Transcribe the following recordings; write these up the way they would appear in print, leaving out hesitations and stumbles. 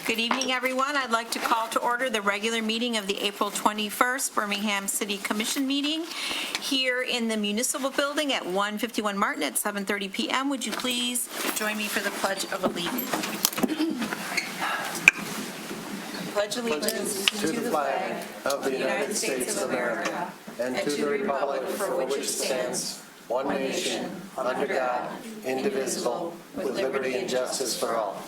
Good evening, everyone. I'd like to call to order the regular meeting of the April 21st Birmingham City Commission meeting here in the Municipal Building at 151 Martin at 7:30 p.m. Would you please join me for the Pledge of Allegiance? Pledge allegiance to the flag of the United States of America and to the republic for which it stands, one nation, under God, indivisible, with liberty and justice for all.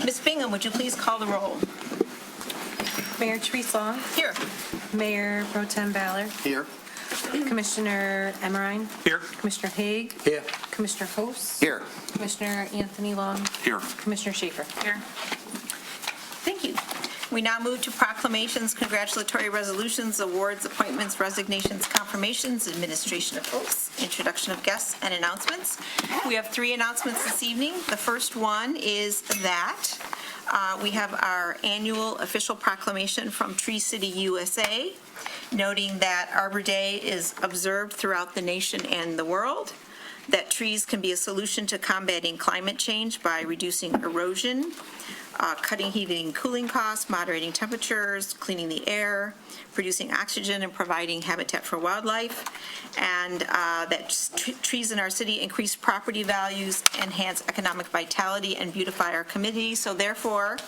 Ms. Bingham, would you please call the roll? Mayor Tresaw. Here. Mayor Pro Tem Ballard. Here. Commissioner Emmerine. Here. Commissioner Haig. Here. Commissioner Host. Here. Commissioner Anthony Long. Here. Commissioner Schaefer. Here. Thank you. We now move to proclamations, congratulatory resolutions, awards, appointments, resignations, confirmations, administration of oaths, introduction of guests, and announcements. We have 3 announcements this evening. The first one is that we have our annual official proclamation from Tree City, USA, noting that Arbor Day is observed throughout the nation and the world, that trees can be a solution to combating climate change by reducing erosion, cutting heating and cooling costs, moderating temperatures, cleaning the air, producing oxygen, and providing habitat for wildlife, and that trees in our city increase property values, enhance economic vitality, and beautify our communities. So therefore,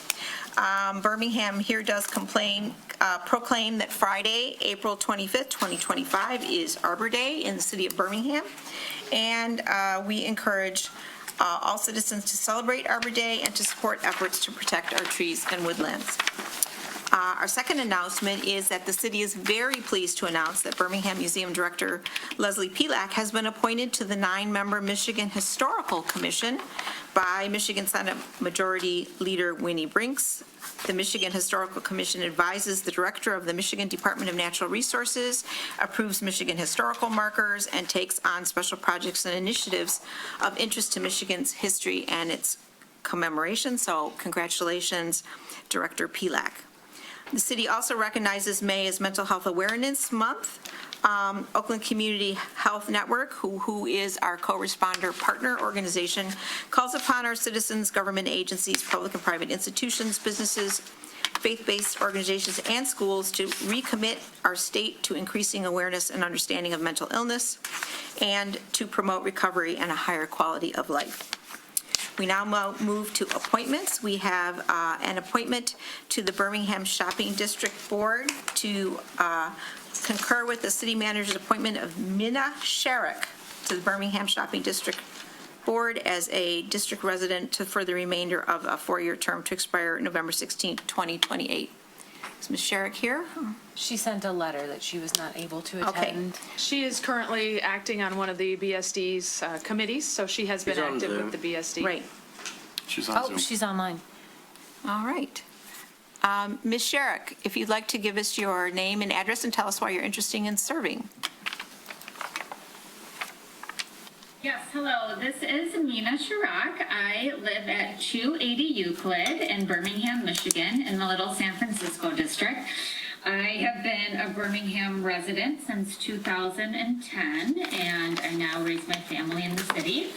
Birmingham here does proclaim that Friday, April 25th, 2025 is Arbor Day in the city of Birmingham, and we encourage all citizens to celebrate Arbor Day and to support efforts to protect our trees and woodlands. Our second announcement is that the city is very pleased to announce that Birmingham Museum Director Leslie Pelak has been appointed to the 9-member Michigan Historical Commission by Michigan Senate Majority Leader Winnie Brinks. The Michigan Historical Commission advises the Director of the Michigan Department of Natural Resources, approves Michigan historical markers, and takes on special projects and initiatives of interest to Michigan's history and its commemoration. So congratulations, Director Pelak. The city also recognizes May as Mental Health Awareness Month. Oakland Community Health Network, who is our co-responder partner organization, calls upon our citizens, government agencies, public and private institutions, businesses, faith-based organizations, and schools to recommit our state to increasing awareness and understanding of mental illness and to promote recovery and a higher quality of life. We now move to appointments. We have an appointment to the Birmingham Shopping District Board to concur with the city manager's appointment of Minna Sherrick to the Birmingham Shopping District Board as a district resident for the remainder of a 4-year term to expire November 16, 2028. Is Ms. Sherrick here? She sent a letter that she was not able to attend. She is currently acting on one of the BSD's committees, so she has been active with the BSD. Right. She's on Zoom. She's online. All right. Ms. Sherrick, if you'd like to give us your name and address and tell us why you're interested in serving. Yes, hello. This is Mina Shirak. I live at 280 Euclid in Birmingham, Michigan, in the Little San Francisco district. I have been a Birmingham resident since 2010, and I now raise my family in the city.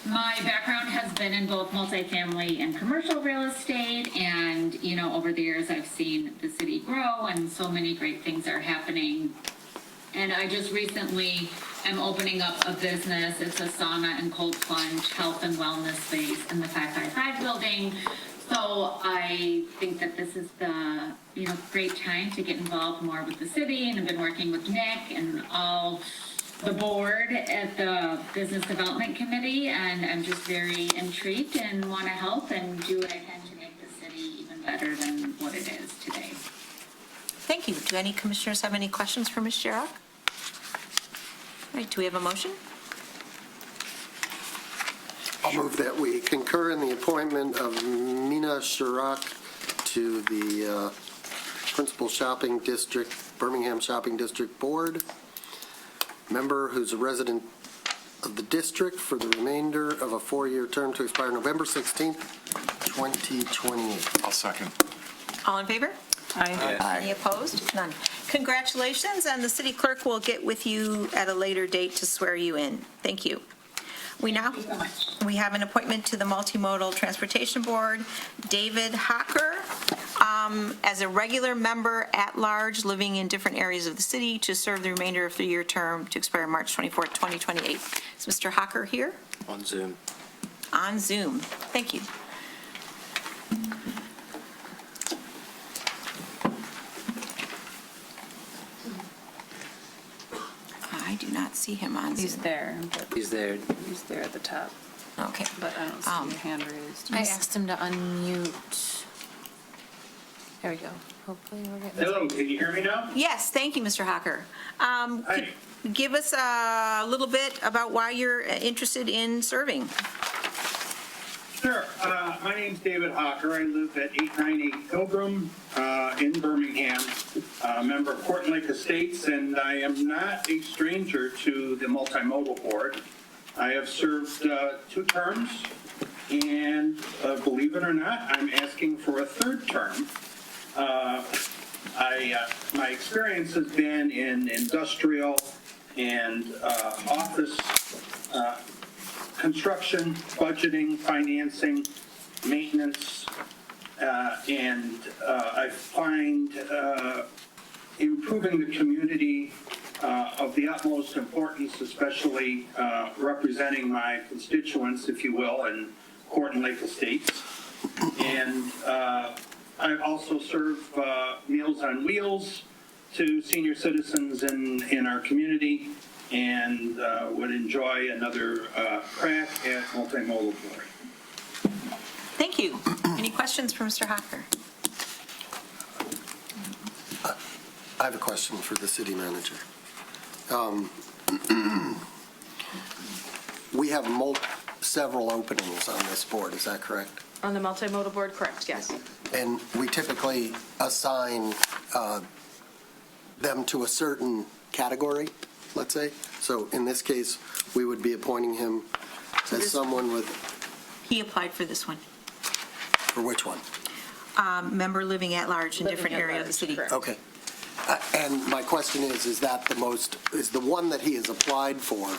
My background has been in both multifamily and commercial real estate, and, you know, over the years I've seen the city grow, and so many great things are happening. And I just recently am opening up a business. It's a sauna and cold plunge health and wellness space in the 555 building. So I think that this is the, great time to get involved more with the city, and I've been working with Nick and all the board at the Business Development Committee, and I'm just very intrigued and want to help and do what I can to make the city even better than what it is today. Thank you. Do any commissioners have any questions for Ms. Sherrick? All right, do we have a motion? I'll move that we concur in the appointment of Mina Sherrick to the Principal Shopping District, Birmingham Shopping District Board, member who's a resident of the district for the remainder of a 4-year term to expire November 16th, 2028. I'll second. All in favor? Aye. Any opposed? None. Congratulations, and the city clerk will get with you at a later date to swear you in. Thank you. We have an appointment to the Multimodal Transportation Board, David Hocker, as a regular member at large, living in different areas of the city, to serve the remainder of the year term to expire March 24th, 2028. Is Mr. Hocker here? On Zoom. On Zoom. Thank you. I do not see him on Zoom. He's there, but He's there. he's there at the top, Okay. but I don't see a hand raised. I asked him to unmute. There we go. Hopefully we're getting. Hello, can you hear me now? Yes, thank you, Mr. Hocker. Hi. Give us a little bit about why you're interested in serving. Sure. My name's David Hocker. I live at 898 Pilgrim in Birmingham, a member of Court and Lake Estates, and I am not a stranger to the Multimodal Board. I have served 2 terms, and believe it or not, I'm asking for a 3rd term. My experience has been in industrial and office construction, budgeting, financing, maintenance, and I find improving the community of the utmost importance, especially representing my constituents, if you will, in Court and Lake Estates. And I also serve Meals on Wheels to senior citizens in our community, and would enjoy another crack at Multimodal Board. Thank you. Any questions for Mr. Hocker? I have a question for the city manager. We have several openings on this board, is that correct? On the multimodal board, correct, yes. And we typically assign them to a certain category, let's say. So in this case, we would be appointing him as someone with, He applied for this one. for which one? Member living at large in Living different at area of the large, city. correct. Okay. And my question is that is the one that he has applied for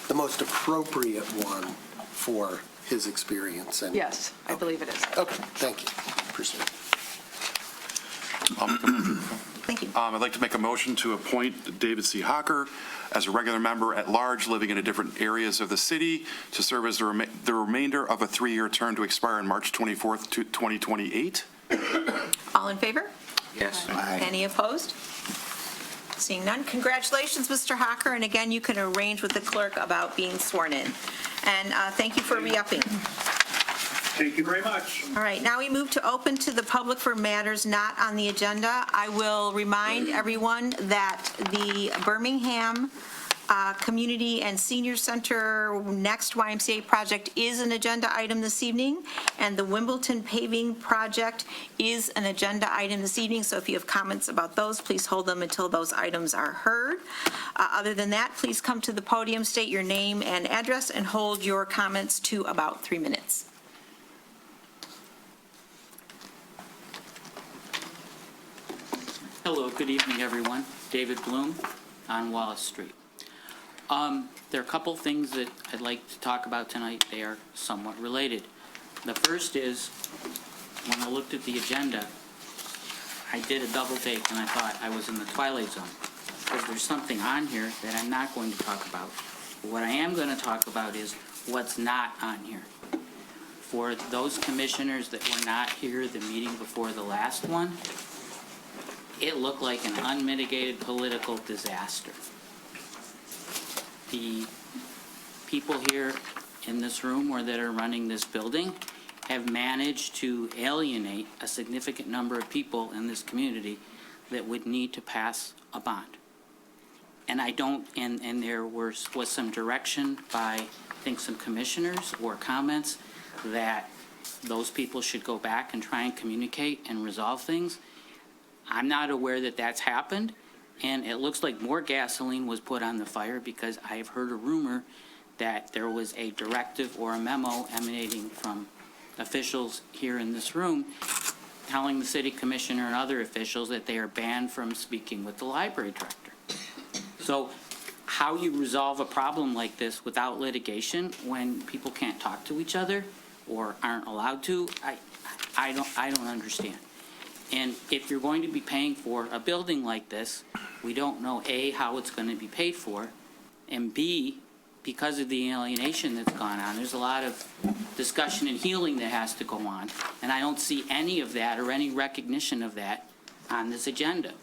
the most appropriate one for his experience? And Yes, I believe it is. Okay, thank you. Appreciate it. Thank you. I'd like to make a motion to appoint David C. Hocker as a regular member at large, living in different areas of the city, to serve as the remainder of a 3-year term to expire on March 24th, 2028. All in favor? Yes. Any opposed? Seeing none, congratulations, Mr. Hocker, and again, you can arrange with the clerk about being sworn in. And thank you for re-upping. Thank you very much. All right, now we move to open to the public for matters not on the agenda. I will remind everyone that the Birmingham Community and Senior Center Next YMCA project is an agenda item this evening, and the Wimbledon paving project is an agenda item this evening, so if you have comments about those, please hold them until those items are heard. Other than that, please come to the podium, state your name and address, and hold your comments to about 3 minutes. Hello, good evening, everyone. David Bloom on Wallace Street. There are a couple things that I'd like to talk about tonight. They are somewhat related. The first is, when I looked at the agenda, I did a double take and I thought I was in the twilight zone, because there's something on here that I'm not going to talk about. What I am going to talk about is what's not on here. For those commissioners that were not here the meeting before the last one, it looked like an unmitigated political disaster. The people here in this room or that are running this building have managed to alienate a significant number of people in this community that would need to pass a bond. And and there was some direction by, I think, some commissioners or comments that those people should go back and try and communicate and resolve things. I'm not aware that that's happened, and it looks like more gasoline was put on the fire, because I've heard a rumor that there was a directive or a memo emanating from officials here in this room telling the city commissioner and other officials that they are banned from speaking with the library director. So how you resolve a problem like this without litigation when people can't talk to each other or aren't allowed to, I don't understand. And if you're going to be paying for a building like this, we don't know, A, how it's going to be paid for, and B, because of the alienation that's gone on, there's a lot of discussion and healing that has to go on, and I don't see any of that or any recognition of that on this agenda.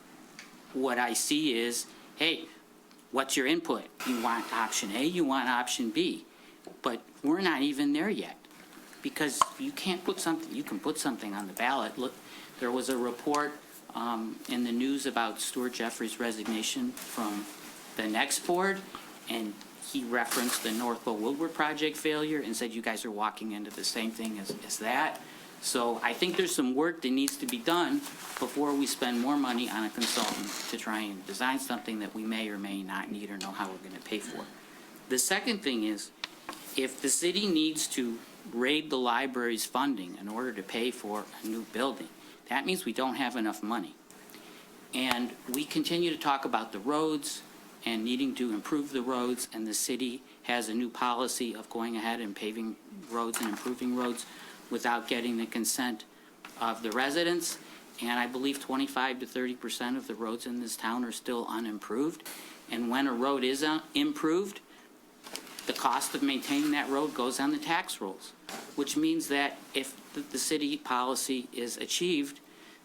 What I see is, hey, what's your input? You want option A, you want option B, but we're not even there yet, because you can't put something, you can put something on the ballot. Look, there was a report in the news about Stuart Jeffrey's resignation from the next board, and he referenced the Northville Woodward project failure and said you guys are walking into the same thing as that. So I think there's some work that needs to be done before we spend more money on a consultant to try and design something that we may or may not need or know how we're going to pay for. The second thing is, if the city needs to raid the library's funding in order to pay for a new building, that means we don't have enough money. And we continue to talk about the roads and needing to improve the roads, and the city has a new policy of going ahead and paving roads and improving roads without getting the consent of the residents. And I believe 25 to 30% of the roads in this town are still unimproved. And when a road is improved, the cost of maintaining that road goes on the tax rolls, which means that if the city policy is achieved,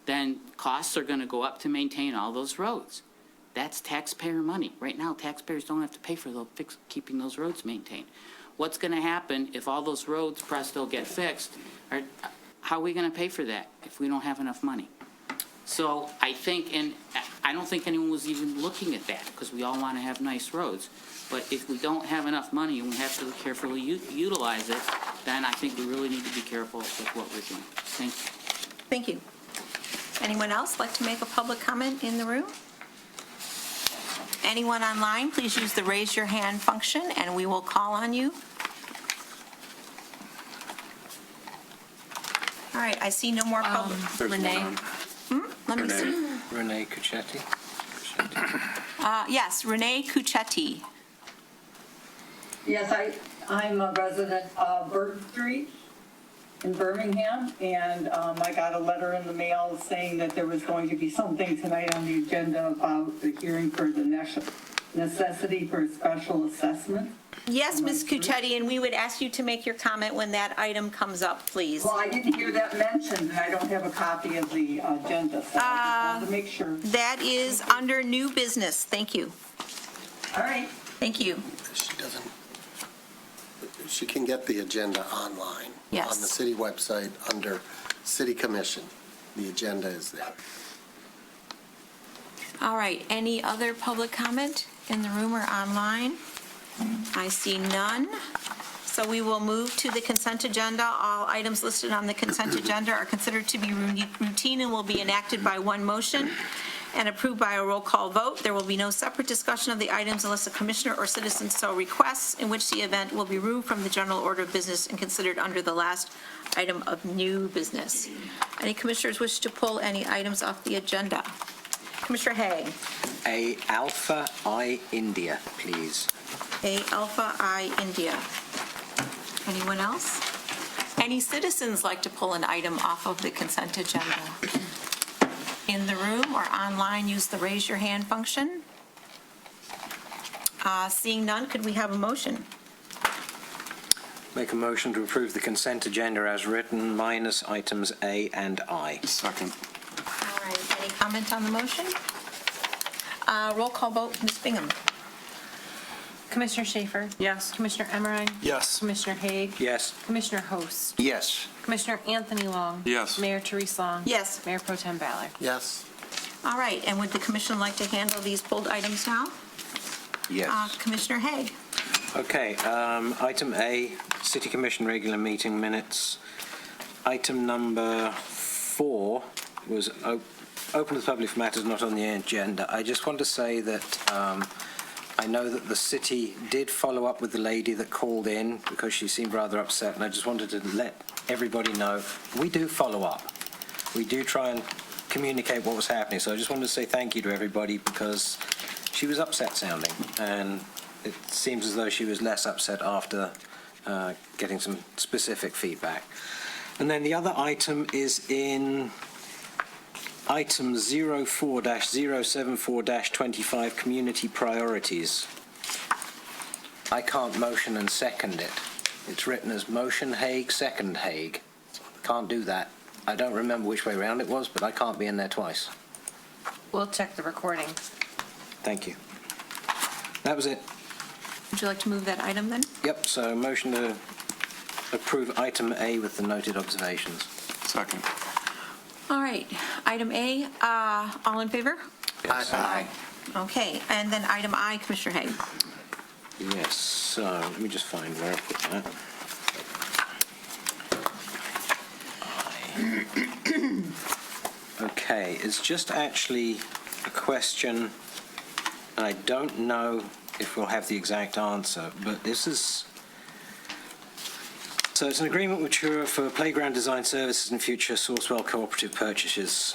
then costs are going to go up to maintain all those roads. That's taxpayer money. Right now, taxpayers don't have to pay for keeping those roads maintained. What's going to happen if all those roads, presto, get fixed? How are we going to pay for that if we don't have enough money? So I think, and I don't think anyone was even looking at that, because we all want to have nice roads. But if we don't have enough money and we have to carefully utilize it, then I think we really need to be careful with what we're doing. Thank you. Thank you. Anyone else like to make a public comment in the room? Anyone online, please use the raise your hand function and we will call on you. All right, I see no more public. Renee? Let me see. Renee Cuccetti. Yes, Renee Cuccetti. Yes, I'm a resident of Bird Street in Birmingham, and I got a letter in the mail saying that there was going to be something tonight on the agenda about the hearing for the necessity for a special assessment. Yes, Ms. Cuccetti, and we would ask you to make your comment when that item comes up, please. Well, I didn't hear that mentioned, and I don't have a copy of the agenda, so I just wanted to make sure. That is under new business. Thank you. All right. Thank you. She can get the agenda online. Yes. On the city website under City Commission. The agenda is there. All right, any other public comment in the room or online? I see none. So we will move to the consent agenda. All items listed on the consent agenda are considered to be routine and will be enacted by one motion and approved by a roll call vote. There will be no separate discussion of the items unless a commissioner or citizen so requests, in which the event will be removed from the general order of business and considered under the last item of new business. Any commissioners wish to pull any items off the agenda? Commissioner Hay. A Alpha I India, please. A Alpha I India. Anyone else? Any citizens like to pull an item off of the consent agenda? In the room or online, use the raise your hand function. Seeing none, could we have a motion? Make a motion to approve the consent agenda as written, minus items A and I. Second. All right, any comment on the motion? Roll call vote, Ms. Bingham. Commissioner Schaefer? Yes. Commissioner Emmerine? Yes. Commissioner Haig? Yes. Commissioner Host? Yes. Commissioner Anthony Long? Yes. Mayor Therese Long? Yes. Mayor Pro Tem Ballard? Yes? All right, and would the commission like to handle these pulled items now? Yes. Commissioner Haig. Okay, item A, City Commission regular meeting minutes. Item number 4 was open to the public for matters not on the agenda. I just want to say that I know that the city did follow up with the lady that called in because she seemed rather upset, and I just wanted to let everybody know we do follow up. We do try and communicate what was happening. So I just wanted to say thank you to everybody because she was upset sounding, and it seems as though she was less upset after getting some specific feedback. And then the other item is in item 04-074-25, community priorities. I can't motion and second it. It's written as motion Haig, second Haig. Can't do that. I don't remember which way around it was, but I can't be in there twice. We'll check the recording. Thank you. That was it. Would you like to move that item then? Yep, so motion to approve item A with the noted observations. Second. All right, item A, all in favor? Yes. Aye. Okay, and then item I, Commissioner Haig. Yes, so let me just find where I put that. Okay, it's just actually a question, and I don't know if we'll have the exact answer, but this is... So it's an agreement with Chura for playground design services and future Sourcewell cooperative purchases.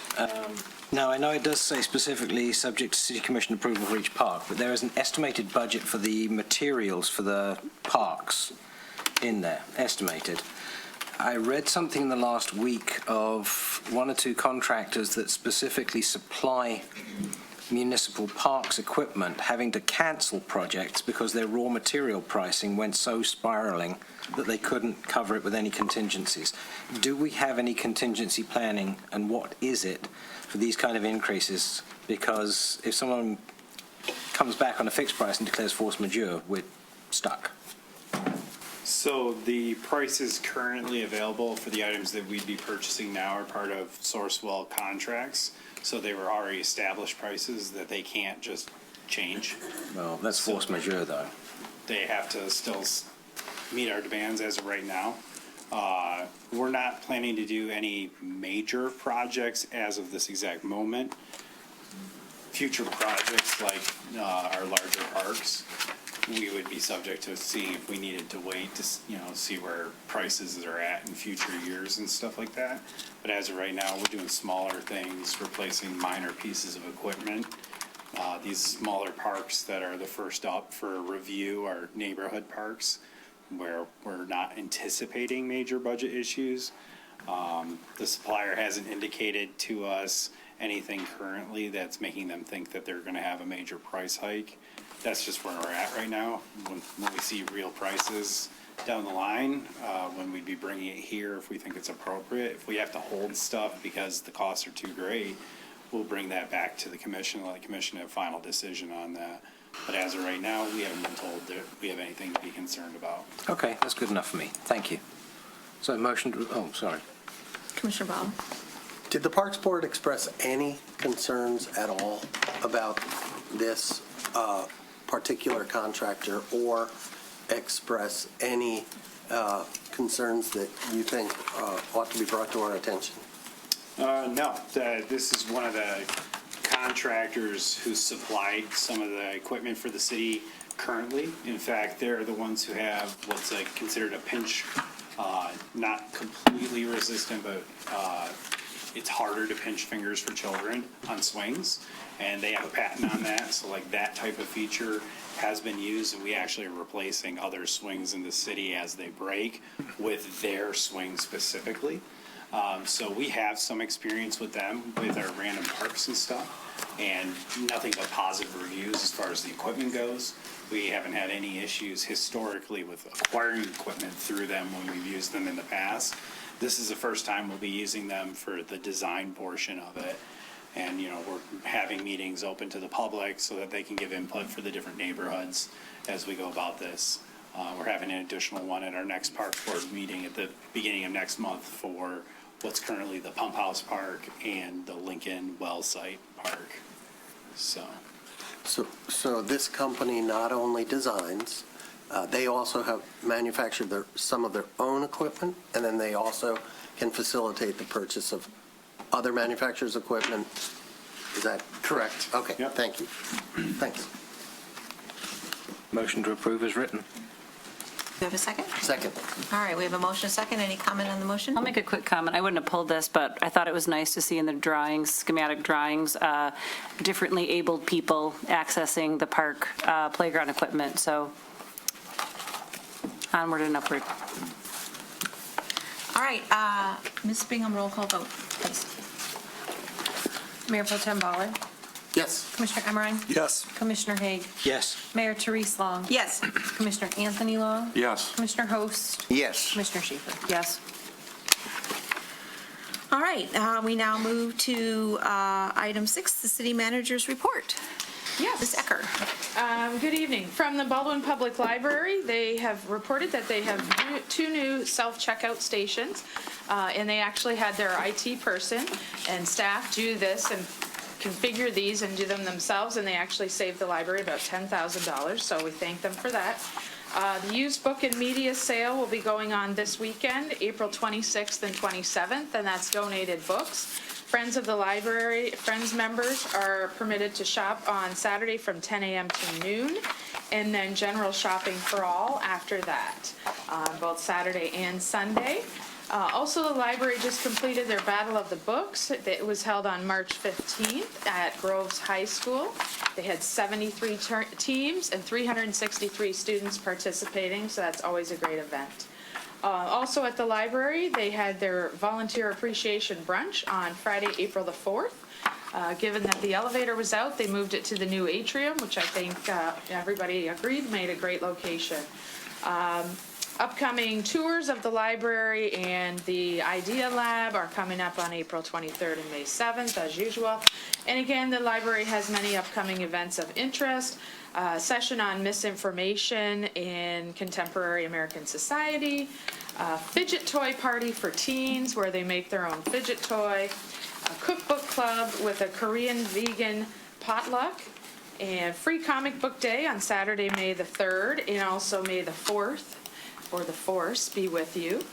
Now, I know it does say specifically subject to City Commission approval for each park, but there is an estimated budget for the materials for the parks in there, estimated. I read something in the last week of one or two contractors that specifically supply municipal parks equipment having to cancel projects because their raw material pricing went so spiraling that they couldn't cover it with any contingencies. Do we have any contingency planning, and what is it for these kind of increases? Because if someone comes back on a fixed price and declares force majeure, we're stuck. So the prices currently available for the items that we'd be purchasing now are part of Sourcewell contracts. So they were already established prices that they can't just change. Well, that's force majeure, though. They have to still meet our demands as of right now. We're not planning to do any major projects as of this exact moment. Future projects like our larger parks, we would be subject to seeing if we needed to wait to, see where prices are at in future years and stuff like that. But as of right now, we're doing smaller things, replacing minor pieces of equipment. These smaller parks that are the first up for review are neighborhood parks, where we're not anticipating major budget issues. The supplier hasn't indicated to us anything currently that's making them think that they're going to have a major price hike. That's just where we're at right now. When we see real prices down the line, when we'd be bringing it here if we think it's appropriate. If we have to hold stuff because the costs are too great, we'll bring that back to the commission, let the commission have final decision on that. But as of right now, we haven't been told that we have anything to be concerned about. Okay, that's good enough for me. Thank you. So motion to, oh, sorry. Commissioner Baum. Did the Parks Board express any concerns at all about this particular contractor, or express any concerns that you think ought to be brought to our attention? No, this is one of the contractors who supplied some of the equipment for the city currently. In fact, they're the ones who have what's considered a pinch, not completely resistant, but it's harder to pinch fingers for children on swings, and they have a patent on that. So like that type of feature has been used, and we actually are replacing other swings in the city as they break with their swing specifically. So we have some experience with them, with our random parks and stuff, and nothing but positive reviews as far as the equipment goes. We haven't had any issues historically with acquiring equipment through them when we've used them in the past. This is the first time we'll be using them for the design portion of it. And, we're having meetings open to the public so that they can give input for the different neighborhoods as we go about this. We're having an additional one at our next park board meeting at the beginning of next month for what's currently the Pump House Park and the Lincoln Well Site Park. So this company not only designs, they also have manufactured some of their own equipment, and then they also can facilitate the purchase of other manufacturers' equipment. Is that correct? Okay, Yep. Thank you. Thanks. Motion to approve is written. you have a second? Second. All right, we have a motion, a second. Any comment on the motion? I'll make a quick comment. I wouldn't have pulled this, but I thought it was nice to see in the drawings, schematic drawings, differently abled people accessing the park playground equipment. So onward and upward. All right, Ms. Bingham, roll call vote, please. Mayor Pro Tem Ballard, Yes. Commissioner Emmerine, Yes. Commissioner Haig, Yes. Mayor Therese Long, Yes. Commissioner Anthony Long, Yes. Commissioner Host, Yes. Commissioner Schaefer. Yes. All right, we now move to item 6, the city manager's report. Yes. Ms. Ecker. Good evening. From the Baldwin Public Library, they have reported that they have 2 new self-checkout stations, and they actually had their IT person and staff do this and configure these and do them themselves, and they actually saved the library about $10,000, so we thank them for that. The used book and media sale will be going on this weekend, April 26th and 27th, and that's donated books. Friends of the Library, Friends members are permitted to shop on Saturday from 10 a.m. to noon, and then general shopping for all after that, both Saturday and Sunday. Also, the library just completed their Battle of the Books. It was held on March 15th at Groves High School. They had 73 teams and 363 students participating, so that's always a great event. Also at the library, they had their volunteer appreciation brunch on Friday, April the 4th. Given that the elevator was out, they moved it to the new atrium, which I think everybody agreed made a great location. Upcoming tours of the library and the Idea Lab are coming up on April 23rd and May 7th, as usual. And again, the library has many upcoming events of interest. Session on misinformation in contemporary American society, fidget toy party for teens where they make their own fidget toy, a cookbook club with a Korean vegan potluck, and free comic book day on Saturday, May the 3rd, and also May the 4th, or the Force be with you,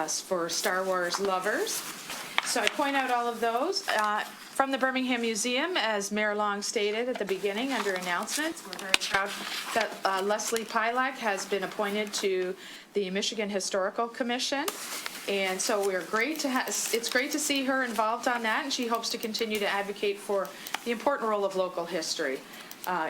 for Star Wars lovers. So I point out all of those. From the Birmingham Museum, as Mayor Long stated at the beginning under announcements, we're very proud that Leslie Pilak has been appointed to the Michigan Historical Commission. And so we're great to it's great to see her involved on that, and she hopes to continue to advocate for the important role of local history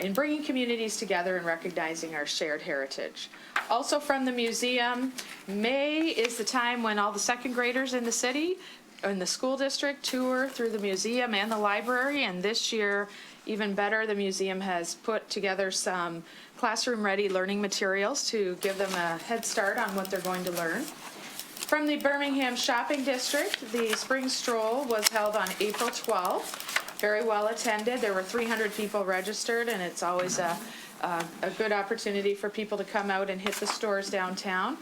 in bringing communities together and recognizing our shared heritage. Also from the museum, May is the time when all the second graders in the city in the school district tour through the museum and the library, and this year, even better, the museum has put together some classroom-ready learning materials to give them a head start on what they're going to learn. From the Birmingham Shopping District, the Spring Stroll was held on April 12th. Very well attended. There were 300 people registered, and it's always a good opportunity for people to come out and hit the stores downtown.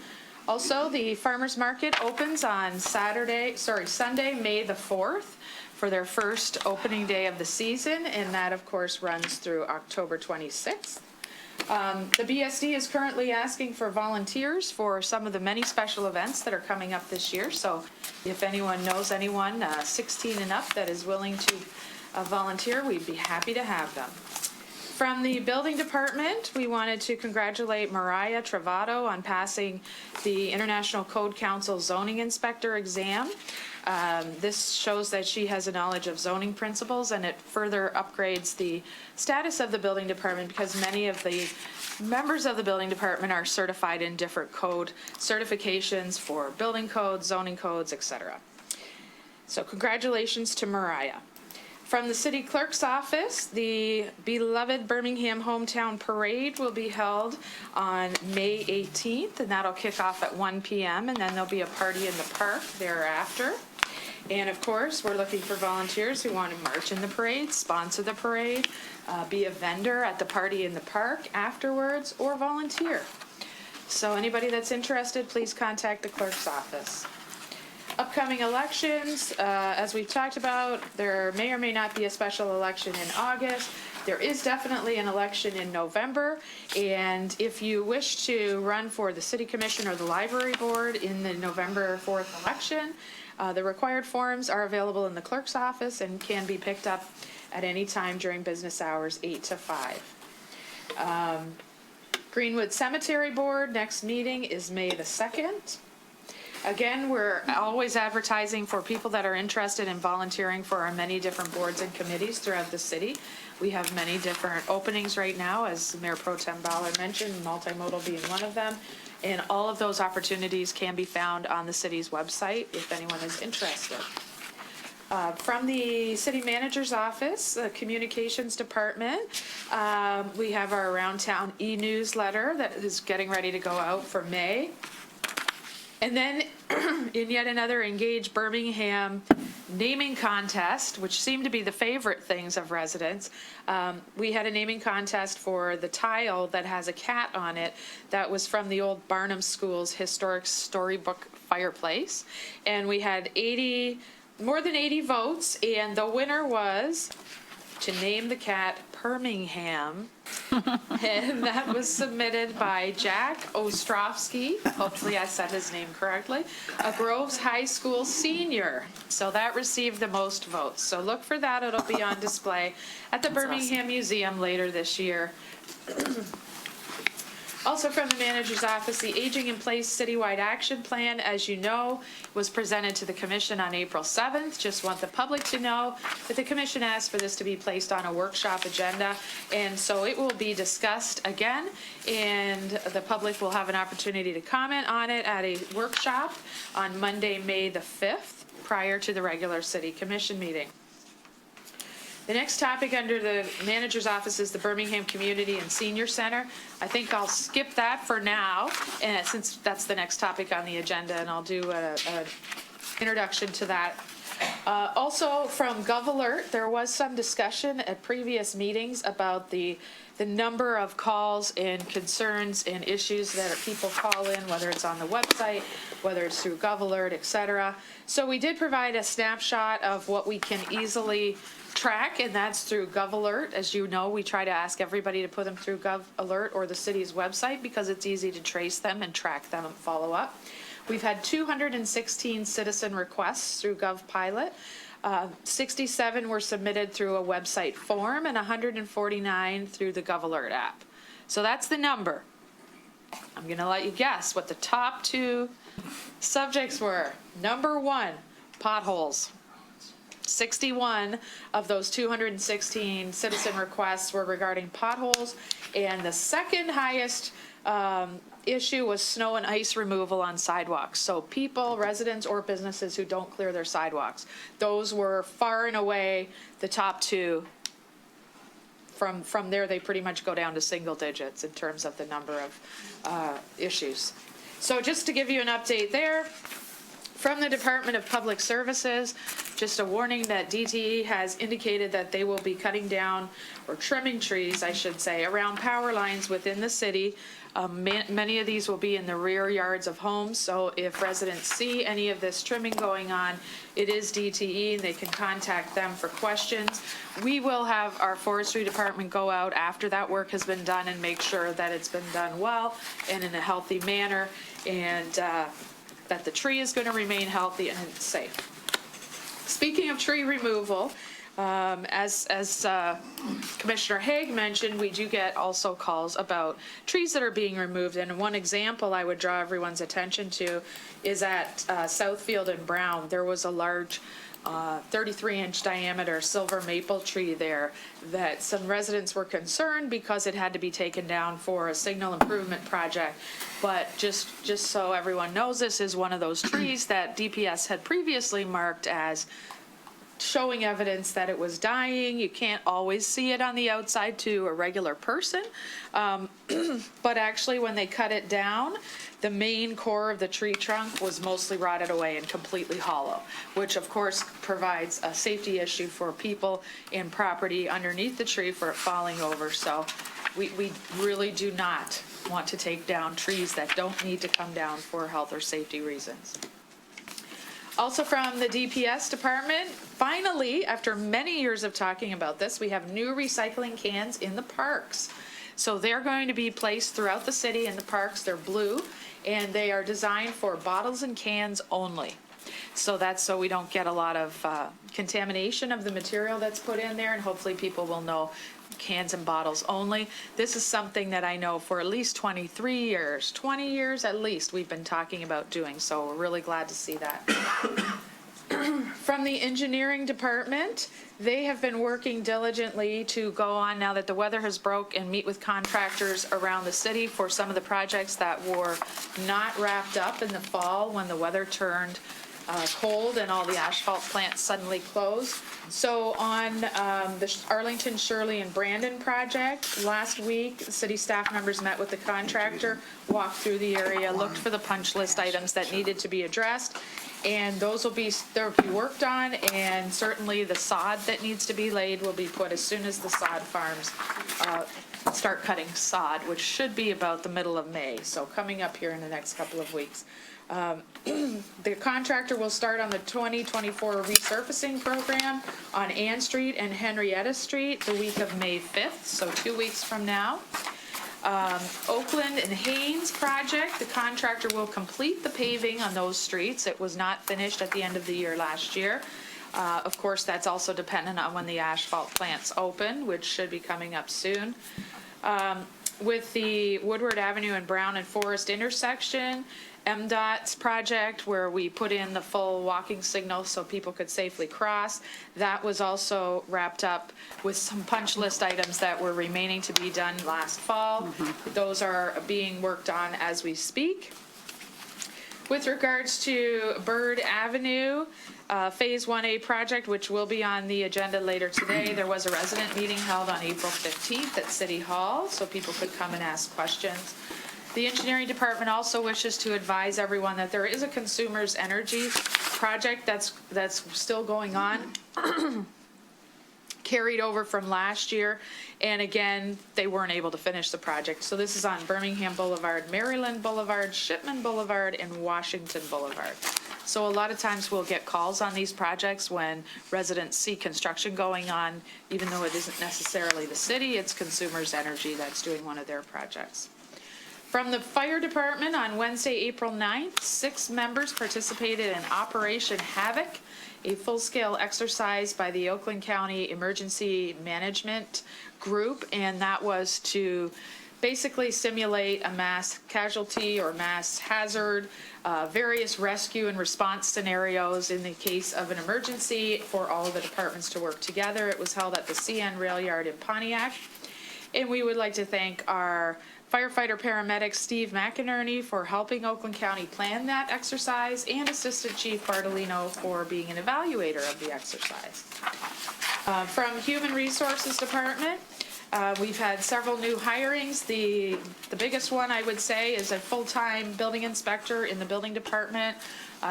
Also, the farmers market opens on Sunday, May the 4th for their first opening day of the season, and that, of course, runs through October 26th. The BSD is currently asking for volunteers for some of the many special events that are coming up this year, so if anyone knows anyone 16 and up that is willing to volunteer, we'd be happy to have them. From the building department, we wanted to congratulate Mariah Travato on passing the International Code Council zoning inspector exam. This shows that she has a knowledge of zoning principles, and it further upgrades the status of the building department because many of the members of the building department are certified in different code certifications for building codes, zoning codes, etc. So congratulations to Mariah. From the city clerk's office, the beloved Birmingham Hometown Parade will be held on May 18th, and that'll kick off at 1 p.m., and then there'll be a party in the park thereafter. And of course, we're looking for volunteers who want to march in the parade, sponsor the parade, be a vendor at the party in the park afterwards, or volunteer. So anybody that's interested, please contact the clerk's office. Upcoming elections, as we've talked about, there may or may not be a special election in August. There is definitely an election in November, and if you wish to run for the city commission or the library board in the November 4th election, the required forms are available in the clerk's office and can be picked up at any time during business hours 8 to 5. Greenwood Cemetery Board, next meeting is May the 2nd. Again, we're always advertising for people that are interested in volunteering for our many different boards and committees throughout the city. We have many different openings right now, as Mayor Pro Tem Ballard mentioned, multimodal being one of them. And all of those opportunities can be found on the city's website if anyone is interested. From the city manager's office, the communications department, we have our Around Town e-newsletter that is getting ready to go out for May. And then in yet another Engage Birmingham naming contest, which seemed to be the favorite things of residents, we had a naming contest for the tile that has a cat on it that was from the old Barnum School's historic storybook fireplace. And we had more than 80 votes, and the winner was to name the cat Birmingham. And that was submitted by Jack Ostrowski. Hopefully I said his name correctly. A Groves High School senior. So that received the most votes. So look for that. It'll be on display at the Birmingham Museum later this year. Also from the manager's office, the Aging in Place Citywide Action Plan, as you know, was presented to the commission on April 7th. Just want the public to know that the commission asked for this to be placed on a workshop agenda. And so it will be discussed again, and the public will have an opportunity to comment on it at a workshop on Monday, May the 5th, prior to the regular city commission meeting. The next topic under the manager's office is the Birmingham Community and Senior Center. I think I'll skip that for now, and since that's the next topic on the agenda, and I'll do an introduction to that. Also from GovAlert, there was some discussion at previous meetings about the number of calls and concerns and issues that people call in, whether it's on the website, whether it's through GovAlert, et cetera. So we did provide a snapshot of what we can easily track, and that's through GovAlert. As you know, we try to ask everybody to put them through GovAlert or the city's website because it's easy to trace them and track them and follow up. We've had 216 citizen requests through GovPilot. 67 were submitted through a website form and 149 through the GovAlert app. So that's the number. I'm going to let you guess what the top two subjects were. Number one, potholes. 61 of those 216 citizen requests were regarding potholes, and the second highest issue was snow and ice removal on sidewalks. So people, residents or businesses who don't clear their sidewalks. Those were far and away the top two. From there, they pretty much go down to single digits in terms of the number of issues. So just to give you an update there, from the Department of Public Services, just a warning that DTE has indicated that they will be cutting down, or trimming trees, I should say, around power lines within the city. Many of these will be in the rear yards of homes, so if residents see any of this trimming going on, it is DTE, and they can contact them for questions. We will have our forestry department go out after that work has been done and make sure that it's been done well and in a healthy manner, and that the tree is going to remain healthy and safe. Speaking of tree removal, as Commissioner Haig mentioned, we do get also calls about trees that are being removed. And one example I would draw everyone's attention to is at Southfield and Brown. There was a large 33-inch diameter silver maple tree there that some residents were concerned because it had to be taken down for a signal improvement project. But just so everyone knows, this is one of those trees that DPS had previously marked as showing evidence that it was dying. You can't always see it on the outside to a regular person. But actually when they cut it down, the main core of the tree trunk was mostly rotted away and completely hollow, which of course provides a safety issue for people and property underneath the tree for it falling over. So we really do not want to take down trees that don't need to come down for health or safety reasons. Also from the DPS department, finally, after many years of talking about this, we have new recycling cans in the parks. So they're going to be placed throughout the city in the parks. They're blue, and they are designed for bottles and cans only. So that's so we don't get a lot of contamination of the material that's put in there, and hopefully people will know cans and bottles only. This is something that I know for at least 20 years at least, we've been talking about doing, so we're really glad to see that. From the engineering department, they have been working diligently to go on, now that the weather has broke, and meet with contractors around the city for some of the projects that were not wrapped up in the fall when the weather turned cold and all the asphalt plants suddenly closed. So on the Arlington, Shirley, and Brandon project, last week, city staff members met with the contractor, walked through the area, looked for the punch list items that needed to be addressed, and those will be, they'll be worked on, and certainly the sod that needs to be laid will be put as soon as the sod farms start cutting sod, which should be about the middle of May, so coming up here in the next couple of weeks. The contractor will start on the 2024 resurfacing program on Ann Street and Henrietta Street the week of May 5th, so 2 weeks from now. Oakland and Haynes project, the contractor will complete the paving on those streets. It was not finished at the end of the year last year. Of course, that's also dependent on when the asphalt plants open, which should be coming up soon. With the Woodward Avenue and Brown and Forest intersection, MDOT's project where we put in the full walking signal so people could safely cross, that was also wrapped up with some punch list items that were remaining to be done last fall. Those are being worked on as we speak. With regards to Bird Avenue, Phase 1A project, which will be on the agenda later today, there was a resident meeting held on April 15th at City Hall, so people could come and ask questions. The engineering department also wishes to advise everyone that there is a consumer's energy project that's still going on, carried over from last year, and again, they weren't able to finish the project. So this is on Birmingham Boulevard, Maryland Boulevard, Shipman Boulevard, and Washington Boulevard. So a lot of times we'll get calls on these projects when residents see construction going on, even though it isn't necessarily the city, it's Consumers Energy that's doing one of their projects. From the fire department, on Wednesday, April 9th, 6 members participated in Operation Havoc, a full-scale exercise by the Oakland County Emergency Management Group, and that was to basically simulate a mass casualty or mass hazard, various rescue and response scenarios in the case of an emergency for all of the departments to work together. It was held at the CN Rail Yard in Pontiac, and we would like to thank our firefighter paramedic Steve McInerney for helping Oakland County plan that exercise, and Assistant Chief Bartolino for being an evaluator of the exercise. From Human Resources Department, we've had several new hirings. The biggest one, I would say, is a full-time building inspector in the building department.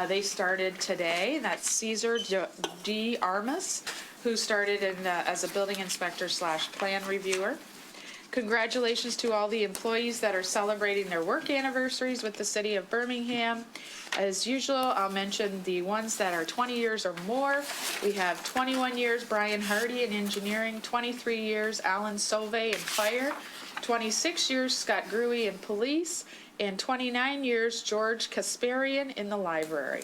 They started today. That's Cesar D. Armas, who started as a building inspector / plan reviewer. Congratulations to all the employees that are celebrating their work anniversaries with the city of Birmingham. As usual, I'll mention the ones that are 20 years or more. We have 21 years, Brian Hardy in engineering, 23 years, Alan Sauvé in fire, 26 years, Scott Gruey in police, and 29 years, George Kasparian in the library.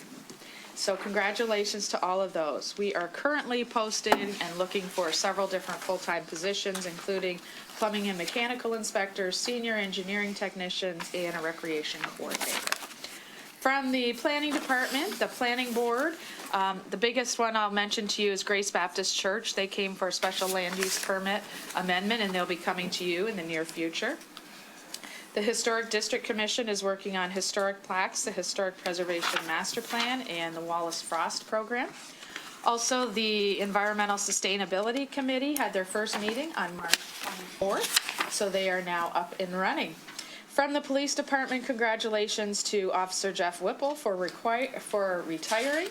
So congratulations to all of those. We are currently posted and looking for several different full-time positions, including plumbing and mechanical inspectors, senior engineering technicians, and a recreation coordinator. From the planning department, the planning board, the biggest one I'll mention to you is Grace Baptist Church. They came for a special land use permit amendment, and they'll be coming to you in the near future. The Historic District Commission is working on historic plaques, the Historic Preservation Master Plan, and the Wallace Frost Program. Also, the Environmental Sustainability Committee had their first meeting on March 24th, so they are now up and running. From the Police Department, congratulations to Officer Jeff Whipple for retiring,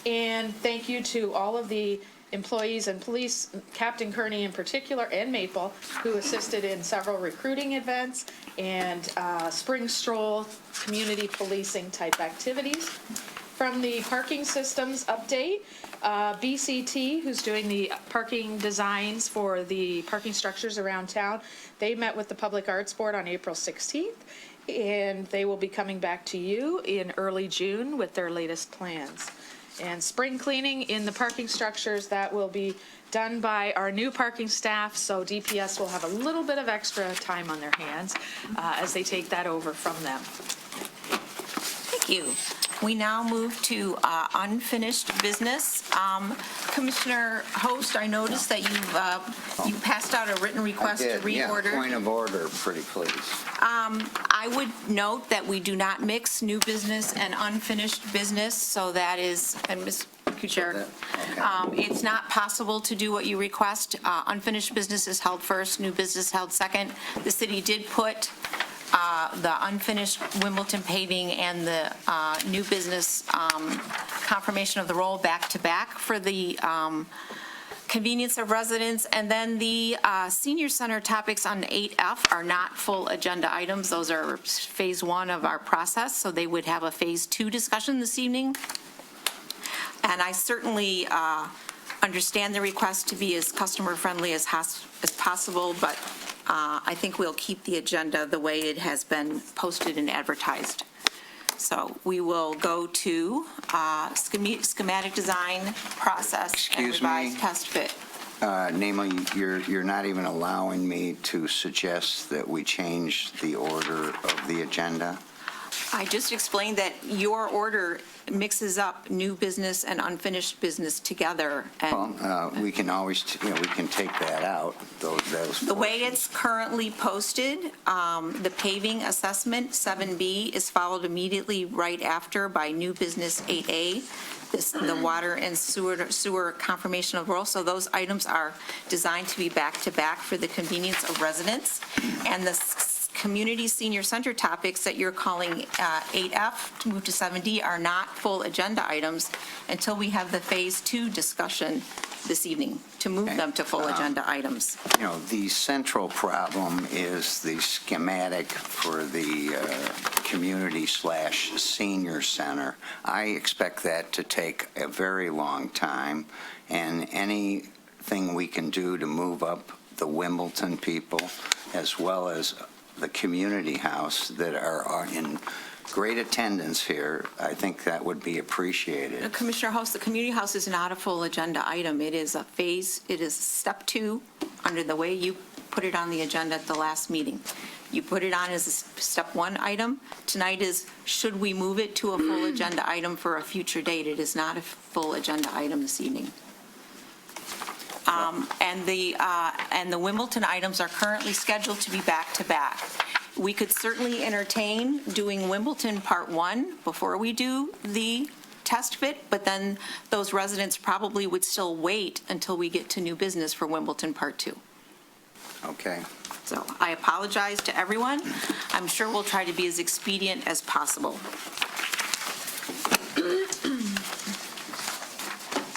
and thank you to all of the employees and police, Captain Kearney in particular, and Maple, who assisted in several recruiting events and spring stroll, community policing type activities. From the parking systems update, BCT, who's doing the parking designs for the parking structures around town, they met with the Public Arts Board on April 16th, and they will be coming back to you in early June with their latest plans. And spring cleaning in the parking structures, that will be done by our new parking staff, so DPS will have a little bit of extra time on their hands as they take that over from them. Thank you. We now move to unfinished business. Commissioner Host, I noticed that you passed out a written request to reorder. Yeah, point of order, pretty please. I would note that we do not mix new business and unfinished business, so that is, and Ms. Kuchar, it's not possible to do what you request. Unfinished business is held first, new business held second. The city did put the unfinished Wimbledon paving and the new business confirmation of the roll back to back for the convenience of residents. And then the senior center topics on 8F are not full agenda items. Those are phase 1 of our process, so they would have a phase 2 discussion this evening. And I certainly understand the request to be as customer friendly as possible, but I think we'll keep the agenda the way it has been posted and advertised. So we will go to schematic design process and revised test fit. Namely, you're not even allowing me to suggest that we change the order of the agenda? I just explained that your order mixes up new business and unfinished business together. And Well, we can always, we can take that out, those. the way it's currently posted, the paving assessment, 7B, is followed immediately right after by new business 8A, the water and sewer confirmation of roll. So those items are designed to be back-to-back for the convenience of residents. And the community senior center topics that you're calling 8F to move to 7D are not full agenda items until we have the phase 2 discussion this evening to move them to full agenda items. The central problem is the schematic for the community/senior center. I expect that to take a very long time, and anything we can do to move up the Wimbledon people as well as the community house that are in great attendance here, I think that would be appreciated. Commissioner Host, the community house is not a full agenda item. It is a phase, it is step 2 under the way you put it on the agenda at the last meeting. You put it on as a step 1 item. Tonight is, should we move it to a full agenda item for a future date? It is not a full agenda item this evening. And the Wimbledon items are currently scheduled to be back-to-back. We could certainly entertain doing Wimbledon Part 1 before we do the test fit, but then those residents probably would still wait until we get to new business for Wimbledon Part 2. Okay. So I apologize to everyone. I'm sure we'll try to be as expedient as possible.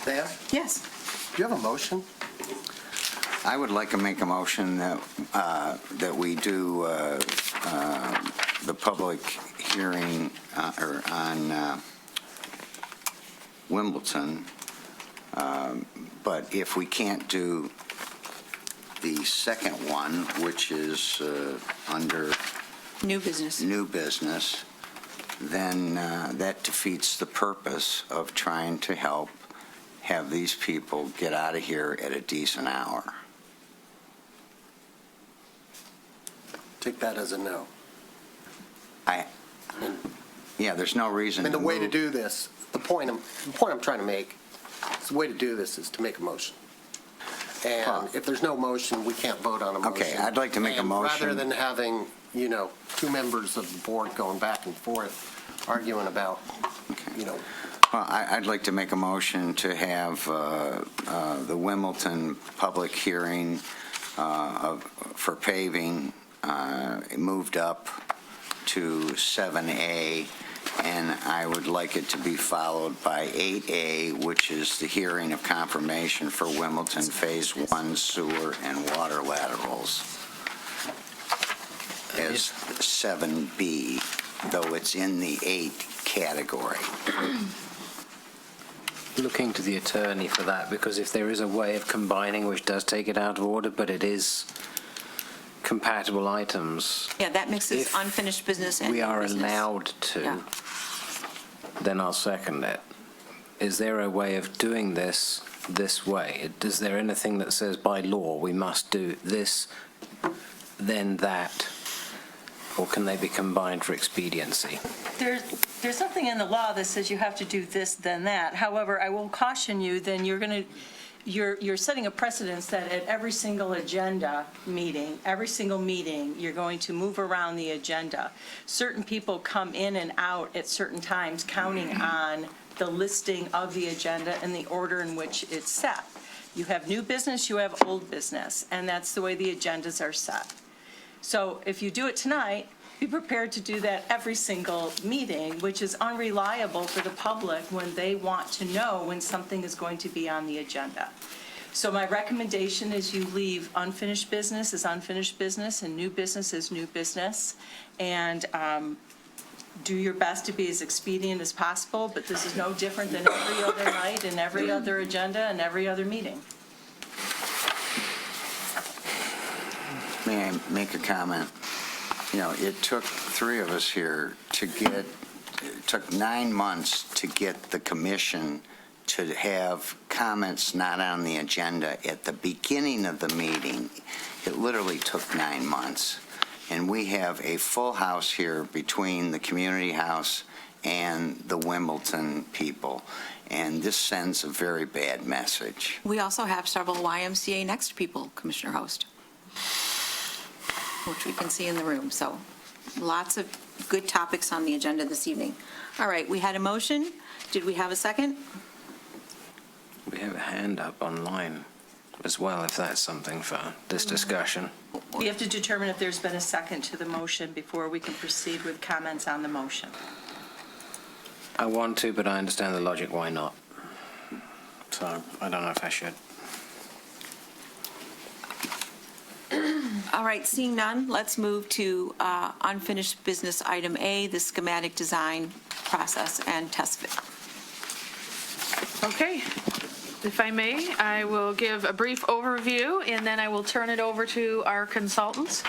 Thea, Yes. do you have a motion? I would like to make a motion that we do the public hearing on Wimbledon, but if we can't do the second one, which is under New business. new business, then that defeats the purpose of trying to help have these people get out of here at a decent hour. Take that as a no. Yeah, there's no reason. And the way to move. do this, the point I'm trying to make, is the way to do this is to make a motion. And if there's no motion, we can't vote on a motion. Okay, I'd like to make a motion. Rather than having, two members of the board going back and forth arguing about, Well, I'd like to make a motion to have the Wimbledon public hearing for paving moved up to 7A, and I would like it to be followed by 8A, which is the hearing of confirmation for Wimbledon Phase 1 sewer and water laterals, as 7B, though it's in the 8 category. Looking to the attorney for that, because if there is a way of combining which does take it out of order, but it is compatible items, Yeah, that mixes If unfinished business and we new are business. allowed to, Yeah. then I'll second it. Is there a way of doing this way? Is there anything that says by law we must do this, then that? Or can they be combined for expediency? There's something in the law that says you have to do this, then that. However, I will caution you, then you're setting a precedence that at every single agenda meeting, every single meeting, you're going to move around the agenda. Certain people come in and out at certain times, counting on the listing of the agenda and the order in which it's set. You have new business, you have old business, and that's the way the agendas are set. So if you do it tonight, be prepared to do that every single meeting, which is unreliable for the public when they want to know when something is going to be on the agenda. So my recommendation is you leave unfinished business as unfinished business and new business as new business, and do your best to be as expedient as possible, but this is no different than every other night and every other agenda and every other meeting. May I make a comment? You know, it took three of us here it took 9 months to get the commission to have comments not on the agenda at the beginning of the meeting. It literally took 9 months. And we have a full house here between the community house and the Wimbledon people. And this sends a very bad message. We also have several YMCA Next people, Commissioner Host, which we can see in the room. So lots of good topics on the agenda this evening. All right, we had a motion. Did we have a second? We have a hand up online as well, if that's something for this discussion. We have to determine if there's been a second to the motion before we can proceed with comments on the motion. I want to, but I understand the logic, why not? So I don't know if I should. All right, seeing none, let's move to unfinished business item A, the schematic design process and test fit. Okay. If I may, I will give a brief overview, and then I will turn it over to our consultants.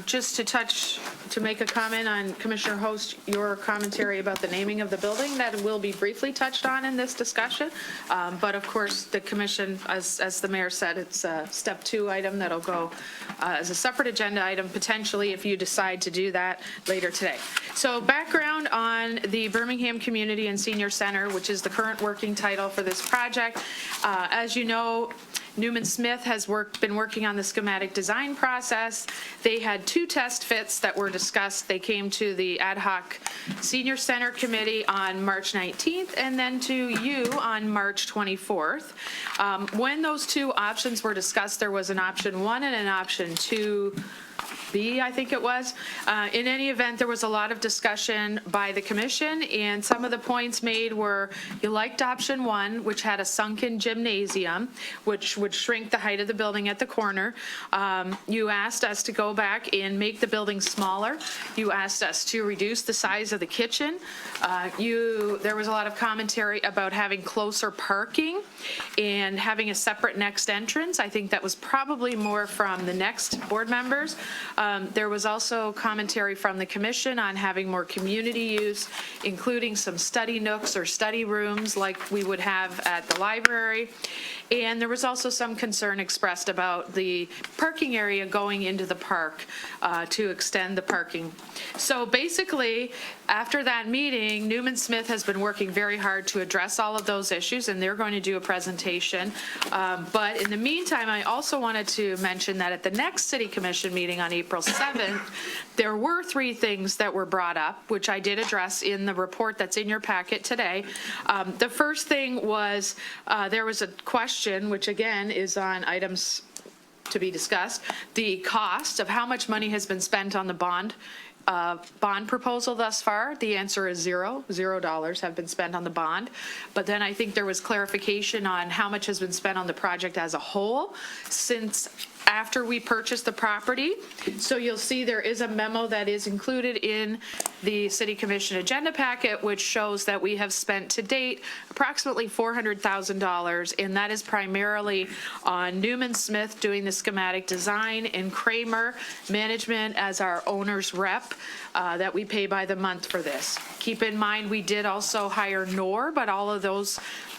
Just to make a comment on Commissioner Host, your commentary about the naming of the building, that will be briefly touched on in this discussion. But of course, the commission, as the mayor said, it's a step 2 item that'll go as a separate agenda item, potentially, if you decide to do that later today. So background on the Birmingham Community and Senior Center, which is the current working title for this project. As you know, Newman Smith has been working on the schematic design process. They had 2 test fits that were discussed. They came to the ad hoc Senior Center Committee on March 19th and then to you on March 24th. When those 2 options were discussed, there was an option 1 and an option 2B, I think it was. In any event, there was a lot of discussion by the commission, and some of the points made were you liked option 1, which had a sunken gymnasium, which would shrink the height of the building at the corner. You asked us to go back and make the building smaller. You asked us to reduce the size of the kitchen. There was a lot of commentary about having closer parking and having a separate next entrance. I think that was probably more from the next board members. There was also commentary from the commission on having more community use, including some study nooks or study rooms like we would have at the library. And there was also some concern expressed about the parking area going into the park to extend the parking. So basically, after that meeting, Newman Smith has been working very hard to address all of those issues, and they're going to do a presentation. But in the meantime, I also wanted to mention that at the next City Commission meeting on April 7th, there were 3 things that were brought up, which I did address in the report that's in your packet today. The first thing was there was a question, which again is on items to be discussed, the cost of how much money has been spent on the bond proposal thus far. The answer is $0 have been spent on the bond. But then I think there was clarification on how much has been spent on the project as a whole since after we purchased the property. So you'll see there is a memo that is included in the City Commission agenda packet, which shows that we have spent to date approximately $400,000, and that is primarily on Newman Smith doing the schematic design and Kramer Management as our owner's rep that we pay by the month for this. Keep in mind, we did also hire NOR, but all of those,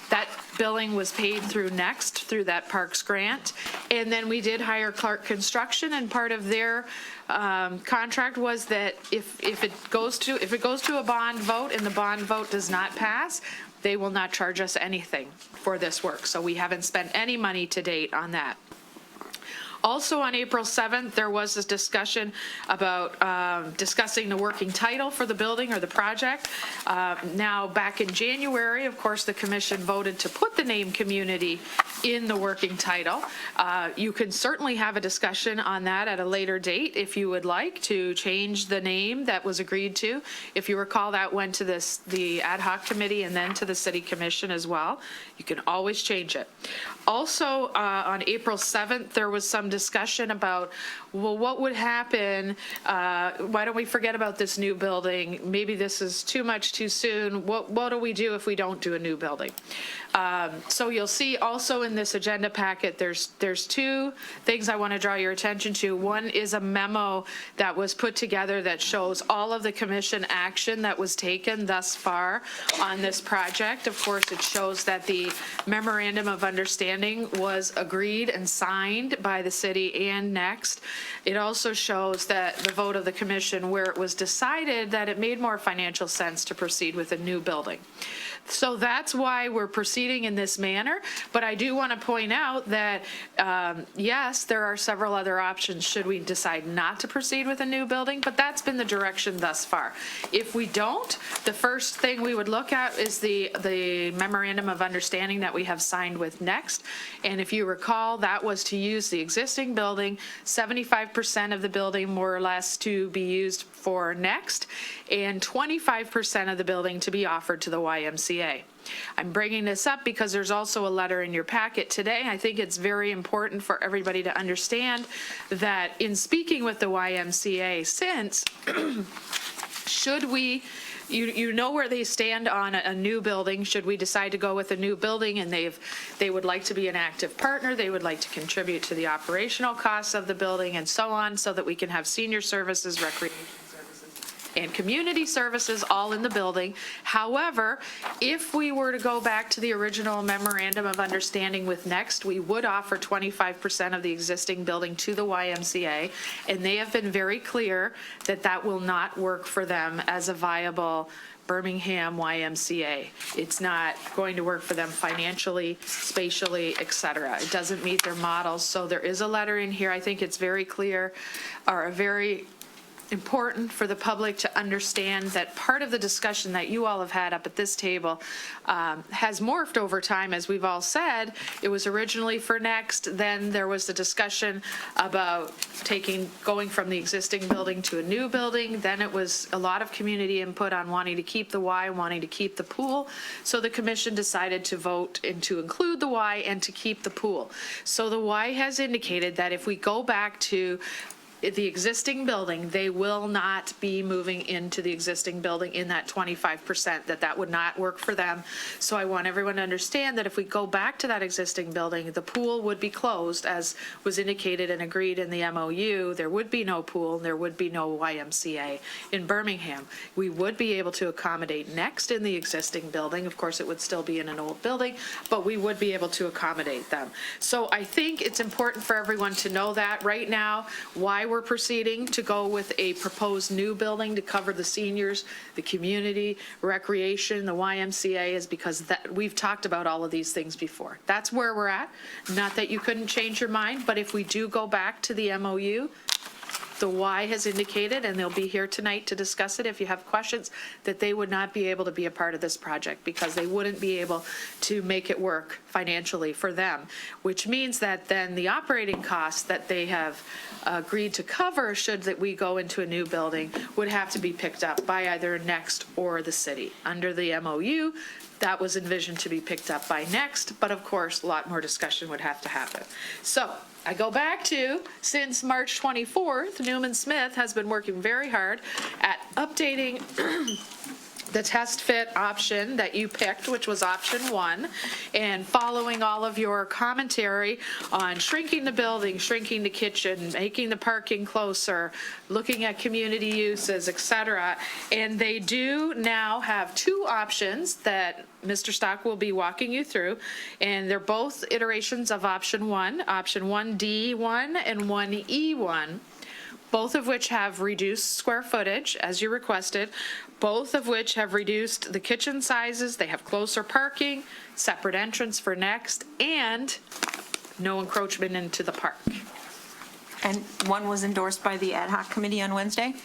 that billing was paid through Next, through that Parks grant. And then we did hire Clark Construction, and part of their contract was that if it goes to a bond vote and the bond vote does not pass, they will not charge us anything for this work. So we haven't spent any money to date on that. Also on April 7th, there was this discussion about discussing the working title for the building or the project. Now, back in January, of course, the commission voted to put the name community in the working title. You can certainly have a discussion on that at a later date if you would like to change the name that was agreed to. If you recall, that went to the ad hoc committee and then to the city commission as well. You can always change it. Also, on April 7th, there was some discussion about, well, what would happen? Why don't we forget about this new building? Maybe this is too much too soon. What do we do if we don't do a new building? So you'll see also in this agenda packet, there's two things I want to draw your attention to. One is a memo that was put together that shows all of the commission action that was taken thus far on this project. Of course, it shows that the memorandum of understanding was agreed and signed by the city and Next. It also shows that the vote of the commission where it was decided that it made more financial sense to proceed with a new building. So that's why we're proceeding in this manner. But I do want to point out that, yes, there are several other options should we decide not to proceed with a new building, but that's been the direction thus far. If we don't, the first thing we would look at is the memorandum of understanding that we have signed with Next. And if you recall, that was to use the existing building, 75% of the building more or less to be used for Next, and 25% of the building to be offered to the YMCA. I'm bringing this up because there's also a letter in your packet today. I think it's very important for everybody to understand that in speaking with the YMCA, since should we, you know where they stand on a new building, should we decide to go with a new building and they would like to be an active partner, they would like to contribute to the operational costs of the building and so on, so that we can have senior services, recreation and community services all in the building. However, if we were to go back to the original memorandum of understanding with Next, we would offer 25% of the existing building to the YMCA, and they have been very clear that that will not work for them as a viable Birmingham YMCA. It's not going to work for them financially, spatially, et cetera. It doesn't meet their models. So there is a letter in here. I think it's very clear, or very important for the public to understand that part of the discussion that you all have had up at this table has morphed over time, as we've all said. It was originally for Next, then there was the discussion about going from the existing building to a new building, then it was a lot of community input on wanting to keep the Y, wanting to keep the pool, so the commission decided to vote and to include the Y and to keep the pool. So the Y has indicated that if we go back to the existing building, they will not be moving into the existing building in that 25%, that would not work for them. So I want everyone to understand that if we go back to that existing building, the pool would be closed, as was indicated and agreed in the MOU. There would be no pool, and there would be no YMCA in Birmingham. We would be able to accommodate Next in the existing building. Of course, it would still be in an old building, but we would be able to accommodate them. So I think it's important for everyone to know that right now, why we're proceeding to go with a proposed new building to cover the seniors, the community, recreation, the YMCA, is because that we've talked about all of these things before. That's where we're at. Not that you couldn't change your mind, but if we do go back to the MOU, the Y has indicated, and they'll be here tonight to discuss it if you have questions, that they would not be able to be a part of this project because they wouldn't be able to make it work financially for them, which means that then the operating costs that they have agreed to cover should that we go into a new building would have to be picked up by either Next or the city. Under the MOU, that was envisioned to be picked up by Next, but of course, a lot more discussion would have to happen. So I go back to, since March 24th, Newman Smith has been working very hard at updating the test fit option that you picked, which was option 1, and following all of your commentary on shrinking the building, shrinking the kitchen, making the parking closer, looking at community uses, et cetera. And they do now have 2 options that Mr. Stock will be walking you through, and they're both iterations of option 1, option 1D1 and 1E1. Both of which have reduced square footage, as you requested, both of which have reduced the kitchen sizes, they have closer parking, separate entrance for next, and no encroachment into the park. And one was endorsed by the ad hoc committee on Wednesday?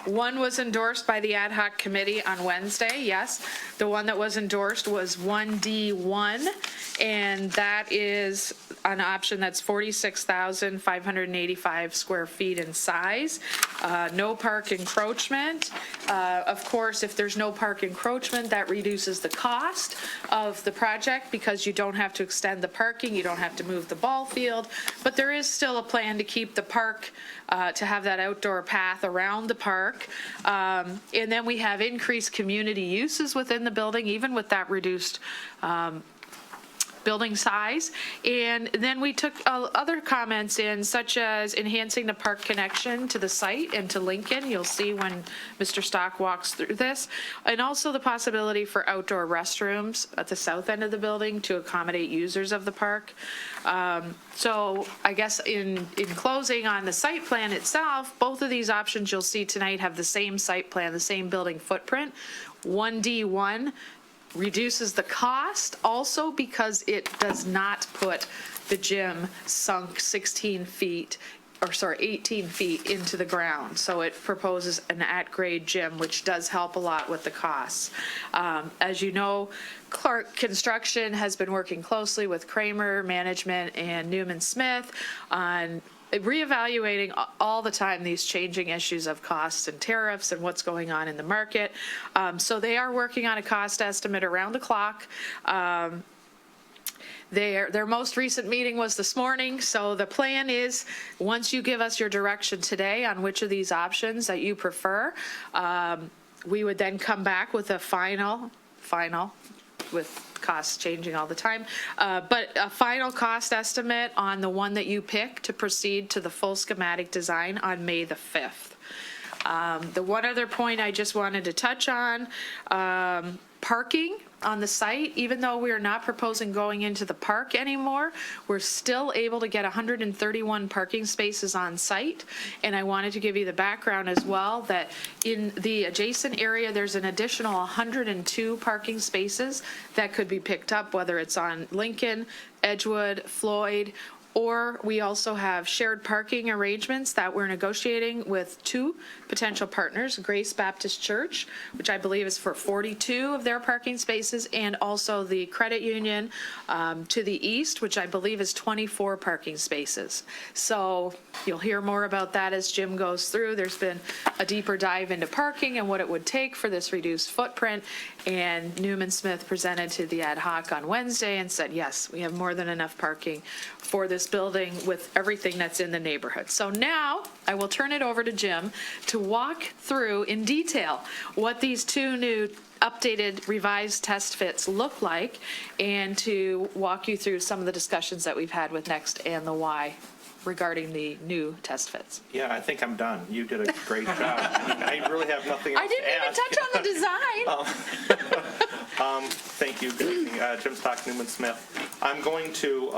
One was endorsed by the ad hoc committee on Wednesday, yes. The one that was endorsed was 1D1, and that is an option that's 46,585 square feet in size. No park encroachment. Of course, if there's no park encroachment, that reduces the cost of the project because you don't have to extend the parking, you don't have to move the ball field, but there is still a plan to keep the park, to have that outdoor path around the park. And then we have increased community uses within the building, even with that reduced building size. And then we took other comments in, such as enhancing the park connection to the site and to Lincoln. You'll see when Mr. Stock walks through this. And also the possibility for outdoor restrooms at the south end of the building to accommodate users of the park. So I guess in closing on the site plan itself, both of these options you'll see tonight have the same site plan, the same building footprint. 1D1 reduces the cost also because it does not put the gym sunk 18 feet into the ground. So it proposes an at-grade gym, which does help a lot with the costs. As you know, Clark Construction has been working closely with Kramer Management and Newman Smith on reevaluating all the time these changing issues of costs and tariffs and what's going on in the market. So they are working on a cost estimate around the clock. Their most recent meeting was this morning, so the plan is, once you give us your direction today on which of these options that you prefer, we would then come back with a final, with costs changing all the time, but a final cost estimate on the one that you pick to proceed to the full schematic design on May the 5th. The one other point I just wanted to touch on, parking on the site. Even though we are not proposing going into the park anymore, we're still able to get 131 parking spaces on site. And I wanted to give you the background as well, that in the adjacent area, there's an additional 102 parking spaces that could be picked up, whether it's on Lincoln, Edgewood, Floyd, or we also have shared parking arrangements that we're negotiating with 2 potential partners, Grace Baptist Church, which I believe is for 42 of their parking spaces, and also the credit union to the east, which I believe is 24 parking spaces. So you'll hear more about that as Jim goes through. There's been a deeper dive into parking and what it would take for this reduced footprint, and Newman Smith presented to the ad hoc on Wednesday and said, yes, we have more than enough parking for this building with everything that's in the neighborhood. So now I will turn it over to Jim to walk through in detail what these 2 new updated revised test fits look like, and to walk you through some of the discussions that we've had with Next and the Y regarding the new test fits. Yeah, I think I'm done. You did a great job. I really have nothing else I didn't even touch on the design. Thank you. Good evening. Jim Stock, Newman Smith. I'm going to,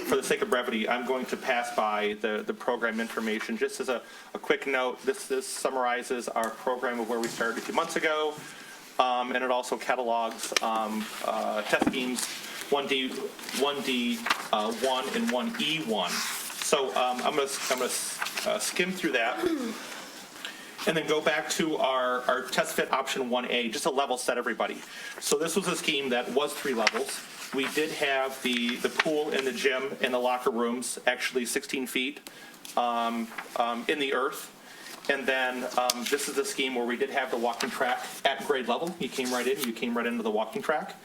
for the sake of brevity, I'm going to pass by the program information. Just as a quick note, this summarizes our program of where we started a few months ago, and it also catalogs test schemes 1D1 and 1E1. So I'm going to skim through that and then go back to our test fit option 1A, just to level set everybody. So this was a scheme that was 3 levels. We did have the pool and the gym and the locker rooms actually 16 feet in the earth. And then this is the scheme where we did have the walking track at grade level. You came right in, you came right into the walking track.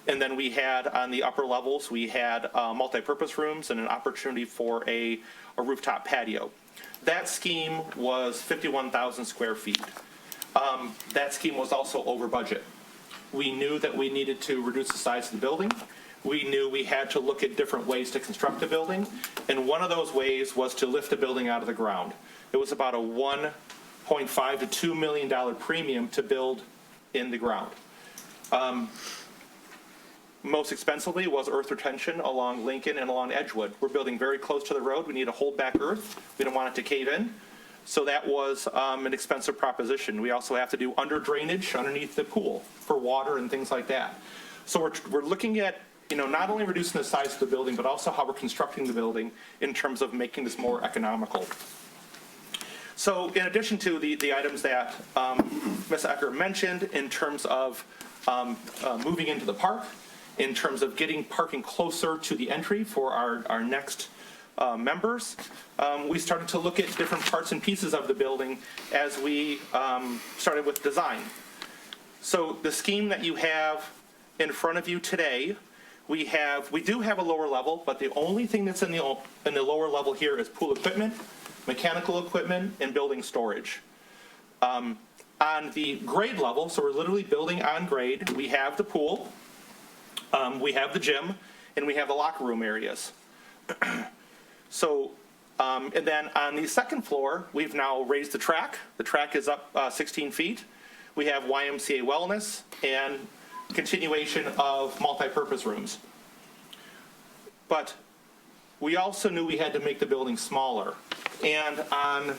And then we had, on the upper levels, we had multipurpose rooms and an opportunity for a rooftop patio. That scheme was 51,000 square feet. That scheme was also over budget. We knew that we needed to reduce the size of the building. We knew we had to look at different ways to construct a building, and one of those ways was to lift a building out of the ground. It was about a $1.5 to $2 million premium to build in the ground. Most expensively was earth retention along Lincoln and along Edgewood. We're building very close to the road. We need to hold back earth. We don't want it to cave in. So that was an expensive proposition. We also have to do under drainage underneath the pool for water and things like that. So we're looking at, not only reducing the size of the building, but also how we're constructing the building in terms of making this more economical. So in addition to the items that Ms. Ecker mentioned in terms of moving into the park, in terms of getting parking closer to the entry for our next members, we started to look at different parts and pieces of the building as we started with design. So the scheme that you have in front of you today, we do have a lower level, but the only thing that's in the lower level here is pool equipment, mechanical equipment, and building storage. On the grade level, so we're literally building on grade, we have the pool, we have the gym, and we have the locker room areas. So, and then on the second floor, we've now raised the track. The track is up 16 feet. We have YMCA wellness and continuation of multi-purpose rooms. But we also knew we had to make the building smaller. And on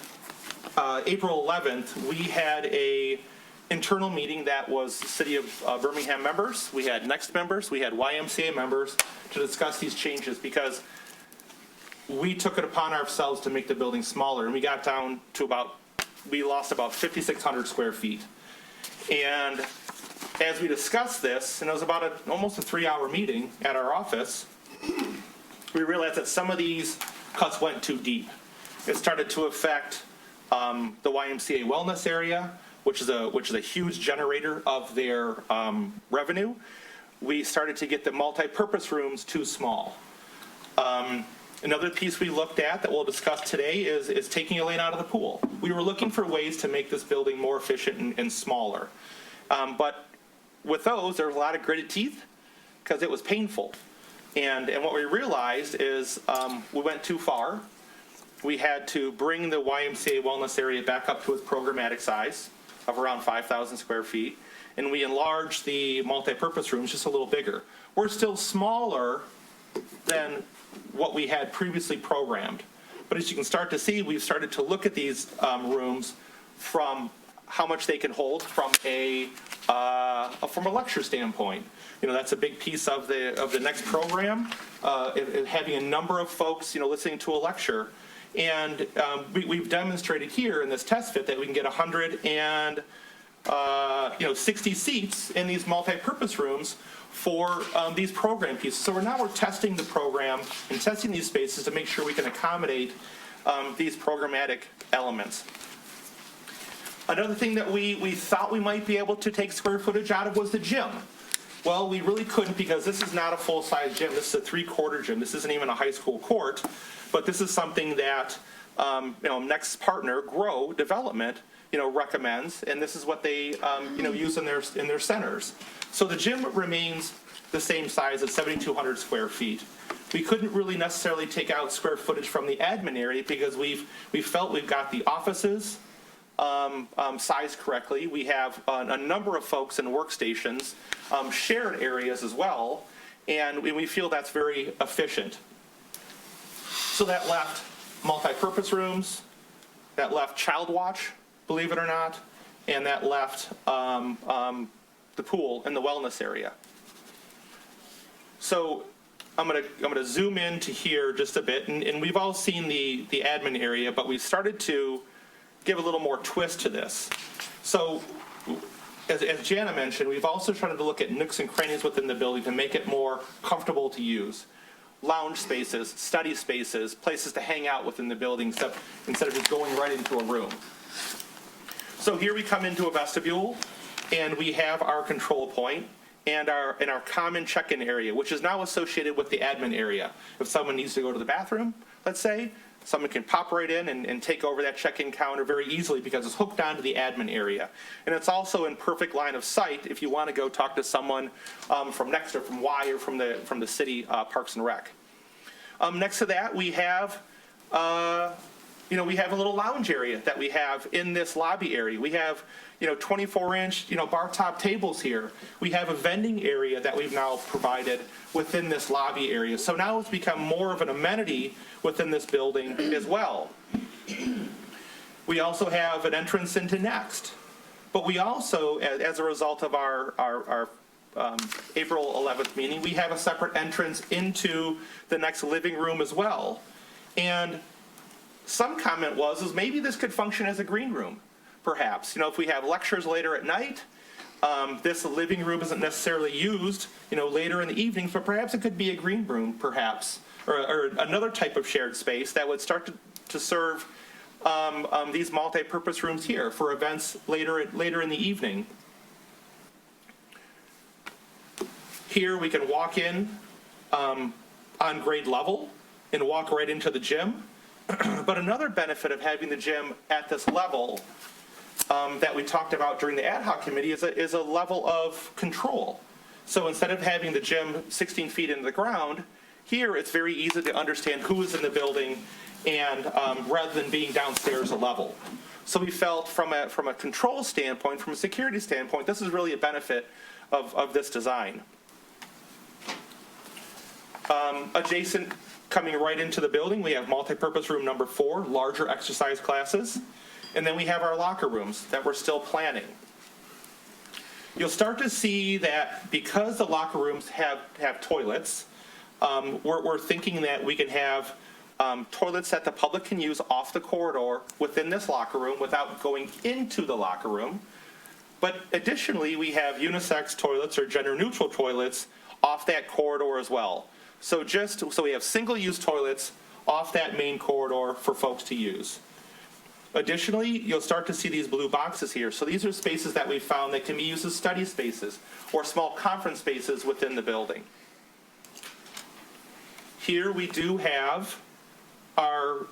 April 11th, we had a internal meeting that was City of Birmingham members. We had Next members. We had YMCA members to discuss these changes because we took it upon ourselves to make the building smaller. And we got down to we lost about 5,600 square feet. And as we discussed this, and it was about almost a 3-hour meeting at our office, we realized that some of these cuts went too deep. It started to affect the YMCA wellness area, which is a huge generator of their revenue. We started to get the multi-purpose rooms too small. Another piece we looked at that we'll discuss today is taking a lane out of the pool. We were looking for ways to make this building more efficient and smaller. But with those, there was a lot of gritted teeth because it was painful. And what we realized is we went too far. We had to bring the YMCA wellness area back up to its programmatic size of around 5,000 square feet. And we enlarged the multi-purpose rooms just a little bigger. We're still smaller than what we had previously programmed. But as you can start to see, we've started to look at these rooms from how much they can hold from a lecture standpoint. That's a big piece of the next program, having a number of folks, listening to a lecture. And we've demonstrated here in this test fit that we can get 160 seats in these multi-purpose rooms for these program pieces. So we're testing the program and testing these spaces to make sure we can accommodate these programmatic elements. Another thing that we thought we might be able to take square footage out of was the gym. Well, we really couldn't because this is not a full-size gym. This is a 3-quarter gym. This isn't even a high school court, but this is something that Next partner, Grow Development, recommends, and this is what they use in their centers. So the gym remains the same size at 7,200 square feet. We couldn't really necessarily take out square footage from the admin area because we felt we've got the offices sized correctly. We have a number of folks and workstations, shared areas as well, and we feel that's very efficient. So that left multi-purpose rooms, that left child watch, believe it or not, and that left the pool and the wellness area. So I'm gonna zoom in to here just a bit, and we've all seen the admin area, but we started to give a little more twist to this. So as Jana mentioned, we've also tried to look at nooks and crannies within the building to make it more comfortable to use. Lounge spaces, study spaces, places to hang out within the building instead of just going right into a room. So here we come into a vestibule, and we have our control point, and our common check-in area, which is now associated with the admin area. If someone needs to go to the bathroom, let's say, someone can pop right in and take over that check-in counter very easily because it's hooked onto the admin area. And it's also in perfect line of sight if you want to go talk to someone from next or from Y or from the city Parks and Rec. Next to that, we have we have a little lounge area that we have in this lobby area. We have 24-inch bar top tables here. We have a vending area that we've now provided within this lobby area. So now it's become more of an amenity within this building as well. We also have an entrance into Next. But we also, as a result of our April 11th meeting, we have a separate entrance into the Next living room as well. And some comment was maybe this could function as a green room, perhaps. If we have lectures later at night, this living room isn't necessarily used, later in the evenings, but perhaps it could be a green room, perhaps, or another type of shared space that would start to serve these multi-purpose rooms here for events later in the evening. Here we can walk in on grade level and walk right into the gym. But another benefit of having the gym at this level that we talked about during the ad hoc committee is a level of control. So instead of having the gym 16 feet into the ground, here it's very easy to understand who is in the building, and rather than being downstairs a level. So we felt from a control standpoint, from a security standpoint, this is really a benefit of this design. Adjacent, coming right into the building, we have multipurpose room number 4, larger exercise classes. And then we have our locker rooms that we're still planning. You'll start to see that because the locker rooms have toilets, we're thinking that we can have toilets that the public can use off the corridor within this locker room without going into the locker room. But additionally, we have unisex toilets or gender-neutral toilets off that corridor as well. So we have single-use toilets off that main corridor for folks to use. Additionally, you'll start to see these blue boxes here. So these are spaces that we found that can be used as study spaces or small conference spaces within the building. Here we do have our,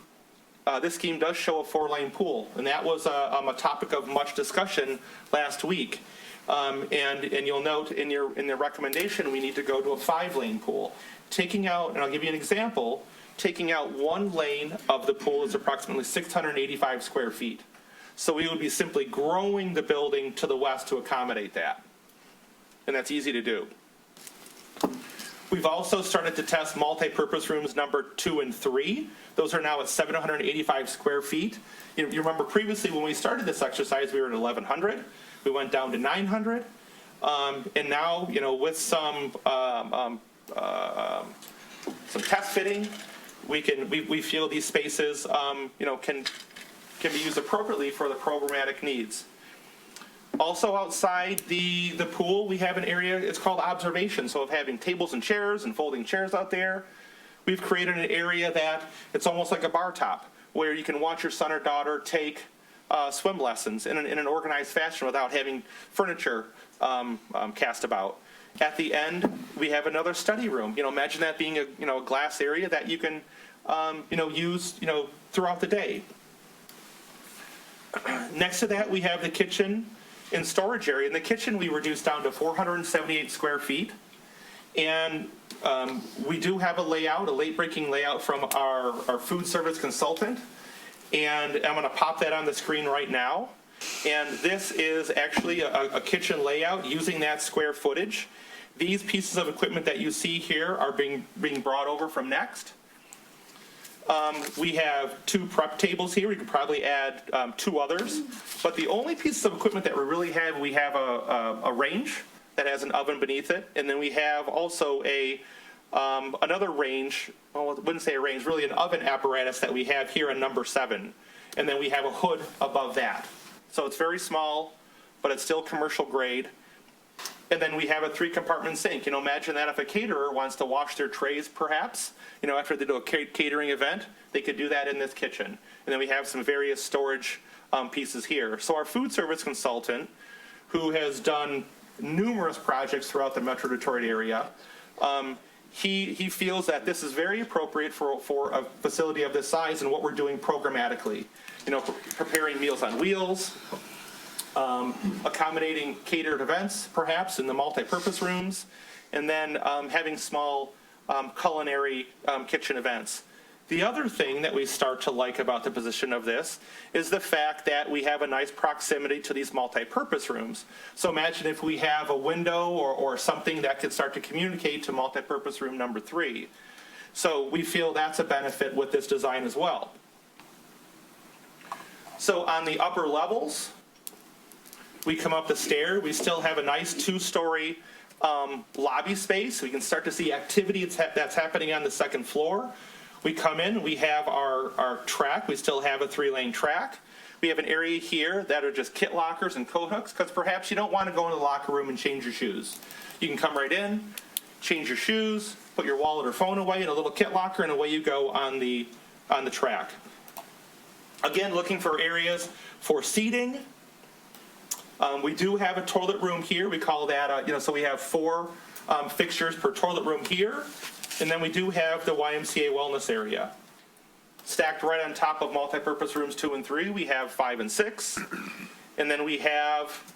this scheme does show a 4-lane pool, and that was a topic of much discussion last week. And you'll note in the recommendation, we need to go to a 5-lane pool. Taking out, and I'll give you an example, taking out 1 lane of the pool is approximately 685 square feet. So we would be simply growing the building to the west to accommodate that. And that's easy to do. We've also started to test multi-purpose rooms number 2 and 3. Those are now at 785 square feet. You remember previously when we started this exercise, we were at 1,100. We went down to 900. And now, with some test fitting, we feel these spaces, can be used appropriately for the programmatic needs. Also outside the pool, we have an area, it's called observation. So of having tables and chairs and folding chairs out there, we've created an area that it's almost like a bar top, where you can watch your son or daughter take swim lessons in an organized fashion without having furniture cast about. At the end, we have another study room. Imagine that being a glass area that you can use throughout the day. Next to that, we have the kitchen and storage area. In the kitchen, we reduced down to 478 square feet. And we do have a late-breaking layout from our food service consultant. And I'm going to pop that on the screen right now. And this is actually a kitchen layout using that square footage. These pieces of equipment that you see here are being brought over from Next. We have 2 prep tables here. We could probably add 2 others. But the only pieces of equipment that we have a range that has an oven beneath it. And then we have also another range, well, I wouldn't say a range, really an oven apparatus that we have here in number 7. And then we have a hood above that. So it's very small, but it's still commercial grade. And then we have a 3-compartment sink. Imagine that if a caterer wants to wash their trays, perhaps, after they do a catering event, they could do that in this kitchen. And then we have some various storage pieces here. So our food service consultant, who has done numerous projects throughout the Metro Detroit area. He feels that this is very appropriate for a facility of this size and what we're doing programmatically. You know, preparing Meals on Wheels, accommodating catered events, perhaps, in the multi-purpose rooms, and then having small culinary kitchen events. The other thing that we start to like about the position of this is the fact that we have a nice proximity to these multi-purpose rooms. So imagine if we have a window or something that could start to communicate to multi-purpose room number 3. So we feel that's a benefit with this design as well. So on the upper levels, we come up the stair. We still have a nice 2-story lobby space. We can start to see activity that's happening on the second floor. We come in, we have our track. We still have a 3-lane track. We have an area here that are just kit lockers and coat hooks, because perhaps you don't want to go into the locker room and change your shoes. You can come right in, change your shoes, put your wallet or phone away in a little kit locker, and away you go on the track. Again, looking for areas for seating. We do have a toilet room here. We call that, so we have 4 fixtures per toilet room here. And then we do have the YMCA wellness area. Stacked right on top of multipurpose rooms 2 and 3, we have 5 and 6. And then we have,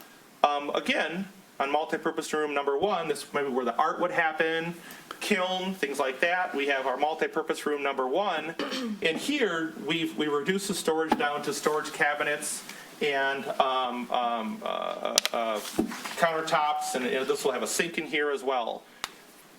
again, on multipurpose room number 1, this is maybe where the art would happen, kiln, things like that. We have our multipurpose room number 1. And here, we reduced the storage down to storage cabinets and countertops, and this will have a sink in here as well.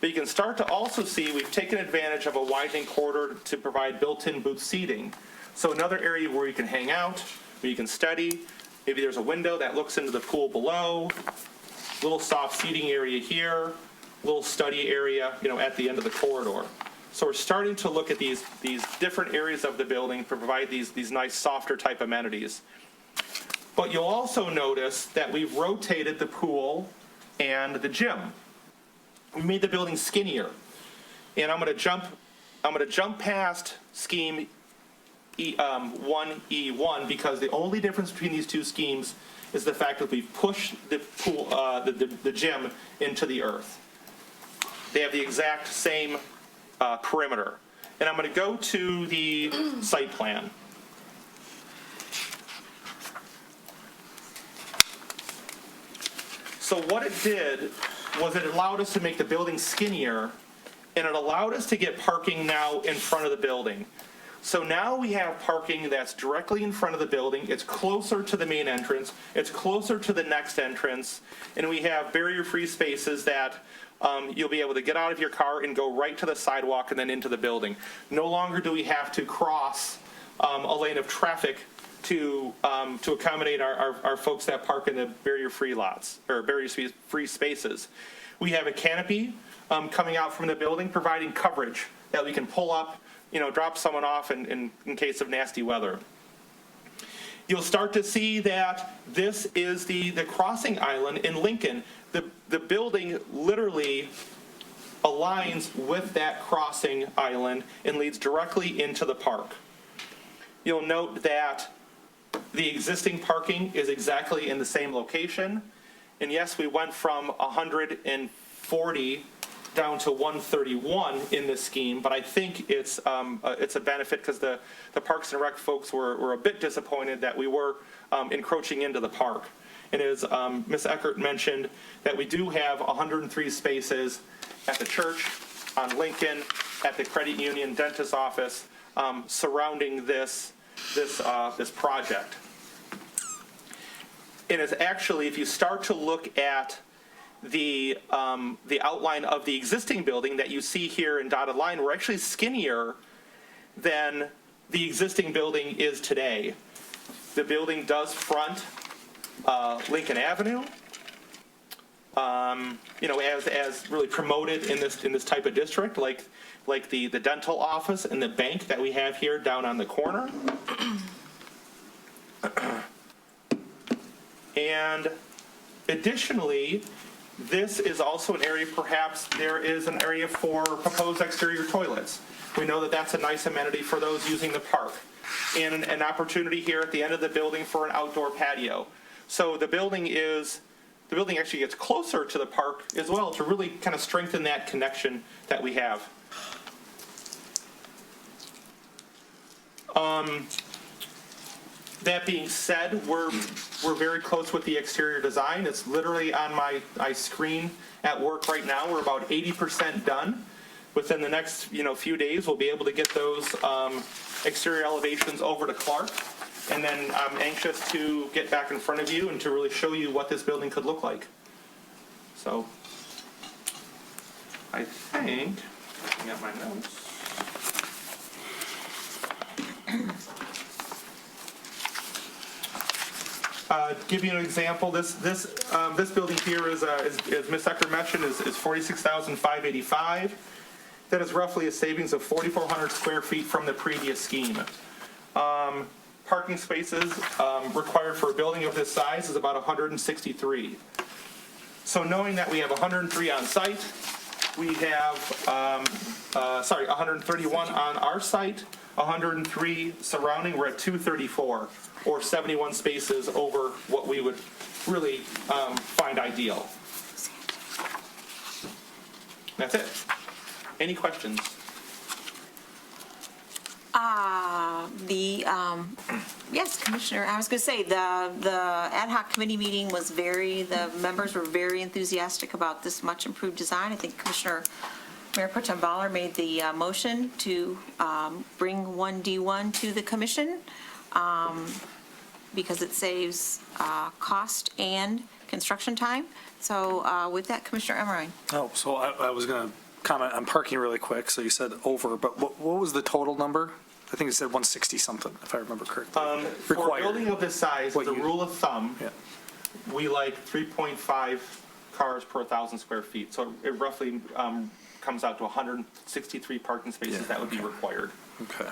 But you can start to also see we've taken advantage of a widening corridor to provide built-in booth seating. So another area where you can hang out, where you can study. Maybe there's a window that looks into the pool below. Little soft seating area here. Little study area, at the end of the corridor. So we're starting to look at these different areas of the building to provide these nice softer type amenities. But you'll also notice that we've rotated the pool and the gym. We made the building skinnier, and I'm going to jump past scheme 1E1 because the only difference between these 2 schemes is the fact that we've pushed the pool, the gym into the earth. They have the exact same perimeter, and I'm going to go to the site plan. So what it did was it allowed us to make the building skinnier, and it allowed us to get parking now in front of the building. So now we have parking that's directly in front of the building. It's closer to the main entrance. It's closer to the next entrance. And we have barrier-free spaces that you'll be able to get out of your car and go right to the sidewalk and then into the building. No longer do we have to cross a lane of traffic to accommodate our folks that park in the barrier-free lots or barrier-free spaces. We have a canopy coming out from the building, providing coverage that we can pull up, drop someone off in case of nasty weather. You'll start to see that this is the crossing island in Lincoln. The building literally aligns with that crossing island and leads directly into the park. You'll note that the existing parking is exactly in the same location. And yes, we went from 140 down to 131 in this scheme, but I think it's a benefit because the Parks and Rec folks were a bit disappointed that we were encroaching into the park. And as Ms. Eckert mentioned, that we do have 103 spaces at the church, on Lincoln, at the credit union dentist office, surrounding this project. And it's actually, if you start to look at the outline of the existing building that you see here in dotted line, we're actually skinnier than the existing building is today. The building does front Lincoln Avenue, as really promoted in this type of district, like the dental office and the bank that we have here down on the corner. And additionally, this is also an area, perhaps there is an area for proposed exterior toilets. We know that that's a nice amenity for those using the park. And an opportunity here at the end of the building for an outdoor patio. So the building is the building actually gets closer to the park as well to really kind of strengthen that connection that we have. That being said, we're very close with the exterior design. It's literally on my screen at work right now. We're about 80% done. Within the next few days, we'll be able to get those exterior elevations over to Clark. And then I'm anxious to get back in front of you and to really show you what this building could look like. So I think I got my notes. Give you an example. This building here is Ms. Ecker mentioned, is $46,585. That is roughly a savings of 4,400 square feet from the previous scheme. Parking spaces required for a building of this size is about 163. So knowing that we have 103 on site, we have 131 on our site, 103 surrounding. We're at 234. Or 71 spaces over what we would really find ideal. That's it. Any questions? Yes, Commissioner, I was going to say, the ad hoc committee meeting was the members were very enthusiastic about this much improved design. I think Mayor Pro Tem Baller made the motion to bring 1D1 to the commission. Because it saves cost and construction time. So with that, Commissioner Emmerine. Oh, so I was going to comment on parking really quick. So you said over, but what was the total number? I think it said 160 something, if I remember correctly. For a building of this size, the rule of thumb, we like 3.5 cars per 1,000 square feet. So it roughly comes out to 163 parking spaces that would be required. Okay.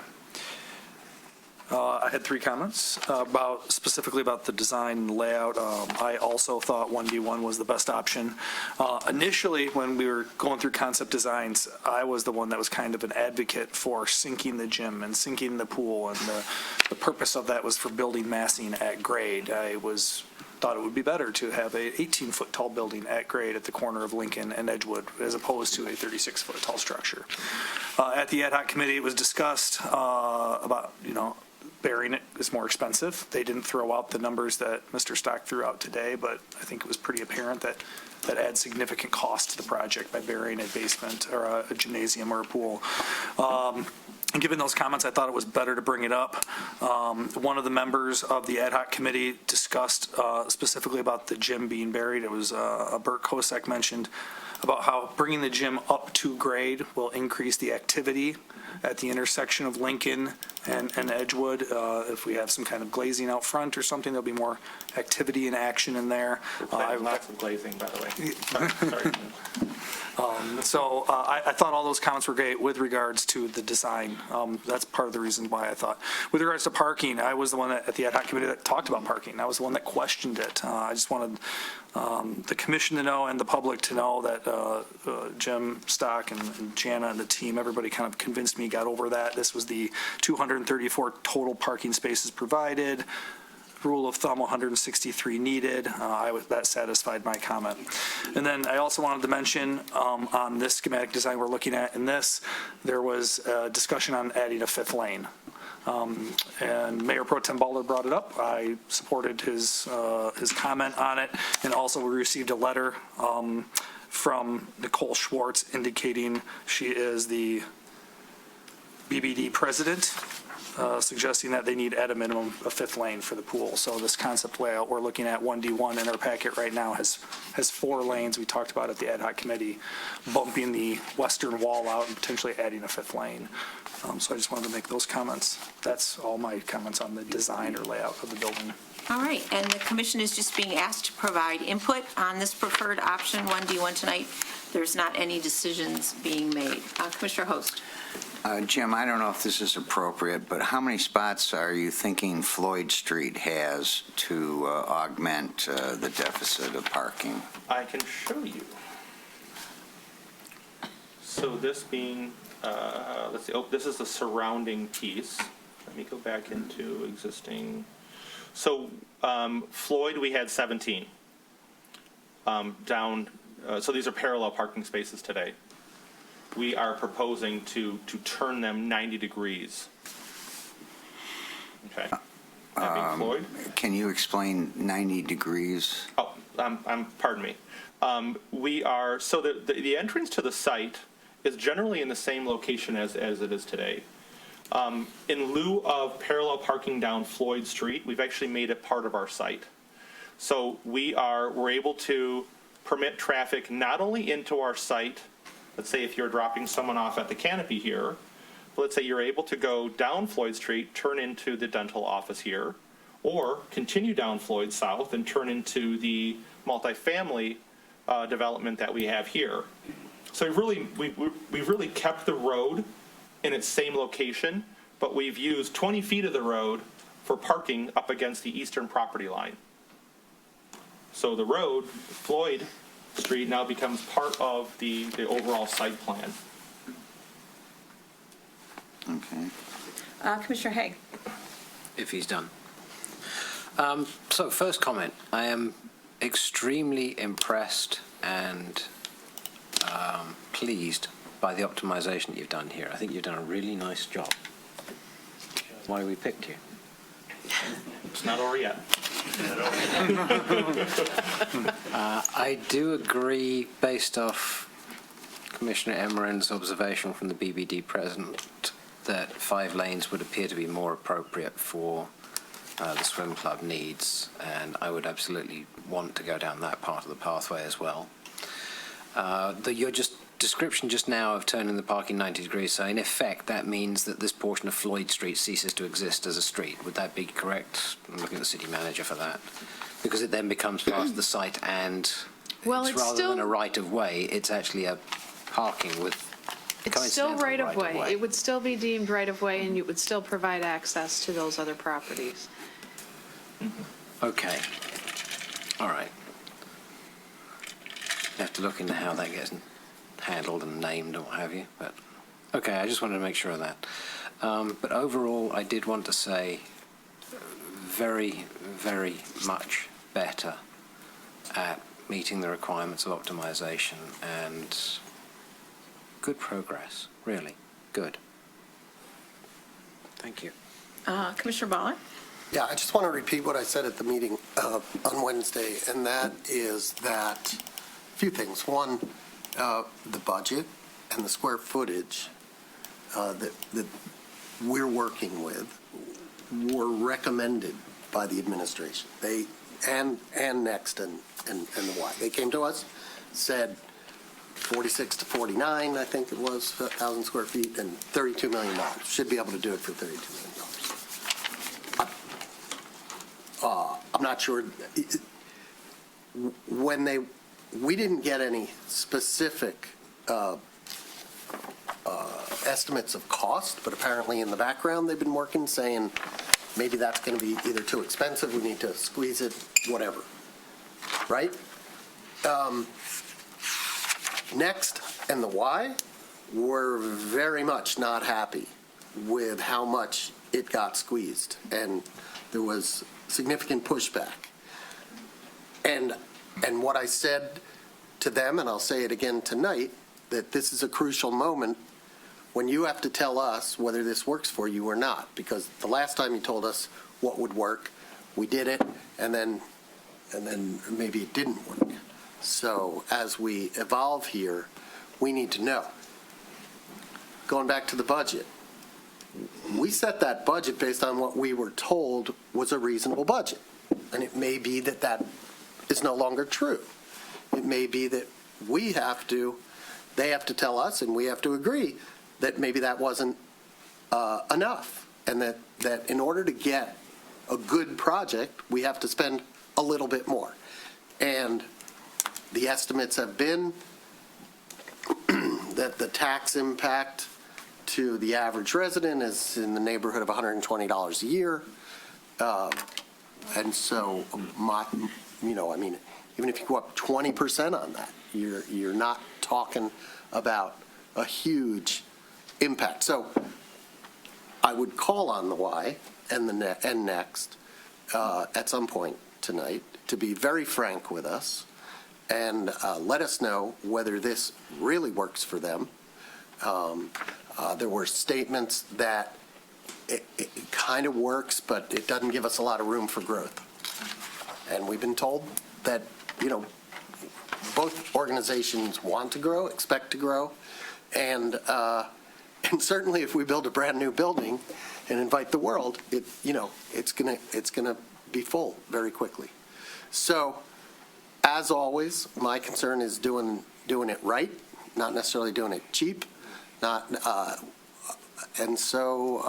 I had 3 comments specifically about the design and layout. I also thought 1D1 was the best option. Initially, when we were going through concept designs, I was the one that was kind of an advocate for sinking the gym and sinking the pool, and the purpose of that was for building massing at grade. I thought it would be better to have a 18-foot tall building at grade at the corner of Lincoln and Edgewood as opposed to a 36-foot tall structure. At the ad hoc committee, it was discussed about, burying it is more expensive. They didn't throw out the numbers that Mr. Stock threw out today, but I think it was pretty apparent that adds significant cost to the project by burying a basement or a gymnasium or a pool. And given those comments, I thought it was better to bring it up. One of the members of the ad hoc committee discussed specifically about the gym being buried. It was Bert Kosek mentioned about how bringing the gym up to grade will increase the activity at the intersection of Lincoln and Edgewood. If we have some kind of glazing out front or something, there'll be more activity and action in there. Lots of glazing, by the way. Sorry. So I thought all those comments were great with regards to the design. That's part of the reason why I thought. With regards to parking, I was the one at the ad hoc committee that talked about parking. I was the one that questioned it. I just wanted the commission to know and the public to know that Jim Stock and Jana and the team, everybody kind of convinced me, got over that. This was the 234 total parking spaces provided. Rule of thumb, 163 needed. That satisfied my comment. And then I also wanted to mention on this schematic design we're looking at in this, there was a discussion on adding a 5th lane. And Mayor Pro Tem Baller brought it up. I supported his comment on it. And also we received a letter from Nicole Schwartz indicating she is the BBD president, suggesting that they need at a minimum a 5th lane for the pool. So this concept layout we're looking at 1D1 in our packet right now has 4 lanes. We talked about at the ad hoc committee, bumping the western wall out and potentially adding a 5th lane. So I just wanted to make those comments. That's all my comments on the design or layout of the building. All right, and the commission is just being asked to provide input on this preferred option 1D1 tonight. There's not any decisions being made. Commissioner Host. Jim, I don't know if this is appropriate, but how many spots are you thinking Floyd Street has to augment the deficit of parking? I can show you. So this being, let's see, this is the surrounding piece. Let me go back into existing. So Floyd, we had 17. down, so these are parallel parking spaces today. We are proposing to turn them 90 degrees. Okay. That being Floyd? Can you explain 90 degrees? Oh, pardon me. So the entrance to the site is generally in the same location as it is today. In lieu of parallel parking down Floyd Street, we've actually made it part of our site. So we're able to permit traffic not only into our site, let's say if you're dropping someone off at the canopy here, but let's say you're able to go down Floyd Street, turn into the dental office here, or continue down Floyd South and turn into the multifamily development that we have here. So we've really kept the road in its same location, but we've used 20 feet of the road for parking up against the eastern property line. So the road, Floyd Street, now becomes part of the overall site plan. Okay. Commissioner Haig. If he's done. So first comment, I am extremely impressed and pleased by the optimization that you've done here. I think you've done a really nice job. Why we picked you. It's not over yet. I do agree, based off Commissioner Emmeren's observation from the BBD president, that 5 lanes would appear to be more appropriate for the swim club needs, and I would absolutely want to go down that part of the pathway as well. Your description just now of turning the parking 90 degrees, so in effect that means that this portion of Floyd Street ceases to exist as a street. Would that be correct? I'm looking at the city manager for that. Because it then becomes part of the site, and Well, it's it's rather still- than a right-of-way, it's actually a parking with It's still coincidental right-of-way. It would still be deemed right-of-way, and you would still provide access to those other properties. Okay. All right. You have to look into how that gets handled and named and what have you. But okay, I just wanted to make sure of that. But overall, I did want to say very, very much better at meeting the requirements of optimization, and good progress, really good. Thank you. Commissioner Ballard? Yeah, I just want to repeat what I said at the meeting on Wednesday, and that is that a few things. One, the budget and the square footage that we're working with were recommended by the administration. They and Next and the Y. They came to us, said 46 to 49, I think it was, 1,000 square feet, and $32 million. Should be able to do it for $32 million. I'm not sure. We didn't get any specific estimates of cost, but apparently in the background they've been working, saying maybe that's going to be either too expensive, we need to squeeze it, whatever. Right? Next and the Y were very much not happy with how much it got squeezed, and there was significant pushback. And what I said to them, and I'll say it again tonight, that this is a crucial moment when you have to tell us whether this works for you or not, because the last time you told us what would work, we did it, and then maybe it didn't work. So as we evolve here, we need to know. Going back to the budget, we set that budget based on what we were told was a reasonable budget. And it may be that that is no longer true. It may be that they have to tell us, and we have to agree that maybe that wasn't enough, and that in order to get a good project, we have to spend a little bit more. And the estimates have been that the tax impact to the average resident is in the neighborhood of $120 a year. And so, even if you go up 20% on that, you're not talking about a huge impact. So I would call on the Y and Next at some point tonight to be very frank with us and let us know whether this really works for them. There were statements that it kind of works, but it doesn't give us a lot of room for growth. And we've been told that, both organizations want to grow, expect to grow, and certainly if we build a brand-new building and invite the world, it's gonna be full very quickly. So, as always, my concern is doing it right, not necessarily doing it cheap, and so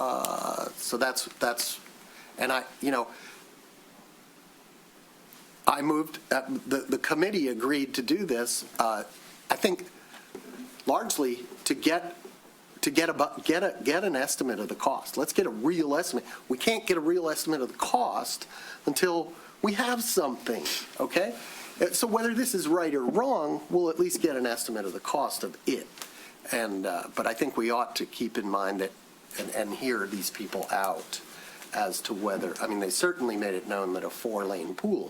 that's, and I moved, the committee agreed to do this, I think largely to get an estimate of the cost. Let's get a real estimate. We can't get a real estimate of the cost until we have something, okay? So whether this is right or wrong, we'll at least get an estimate of the cost of it. And, but I think we ought to keep in mind that, and hear these people out as to whether, they certainly made it known that a 4-lane pool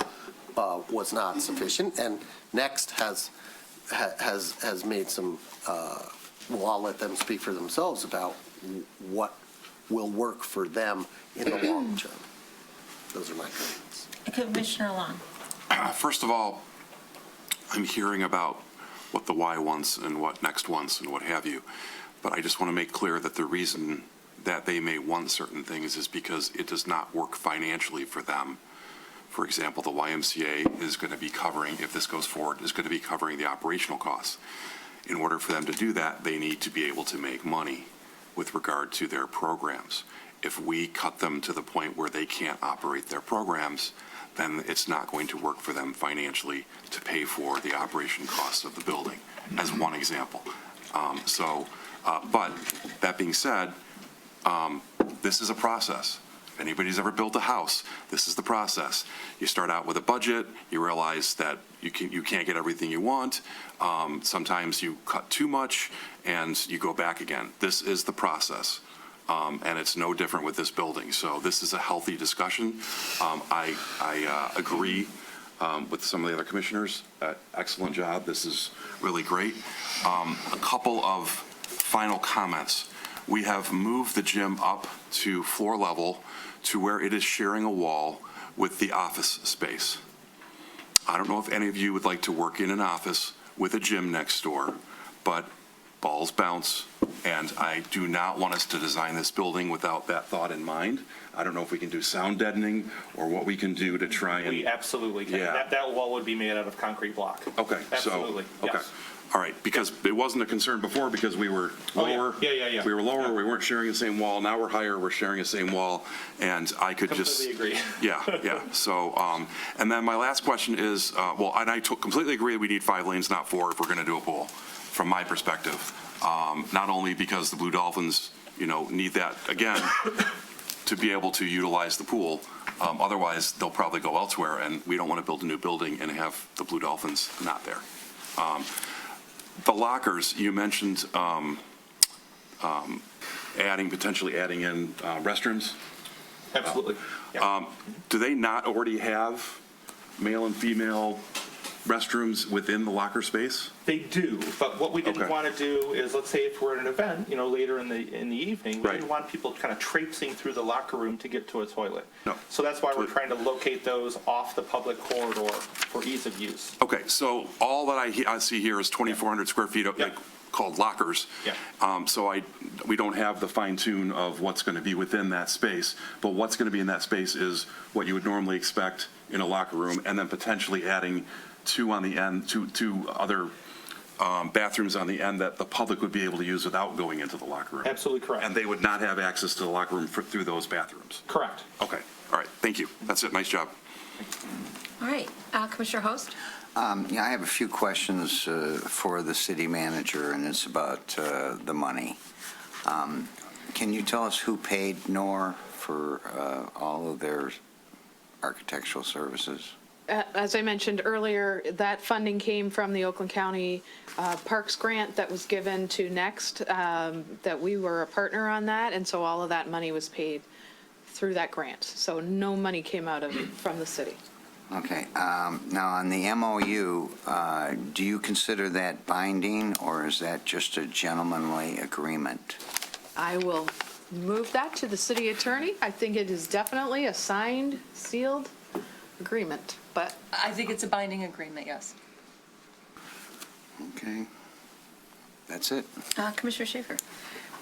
was not sufficient, and Next has made some, well, I'll let them speak for themselves about what will work for them in the long term. Those are my comments. Commissioner Long. First of all, I'm hearing about what the Y wants and what Next wants and what have you, but I just want to make clear that the reason that they may want certain things is because it does not work financially for them. For example, the YMCA is going to be covering, if this goes forward, is going to be covering the operational costs. In order for them to do that, they need to be able to make money with regard to their programs. If we cut them to the point where they can't operate their programs, then it's not going to work for them financially to pay for the operation costs of the building, as one example. But that being said, this is a process. If anybody's ever built a house, this is the process. You start out with a budget, you realize that you can't get everything you want. Sometimes you cut too much and you go back again. This is the process. And it's no different with this building. So this is a healthy discussion. I agree with some of the other commissioners. Excellent job. This is really great. A couple of final comments. We have moved the gym up to floor level to where it is sharing a wall with the office space. I don't know if any of you would like to work in an office with a gym next door, but balls bounce, and I do not want us to design this building without that thought in mind. I don't know if we can do sound deadening or what we can do to try and... We absolutely can. Yeah. That wall would be made out of concrete block. Okay. Absolutely, Okay. yes. All right, because it wasn't a concern before because we were lower. Oh, yeah. We were lower, we weren't sharing the same wall. Now we're higher, we're sharing the same wall, and I could Completely agree. Yeah. So, and then my last question is, and I completely agree that we need 5 lanes, not 4, if we're going to do a pool, from my perspective. Not only because the Blue Dolphins, need that, again, to be able to utilize the pool. Otherwise, they'll probably go elsewhere, and we don't want to build a new building and have the Blue Dolphins not there. The lockers, you mentioned potentially adding in restrooms. Absolutely. Yeah. Do they not already have male and female restrooms within the locker space? They do, but what we didn't Okay. want to do is, let's say if we're at an event, later in the evening, we Right. didn't want people kind of traipsing through the locker room to get to a toilet. No. So that's why we're trying to locate those off the public corridor for ease of use. Okay, so all that I see here is 2,400 square feet of, Yeah. called lockers. Yeah. So we don't have the fine tune of what's going to be within that space, but what's going to be in that space is what you would normally expect in a locker room, and then potentially adding two on the end, two other bathrooms on the end that the public would be able to use without going into the locker room. Absolutely correct. And they would not have access to the locker room through those bathrooms. Correct. Okay, all right, thank you. That's it, nice job. All right, Commissioner Host? Yeah, I have a few questions for the city manager, and it's about the money. Can you tell us who paid NOR for all of their architectural services? As I mentioned earlier, that funding came from the Oakland County Parks Grant that was given to Next, that we were a partner on that, and so all of that money was paid through that grant. So no money came out of from the city. Okay. Now, on the MOU, do you consider that binding, or is that just a gentlemanly agreement? I will move that to the city attorney. I think it is definitely a signed, sealed agreement, but I think it's a binding agreement, yes. Okay. That's it. Commissioner Schaefer.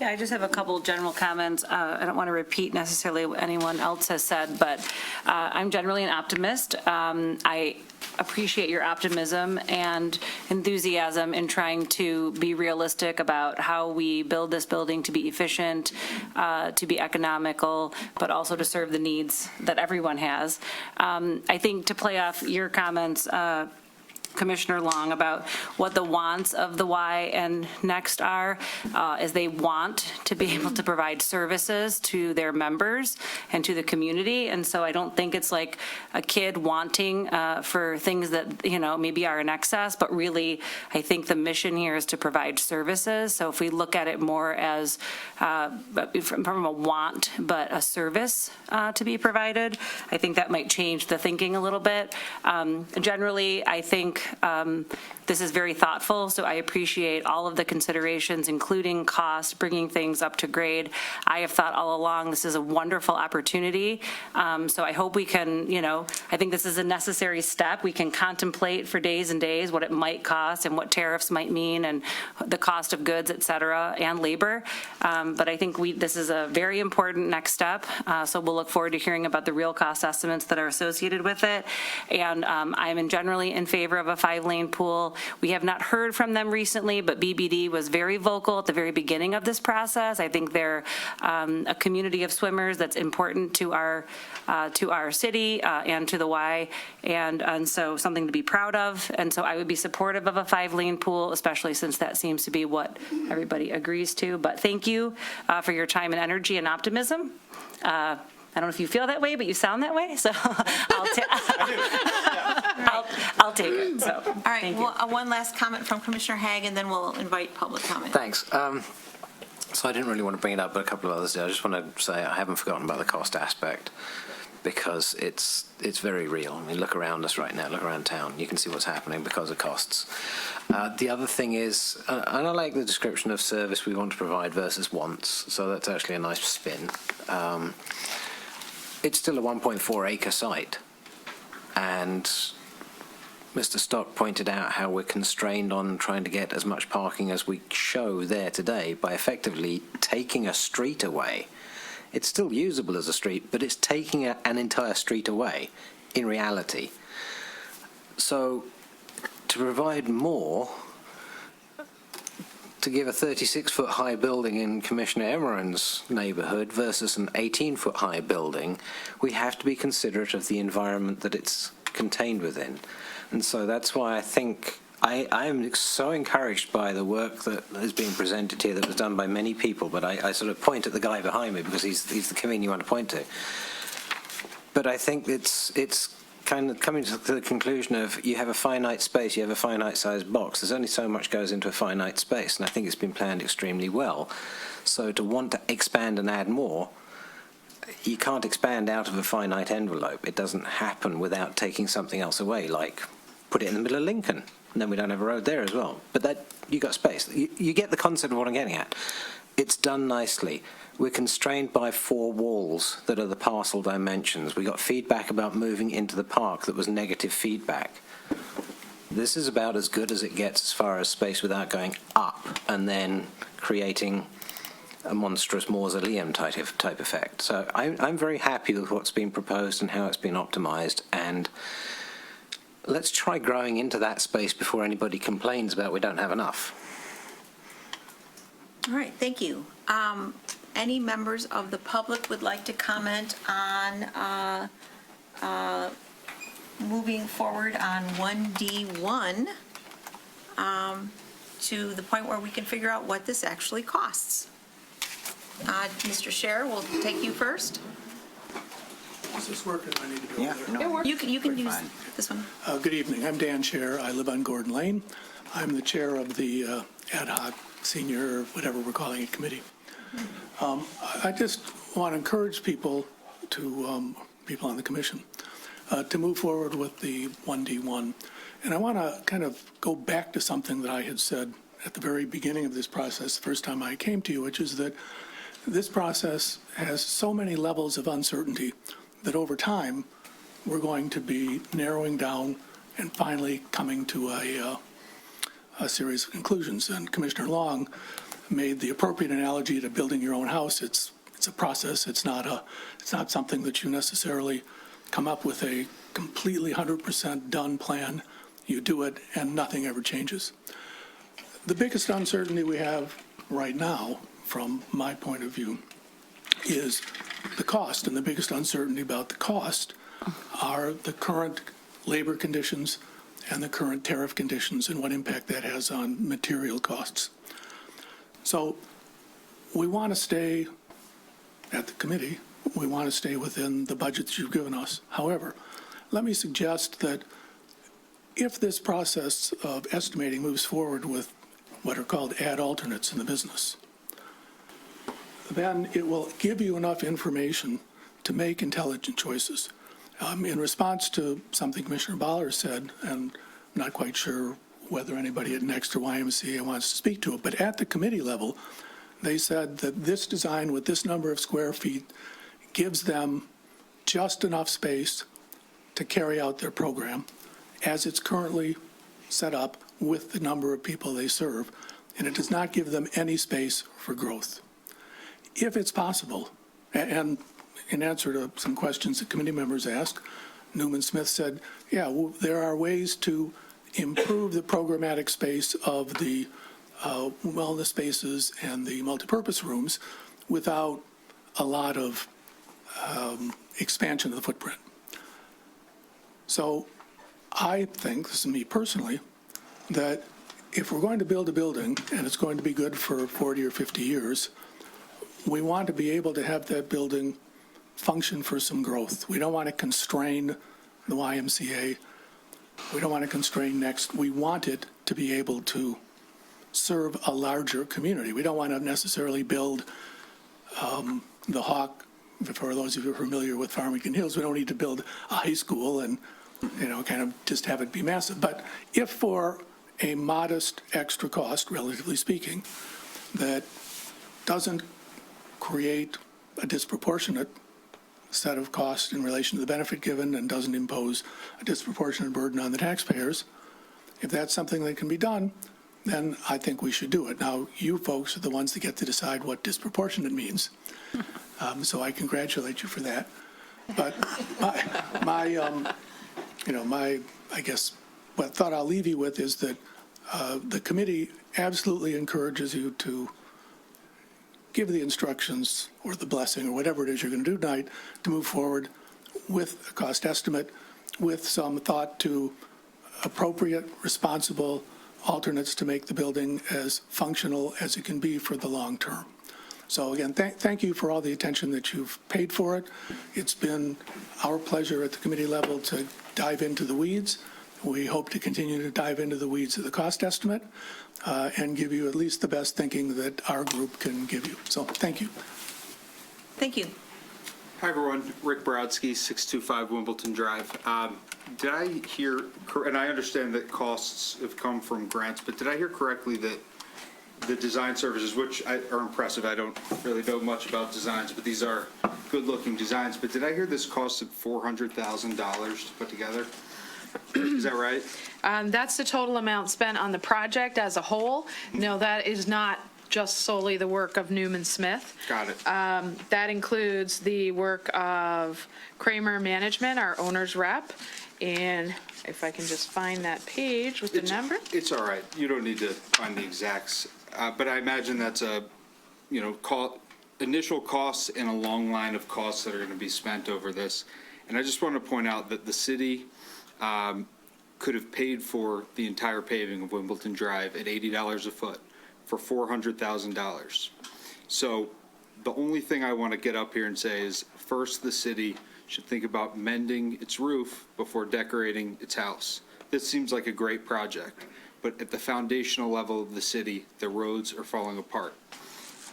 Yeah, I just have a couple general comments. I don't want to repeat necessarily what anyone else has said, but I'm generally an optimist. I appreciate your optimism and enthusiasm in trying to be realistic about how we build this building to be efficient, to be economical, but also to serve the needs that everyone has. I think to play off your comments, Commissioner Long, about what the wants of the Y and Next are, is they want to be able to provide services to their members and to the community. And so I don't think it's like a kid wanting for things that, maybe are in excess, but really I think the mission here is to provide services. So if we look at it more as from a want, but a service to be provided, I think that might change the thinking a little bit. Generally, I think this is very thoughtful, so I appreciate all of the considerations, including cost, bringing things up to grade. I have thought all along this is a wonderful opportunity, so I hope we can, I think this is a necessary step. We can contemplate for days and days what it might cost and what tariffs might mean and the cost of goods, et cetera, and labor. But I think this is a very important next step, so we'll look forward to hearing about the real cost estimates that are associated with it. And I'm generally in favor of a 5-lane pool. We have not heard from them recently, but BBD was very vocal at the very beginning of this process. I think they're a community of swimmers that's important to our city and to the Y, and so something to be proud of. And so I would be supportive of a 5-lane pool, especially since that seems to be what everybody agrees to. But thank you for your time and energy and optimism. I don't know if you feel that way, but you sound that way, so I'll take it. So, all right, well, one last comment from Commissioner Haag, and then we'll invite public comment. Thanks. So I didn't really want to bring it up, but a couple of others did. I just want to say I haven't forgotten about the cost aspect, because it's very real. I mean, look around us right now, look around town. You can see what's happening because of costs. The other thing is, and I like the description of service we want to provide versus wants, so that's actually a nice spin. It's still a 1.4 acre site, and Mr. Stock pointed out how we're constrained on trying to get as much parking as we show there today by effectively taking a street away. It's still usable as a street, but it's taking an entire street away in reality. So to provide more, to give a 36-foot high building in Commissioner Emeren's neighborhood versus an 18-foot high building, we have to be considerate of the environment that it's contained within. And so that's why I think I am so encouraged by the work that is being presented here that was done by many people, but I sort of point at the guy behind me because he's the convener you want to point to. But I think it's kind of coming to the conclusion of you have a finite space, you have a finite sized box. There's only so much goes into a finite space, and I think it's been planned extremely well. So to want to expand and add more, you can't expand out of a finite envelope. It doesn't happen without taking something else away, like put it in the middle of Lincoln, and then we don't have a road there as well. But that, you got space. You get the concept of what I'm getting at. It's done nicely. We're constrained by 4 walls that are the parcel dimensions. We got feedback about moving into the park that was negative feedback. This is about as good as it gets as far as space without going up and then creating a monstrous mausoleum type effect. So I'm very happy with what's been proposed and how it's been optimized, and let's try growing into that space before anybody complains about we don't have enough. All right, thank you. Any members of the public would like to comment on moving forward on 1D1 to the point where we can figure out what this actually costs? Mr. Scher, we'll take you first. Is this working? I need to go there. No. You can use this one. Good evening. I'm Dan Scher. I live on Gordon Lane. I'm the chair of the ad hoc senior, whatever we're calling it, committee. I just want to encourage people on the commission to move forward with the 1D1. And I want to kind of go back to something that I had said at the very beginning of this process, the first time I came to you, which is that this process has so many levels of uncertainty that over time, we're going to be narrowing down and finally coming to a series of conclusions. And Commissioner Long made the appropriate analogy to building your own house. It's a process. It's not something that you necessarily come up with a completely 100% done plan. You do it and nothing ever changes. The biggest uncertainty we have right now, from my point of view, is the cost. And the biggest uncertainty about the cost are the current labor conditions and the current tariff conditions and what impact that has on material costs. So we want to stay at the committee, we want to stay within the budget that you've given us. However, let me suggest that if this process of estimating moves forward with what are called ad alternates in the business, then it will give you enough information to make intelligent choices. In response to something Commissioner Baller said, and I'm not quite sure whether anybody at Next or YMCA wants to speak to it, but at the committee level, they said that this design with this number of square feet gives them just enough space to carry out their program as it's currently set up with the number of people they serve, and it does not give them any space for growth. If it's possible, and in answer to some questions that committee members asked, Newman Smith said, yeah, well, there are ways to improve the programmatic space of the wellness spaces and the multipurpose rooms without a lot of expansion of the footprint. So I think, this is me personally, that if we're going to build a building and it's going to be good for 40 or 50 years, we want to be able to have that building function for some growth. We don't want to constrain the YMCA. We don't want to constrain Next. We want it to be able to serve a larger community. We don't want to necessarily build the Hawk. For those of you who are familiar with Farmington Hills, we don't need to build a high school and, kind of just have it be massive. But if for a modest extra cost, relatively speaking, that doesn't create a disproportionate set of costs in relation to the benefit given and doesn't impose a disproportionate burden on the taxpayers, if that's something that can be done, then I think we should do it. Now, you folks are the ones that get to decide what disproportionate means. So I congratulate you for that. But I guess what thought I'll leave you with is that the committee absolutely encourages you to give the instructions or the blessing or whatever it is you're going to do tonight to move forward with a cost estimate, with some thought to appropriate, responsible alternates to make the building as functional as it can be for the long term. So again, thank you for all the attention that you've paid for it. It's been our pleasure at the committee level to dive into the weeds. We hope to continue to dive into the weeds of the cost estimate and give you at least the best thinking that our group can give you. So thank you. Thank you. Hi, everyone. Rick Brodsky, 625 Wimbledon Drive. Did I hear, and I understand that costs have come from grants, but did I hear correctly that the design services, which are impressive, I don't really know much about designs, but these are good-looking designs, but did I hear this costed $400,000 to put together? Is that right? That's the total amount spent on the project as a whole. No, that is not just solely the work of Newman Smith. Got it. That includes the work of Kramer Management, our owner's rep, and if I can just find that page with the number. It's all right. You don't need to find the exacts, but I imagine that's a, initial costs and a long line of costs that are going to be spent over this. And I just want to point out that the city could have paid for the entire paving of Wimbledon Drive at $80 a foot for $400,000. So the only thing I want to get up here and say is, first, the city should think about mending its roof before decorating its house. This seems like a great project, but at the foundational level of the city, the roads are falling apart.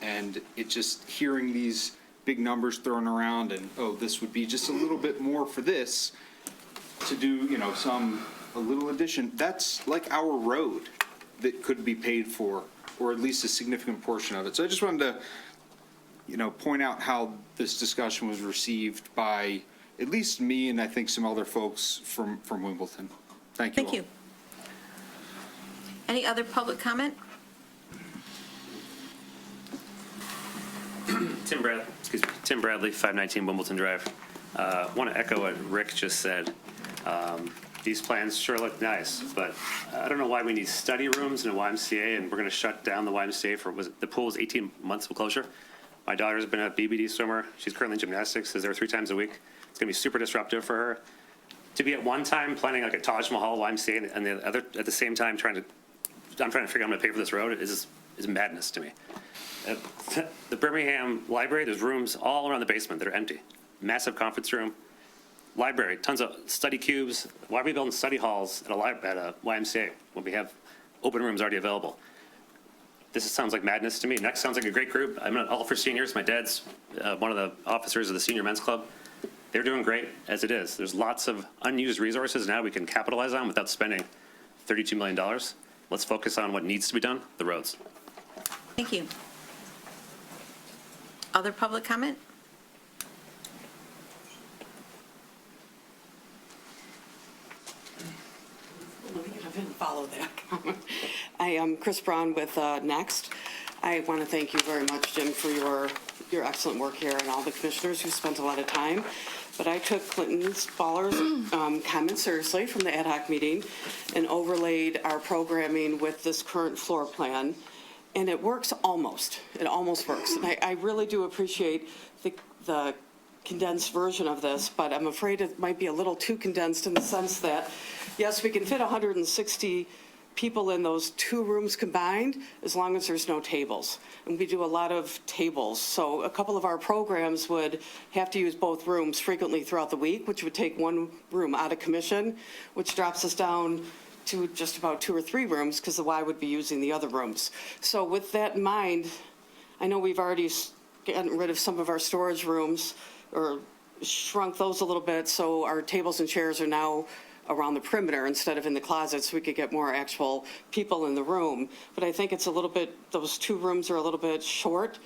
And it just, hearing these big numbers thrown around and, oh, this would be just a little bit more for this, to do, a little addition, that's like our road that could be paid for, or at least a significant portion of it. So I just wanted to, point out how this discussion was received by at least me and I think some other folks from Wimbledon. Thank you all. Thank you. Any other public comment? Tim Bradley, 519 Wimbledon Drive. Want to echo what Rick just said. These plans sure look nice, but I don't know why we need study rooms in a YMCA, and we're going to shut down the YMCA for, the pool was 18 months of closure. My daughter's been a BBD swimmer. She's currently in gymnastics, is there 3 times a week. It's going to be super disruptive for her. To be at one time planning like a Taj Mahal YMCA and the other at the same time I'm trying to figure out I'm going to pay for this road is madness to me. The Birmingham Library, there's rooms all around the basement that are empty. Massive conference room. Library, tons of study cubes. Why are we building study halls at a YMCA when we have open rooms already available? This sounds like madness to me. Next sounds like a great group. I'm all for seniors. My dad's one of the officers of the Senior Men's Club. They're doing great as it is. There's lots of unused resources now we can capitalize on without spending $32 million. Let's focus on what needs to be done, the roads. Thank you. Other public comment? I didn't follow that. I am Chris Braun with Next. I want to thank you very much, Jim, for your excellent work here and all the commissioners who spent a lot of time. But I took Clinton's Baller's comments seriously from the ad hoc meeting and overlaid our programming with this current floor plan. And it works almost. It almost works. And I really do appreciate the condensed version of this, but I'm afraid it might be a little too condensed in the sense that, yes, we can fit 160 people in those 2 rooms combined, as long as there's no tables. And we do a lot of tables. So a couple of our programs would have to use both rooms frequently throughout the week, which would take 1 room out of commission, which drops us down to just about 2 or 3 rooms because the Y would be using the other rooms. So with that in mind, I know we've already gotten rid of some of our storage rooms or shrunk those a little bit, so our tables and chairs are now around the perimeter instead of in the closets, so we could get more actual people in the room. But I think it's a little bit, those 2 rooms are a little bit short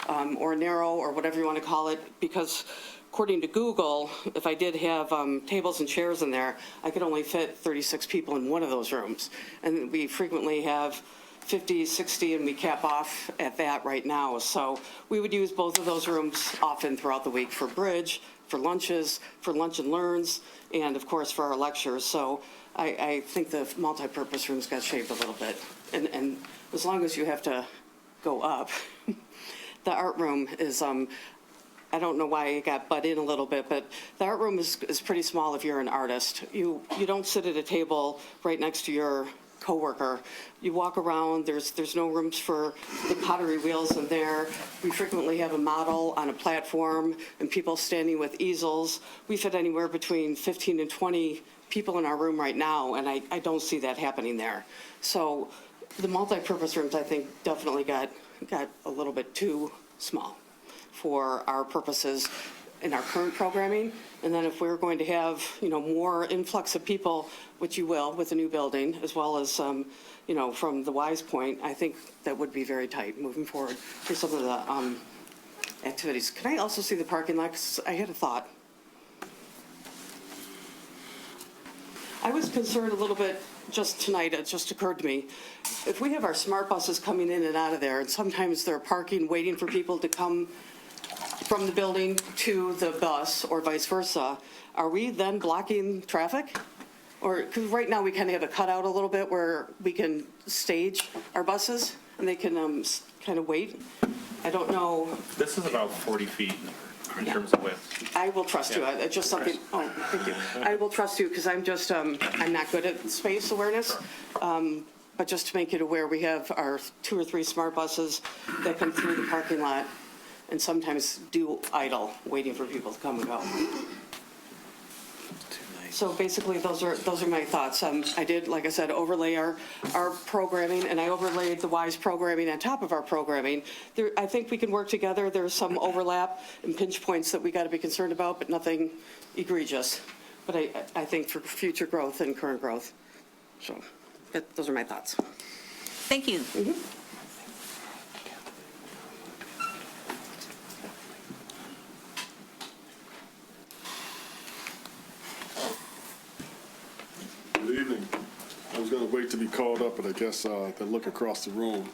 or narrow or whatever you want to call it, because according to Google, if I did have tables and chairs in there, I could only fit 36 people in one of those rooms. And we frequently have 50, 60, and we cap off at that right now. So we would use both of those rooms often throughout the week for bridge, for lunches, for lunch and learns, and of course for our lectures. So I think the multi-purpose rooms got shaved a little bit. And as long as you have to go up, the art room is, I don't know why it got butt in a little bit, but the art room is pretty small if you're an artist. You don't sit at a table right next to your coworker. You walk around, there's no rooms for the pottery wheels in there. We frequently have a model on a platform and people standing with easels. We fit anywhere between 15 and 20 people in our room right now, and I don't see that happening there. So the multi-purpose rooms, I think, definitely got a little bit too small for our purposes in our current programming. And then if we're going to have, more influx of people, which you will with the new building, as well as, from the Wise Point, I think that would be very tight moving forward for some of the activities. Can I also see the parking lot? 'Cause I had a thought. I was concerned a little bit just tonight, it just occurred to me. If we have our smart buses coming in and out of there, and sometimes they're parking, waiting for people to come from the building to the bus or vice versa, are we then blocking traffic? Or, because right now we kind of have a cutout a little bit where we can stage our buses and they can kind of wait. I don't know. This is about 40 feet in terms of width. I will trust you. It's just something, oh, thank you. I will trust you because I'm just, I'm not good at space awareness. But just to make it aware, we have our 2 or 3 smart buses that come through the parking lot and sometimes do idle, waiting for people to come and go. So basically, those are my thoughts. I did, like I said, overlay our programming, and I overlaid the WISE programming on top of our programming. I think we can work together. There's some overlap and pinch points that we got to be concerned about, but nothing egregious. but I think for future growth and current growth. So those are my thoughts. Thank you. Good evening. I was going to wait to be called up, but I guess the look across the room,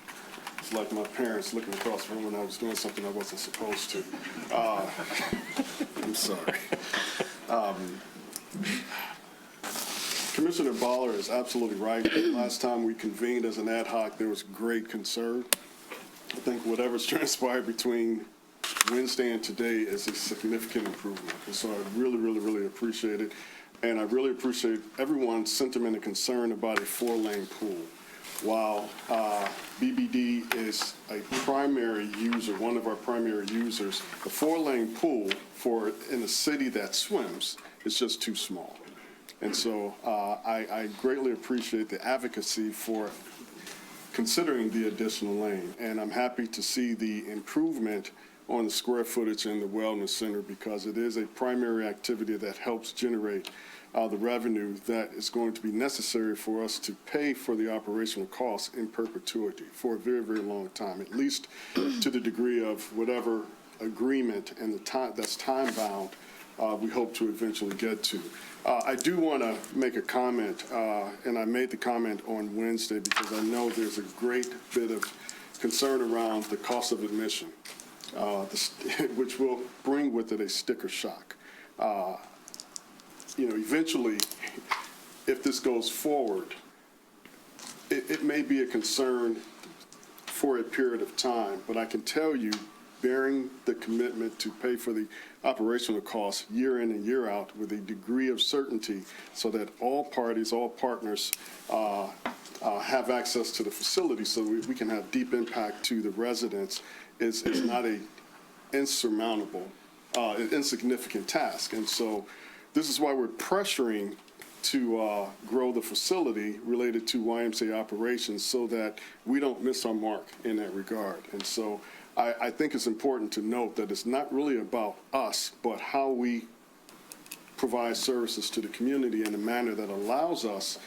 it's like my parents looking across the room when I was doing something I wasn't supposed to. I'm sorry. Commissioner Baller is absolutely right. Last time we convened as an ad hoc, there was great concern. I think whatever's transpired between Wednesday and today is a significant improvement. And so I really, really, really appreciate it. And I really appreciate everyone's sentiment and concern about a 4-lane pool. While BBD is a primary user, one of our primary users, the 4-lane pool in a city that swims is just too small. And so I greatly appreciate the advocacy for considering the additional lane. And I'm happy to see the improvement on the square footage in the wellness center because it is a primary activity that helps generate the revenue that is going to be necessary for us to pay for the operational costs in perpetuity for a very, very long time, at least to the degree of whatever agreement and the time that's time bound we hope to eventually get to. I do want to make a comment, and I made the comment on Wednesday because I know there's a great bit of concern around the cost of admission, which will bring with it a sticker shock. Eventually, if this goes forward, it may be a concern for a period of time, but I can tell you, bearing the commitment to pay for the operational costs year in and year out with a degree of certainty so that all parties, all partners have access to the facility so we can have deep impact to the residents is not a insurmountable, insignificant task. And so this is why we're pressuring to grow the facility related to YMCA operations so that we don't miss our mark in that regard. And so I think it's important to note that it's not really about us, but how we provide services to the community in a manner that allows us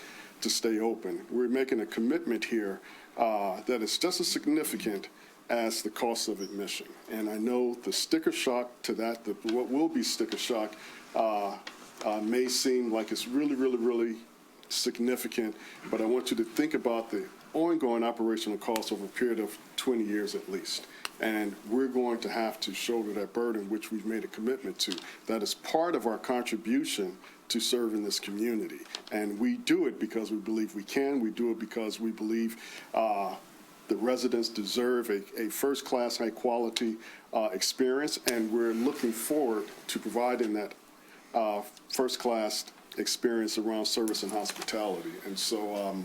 to stay open. We're making a commitment here that is just as significant as the cost of admission. And I know the sticker shock to that, what will be sticker shock, may seem like it's really, really, really significant, but I want you to think about the ongoing operational costs over a period of 20 years at least. And we're going to have to shoulder that burden, which we've made a commitment to. That is part of our contribution to serving this community. And we do it because we believe we can. We do it because we believe the residents deserve a first-class, high-quality experience, and we're looking forward to providing that first-class experience around service and hospitality. And so,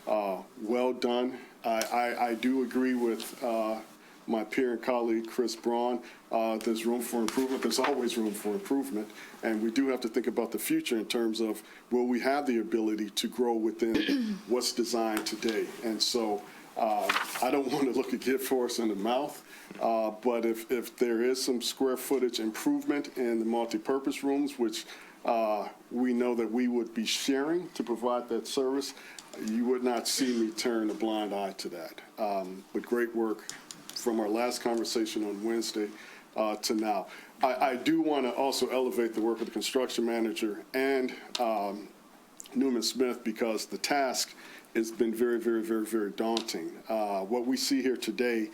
well done. I do agree with my peer and colleague, Chris Braun. There's room for improvement. There's always room for improvement. And we do have to think about the future in terms of, will we have the ability to grow within what's designed today? And so I don't want to look a gift horse in the mouth, but if there is some square footage improvement in the multipurpose rooms, which we know that we would be sharing to provide that service, you would not see me turn a blind eye to that. But great work from our last conversation on Wednesday to now. I do want to also elevate the work of the construction manager and Newman Smith, because the task has been very, very, very, very daunting. What we see here today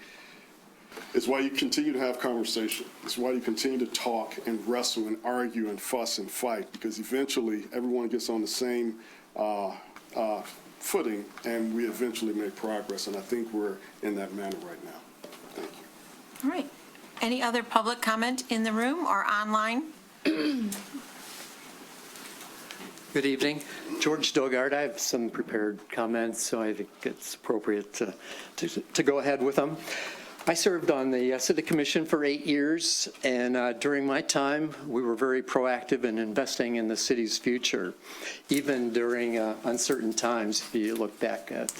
is why you continue to have conversation. It's why you continue to talk and wrestle and argue and fuss and fight, because eventually everyone gets on the same footing and we eventually make progress. And I think we're in that manner right now. Thank you. All right. Any other public comment in the room or online? Good evening. George Dogard. I have some prepared comments, so I think it's appropriate to go ahead with them. I served on the City Commission for 8 years, and during my time, we were very proactive in investing in the city's future, even during uncertain times, if you look back at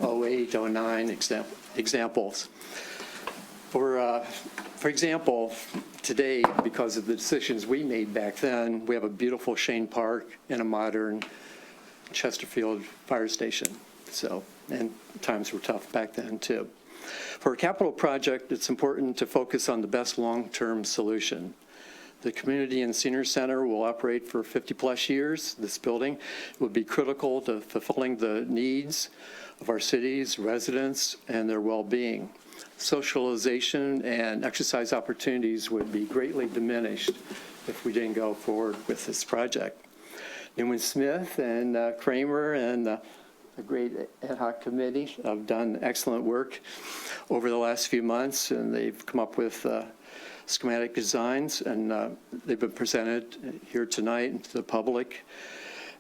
08, 09 examples. For example, today, because of the decisions we made back then, we have a beautiful Shane Park and a modern Chesterfield fire station. So, and times were tough back then, too. For a capital project, it's important to focus on the best long-term solution. The Community and Senior Center will operate for 50-plus years. This building will be critical to fulfilling the needs of our city's residents and their well-being. Socialization and exercise opportunities would be greatly diminished if we didn't go forward with this project. Newman Smith and Kramer and the great ad hoc committee have done excellent work over the last few months, and they've come up with schematic designs, and they've been presented here tonight to the public.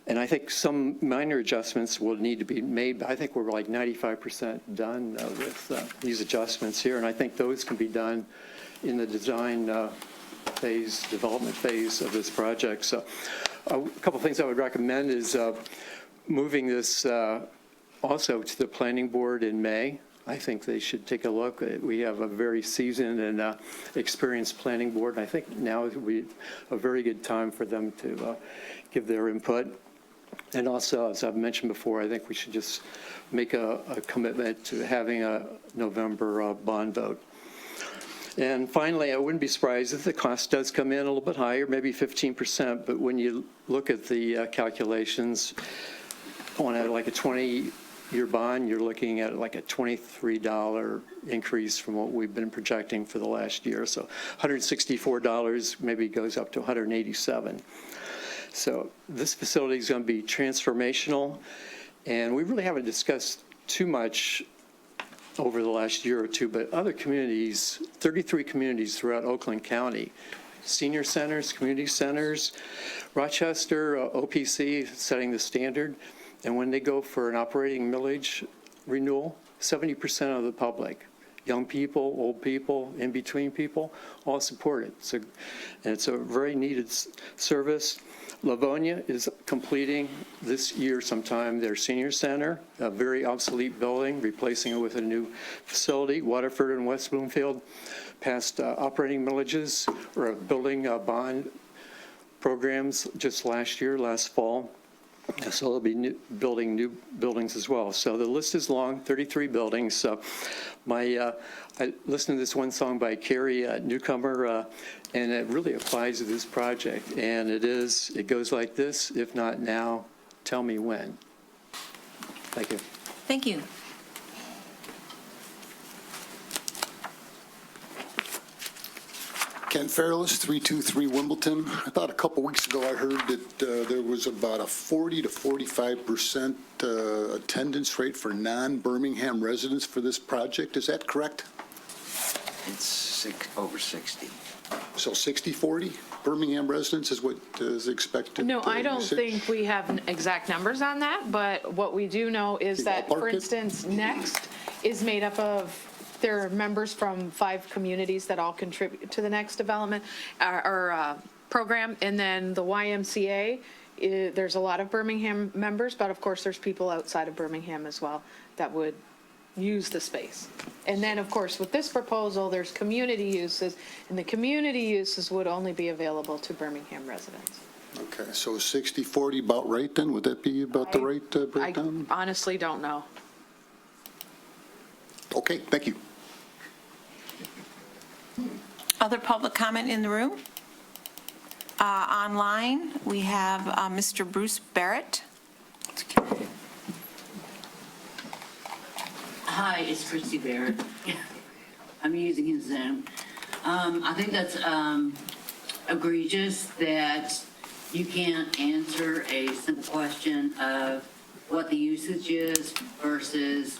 And I think some minor adjustments will need to be made, but I think we're like 95% done with these adjustments here, and I think those can be done in the design phase, development phase of this project. So a couple things I would recommend is moving this also to the planning board in May. I think they should take a look. We have a very seasoned and experienced planning board, and I think now would be a very good time for them to give their input. And also, as I've mentioned before, I think we should just make a commitment to having a November bond vote. And finally, I wouldn't be surprised if the cost does come in a little bit higher, maybe 15%, but when you look at the calculations on like a 20-year bond, you're looking at like a $23 increase from what we've been projecting for the last year. So $164 maybe goes up to $187. So this facility is going to be transformational, and we really haven't discussed too much over the last year or two, but other communities, 33 communities throughout Oakland County, senior centers, community centers, Rochester, OPC setting the standard, and when they go for an operating millage renewal, 70% of the public, young people, old people, in-between people, all support it. So, and it's a very needed service. Livonia is completing this year sometime their senior center, a very obsolete building, replacing it with a new facility. Waterford and West Bloomfield passed operating millages or building bond programs just last fall. So they'll be building new buildings as well. So the list is long, 33 buildings. So I listened to this one song by Carrie Newcomer, and it really applies to this project. And it goes like this: if not now, tell me when. Thank you. Thank you. Ken Fairless, 323 Wimbledon. I thought a couple weeks ago I heard that there was about a 40 to 45% attendance rate for non-Birmingham residents for this project. Is that correct? It's over 60. So 60-40 Birmingham residents is what is expected? No, I don't usage? think we have exact numbers on that, but what we do know is that, for instance, Next is made up of, there are members from 5 communities that all contribute to the Next development or program, and then the YMCA, there's a lot of Birmingham members, but of course there's people outside of Birmingham as well that would use the space. And then, of course, with this proposal, there's community uses, and the community uses would only be available to Birmingham residents. Okay, so 60-40 about right then? Would that be about the right breakdown? I honestly don't know. Okay, thank you. Other public comment in the room? Online, we have Mr. Bruce Barrett. Hi, it's Christy Barrett. I'm using his Zoom. I think that's egregious that you can't answer a simple question of what the usage is versus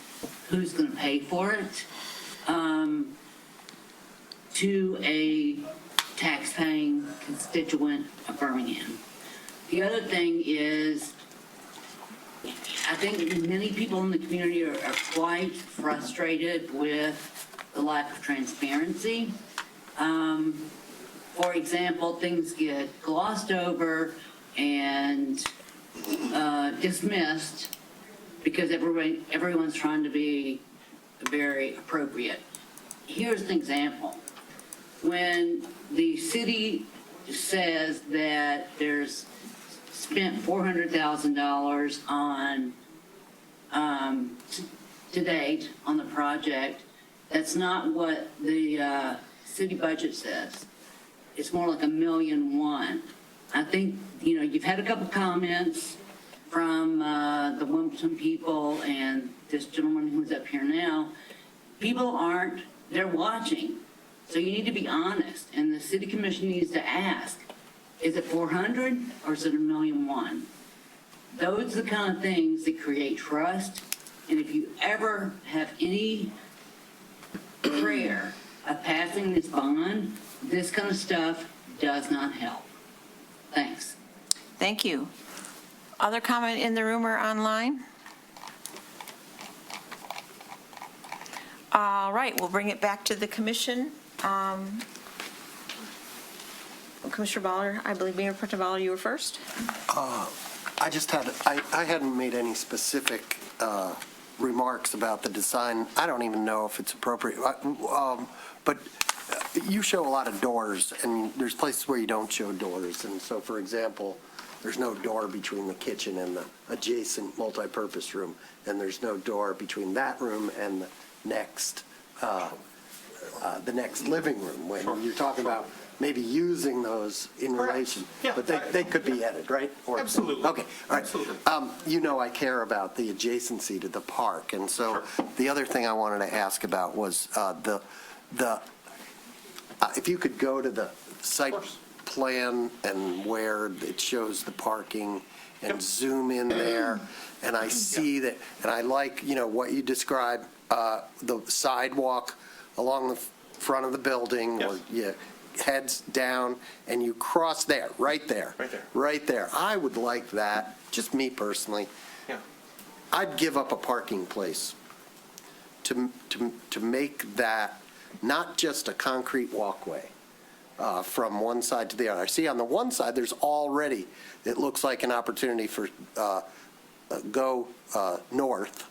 who's going to pay for it to a tax-paying constituent of Birmingham. The other thing is, I think many people in the community are quite frustrated with the lack of transparency. For example, things get glossed over and dismissed because everyone's trying to be very appropriate. here's an example. When the city says that there's spent $400,000 on, to date on the project, that's not what the city budget says. It's more like $1.1 million. I think, you've had a couple comments from the Wimbledon people and this gentleman who's up here now. People they're watching. So you need to be honest, and the city commission needs to ask, is it 400 or is it $1.1 million? Those are the kind of things that create trust, and if you ever have any prayer of passing this bond, this kind of stuff does not help. Thanks. Thank you. Other comment in the room or online? All right, we'll bring it back to the commission. Commissioner Baller, I believe Mayor Pro Tem Baller, you were first. I hadn't made any specific remarks about the design. I don't even know if it's appropriate. But you show a lot of doors, and there's places where you don't show doors. And so, for example, there's no door between the kitchen and the adjacent multipurpose room, and there's no door between that room and the next living room. When you're talking about maybe using those in relation, but they could be added, right? Absolutely. Okay, all right. Absolutely. I care about the adjacency to the park, and so the other thing I wanted to ask about was if you could go to the site plan and where it shows the parking and zoom in there, and I see that, and I like, what you described, the sidewalk along the front of the building, or you heads down and you cross there, right there. Right there. I would like that, just me personally. Yeah. I'd give up a parking place to make that not just a concrete walkway from one side to the other. I see on the one side, there's already, it looks like an opportunity for go north,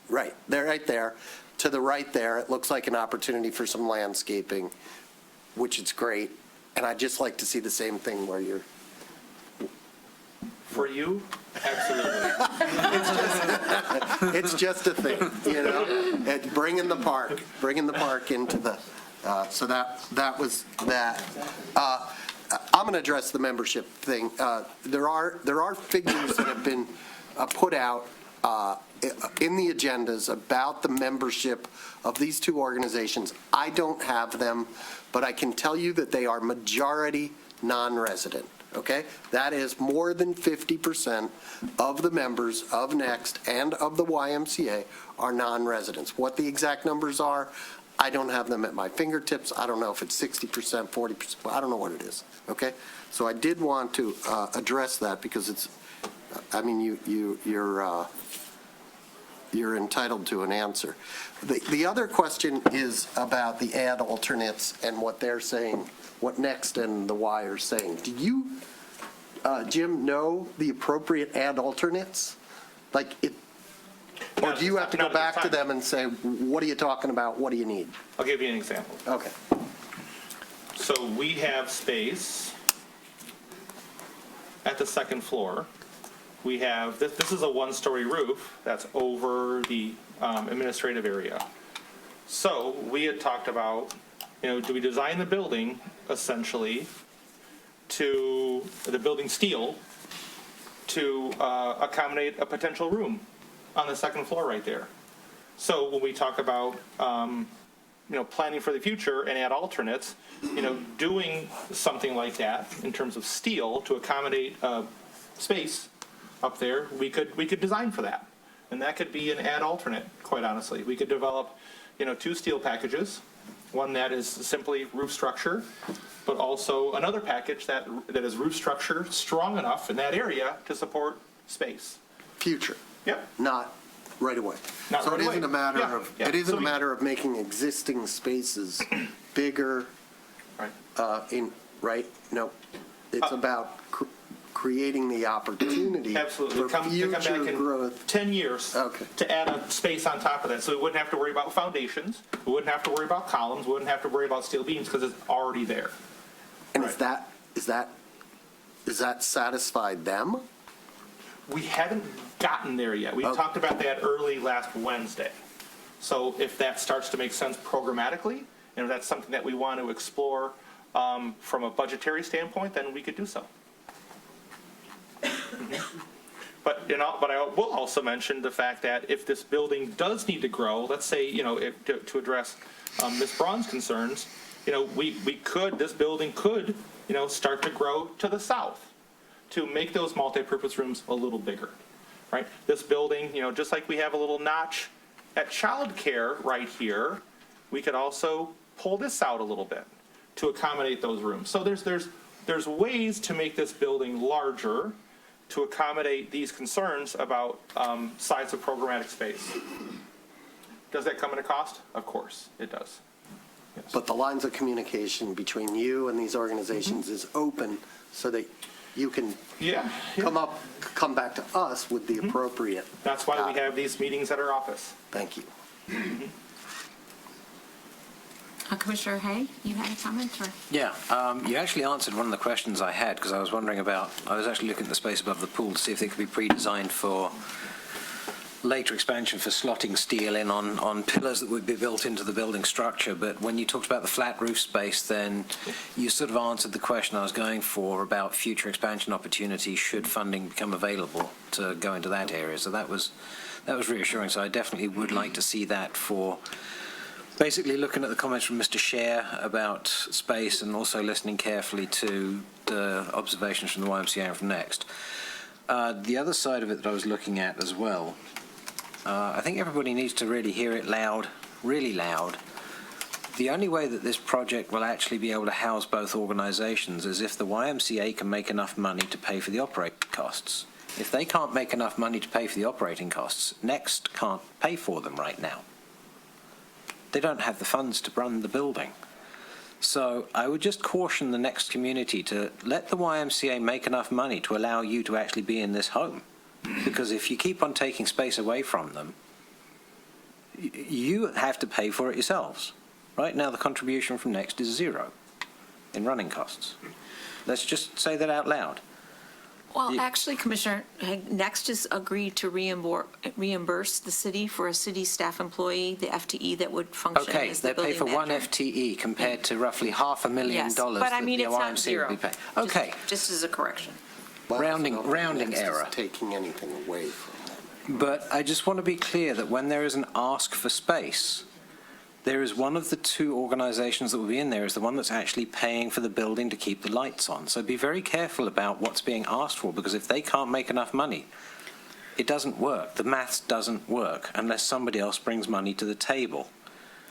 right there. To the right there, it looks like an opportunity for some landscaping, which is great. And I'd just like to see the same thing where you're. For you, absolutely. It's just a thing, and bringing the park into the, so that was that. I'm going to address the membership thing. There are figures that have been put out in the agendas about the membership of these two organizations. I don't have them, but I can tell you that they are majority non-resident. Okay? That is more than 50% of the members of Next and of the YMCA are non-residents. What the exact numbers are, I don't have them at my fingertips. I don't know if it's 60%, 40%. I don't know what it is. Okay? So I did want to address that because it's, you're entitled to an answer. The other question is about the ad alternates and what they're saying, what Next and the Y are saying. Do you, Jim, know the appropriate ad alternates? Or do you have to go back to them and say, what are you talking about? What do you need? I'll give you an example. Okay. So we have space at the second floor. We have, this is a one-story roof that's over the administrative area. So we had talked about, do we design the building essentially to, the building steel, to accommodate a potential room on the second floor right there. So when we talk about, planning for the future and add alternates, doing something like that in terms of steel to accommodate space up there, we could design for that. And that could be an ad alternate, quite honestly. We could develop, two steel packages, one that is simply roof structure, but also another package that is roof structure strong enough in that area to support space. Future. Yep. Not right away. Not so right it away. isn't a matter of Yeah. it isn't So a matter of making existing spaces bigger. Right. No, it's about creating the opportunity Absolutely. for To come future back in growth. 10 years to add a space on top of that. So we wouldn't have to worry about foundations, we wouldn't have to worry about columns, we wouldn't have to worry about steel beams because it's already there. And is that satisfied them? We haven't gotten there yet. We talked about that early last Wednesday. So if that starts to make sense programmatically, and if that's something that we want to explore from a budgetary standpoint, then we could do so. But I will also mention the fact that if this building does need to grow, let's say, to address Ms. Braun's concerns, this building could, start to grow to the south to make those multipurpose rooms a little bigger, right? This building, just like we have a little notch at childcare right here, we could also pull this out a little bit to accommodate those rooms. So there's ways to make this building larger to accommodate these concerns about size of programmatic space. Does that come at a cost? Of course, it does. Yes. But the lines of communication between you and these organizations is open so that you can come back to us with the appropriate. That's why we have these meetings at our office. Thank you. Commissioner Hay, you had a comment? Or? Yeah, you actually answered one of the questions I had, because I was wondering about, I was actually looking at the space above the pool to see if they could be pre-designed for later expansion for slotting steel in on pillars that would be built into the building structure. But when you talked about the flat roof space, then you sort of answered the question I was going for about future expansion opportunities should funding become available to go into that area. So that was reassuring. So I definitely would like to see that for basically looking at the comments from Mr. Scher about space and also listening carefully to the observations from the YMCA and from Next. The other side of it that I was looking at as well, I think everybody needs to really hear it loud, really loud. The only way that this project will actually be able to house both organizations is if the YMCA can make enough money to pay for the operating costs. If they can't make enough money to pay for the operating costs, Next can't pay for them right now. They don't have the funds to run the building. So I would just caution the Next community to let the YMCA make enough money to allow you to actually be in this home. Because if you keep on taking space away from them, you have to pay for it yourselves. Right now the contribution from Next is zero in running costs. Let's just say that out loud. Well, actually, Commissioner, Next has agreed to reimburse the city for a city staff employee, the FTE that would function Okay, as the they building pay for manager. one FTE compared to roughly $500,000 Yes, but I mean, that the it's not YMCA zero. would be paying. Okay. Just as a correction. Rounding Next error. is taking anything away from them. But I just want to be clear that when there is an ask for space, there is one of the two organizations that will be in there is the one that's actually paying for the building to keep the lights on. So be very careful about what's being asked for, because if they can't make enough money, it doesn't work. The maths doesn't work unless somebody else brings money to the table.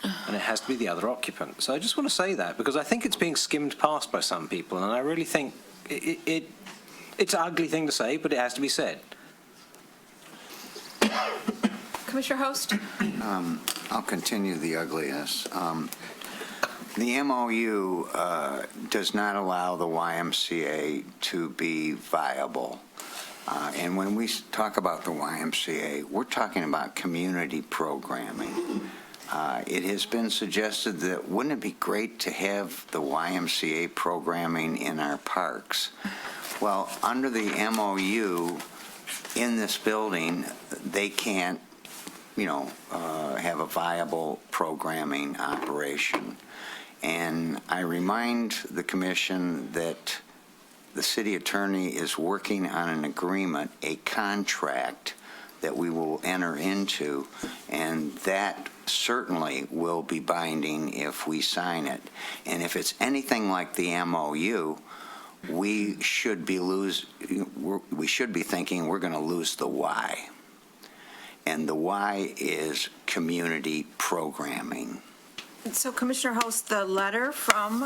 And it has to be the other occupant. So I just want to say that because I think it's being skimmed past by some people, and I really think it's an ugly thing to say, but it has to be said. Commissioner Host? I'll continue the ugliness. The MOU does not allow the YMCA to be viable. And when we talk about the YMCA, we're talking about community programming. It has been suggested that wouldn't it be great to have the YMCA programming in our parks? Well, under the MOU in this building, they can't have a viable programming operation. And I remind the commission that the city attorney is working on an agreement, a contract that we will enter into, and that certainly will be binding if we sign it. And if it's anything like the MOU, we should be thinking we're going to lose the Y. And the Y is community programming. So, Commissioner Host, the letter from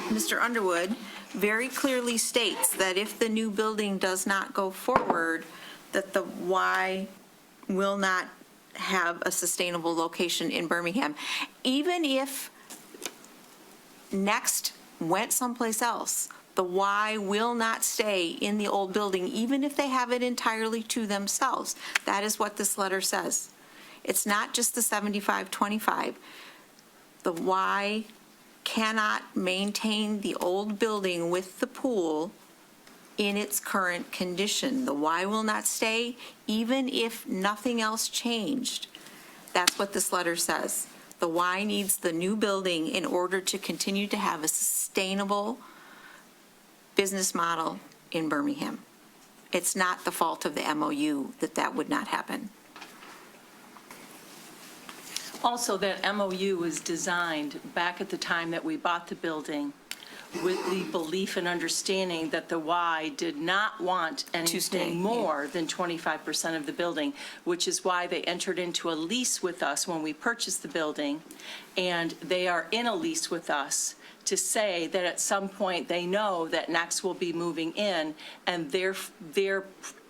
Mr. Underwood very clearly states that if the new building does not go forward, that the Y will not have a sustainable location in Birmingham. Even if Next went someplace else, The Y will not stay in the old building, even if they have it entirely to themselves. That is what this letter says. It's not just the 75-25. The Y cannot maintain the old building with the pool in its current condition. The Y will not stay, even if nothing else changed. That's what this letter says. The Y needs the new building in order to continue to have a sustainable business model in Birmingham. It's not the fault of the MOU that would not happen. Also, that MOU was designed back at the time that we bought the building with the belief and understanding that the Y did not want anything more than 25% of the building, which is why they entered into a lease with us when we purchased the building, and they are in a lease with us to say that at some point they know that Next will be moving in and their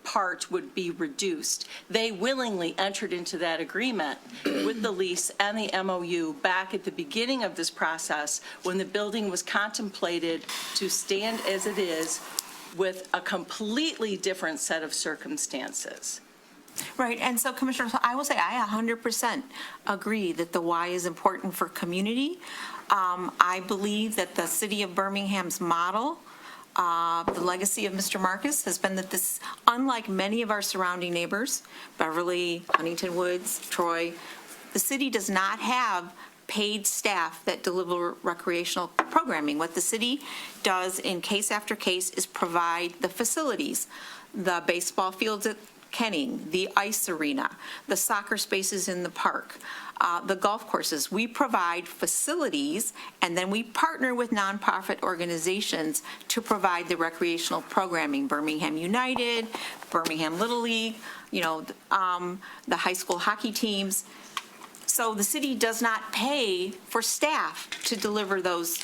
part would be reduced. They willingly entered into that agreement with the lease and the MOU back at the beginning of this process when the building was contemplated to stand as it is with a completely different set of circumstances. Right, and so Commissioner, I will say I 100% agree that the Y is important for community. I believe that the city of Birmingham's model, the legacy of Mr. Marcus has been that this, unlike many of our surrounding neighbors, Beverly, Huntington Woods, Troy, the city does not have paid staff that deliver recreational programming. What the city does in case after case is provide the facilities, the baseball fields at Kenning, the ice arena, the soccer spaces in the park, the golf courses. We provide facilities, and then we partner with nonprofit organizations to provide the recreational programming. Birmingham United, Birmingham Little League, the high school hockey teams. So the city does not pay for staff to deliver those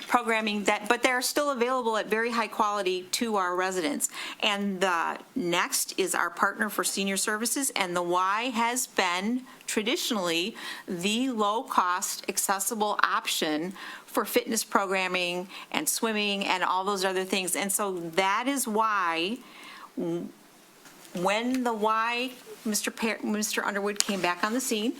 programming, but they're still available at very high quality to our residents. And the Next is our partner for senior services, and the Y has been traditionally the low-cost, accessible option for fitness programming and swimming and all those other things. And so that is why when the Y, Mr. Underwood came back on the scene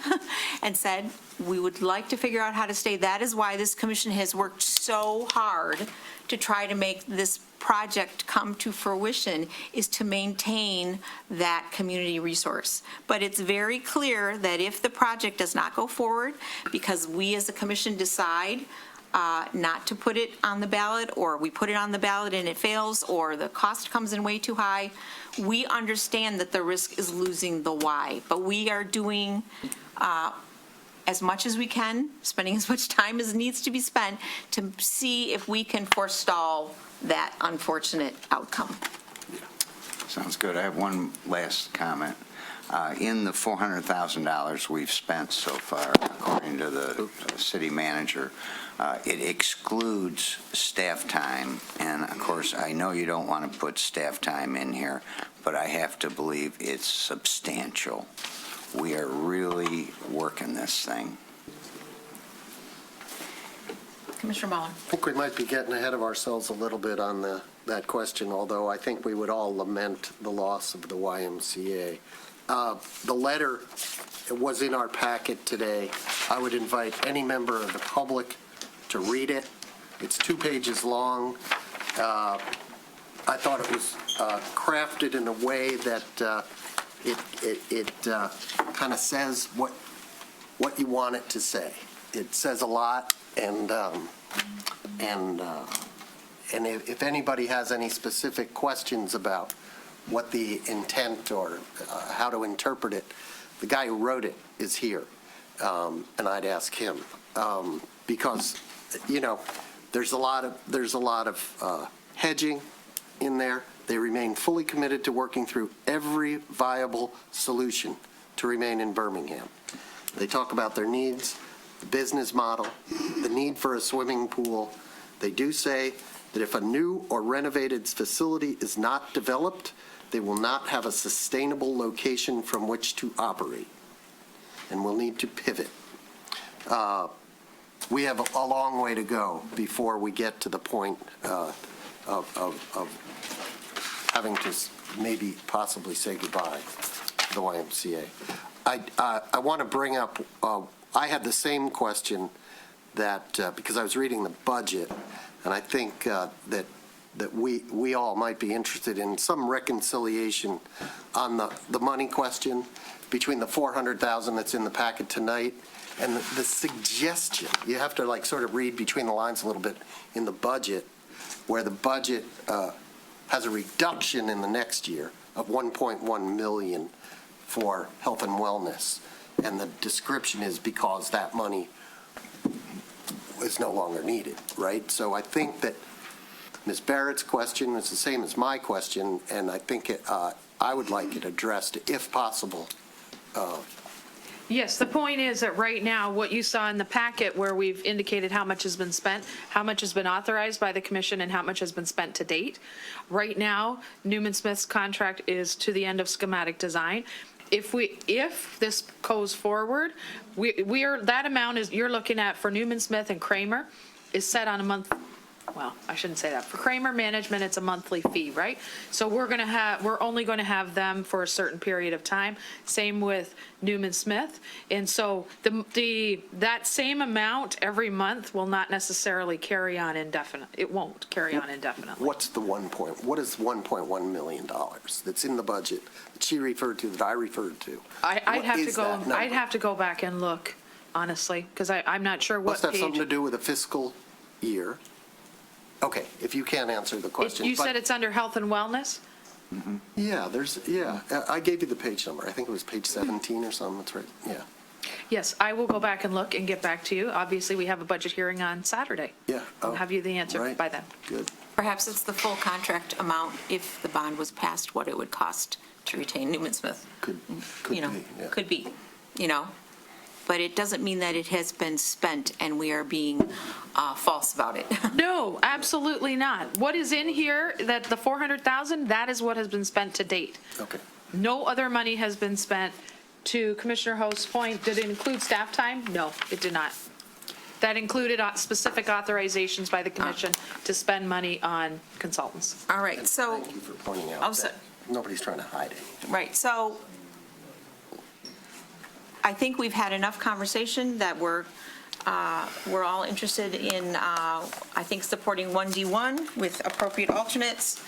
and said, we would like to figure out how to stay. That is why this commission has worked so hard to try to make this project come to fruition, is to maintain that community resource. But it's very clear that if the project does not go forward, because we as a commission decide not to put it on the ballot, or we put it on the ballot and it fails, or the cost comes in way too high, we understand that the risk is losing the Y. But we are doing as much as we can, spending as much time as needs to be spent to see if we can forestall that unfortunate outcome. Sounds good. I have one last comment. In the $400,000 we've spent so far, according to the city manager, it excludes staff time. And of course, I know you don't want to put staff time in here, but I have to believe it's substantial. We are really working this thing. Commissioner Muller. I think we might be getting ahead of ourselves a little bit on that question, although I think we would all lament the loss of the YMCA. The letter was in our packet today. I would invite any member of the public to read it. It's 2 pages long. I thought it was crafted in a way that it kind of says what you want it to say. It says a lot, and if anybody has any specific questions about what the intent or how to interpret it, the guy who wrote it is here, and I'd ask him because there's a lot of hedging in there. They remain fully committed to working through every viable solution to remain in Birmingham. They talk about their needs, the business model, the need for a swimming pool. They do say that if a new or renovated facility is not developed, they will not have a sustainable location from which to operate and will need to pivot. we have a long way to go before we get to the point of having to maybe possibly say goodbye to the YMCA. I want to bring up, I had the same question that, because I was reading the budget, and I think that we all might be interested in some reconciliation on the money question between the $400,000 that's in the packet tonight and the suggestion. You have to like sort of read between the lines a little bit in the budget, where the budget has a reduction in the next year of $1.1 million for health and wellness. And the description is because that money is no longer needed, right? So I think that Ms. Barrett's question is the same as my question, and I think I would like it addressed, if possible. Yes, the point is that right now, what you saw in the packet where we've indicated how much has been spent, how much has been authorized by the commission, and how much has been spent to date. Right now, Newman Smith's contract is to the end of schematic design. If this goes forward, we are, that amount is, you're looking at for Newman Smith and Kramer is set on a month. Well, I shouldn't say that. For Kramer Management, it's a monthly fee, right? So we're only going to have them for a certain period of time. Same with Newman Smith. And so that same amount every month will not necessarily carry on indefinitely. It won't carry on indefinitely. What is $1.1 million that's in the budget that she referred to, that I referred to? I'd have to go back and look, honestly, because I'm not sure what Must have page. something to do with a fiscal year. Okay, if you can't answer the question. You said it's under health and wellness? Yeah, I gave you the page number. I think it was page 17 or something. That's right, yeah. Yes, I will go back and look and get back to you. Obviously, we have a budget hearing on Saturday. Yeah. I'll have you the answer by then. Good. Perhaps it's the full contract amount if the bond was passed, what it would cost to retain Newman Smith. Could You know, be, yeah. could be, you know. But it doesn't mean that it has been spent and we are being false about it. No, absolutely not. What is in here, that the $400,000, that is what has been spent to date. Okay. No other money has been spent. To Commissioner Host's point, did it include staff time? No, it did not. That included specific authorizations by the commission to spend money on consultants. All right, so. Thank you for pointing out that nobody's trying to hide anything. Right, so I think we've had enough conversation that we're all interested in, I think, supporting 1D1 with appropriate alternates.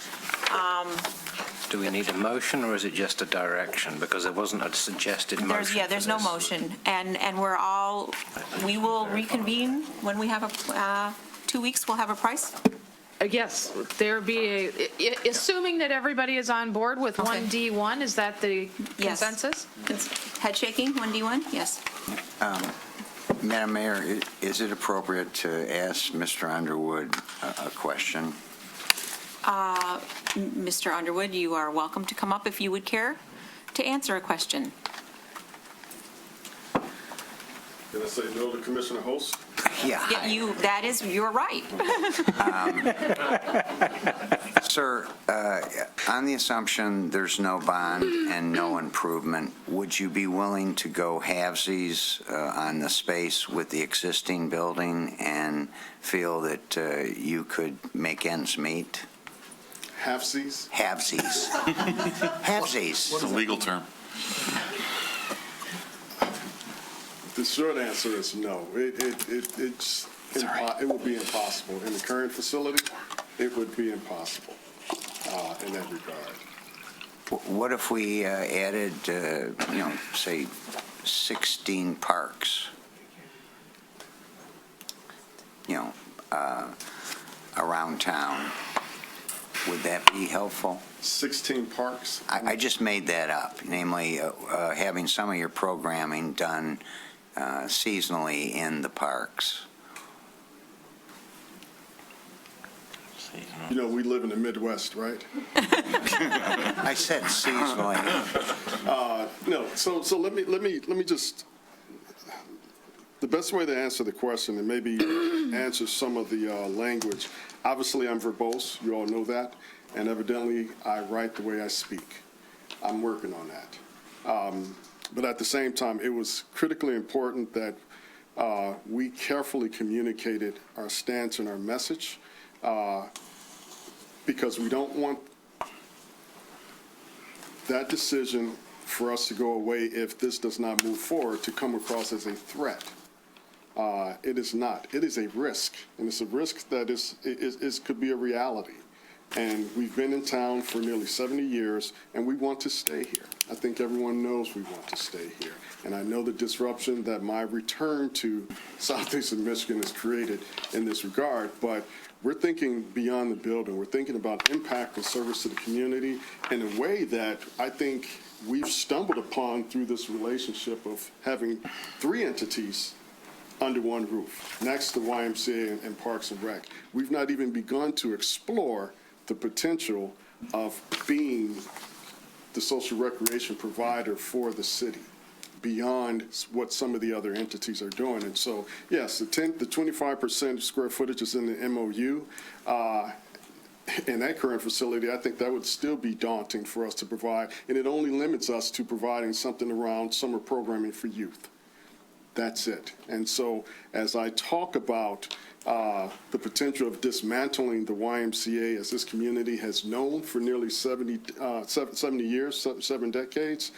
Do we need a motion, or is it just a direction? Because there wasn't a suggested motion. There's no motion, and we will reconvene when we have 2 weeks, we'll have a price? Yes, assuming that everybody is on board with 1D1, is that the consensus? Head shaking, 1D1, yes. Madam Mayor, is it appropriate to ask Mr. Underwood a question? Mr. Underwood, you are welcome to come up if you would care to answer a question. Can I say no to Commissioner Host? Yeah. You're right. Sir, on the assumption there's no bond and no improvement, would you be willing to go halvesies on the space with the existing building and feel that you could make ends meet? Halfsies? Halvesies. Halvesies. It's a legal term. The short answer is no. It would be impossible. In the current facility, it would be impossible in that regard. What if we added, say, 16 parks? Around town. Would that be helpful? 16 parks? I just made that up, namely having some of your programming done seasonally in the parks. You know, we live in the Midwest, right? I said seasonally. No, so let me just, the best way to answer the question and maybe answer some of the language. Obviously, I'm verbose, you all know that, and evidently I write the way I speak. I'm working on that. But at the same time, it was critically important that we carefully communicated our stance and our message because we don't want that decision for us to go away if this does not move forward to come across as a threat. It is not. It is a risk, and it's a risk that could be a reality. And we've been in town for nearly 70 years, and we want to stay here. I think everyone knows we want to stay here. And I know the disruption that my return to southeastern Michigan has created in this regard, but we're thinking beyond the building. We're thinking about impact and service to the community in a way that I think we've stumbled upon through this relationship of having three entities under one roof, next to YMCA and Parks and Rec. We've not even begun to explore the potential of being the social recreation provider for the city beyond what some of the other entities are doing. And so, yes, the 25% square footage is in the MOU. In that current facility, I think that would still be daunting for us to provide, and it only limits us to providing something around summer programming for youth. That's it. And so as I talk about the potential of dismantling the YMCA as this community has known for nearly 70 years, 7 decades,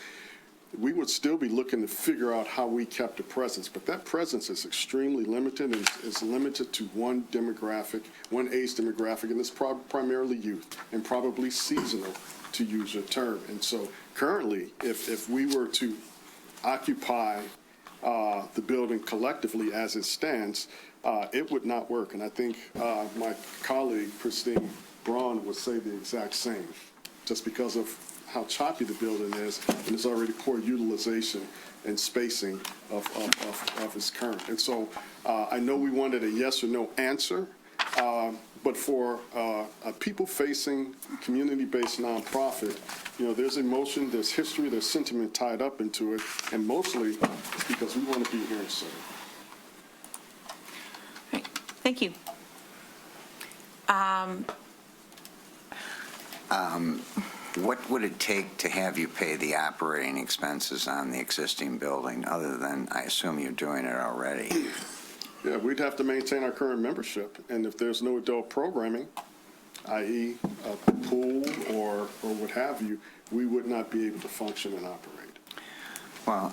we would still be looking to figure out how we kept a presence. But that presence is extremely limited and is limited to one demographic, one age demographic, and it's primarily youth and probably seasonal, to use your term. And so currently, if we were to occupy the building collectively as it stands, it would not work. And I think my colleague, Christine Braun, would say the exact same, just because of how choppy the building is, and it's already poor utilization and spacing of its current. And so I know we wanted a yes or no answer, but for a people-facing, community-based nonprofit, you know, there's emotion, there's history, there's sentiment tied up into it, and mostly it's because we want to be here and serve. Right. Thank you. What would it take to have you pay the operating expenses on the existing building, other than, I assume you're doing it already? Yeah, we'd have to maintain our current membership, and if there's no adult programming, i.e. a pool or what have you, we would not be able to function and operate. Well,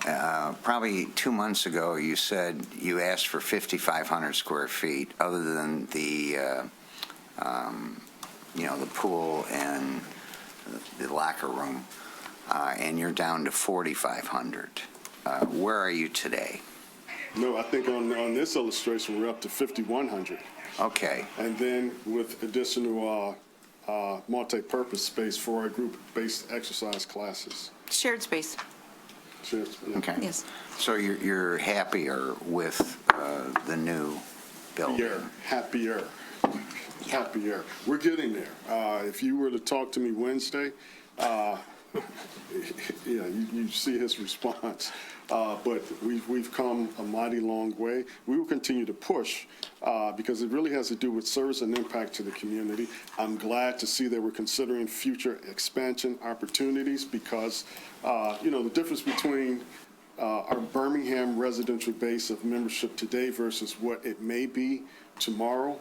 probably 2 months ago, you said you asked for 5,500 square feet, other than the, the pool and the locker room, and you're down to 4,500. Where are you today? No, I think on this illustration, we're up to 5,100. Okay. And then with additional multi-purpose space for our group-based exercise classes. Shared space. Sure. Yeah. Okay. Yes. So you're happier with the new building? Happier. We're getting there. If you were to talk to me Wednesday, you see his response. But we've come a mighty long way. We will continue to push because it really has to do with service and impact to the community. I'm glad to see that we're considering future expansion opportunities because, the difference between our Birmingham residential base of membership today versus what it may be tomorrow,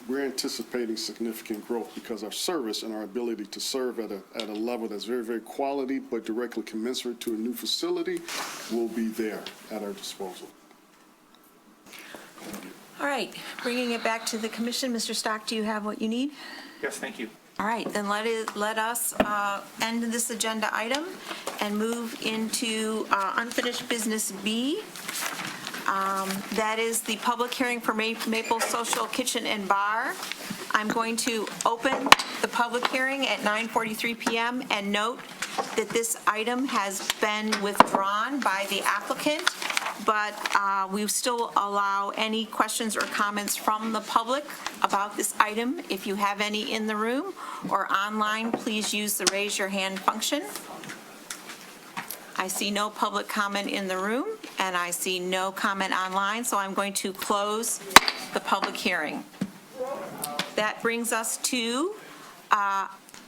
we're anticipating significant growth because our service and our ability to serve at a level that's very, very quality but directly commensurate to a new facility will be there at our disposal. All right, bringing it back to the commission. Mr. Stock, do you have what you need? Yes, thank you. All right, then let us end this agenda item and move into unfinished business B. That is the public hearing for Maple Social Kitchen and Bar. I'm going to open the public hearing at 9:43 p.m. and note that this item has been withdrawn by the applicant, but we still allow any questions or comments from the public about this item. If you have any in the room or online, please use the raise your hand function. I see no public comment in the room, and I see no comment online, so I'm going to close the public hearing. That brings us to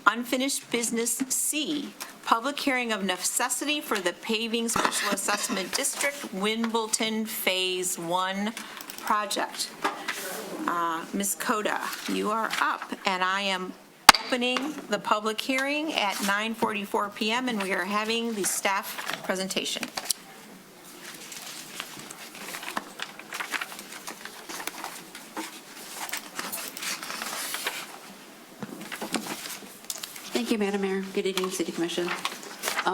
unfinished business C, public hearing of necessity for the paving special assessment district Wimbledon Phase 1 project. Ms. Coda, you are up, and I am opening the public hearing at 9:44 PM, and we are having the staff presentation. Thank you, Madam Mayor. Good evening, City Commission.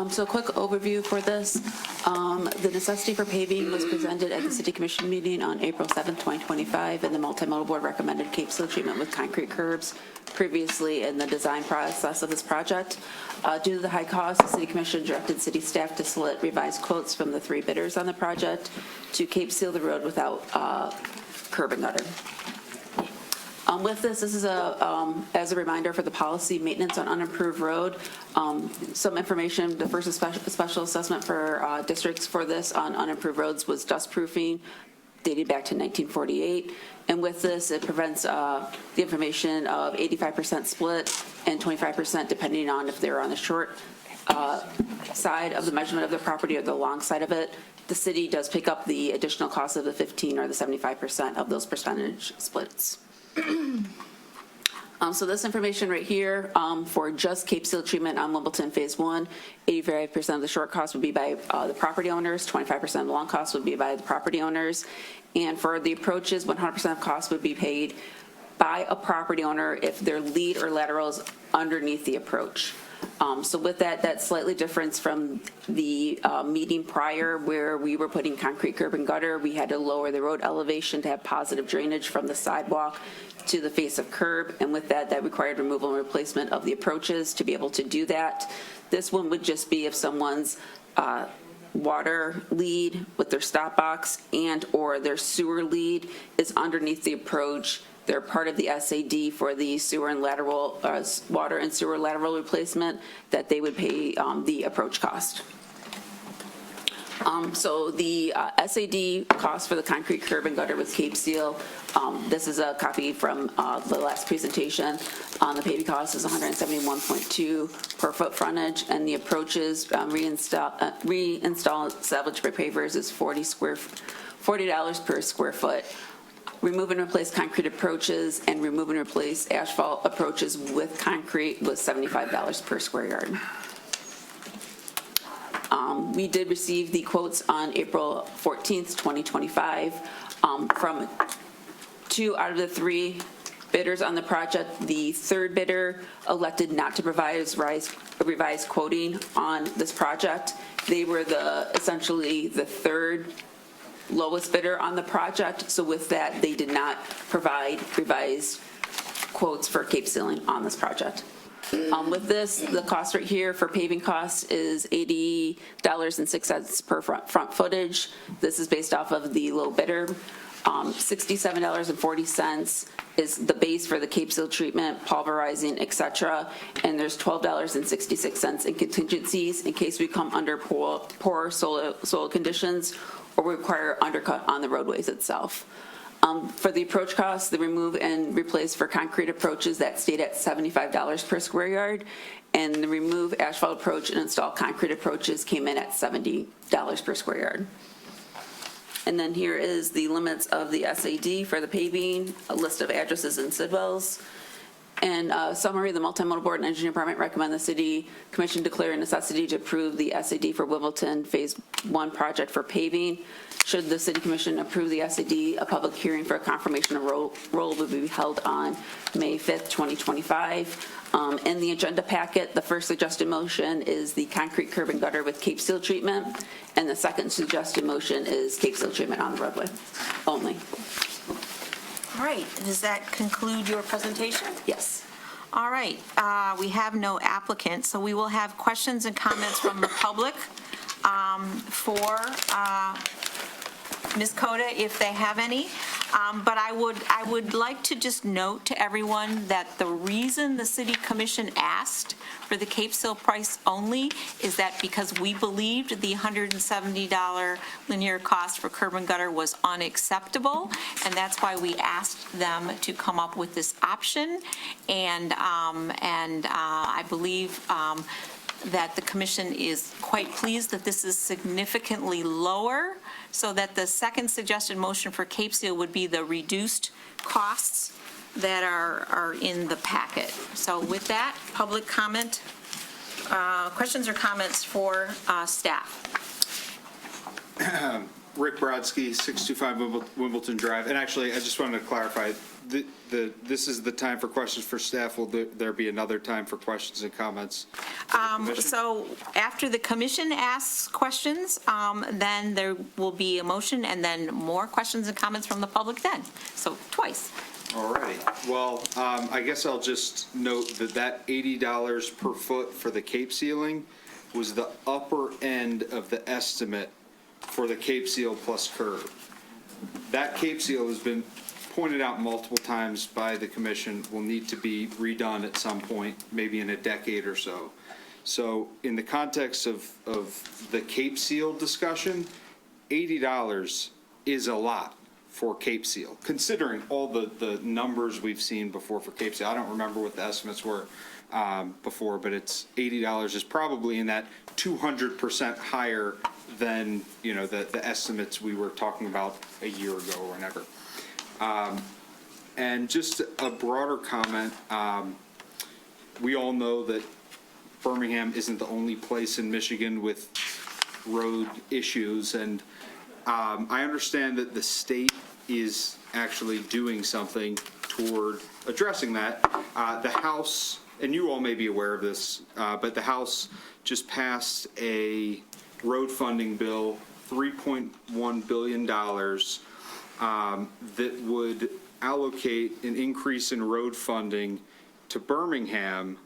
So a quick overview for this. The necessity for paving was presented at the City Commission meeting on April 7th, 2025, and the Multimodal Board recommended Cape Seal treatment with concrete curbs previously in the design process of this project. Due to the high cost, the City Commission directed city staff to solicit revised quotes from the 3 bidders on the project to Cape Seal the road without curb and gutter. With this is as a reminder for the policy maintenance on unimproved road. Some information, the first special assessment for districts for this on unimproved roads was dust proofing, dated back to 1948. And with this, it prevents the information of 85% split and 25% depending on if they're on the short side of the measurement of the property or the long side of it. The city does pick up the additional cost of the 15 or the 75% of those percentage splits. So this information right here for just Cape Seal treatment on Wimbledon Phase 1, 85% of the short cost would be by the property owners, 25% of the long cost would be by the property owners, and for the approaches, 100% of cost would be paid by a property owner if their lead or lateral is underneath the approach. So with that, that's slightly different from the meeting prior where we were putting concrete curb and gutter. We had to lower the road elevation to have positive drainage from the sidewalk to the face of curb, and with that, that required removal and replacement of the approaches to be able to do that. This one would just be if someone's water lead with their stop box and or their sewer lead is underneath the approach. They're part of the SAD for the sewer and lateral, water and sewer lateral replacement, that they would pay the approach cost. So the SAD cost for the concrete curb and gutter with Cape Seal, this is a copy from the last presentation. The paving cost is $171.2 per foot frontage, and the approaches reinstall salvage brick pavers is $40 per square foot. Remove and replace concrete approaches and remove and replace asphalt approaches with concrete was $75 per square yard. We did receive the quotes on April 14th, 2025. From 2 out of the 3 bidders on the project, the 3rd bidder elected not to provide revised quoting on this project. They were essentially the 3rd lowest bidder on the project, so with that, they did not provide revised quotes for Cape Sealing on this project. With this, the cost right here for paving costs is $80.06 per front footage. This is based off of the low bidder. $67.40 is the base for the Cape Seal treatment, pulverizing, etc. And there's $12.66 in contingencies in case we come under poor soil conditions or require undercut on the roadways itself. For the approach costs, the remove and replace for concrete approaches, that stayed at $75 per square yard, and the remove asphalt approach and install concrete approaches came in at $70 per square yard. And then here is the limits of the SAD for the paving, a list of addresses and sidewalls. And summary, the Multimodal Board and Engineering Department recommend the City Commission declare a necessity to approve the SAD for Wimbledon Phase 1 project for paving. Should the City Commission approve the SAD, a public hearing for a confirmation of roll will be held on May 5th, 2025. In the agenda packet, the first suggested motion is the concrete curb and gutter with Cape Seal treatment, and the second suggested motion is Cape Seal treatment on the roadway only. All right, does that conclude your presentation? Yes. All right, we have no applicants, so we will have questions and comments from the public for Ms. Coda, if they have any. But I would like to just note to everyone that the reason the City Commission asked for the Cape Seal price only is that because we believed the $170 linear cost for curb and gutter was unacceptable, and that's why we asked them to come up with this option. And I believe that the commission is quite pleased that this is significantly lower, so that the second suggested motion for Cape Seal would be the reduced costs that are in the packet. So with that, public comment, questions or comments for staff? Rick Brodsky, 625 Wimbledon Drive. And actually, I just wanted to clarify, this is the time for questions for staff. Will there be another time for questions and comments? So after the commission asks questions, then there will be a motion and then more questions and comments from the public then. So twice. All righty. Well, I guess I'll just note that $80 per foot for the Cape Sealing was the upper end of the estimate for the Cape Seal plus curb. That Cape Seal has been pointed out multiple times by the commission, will need to be redone at some point, maybe in a decade or so. So in the context of the Cape Seal discussion, $80 is a lot for Cape Seal, considering all the numbers we've seen before for Cape Seal. I don't remember what the estimates were before, but it's $80 is probably in that 200% higher than, you know, the estimates we were talking about a year ago or whenever. And just a broader comment, we all know that Birmingham isn't the only place in Michigan with road issues, and I understand that the state is actually doing something toward addressing that. The House, and you all may be aware of this, but the House just passed a road funding bill, $3.1 billion, that would allocate an increase in road funding to Birmingham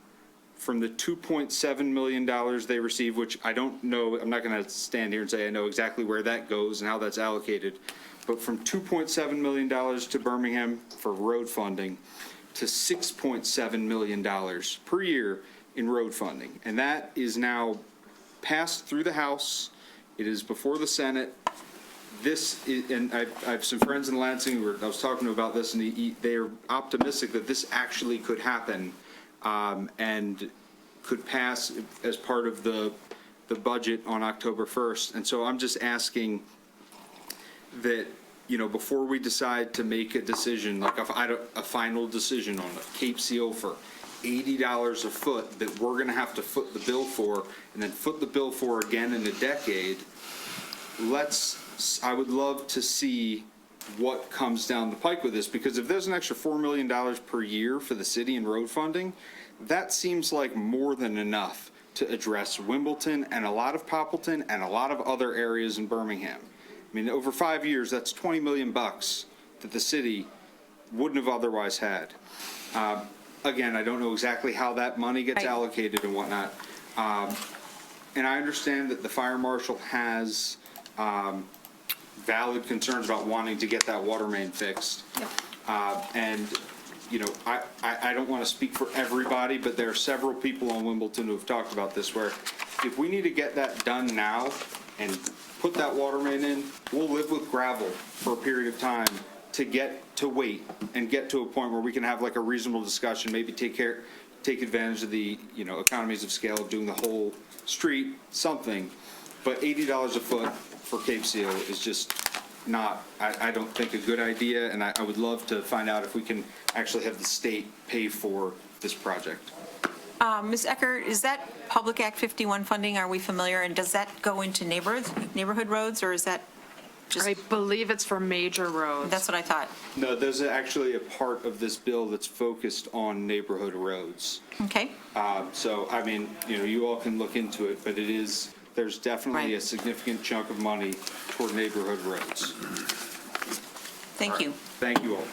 from the $2.7 million they receive, which I don't know, I'm not going to stand here and say I know exactly where that goes and how that's allocated, but from $2.7 million to Birmingham for road funding to $6.7 million per year in road funding. And that is now passed through the House. It is before the Senate. This is, and I have some friends in Lansing who I was talking to about this, and they are optimistic that this actually could happen and could pass as part of the budget on October 1st. And so I'm just asking that, you know, before we decide to make a decision, like a final decision on a Cape Seal for $80 a foot that we're going to have to foot the bill for, and then foot the bill for again in a decade, I would love to see what comes down the pike with this, because if there's an extra $4 million per year for the city in road funding, that seems like more than enough to address Wimbledon and a lot of Poppleton and a lot of other areas in Birmingham. I mean, over 5 years, that's $20 million that the city wouldn't have otherwise had. Again, I don't know exactly how that money gets allocated and whatnot. And I understand that the fire marshal has valid concerns about wanting to get that water main fixed. Yep. And, you know, I don't want to speak for everybody, but there are several people on Wimbledon who have talked about this, where if we need to get that done now and put that water main in, we'll live with gravel for a period of time to wait and get to a point where we can have like a reasonable discussion, maybe take advantage of the, you know, economies of scale of doing the whole street, something. But $80 a foot for Cape Seal is just not, I don't think, a good idea, and I would love to find out if we can actually have the state pay for this project. Ms. Ecker, is that Public Act 51 funding? Are we familiar? And does that go into neighborhood roads, or is that just? I believe it's for major roads. That's what I thought. No, there's actually a part of this bill that's focused on neighborhood roads. Okay. So, I mean, you know, you all can look into it, but there's definitely Right. a significant chunk of money toward neighborhood roads. Thank you. Thank you all.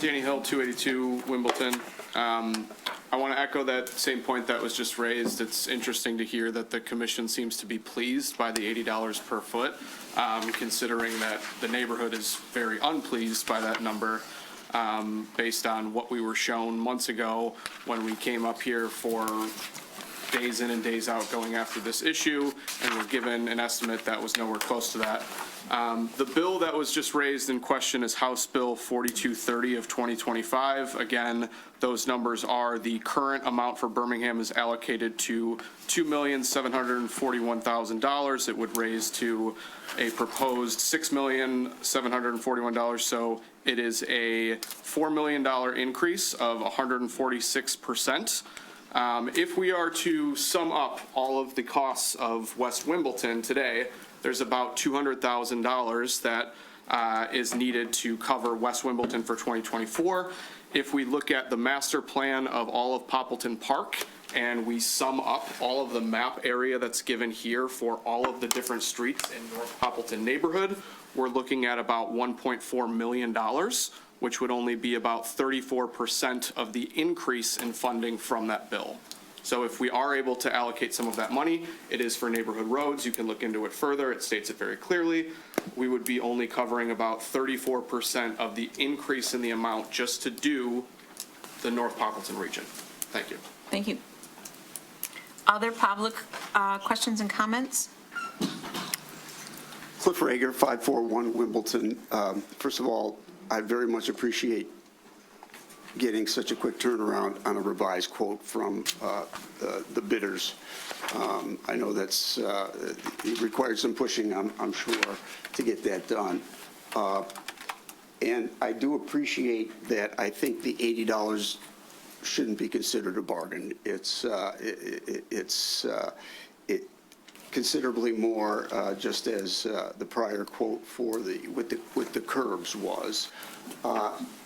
Danny Hill, 282 Wimbledon. I want to echo that same point that was just raised. It's interesting to hear that the commission seems to be pleased by the $80 per foot, considering that the neighborhood is very unpleased by that number, based on what we were shown months ago when we came up here for days in and days out going after this issue, and were given an estimate that was nowhere close to that. The bill that was just raised in question is House Bill 4230 of 2025. Again, those numbers are the current amount for Birmingham is allocated to $2,741,000. It would raise to a proposed $6,741,000. So it is a $4 million increase of 146%. If we are to sum up all of the costs of West Wimbledon today, there's about $200,000 that is needed to cover West Wimbledon for 2024. If we look at the master plan of all of Poppleton Park and we sum up all of the map area that's given here for all of the different streets in North Poppleton neighborhood, we're looking at about $1.4 million, which would only be about 34% of the increase in funding from that bill. So if we are able to allocate some of that money, it is for neighborhood roads. You can look into it further. It states it very clearly. We would be only covering about 34% of the increase in the amount just to do the North Poppleton region. Thank you. Thank you. Other public questions and comments? Cliff Rager, 541 Wimbledon. First of all, I very much appreciate getting such a quick turnaround on a revised quote from the bidders. I know that's it required some pushing, I'm sure, to get that done. And I do appreciate that. I think the $80 shouldn't be considered a bargain. It's considerably more, just as the prior quote for with the curbs was.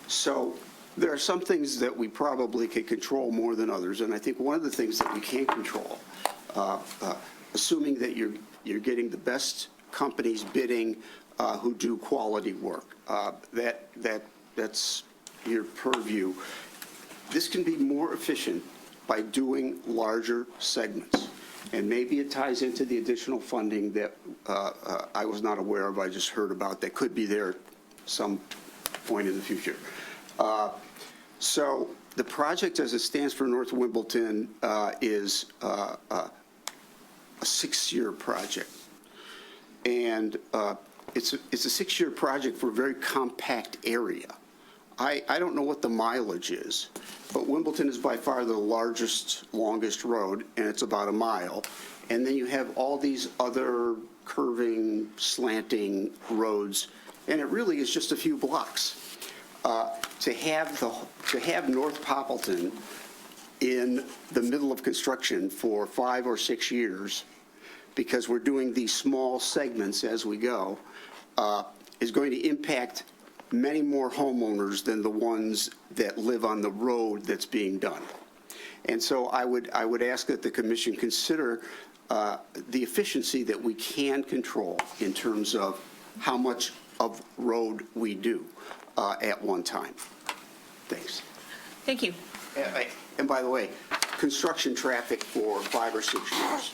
So there are some things that we probably can control more than others, and I think one of the things that we can control, assuming that you're getting the best companies bidding who do quality work, that's your purview. This can be more efficient by doing larger segments. And maybe it ties into the additional funding that I was not aware of, I just heard about, that could be there at some point in the future. So the project as it stands for North Wimbledon is a 6-year project. And it's a 6-year project for a very compact area. I don't know what the mileage is, but Wimbledon is by far the largest, longest road, and it's about a mile. And then you have all these other curving, slanting roads, and it really is just a few blocks. To have North Poppleton in the middle of construction for 5 or 6 years, because we're doing these small segments as we go, is going to impact many more homeowners than the ones that live on the road that's being done. And so I would ask that the commission consider the efficiency that we can control in terms of how much of road we do at one time. Thanks. Thank you. And by the way, construction traffic for 5 or 6 years.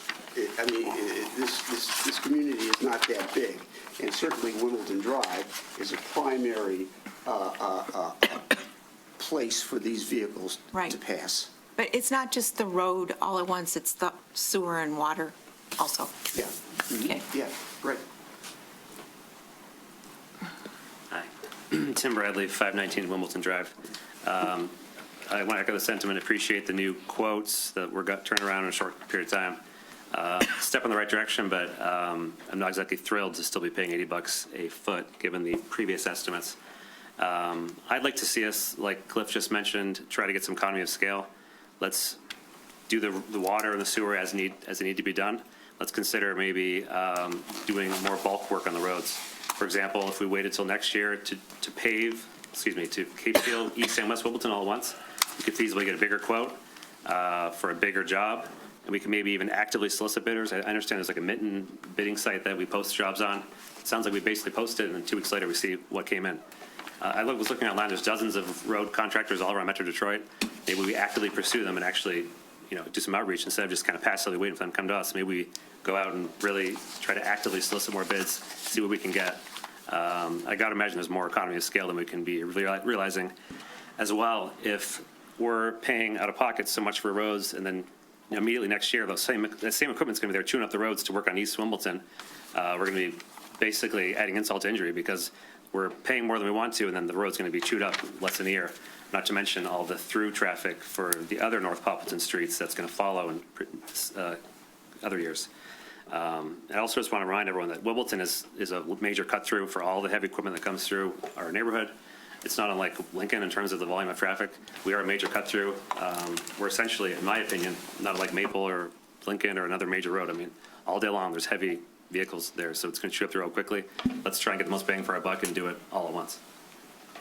This community is not that big, and certainly Wimbledon Drive is a primary place for these vehicles to pass. But it's not just the road all at once, it's the sewer and water also. Yeah. Okay. Yeah, right. Hi. Tim Bradley, 519 Wimbledon Drive. I want to echo the sentiment, appreciate the new quotes that were turned around in a short period of time. Step in the right direction, but I'm not exactly thrilled to still be paying $80 a foot, given the previous estimates. I'd like to see us, like Cliff just mentioned, try to get some economy of scale. Let's do the water and the sewer as they need to be done. Let's consider maybe doing more bulk work on the roads. For example, if we waited till next year to Cape Seal, East and West Wimbledon all at once, we could feasibly get a bigger quote for a bigger job. And we can maybe even actively solicit bidders. I understand there's like a Mitten bidding site that we post jobs on. It sounds like we basically posted, and then 2 weeks later we see what came in. I was looking online. There's dozens of road contractors all around Metro Detroit. Maybe we actively pursue them and actually, do some outreach instead of just kind of passively waiting for them to come to us. Maybe we go out and really try to actively solicit more bids, see what we can get. I got to imagine there's more economy of scale than we can be realizing as well. If we're paying out of pocket so much for roads, and then immediately next year, that same equipment's going to be there tuning up the roads to work on East Wimbledon. We're going to be basically adding insult to injury because we're paying more than we want to, and then the road's going to be chewed up in less than a year. Not to mention all the through traffic for the other North Poppleton streets that's going to follow in other years. I also just want to remind everyone that Wimbledon is a major cut through for all the heavy equipment that comes through our neighborhood. It's not unlike Lincoln in terms of the volume of traffic. We are a major cut through. We're essentially, in my opinion, not like Maple or Lincoln or another major road. I mean, all day long there's heavy vehicles there, so it's going to shoot up the road quickly. Let's try and get the most bang for our buck and do it all at once.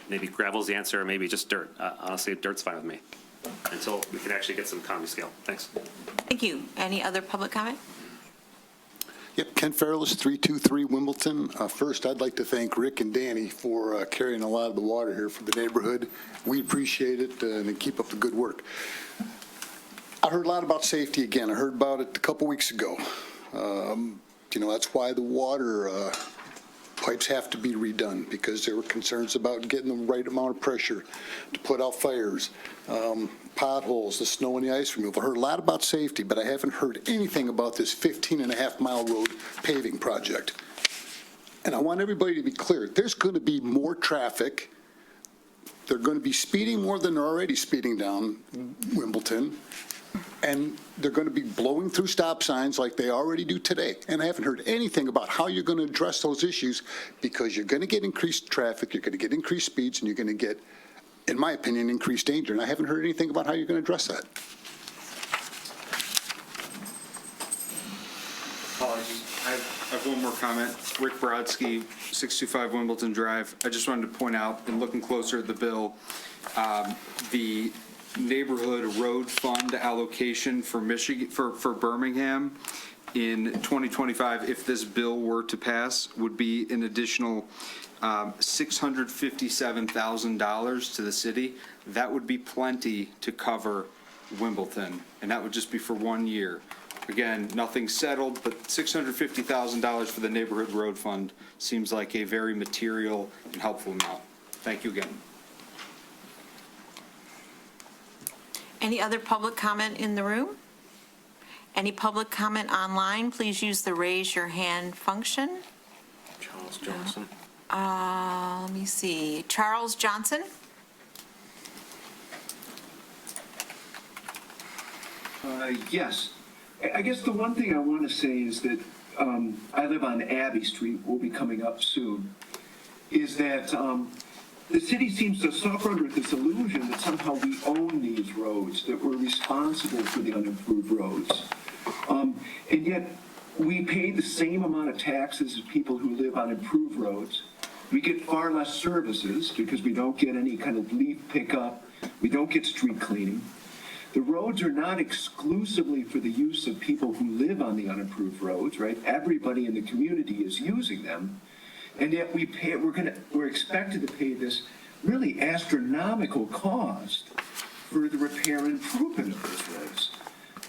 Maybe gravel's the answer, or maybe just dirt. Honestly, dirt's fine with me until we can actually get some economy scale. Thanks. Thank you. Any other public comment? Yep, Ken Fairless, 323 Wimbledon. First, I'd like to thank Rick and Danny for carrying a lot of the water here for the neighborhood. We appreciate it, and keep up the good work. I heard a lot about safety again. I heard about it a couple weeks ago. That's why the water pipes have to be redone, because there were concerns about getting the right amount of pressure to put out fires, potholes, the snow and the ice removal. I heard a lot about safety, but I haven't heard anything about this 15.5-mile road paving project. And I want everybody to be clear. There's going to be more traffic. They're going to be speeding more than they're already speeding down Wimbledon. And they're going to be blowing through stop signs like they already do today. And I haven't heard anything about how you're going to address those issues, because you're going to get increased traffic, you're going to get increased speeds, and you're going to get, in my opinion, increased danger. And I haven't heard anything about how you're going to address that. Apologies. I have one more comment. Rick Brodsky, 625 Wimbledon Drive. I just wanted to point out, in looking closer at the bill, the neighborhood road fund allocation for Michigan, for Birmingham in 2025, if this bill were to pass, would be an additional $657,000 to the city. That would be plenty to cover Wimbledon, and that would just be for 1 year. Again, nothing settled, but $650,000 for the neighborhood road fund seems like a very material and helpful amount. Thank you again. Any other public comment in the room? Any public comment online? Please use the raise your hand function. Charles Johnson. Let me see. Charles Johnson? Yes. I guess the one thing I want to say is that I live on Abbey Street, will be coming up soon, is that the city seems to suffer under this illusion that somehow we own these roads, that we're responsible for the unimproved roads. And yet we pay the same amount of taxes as people who live on improved roads. We get far less services because we don't get any kind of leaf pickup. We don't get street cleaning. The roads are not exclusively for the use of people who live on the unimproved roads, right? Everybody in the community is using them. And yet we're expected to pay this really astronomical cost for the repair and improvement of those roads.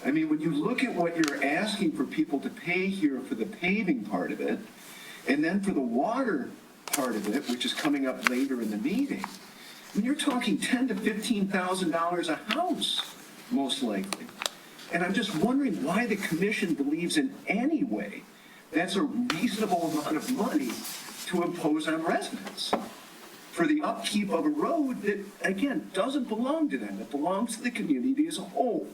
I mean, when you look at what you're asking for people to pay here for the paving part of it, and then for the water part of it, which is coming up later in the meeting, I mean, you're talking $10,000 to $15,000 a house, most likely. And I'm just wondering why the commission believes in any way that's a reasonable amount of money to impose on residents for the upkeep of a road that, again, doesn't belong to them. It belongs to the community as a whole.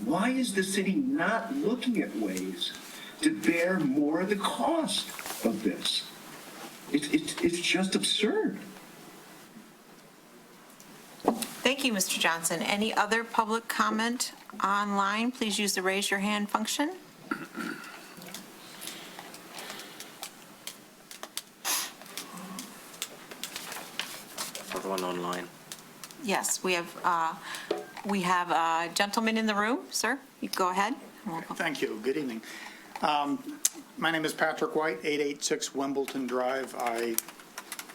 Why is the city not looking at ways to bear more of the cost of this? It's just absurd. Thank you, Mr. Johnson. Any other public comment online? Please use the raise your hand function. Other one online. Yes, we have a gentleman in the room. Sir, you go ahead. Thank you. Good evening. My name is Patrick White, 886 Wimbledon Drive. I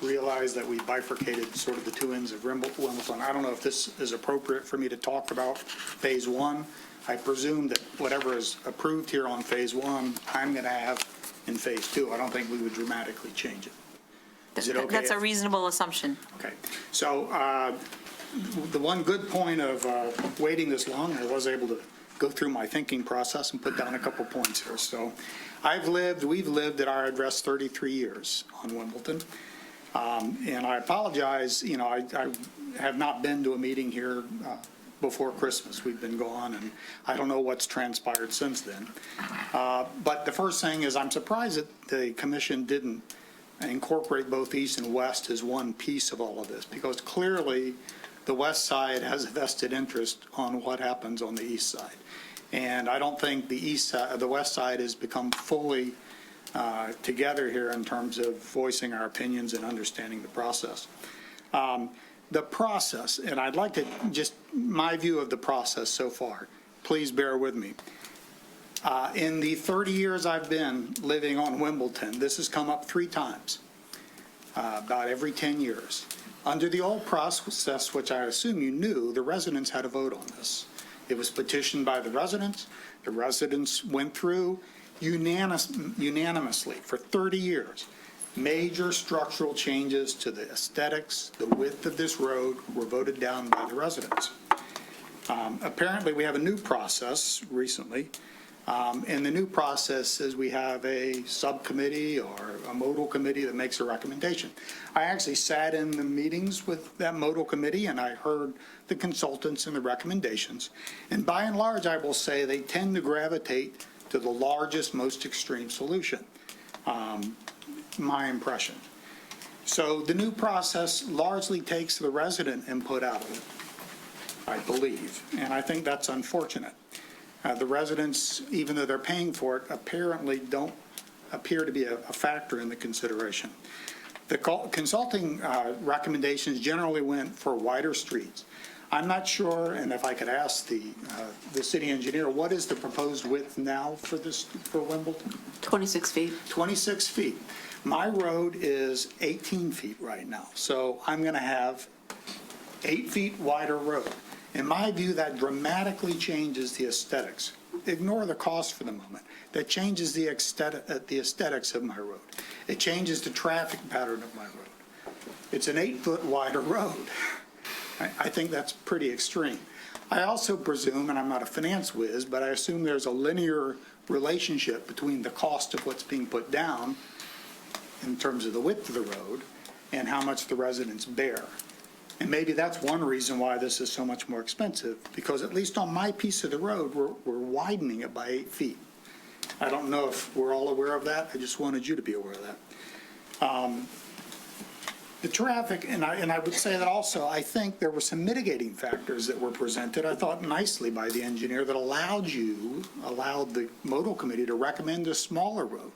realize that we bifurcated sort of the two ends of Wimbledon. I don't know if this is appropriate for me to talk about Phase 1. I presume that whatever is approved here on Phase 1, I'm going to have in Phase 2. I don't think we would dramatically change it. Is it okay? That's a reasonable assumption. Okay. So the one good point of waiting this long, I was able to go through my thinking process and put down a couple points here. So we've lived at our address 33 years on Wimbledon. And I apologize, I have not been to a meeting here before Christmas. We've been gone, and I don't know what's transpired since then. But the first thing is I'm surprised that the commission didn't incorporate both east and west as one piece of all of this, because clearly the west side has a vested interest on what happens on the east side. And I don't think the west side has become fully together here in terms of voicing our opinions and understanding the process. The process, and I'd like to just, my view of the process so far, please bear with me. In the 30 years I've been living on Wimbledon, this has come up 3 times, about every 10 years. Under the old process, which I assume you knew, the residents had a vote on this. It was petitioned by the residents. The residents went through unanimously for 30 years. Major structural changes to the aesthetics, the width of this road were voted down by the residents. Apparently, we have a new process recently. And the new process is we have a subcommittee or a modal committee that makes a recommendation. I actually sat in the meetings with that modal committee, and I heard the consultants and the recommendations. And by and large, I will say they tend to gravitate to the largest, most extreme solution, my impression. So the new process largely takes the resident input out of it, I believe, and I think that's unfortunate. The residents, even though they're paying for it, apparently don't appear to be a factor in the consideration. The consulting recommendations generally went for wider streets. I'm not sure, and if I could ask the city engineer, what is the proposed width now for Wimbledon? 26 feet. 26 feet. My road is 18 feet right now, so I'm going to have 8 feet wider road. In my view, that dramatically changes the aesthetics. Ignore the cost for the moment. That changes the aesthetics of my road. It changes the traffic pattern of my road. It's an 8-foot wider road. I think that's pretty extreme. I also presume, and I'm not a finance whiz, but I assume there's a linear relationship between the cost of what's being put down in terms of the width of the road and how much the residents bear. And maybe that's one reason why this is so much more expensive, because at least on my piece of the road, we're widening it by 8 feet. I don't know if we're all aware of that. I just wanted you to be aware of that. The traffic, and I would say that also, I think there were some mitigating factors that were presented, I thought nicely by the engineer, that allowed the modal committee to recommend a smaller road.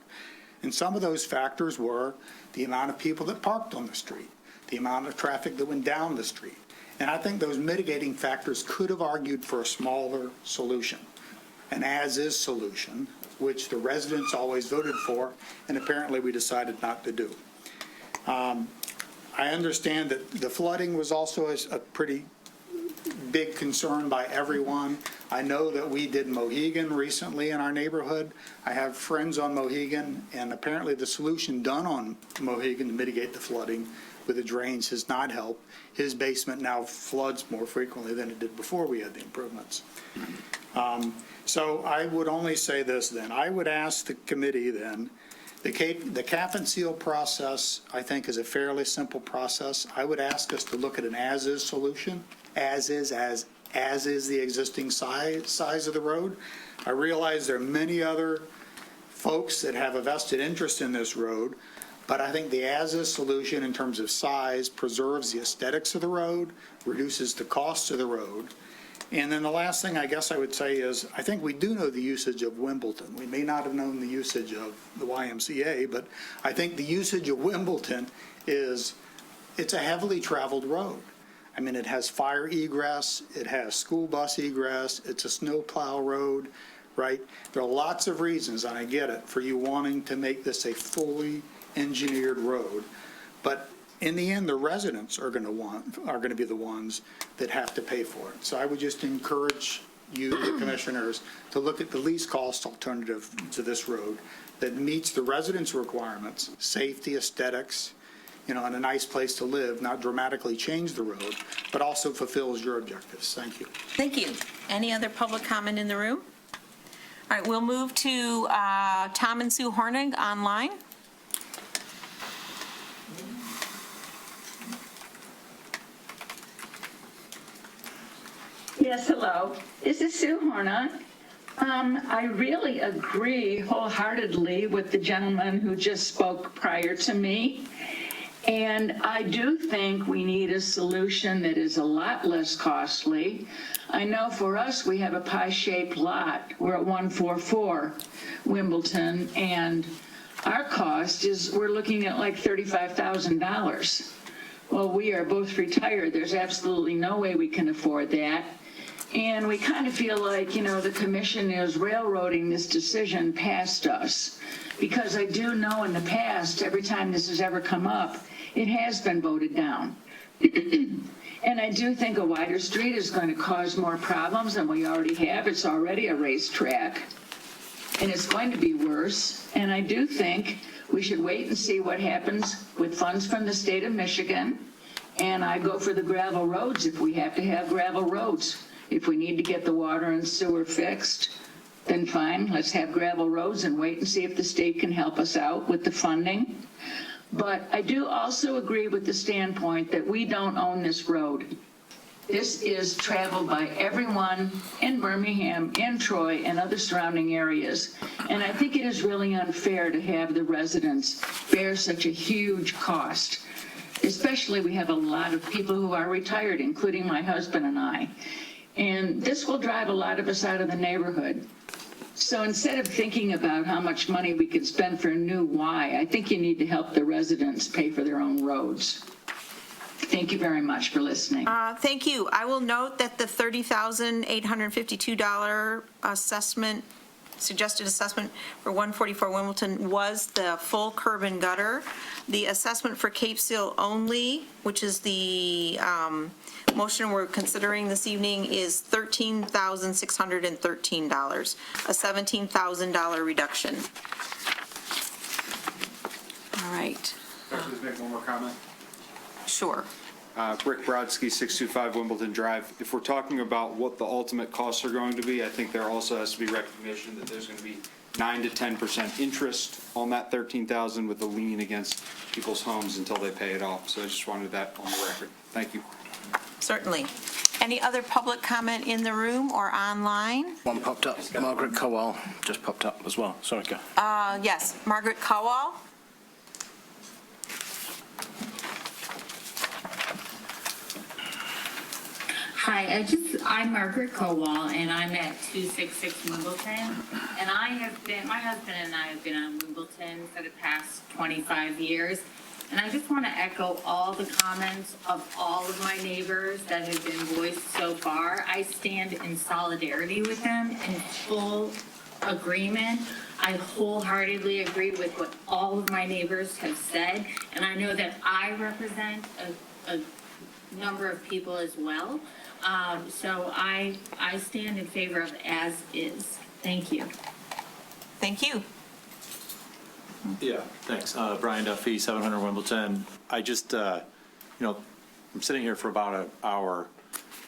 And some of those factors were the amount of people that parked on the street, the amount of traffic that went down the street. And I think those mitigating factors could have argued for a smaller solution, an as-is solution, which the residents always voted for, and apparently we decided not to do. I understand that the flooding was also a pretty big concern by everyone. I know that we did Mohegan recently in our neighborhood. I have friends on Mohegan, and apparently the solution done on Mohegan to mitigate the flooding with the drains has not helped. His basement now floods more frequently than it did before we had the improvements. So I would only say this then. I would ask the committee then, the cap and seal process, I think, is a fairly simple process. I would ask us to look at an as-is solution, as is the existing size of the road. I realize there are many other folks that have a vested interest in this road, but I think the as-is solution in terms of size preserves the aesthetics of the road, reduces the costs of the road. And then the last thing I guess I would say is I think we do know the usage of Wimbledon. We may not have known the usage of the YMCA, but I think the usage of Wimbledon it's a heavily traveled road. I mean, it has fire egress, it has school bus egress, it's a snowplow road, right? There are lots of reasons, and I get it, for you wanting to make this a fully engineered road. But in the end, the residents are going to be the ones that have to pay for it. So I would just encourage you, the commissioners, to look at the least cost alternative to this road that meets the residents' requirements, safety, aesthetics, and a nice place to live, not dramatically change the road, but also fulfills your objectives. Thank you. Thank you. Any other public comment in the room? All right, we'll move to Tom and Sue Hornig online. Yes, hello. This is Sue Horna. I really agree wholeheartedly with the gentleman who just spoke prior to me. And I do think we need a solution that is a lot less costly. I know for us, we have a pie-shaped lot. We're at 144 Wimbledon, and our cost is, we're looking at like $35,000. Well, we are both retired. There's absolutely no way we can afford that. And we kind of feel like, the commission is railroading this decision past us. Because I do know in the past, every time this has ever come up, it has been voted down. And I do think a wider street is going to cause more problems than we already have. It's already a racetrack, and it's going to be worse. And I do think we should wait and see what happens with funds from the state of Michigan. And I go for the gravel roads if we have to have gravel roads. If we need to get the water and sewer fixed, then fine, let's have gravel roads and wait and see if the state can help us out with the funding. But I do also agree with the standpoint that we don't own this road. This is traveled by everyone in Birmingham, in Troy, and other surrounding areas. And I think it is really unfair to have the residents bear such a huge cost. Especially, we have a lot of people who are retired, including my husband and I. And this will drive a lot of us out of the neighborhood. So instead of thinking about how much money we could spend for a new Y, I think you need to help the residents pay for their own roads. Thank you very much for listening. Thank you. I will note that the $30,852 assessment, suggested assessment for 144 Wimbledon was the full curb and gutter. The assessment for Cape Seal only, which is the motion we're considering this evening, is $13,613, a $17,000 reduction. All right. Can I please make one more comment? Sure. Rick Brodsky, 625 Wimbledon Drive. If we're talking about what the ultimate costs are going to be, I think there also has to be recognition that there's going to be 9 to 10% interest on that $13,000 with a lien against people's homes until they pay it off. So I just wanted that on the record. Thank you. Certainly. Any other public comment in the room or online? One popped up. Margaret Cowell just popped up as well. Sorry, go. Yes, Margaret Cowell. Hi, I'm Margaret Kowal, and I'm at 266 Wimbledon. And my husband and I have been on Wimbledon for the past 25 years. And I just want to echo all the comments of all of my neighbors that have been voiced so far. I stand in solidarity with them in full agreement. I wholeheartedly agree with what all of my neighbors have said. And I know that I represent a number of people as well. So I stand in favor of as is. Thank you. Thank you. Yeah, thanks. Brian Duffy, 700 Wimbledon. I just, I'm sitting here for about an hour.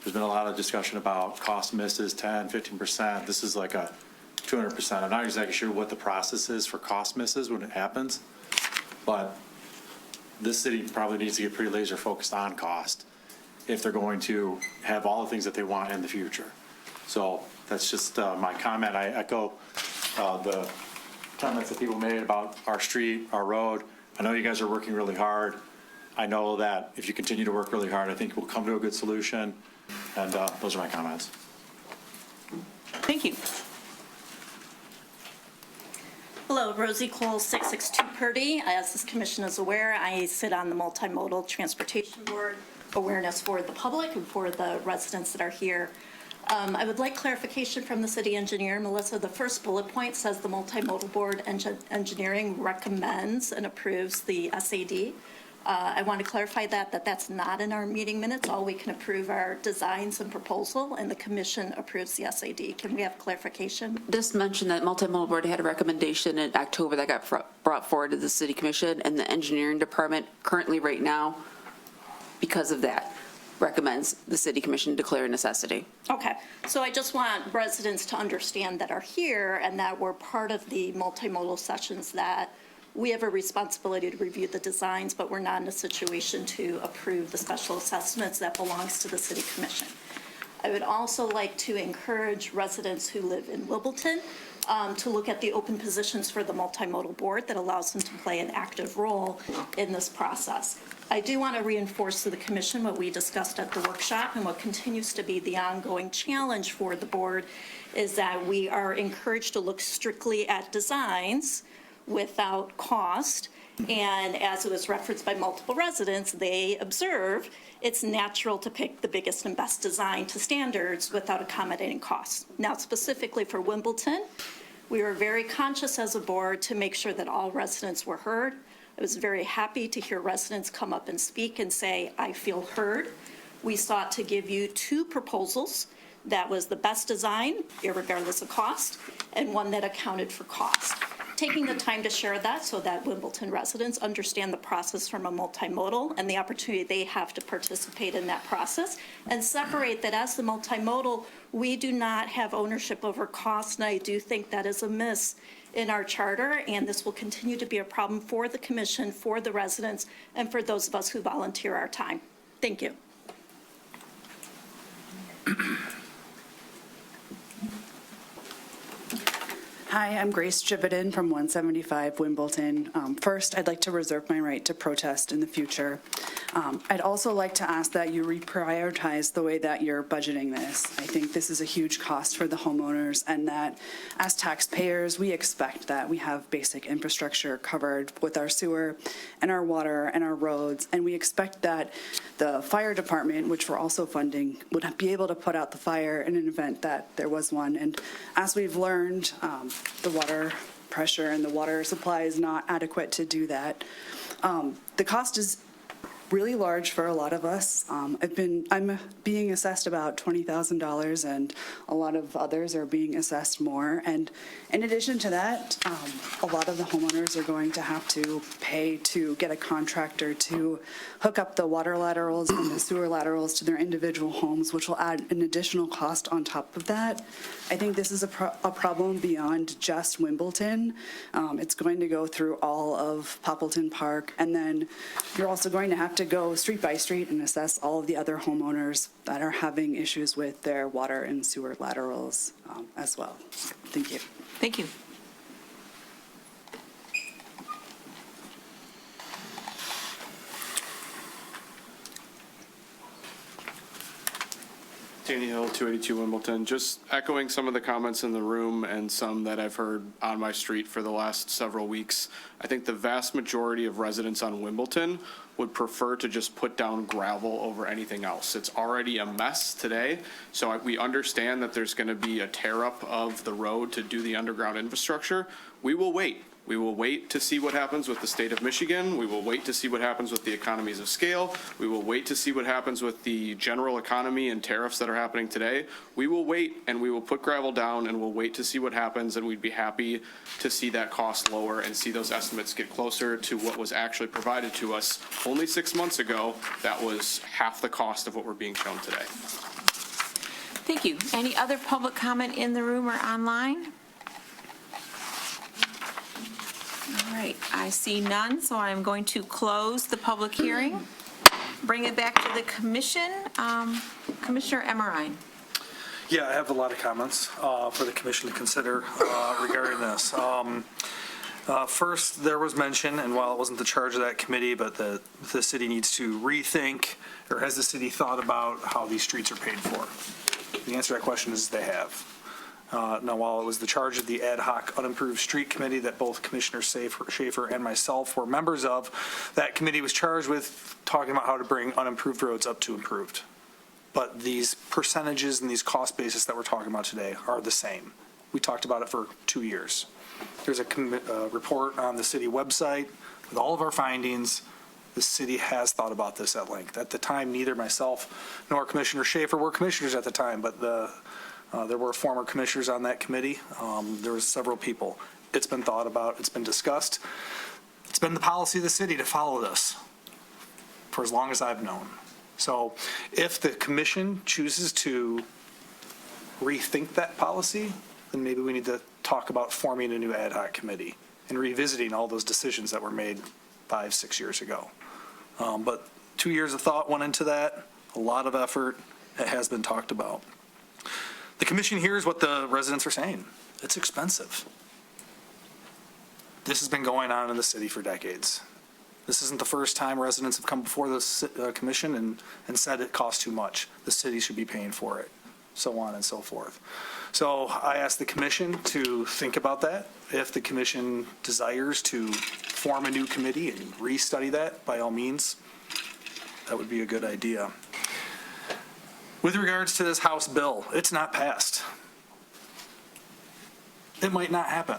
There's been a lot of discussion about cost misses, 10, 15%. This is like a 200%. I'm not exactly sure what the process is for cost misses when it happens, but this city probably needs to get pretty laser focused on cost if they're going to have all the things that they want in the future. So that's just my comment. I echo the comments that people made about our street, our road. I know you guys are working really hard. I know that if you continue to work really hard, I think we'll come to a good solution. And those are my comments. Thank you. Hello, Rosie Cole, 662 Purdy. As this commission is aware, I sit on the Multimodal Transportation Board, awareness for the public and for the residents that are here. I would like clarification from the city engineer. Melissa, the first bullet point says the Multimodal Board Engineering recommends and approves the SAD. I want to clarify that that's not in our meeting minutes. All we can approve are designs and proposal, and the commission approves the SAD. Can we have clarification? Just mention that multimodal board had a recommendation in October that got brought forward to the city commission, and the engineering department currently right now, because of that, recommends the city commission declare a necessity. Okay, so I just want residents to understand that are here and that we're part of the multimodal sessions, that we have a responsibility to review the designs, but we're not in a situation to approve the special assessments. That belongs to the city commission. I would also like to encourage residents who live in Littleton to look at the open positions for the multimodal board that allows them to play an active role in this process. I do want to reinforce to the commission what we discussed at the workshop, and what continues to be the ongoing challenge for the board is that we are encouraged to look strictly at designs without cost. And as it was referenced by multiple residents, they observe it's natural to pick the biggest and best design to standards without accommodating costs. Now, specifically for Wimbledon, we were very conscious as a board to make sure that all residents were heard. I was very happy to hear residents come up and speak and say, I feel heard. We sought to give you 2 proposals. That was the best design, irregardless of cost, and one that accounted for cost. Taking the time to share that so that Wimbledon residents understand the process from a multimodal and the opportunity they have to participate in that process, and separate that as the multimodal, we do not have ownership over cost, and I do think that is a miss in our charter, and this will continue to be a problem for the commission, for the residents, and for those of us who volunteer our time. Thank you. Hi, I'm Grace Jivitin from 175 Wimbledon. First, I'd like to reserve my right to protest in the future. I'd also like to ask that you reprioritize the way that you're budgeting this. I think this is a huge cost for the homeowners, and that as taxpayers, we expect that we have basic infrastructure covered with our sewer and our water and our roads, and we expect that the fire department, which we're also funding, would be able to put out the fire in an event that there was one. And as we've learned, the water pressure and the water supply is not adequate to do that. The cost is really large for a lot of us. I'm being assessed about $20,000, and a lot of others are being assessed more. And in addition to that, a lot of the homeowners are going to have to pay to get a contractor to hook up the water laterals and the sewer laterals to their individual homes, which will add an additional cost on top of that. I think this is a problem beyond just Wimbledon. It's going to go through all of Poppleton Park, and then you're also going to have to go street by street and assess all of the other homeowners that are having issues with their water and sewer laterals as well. Thank you. Thank you. Danny Hill, 282 Wimbledon. Just echoing some of the comments in the room and some that I've heard on my street for the last several weeks. I think the vast majority of residents on Wimbledon would prefer to just put down gravel over anything else. It's already a mess today, so we understand that there's going to be a tear up of the road to do the underground infrastructure. We will wait. We will wait to see what happens with the state of Michigan. We will wait to see what happens with the economies of scale. We will wait to see what happens with the general economy and tariffs that are happening today. We will wait, and we will put gravel down, and we'll wait to see what happens, and we'd be happy to see that cost lower and see those estimates get closer to what was actually provided to us only 6 months ago. That was half the cost of what we're being shown today. Thank you. Any other public comment in the room or online? All right, I see none, so I'm going to close the public hearing. Bring it back to the commission. Commissioner Emmerine. Yeah, I have a lot of comments for the commission to consider regarding this. First, there was mention, and while it wasn't the charge of that committee, but the city needs to rethink, or has the city thought about how these streets are paid for? The answer to that question is they have. Now, while it was the charge of the ad hoc unimproved street committee that both Commissioner Schaefer and myself were members of, that committee was charged with talking about how to bring unimproved roads up to improved. But these percentages and these cost bases that we're talking about today are the same. We talked about it for 2 years. There's a report on the city website with all of our findings. the city has thought about this at length. At the time, neither myself nor Commissioner Schaefer were commissioners at the time, but there were former commissioners on that committee. There was several people. It's been thought about, it's been discussed. It's been the policy of the city to follow this for as long as I've known. So if the commission chooses to rethink that policy, then maybe we need to talk about forming a new ad hoc committee and revisiting all those decisions that were made 5-6 years ago. But 2 years of thought went into that, a lot of effort. It has been talked about. The commission hears what the residents are saying. It's expensive. This has been going on in the city for decades. This isn't the first time residents have come before the commission and said it costs too much. The city should be paying for it, so on and so forth. So I asked the commission to think about that. If the commission desires to form a new committee and restudy that, by all means, that would be a good idea. With regards to this House bill, it's not passed. It might not happen.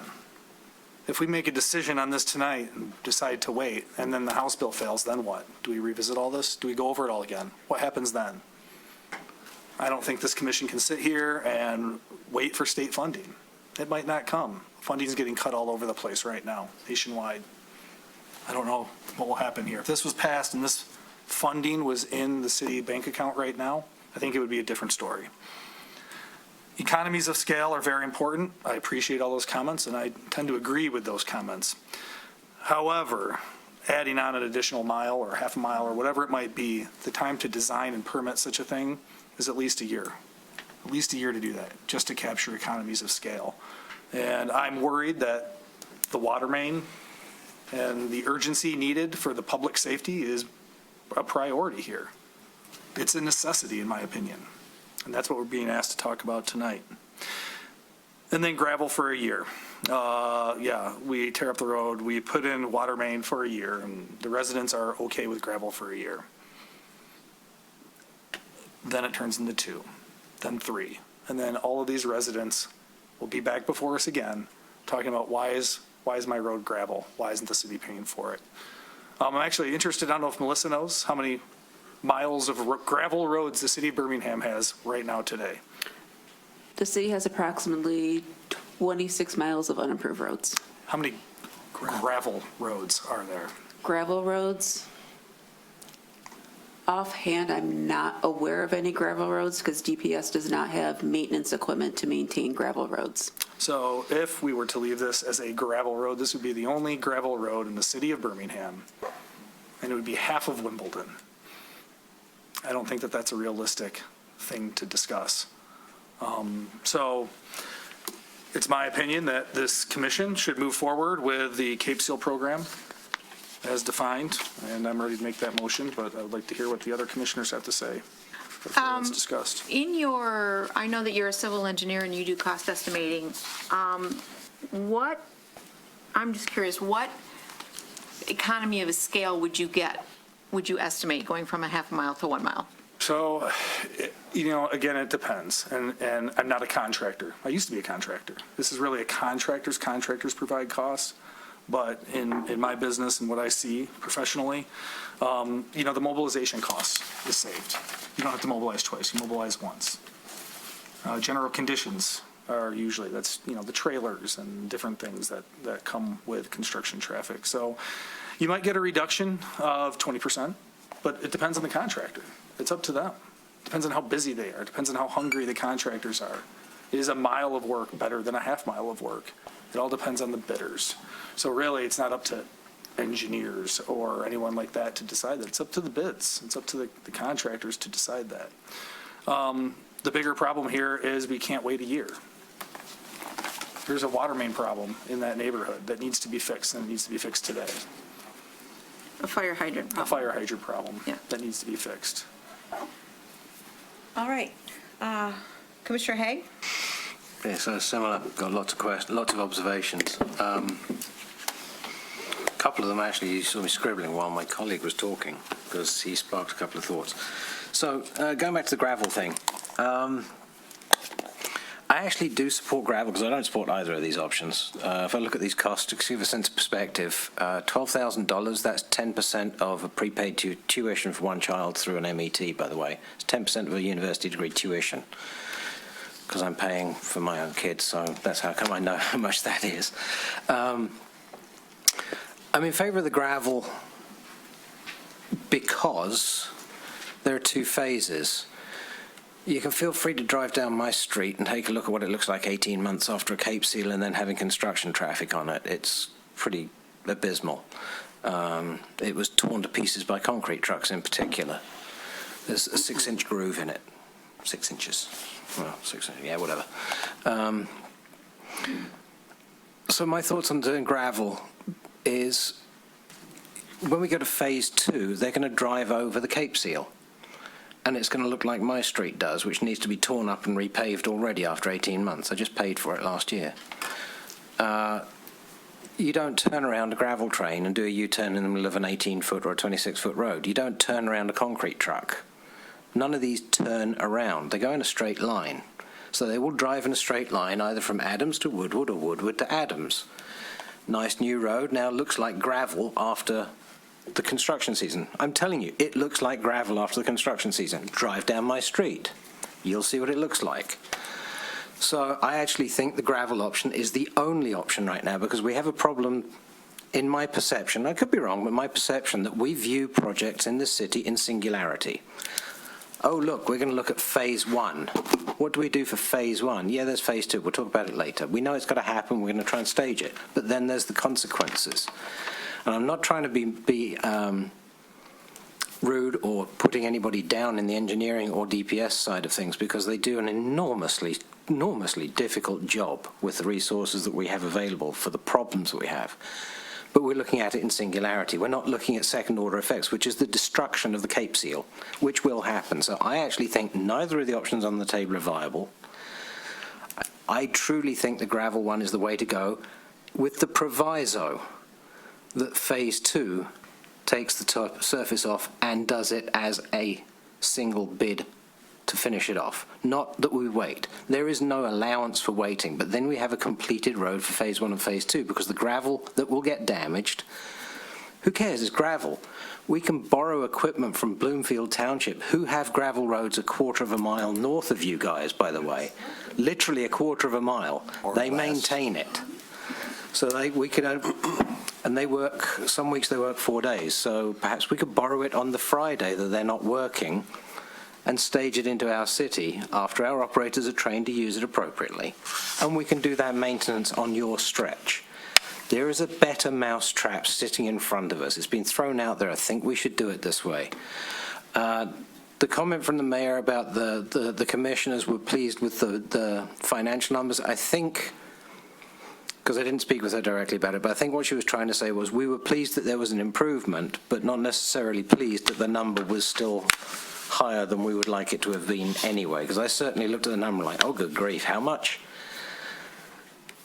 If we make a decision on this tonight and decide to wait, and then the House bill fails, then what? Do we revisit all this? Do we go over it all again? What happens then? I don't think this commission can sit here and wait for state funding. It might not come. Funding is getting cut all over the place right now, nationwide. I don't know what will happen here. If this was passed and this funding was in the city bank account right now, I think it would be a different story. Economies of scale are very important. I appreciate all those comments, and I tend to agree with those comments. However, adding on an additional mile or half a mile or whatever it might be, the time to design and permit such a thing is at least a year. At least a year to do that, just to capture economies of scale. And I'm worried that the water main and the urgency needed for the public safety is a priority here. It's a necessity, in my opinion. And that's what we're being asked to talk about tonight. And then gravel for a year. We tear up the road, we put in water main for a year, and the residents are okay with gravel for a year. Then it turns into 2, then 3. And then all of these residents will be back before us again, talking about why is my road gravel? Why isn't the city paying for it? I'm actually interested, I don't know if Melissa knows, how many miles of gravel roads the city of Birmingham has right now today. The city has approximately 26 miles of unimproved roads. How many gravel roads are there? Gravel roads? Offhand, I'm not aware of any gravel roads because DPS does not have maintenance equipment to maintain gravel roads. So if we were to leave this as a gravel road, this would be the only gravel road in the city of Birmingham, and it would be half of Wimbledon. I don't think that that's a realistic thing to discuss. So it's my opinion that this commission should move forward with the Cape Seal program as defined, and I'm ready to make that motion, but I would like to hear what the other commissioners have to say before it's discussed. I know that you're a civil engineer and you do cost estimating. I'm just curious, what economy of scale would you estimate going from a half a mile to 1 mile? So, again, it depends, and I'm not a contractor. I used to be a contractor. This is really a contractors provide costs, but in my business and what I see professionally, the mobilization costs is saved. You don't have to mobilize twice, you mobilize once. General conditions are usually, that's, the trailers and different things that come with construction traffic. So you might get a reduction of 20%, but it depends on the contractor. It's up to them. Depends on how busy they are. Depends on how hungry the contractors are. Is a mile of work better than a half mile of work? It all depends on the bidders. So really, it's not up to engineers or anyone like that to decide that. It's up to the bids. It's up to the contractors to decide that. The bigger problem here is we can't wait a year. There's a water main problem in that neighborhood that needs to be fixed, and it needs to be fixed today. A fire hydrant problem. A fire hydrant problem Yeah. that needs to be fixed. All right. Commissioner Haig? Yeah, so similar, got lots of questions, lots of observations. A couple of them actually, you saw me scribbling while my colleague was talking, because he sparked a couple of thoughts. So going back to the gravel thing, I actually do support gravel because I don't support either of these options. If I look at these costs, to give a sense of perspective, $12,000, that's 10% of a prepaid tuition for one child through an MET, by the way. It's 10% of a university degree tuition because I'm paying for my own kids, so that's how come I know how much that is. I'm in favor of the gravel because there are two phases. You can feel free to drive down my street and take a look at what it looks like 18 months after a Cape Seal and then having construction traffic on it. It's pretty abysmal. It was torn to pieces by concrete trucks in particular. There's a 6-inch groove in it. 6 inches. Well, 6 inches, yeah, whatever. So my thoughts on doing gravel is when we go to phase 2, they're going to drive over the Cape Seal. And it's going to look like my street does, which needs to be torn up and repaved already after 18 months. I just paid for it last year. You don't turn around a gravel train and do a U-turn in the middle of an 18-foot or a 26-foot road. You don't turn around a concrete truck. None of these turn around. They go in a straight line. So they will drive in a straight line either from Adams to Woodward or Woodward to Adams. Nice new road now looks like gravel after the construction season. I'm telling you, it looks like gravel after the construction season. Drive down my street. You'll see what it looks like. So I actually think the gravel option is the only option right now because we have a problem, in my perception, I could be wrong, but my perception that we view projects in this city in singularity. Oh, look, we're going to look at phase 1. What do we do for phase 1? Yeah, there's phase 2. We'll talk about it later. We know it's got to happen. We're going to try and stage it. But then there's the consequences. And I'm not trying to be rude or putting anybody down in the engineering or DPS side of things because they do an enormously difficult job with the resources that we have available for the problems that we have. But we're looking at it in singularity. We're not looking at second-order effects, which is the destruction of the Cape Seal, which will happen. So I actually think neither of the options on the table are viable. I truly think the gravel one is the way to go, with the proviso that phase 2 takes the top surface off and does it as a single bid to finish it off. Not that we wait. There is no allowance for waiting, but then we have a completed road for phase 1 and phase 2 because the gravel that will get damaged, who cares, it's gravel. We can borrow equipment from Bloomfield Township, who have gravel roads a quarter of a mile north of you guys, by the way. Literally a quarter of a mile. They maintain it. So we could, and they work, some weeks they work 4 days, so perhaps we could borrow it on the Friday that they're not working and stage it into our city after our operators are trained to use it appropriately. And we can do that maintenance on your stretch. There is a better mousetrap sitting in front of us. It's been thrown out there. I think we should do it this way. The comment from the mayor about the commissioners were pleased with the financial numbers, I think, because I didn't speak with her directly about it, but I think what she was trying to say was we were pleased that there was an improvement, but not necessarily pleased that the number was still higher than we would like it to have been anyway, because I certainly looked at the number like, oh, good grief, how much?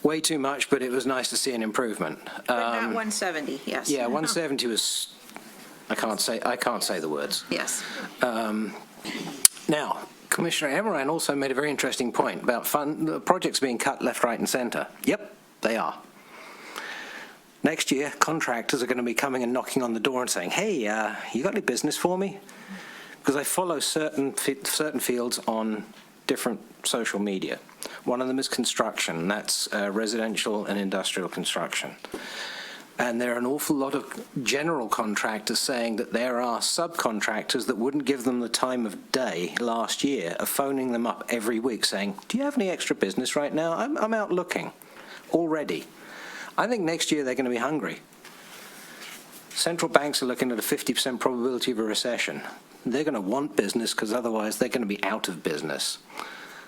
Way too much, but it was nice to see an improvement. But not 170, yes. Yeah, 170 was, I can't say the words. Yes. Now, Commissioner Emmeran also made a very interesting point about projects being cut left, right, and centre. Yep, they are. Next year, contractors are going to be coming and knocking on the door and saying, hey, you got any business for me? Because I follow certain fields on different social media. One of them is construction, and that's residential and industrial construction. And there are an awful lot of general contractors saying that there are subcontractors that wouldn't give them the time of day last year of phoning them up every week saying, do you have any extra business right now? I'm out looking already. I think next year they're going to be hungry. Central banks are looking at a 50% probability of a recession. They're going to want business because otherwise they're going to be out of business.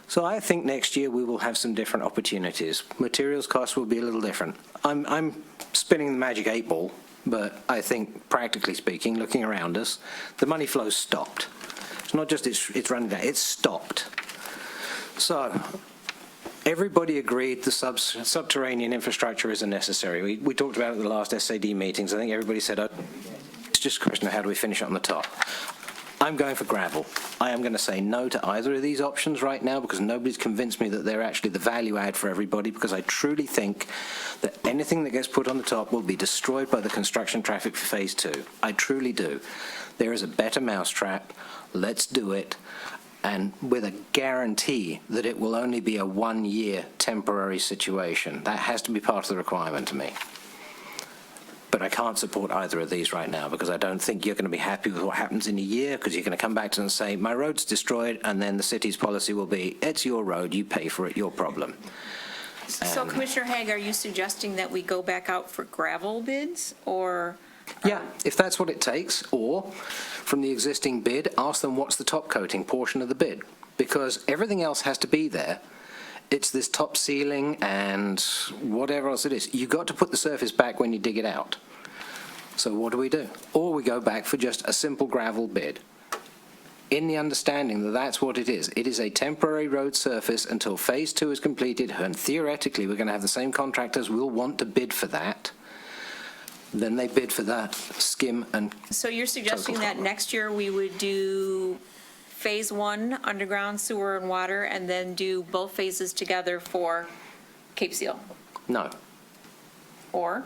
So I think next year we will have some different opportunities. Materials costs will be a little different. I'm spinning the magic 8 ball, but I think practically speaking, looking around us, the money flow's stopped. It's not just it's running down, it's stopped. So everybody agreed the subterranean infrastructure isn't necessary. We talked about it at the last SAD meetings. I think everybody said, oh, it's just a question of how do we finish it on the top. I'm going for gravel. I am going to say no to either of these options right now because nobody's convinced me that they're actually the value add for everybody, because I truly think that anything that gets put on the top will be destroyed by the construction traffic for Phase 2. I truly do. There is a better mousetrap. Let's do it. And with a guarantee that it will only be a one-year temporary situation. That has to be part of the requirement to me. But I can't support either of these right now because I don't think you're going to be happy with what happens in a year, because you're going to come back to them and say, my road's destroyed, and then the city's policy will be, it's your road, you pay for it, your problem. So Commissioner Haig, are you suggesting that we go back out for gravel bids, or? Yeah, if that's what it takes, or from the existing bid, ask them what's the top coating portion of the bid, because everything else has to be there. It's this top ceiling and whatever else it is. You've got to put the surface back when you dig it out. So what do? Or we go back for just a simple gravel bid, in the understanding that that's what it is. It is a temporary road surface until Phase 2 is completed, and theoretically we're going to have the same contractors will want to bid for that. Then they bid for that skim and. So you're suggesting that next year we would do Phase 1, underground sewer and water, and then do both phases together for Cape Seal? No. Or,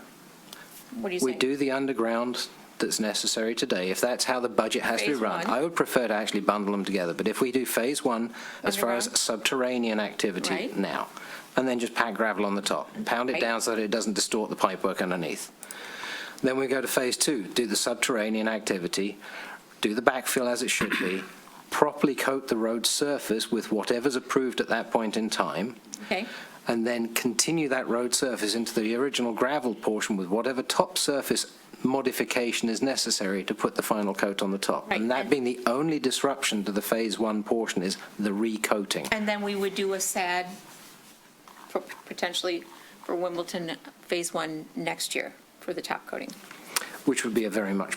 what do you say? We do the underground that's necessary today. If that's how the budget has to be Phase run, 1. I would prefer to actually bundle them together. But if we do Phase 1 as far as subterranean activity Right. now, and then just pack gravel on the top, pound it Right. down so that it doesn't distort the pipework underneath. Then we go to Phase 2, do the subterranean activity, do the backfill as it should be, properly coat the road surface with whatever's approved at that point in time, Okay. and then continue that road surface into the original gravel portion with whatever top surface modification is necessary to put the final coat on the top. Right. And that being the only disruption to the Phase 1 portion is the recoating. And then we would do a SAD potentially for Wimbledon Phase 1 next year for the top coating. Which would be a very much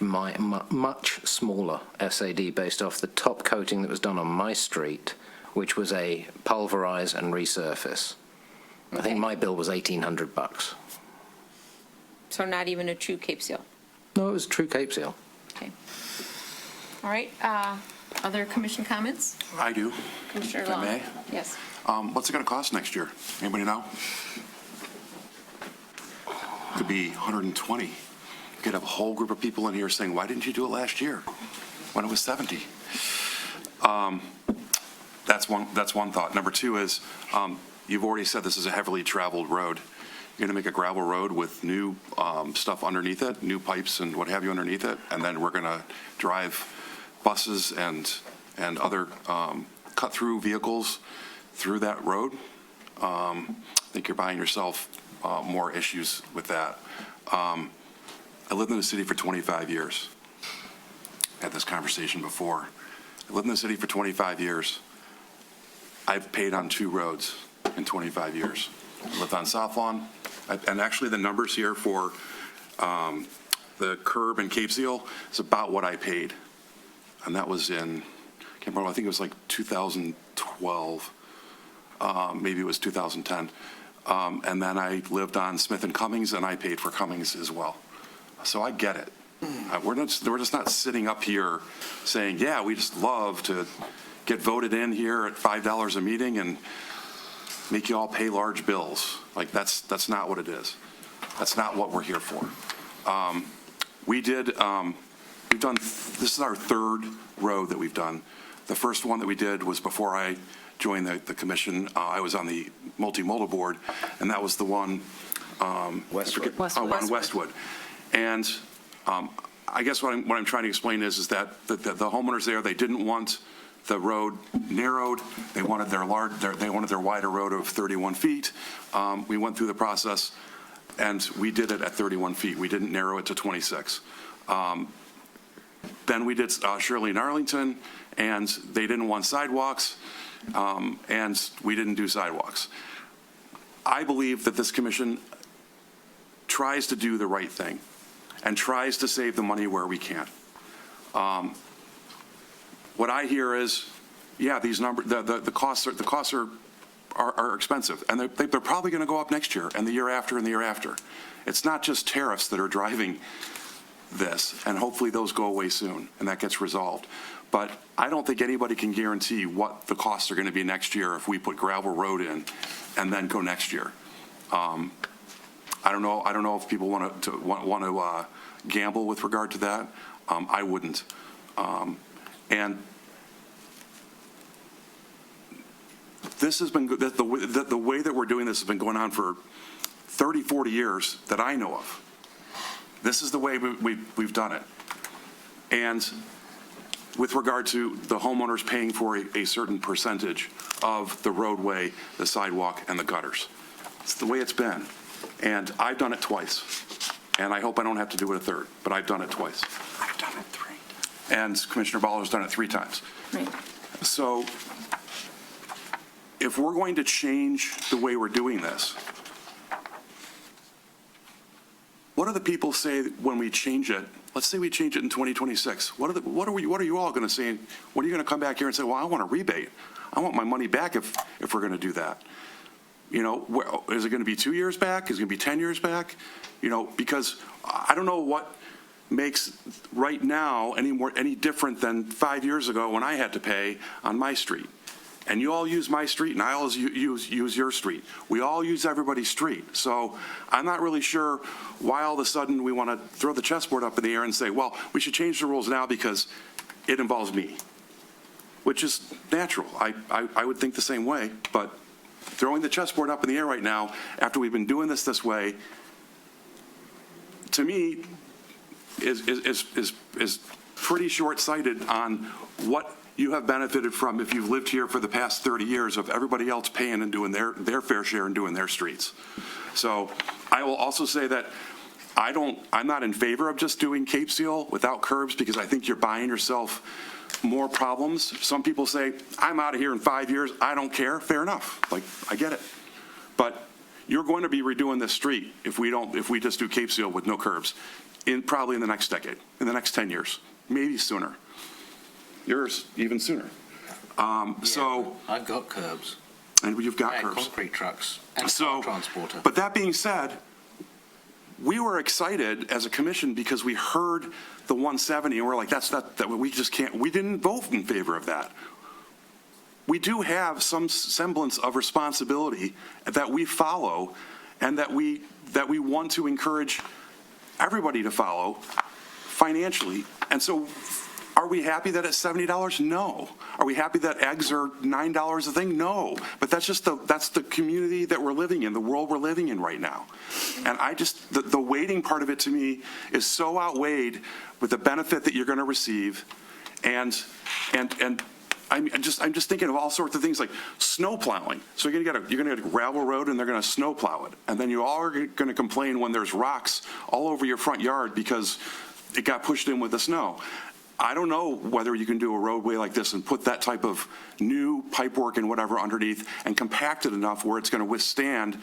smaller SAD based off the top coating that was done on my street, which was a pulverize and resurface. I think my bill was $1,800. So not even a true Cape Seal? No, it was true Cape Seal. Okay. All right, other commission comments? I do. Commissioner If I Long? may? Yes. What's it going to cost next year? Anybody know? Could be 120. You could have a whole group of people in here saying, why didn't you do it last year when it was 70? That's one thought. Number two is, you've already said this is a heavily traveled road. You're going to make a gravel road with new stuff underneath it, new pipes and what have you underneath it, and then we're going to drive buses and other cut-through vehicles through that road. I think you're buying yourself more issues with that. I lived in the city for 25 years. Had this conversation before. I lived in the city for 25 years. I've paid on 2 roads in 25 years. I lived on South Lawn, and actually the numbers here for the curb in Cape Seal is about what I paid. And that was in, I can't remember, I think it was like 2012, maybe it was 2010. And then I lived on Smith and Cummings, and I paid for Cummings as well. So I get it. We're just not sitting up here saying, yeah, we just love to get voted in here at $5 a meeting and make you all pay large bills. Like, that's not what it is. That's not what we're here for. We've done, this is our 3rd road that we've done. The first one that we did was before I joined the commission. I was on the multimodal board, and that was the one on Westwood. And I guess what I'm trying to explain is that the homeowners there, they didn't want the road narrowed. They wanted their wider road of 31 feet. We went through the process, and we did it at 31 feet. We didn't narrow it to 26. Then we did Shirley and Arlington, and they didn't want sidewalks, and we didn't do sidewalks. I believe that this commission tries to do the right thing and tries to save the money where we can. What I hear is, yeah, these numbers, the costs are expensive, and they're probably going to go up next year and the year after and the year after. It's not just tariffs that are driving this, and hopefully those go away soon and that gets resolved. but I don't think anybody can guarantee what the costs are going to be next year if we put gravel road in and then go next year. I don't know if people want to gamble with regard to that. I wouldn't. And this has been the way that we're doing this has been going on for 30, 40 years that I know of. This is the way we've done it. And with regard to the homeowners paying for a certain percentage of the roadway, the sidewalk, and the gutters. It's the way it's been. And I've done it twice. And I hope I don't have to do it a third, but I've done it twice. I've done it 3. And Commissioner Baller's done it 3 times. Right. So if we're going to change the way we're doing this, what do the people say when we change it? Let's say we change it in 2026. What are you all going to say? When are you going to come back here and say, well, I want a rebate. I want my money back if we're going to do that. You know, is it going to be 2 years back? Is it going to be 10 years back? You know, because I don't know what makes right now any different than 5 years ago when I had to pay on my street. And you all use my street, and I always use your street. We all use everybody's street. So I'm not really sure why all of a sudden we want to throw the chessboard up in the air and say, well, we should change the rules now because it involves me, which is natural. I would think the same way, but throwing the chessboard up in the air right now after we've been doing this way, to me, is pretty short-sighted on what you have benefited from if you've lived here for the past 30 years of everybody else paying and doing their fair share and doing their streets. So I will also say that I'm not in favor of just doing Cape Seal without curbs because I think you're buying yourself more problems. Some people say, I'm out of here in 5 years. I don't care. Fair enough. Like, I get it. But you're going to be redoing this street if we just do Cape Seal with no curbs probably in the next decade, in the next 10 years, maybe sooner. Yours even sooner. So I've got curbs. And you've got curbs. Concrete trucks and so, transporter. But that being said, we were excited as a commission because we heard the 170 and we're like, that we just can't. We didn't vote in favor of that. We do have some semblance of responsibility that we follow, and that we want to encourage everybody to follow financially. And so, are we happy that it's $70? No. Are we happy that eggs are $9 a thing? No. But that's just that's the community that we're living in, the world we're living in right now. And the waiting part of it to me is so outweighed with the benefit that you're going to receive, and I'm just thinking of all sorts of things like snow plowing. So you're going to get a gravel road and they're going to snow plow it, and then you all are going to complain when there's rocks all over your front yard because it got pushed in with the snow. I don't know whether you can do a roadway like this and put that type of new pipework and whatever underneath and compact it enough where it's going to withstand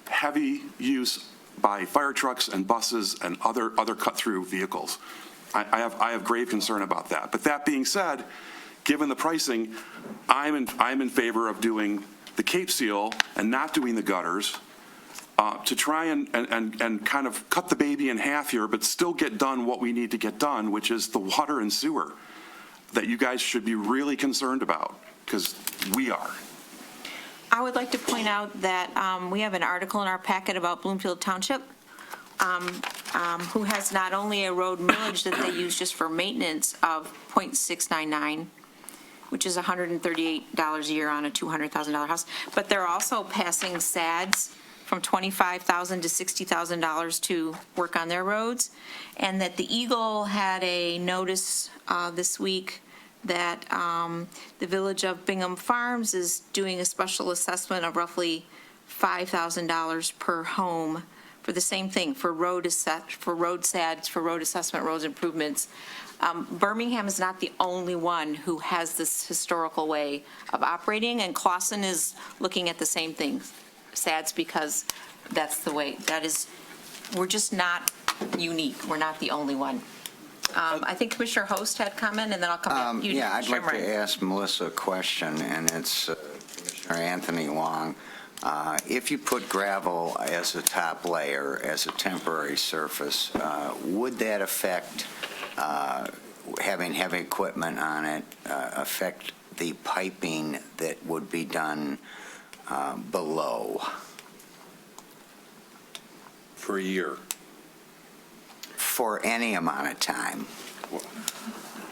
heavy use by fire trucks and buses and other cut-through vehicles. I have grave concern about that. But that being said, given the pricing, I'm in favor of doing the Cape Seal and not doing the gutters, to try and kind of cut the baby in half here, but still get done what we need to get done, which is the water and sewer that you guys should be really concerned about, because we are. I would like to point out that we have an article in our packet about Bloomfield Township, who has not only a road millage that they use just for maintenance of .699, which is $138 a year on a $200,000 house, but they're also passing SADs from $25,000 to $60,000 to work on their roads, and that the Eagle had a notice this week that the village of Bingham Farms is doing a special assessment of roughly $5,000 per home for the same thing, for road SADs, for road assessment, roads improvements. Birmingham is not the only one who has this historical way of operating, and Clausen is looking at the same things. SADs, because that's the way, we're just not unique. We're not the only one. I think Commissioner Host had comment, and then I'll come back to you. Yeah, I'd like to ask Melissa a question, and it's Commissioner Anthony Long. If you put gravel as a top layer, as a temporary surface, would that affect having heavy equipment on it affect the piping that would be done below? For a year. For any amount of time?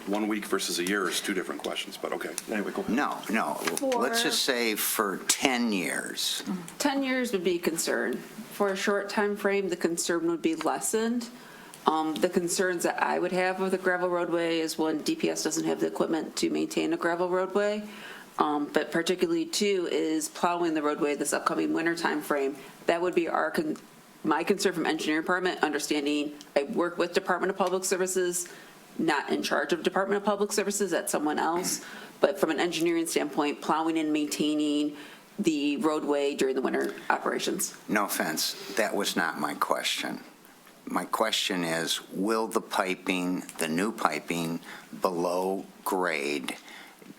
1 week versus a year is two different questions, but okay. Anyway, go ahead. No. Let's just say for 10 years. 10 years would be a concern. For a short time frame, the concern would be lessened. The concerns that I would have with a gravel roadway is, one, DPS doesn't have the equipment to maintain a gravel roadway, but particularly, two, is plowing the roadway this upcoming winter time frame. That would be my concern from engineering department, understanding I work with Department of Public Services, not in charge of Department of Public Services, that's someone else, but from an engineering standpoint, plowing and maintaining the roadway during the winter operations. No offense, that was not my question. My question is, will the piping, the new piping below grade,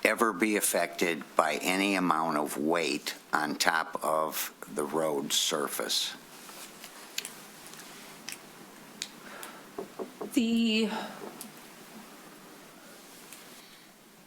ever be affected by any amount of weight on top of the road surface?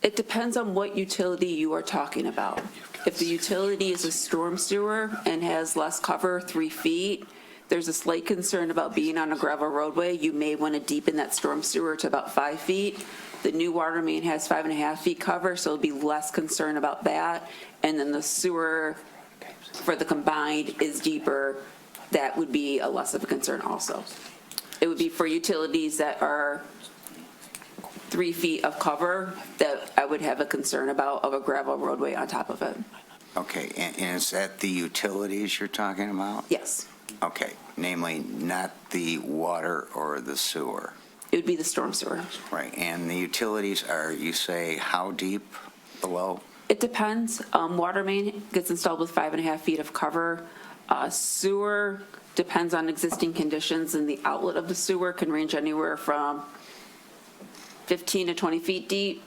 It depends on what utility you are talking about. If the utility is a storm sewer and has less cover, 3 feet, there's a slight concern about being on a gravel roadway. You may want to deepen that storm sewer to about 5 feet. The new water main has 5.5 feet cover, so it'll be less concern about that. And then the sewer for the combined is deeper. That would be a less of a concern also. It would be for utilities that are 3 feet of cover that I would have a concern about of a gravel roadway on top of it. Okay, and is that the utilities you're talking about? Yes. Okay, namely not the water or the sewer? It would be the storm sewer. Right, and the utilities are, you say, how deep below? It depends. Water main gets installed with 5.5 feet of cover. Sewer depends on existing conditions, and the outlet of the sewer can range anywhere from 15 to 20 feet deep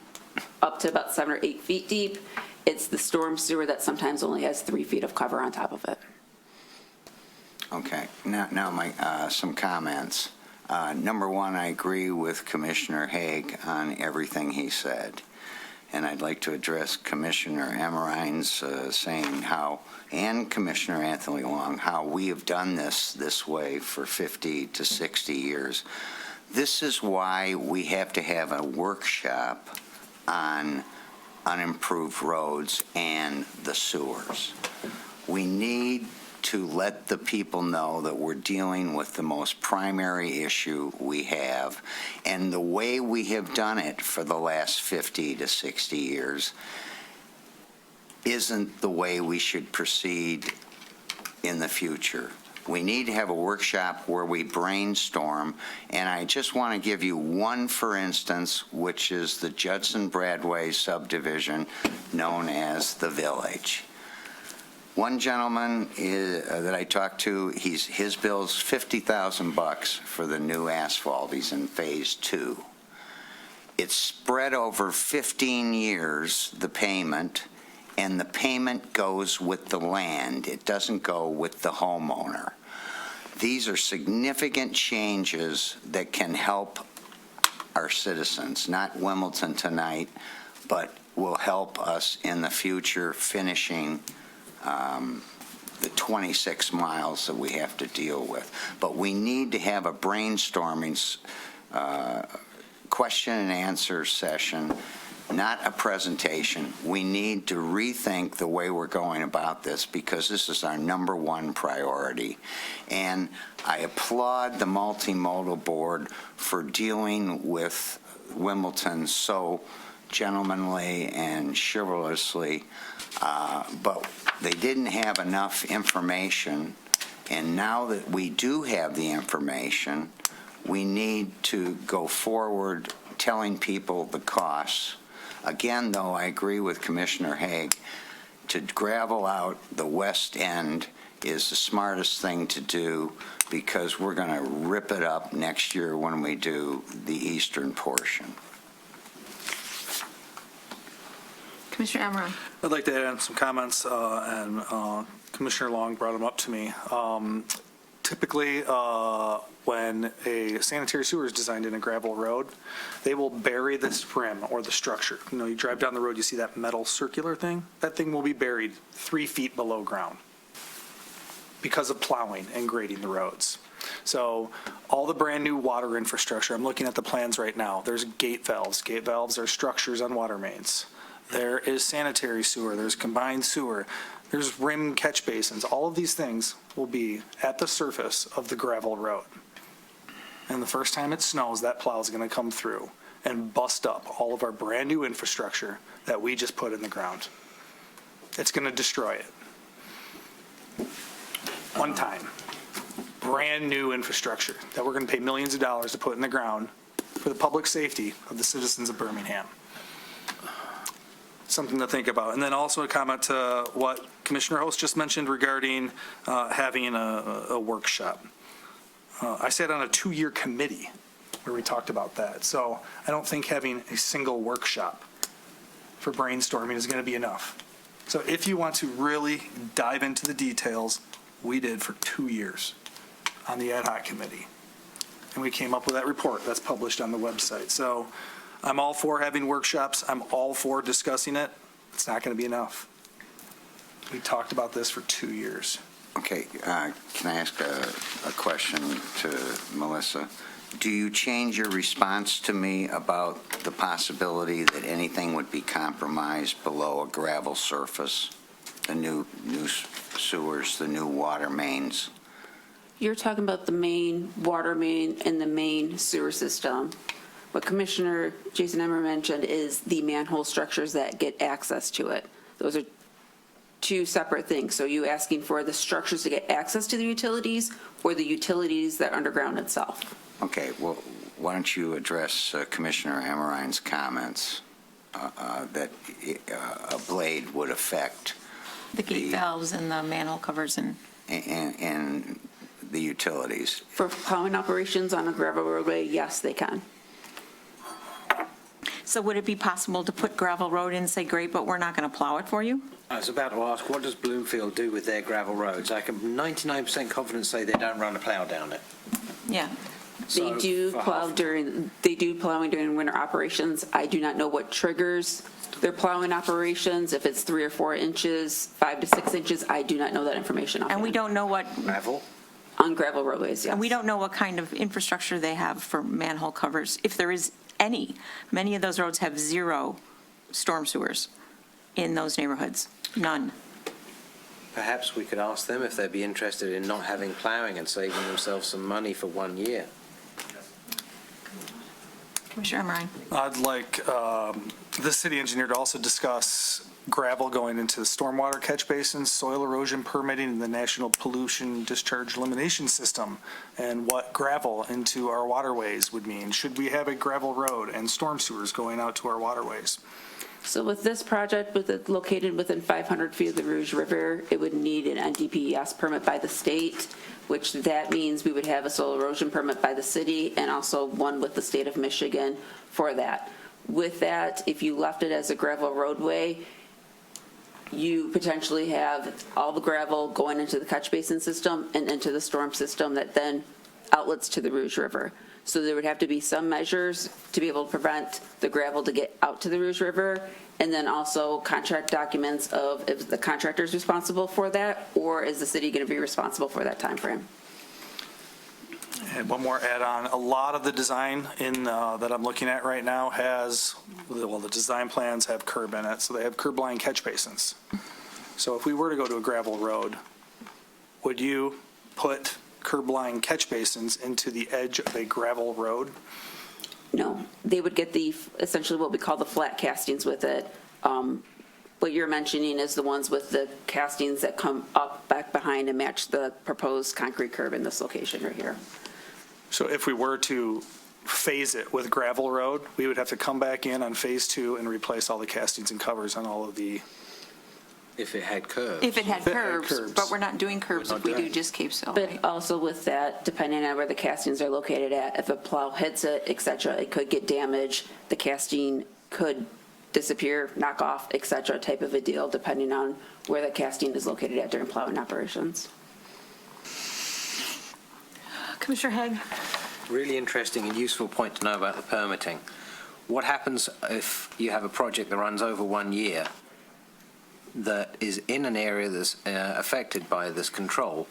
up to about 7 or 8 feet deep. It's the storm sewer that sometimes only has 3 feet of cover on top of it. Okay, now my some comments. Number one, I agree with Commissioner Haig on everything he said. And I'd like to address Commissioner Emmerine's saying how, and Commissioner Anthony Long, how we have done this way for 50 to 60 years. This is why we have to have a workshop on unimproved roads and the sewers. We need to let the people know that we're dealing with the most primary issue we have, and the way we have done it for the last 50 to 60 years isn't the way we should proceed in the future. We need to have a workshop where we brainstorm, and I just want to give you one for instance, which is the Judson Bradway subdivision known as the Village. One gentleman that I talked to, his bill's $50,000 for the new asphalt. He's in phase 2. It's spread over 15 years, the payment, and the payment goes with the land. It doesn't go with the homeowner. These are significant changes that can help our citizens, not Wimbledon tonight, but will help us in the future finishing the 26 miles that we have to deal with. But we need to have a brainstorming question and answer session, not a presentation. We need to rethink the way we're going about this because this is our number one priority. And I applaud the multimodal board for dealing with Wimbledon so gentlemanly and chivalrously, but they didn't have enough information, and now that we do have the information, we need to go forward telling people the costs. Again, though, I agree with Commissioner Haig. To gravel out the west end is the smartest thing to do because we're going to rip it up next year when we do the eastern portion. Commissioner Emmerich. I'd like to add some comments, and Commissioner Long brought them up to me. typically, when a sanitary sewer is designed in a gravel road, they will bury this rim or the structure. You know, you drive down the road, you see that metal circular thing? That thing will be buried 3 feet below ground because of plowing and grading the roads. So all the brand-new water infrastructure, I'm looking at the plans right now, there's gate valves. Gate valves are structures on water mains. There is sanitary sewer, there's combined sewer, there's rim catch basins. All of these things will be at the surface of the gravel road. And the first time it snows, that plow is going to come through and bust up all of our brand-new infrastructure that we just put in the ground. It's going to destroy it. One time. Brand-new infrastructure that we're going to pay millions of dollars to put in the ground for the public safety of the citizens of Birmingham. Something to think about. And then also a comment to what Commissioner Host just mentioned regarding having a workshop. I sat on a 2-year committee where we talked about that. So I don't think having a single workshop for brainstorming is going to be enough. So if you want to really dive into the details, we did for 2 years on the ad hoc committee. And we came up with that report that's published on the website. So I'm all for having workshops. I'm all for discussing it. It's not going to be enough. We talked about this for 2 years. Okay, can I ask a question to Melissa? Do you change your response to me about the possibility that anything would be compromised below a gravel surface? The new sewers, the new water mains? You're talking about the main water main and the main sewer system. What Commissioner Jason Emmer mentioned is the manhole structures that get access to it. Those are two separate things. So you asking for the structures to get access to the utilities or the utilities that are underground itself? Okay, well, why don't you address Commissioner Emmerine's comments that a blade would affect The gate valves and the manhole covers and the utilities? For plowing operations on a gravel roadway, yes, they can. So would it be possible to put gravel road in and say, great, but we're not going to plow it for you? I was about to ask, what does Bloomfield do with their gravel roads? I can 99% confidence say they don't run a plow down it. Yeah. So They do for plow half- plowing during winter operations. I do not know what triggers their plowing operations. If it's 3 or 4 inches, 5 to 6 inches, I do not know that information. And we don't know what, Gravel? On gravel roadways, yes. and we don't know what kind of infrastructure they have for manhole covers, if there is any. Many of those roads have 0 storm sewers in those neighborhoods. None. Perhaps we could ask them if they'd be interested in not having ploughing and saving themselves some money for 1 year. Commissioner Emmerine. I'd like the city engineer to also discuss gravel going into the stormwater catch basins, soil erosion permitting, and the National Pollution Discharge Elimination System, and what gravel into our waterways would mean. Should we have a gravel road and storm sewers going out to our waterways? So with this project, with it located within 500 feet of the Rouge River, it would need an NDPES permit by the state, which that means we would have a soil erosion permit by the city and also one with the state of Michigan for that. With that, if you left it as a gravel roadway, you potentially have all the gravel going into the catch basin system and into the storm system that then outlets to the Rouge River. So there would have to be some measures to be able to prevent the gravel to get out to the Rouge River, and then also contract documents of if the contractor is responsible for that, or is the city going to be responsible for that time frame? And one more add-on, a lot of the design that I'm looking at right now has, well, the design plans have curb in it, so they have curb line catch basins. So if we were to go to a gravel road, would you put curb line catch basins into the edge of a gravel road? No, they would get essentially what we call the flat castings with it. What you're mentioning is the ones with the castings that come up back behind and match the proposed concrete curb in this location right here. So if we were to phase it with gravel road, we would have to come back in on phase 2 and replace all the castings and covers on all of the. If it had curbs. If it had curbs, but we're not doing curbs if we do just Cape Sill. But also with that, depending on where the castings are located at, if a plow hits it, et cetera, it could get damaged. The casting could disappear, knock off, et cetera, type of a deal, depending on where the casting is located at during plowing operations. Commissioner Haig? Really interesting and useful point to know about the permitting. What happens if you have a project that runs over 1 year that is in an area that's affected by this control,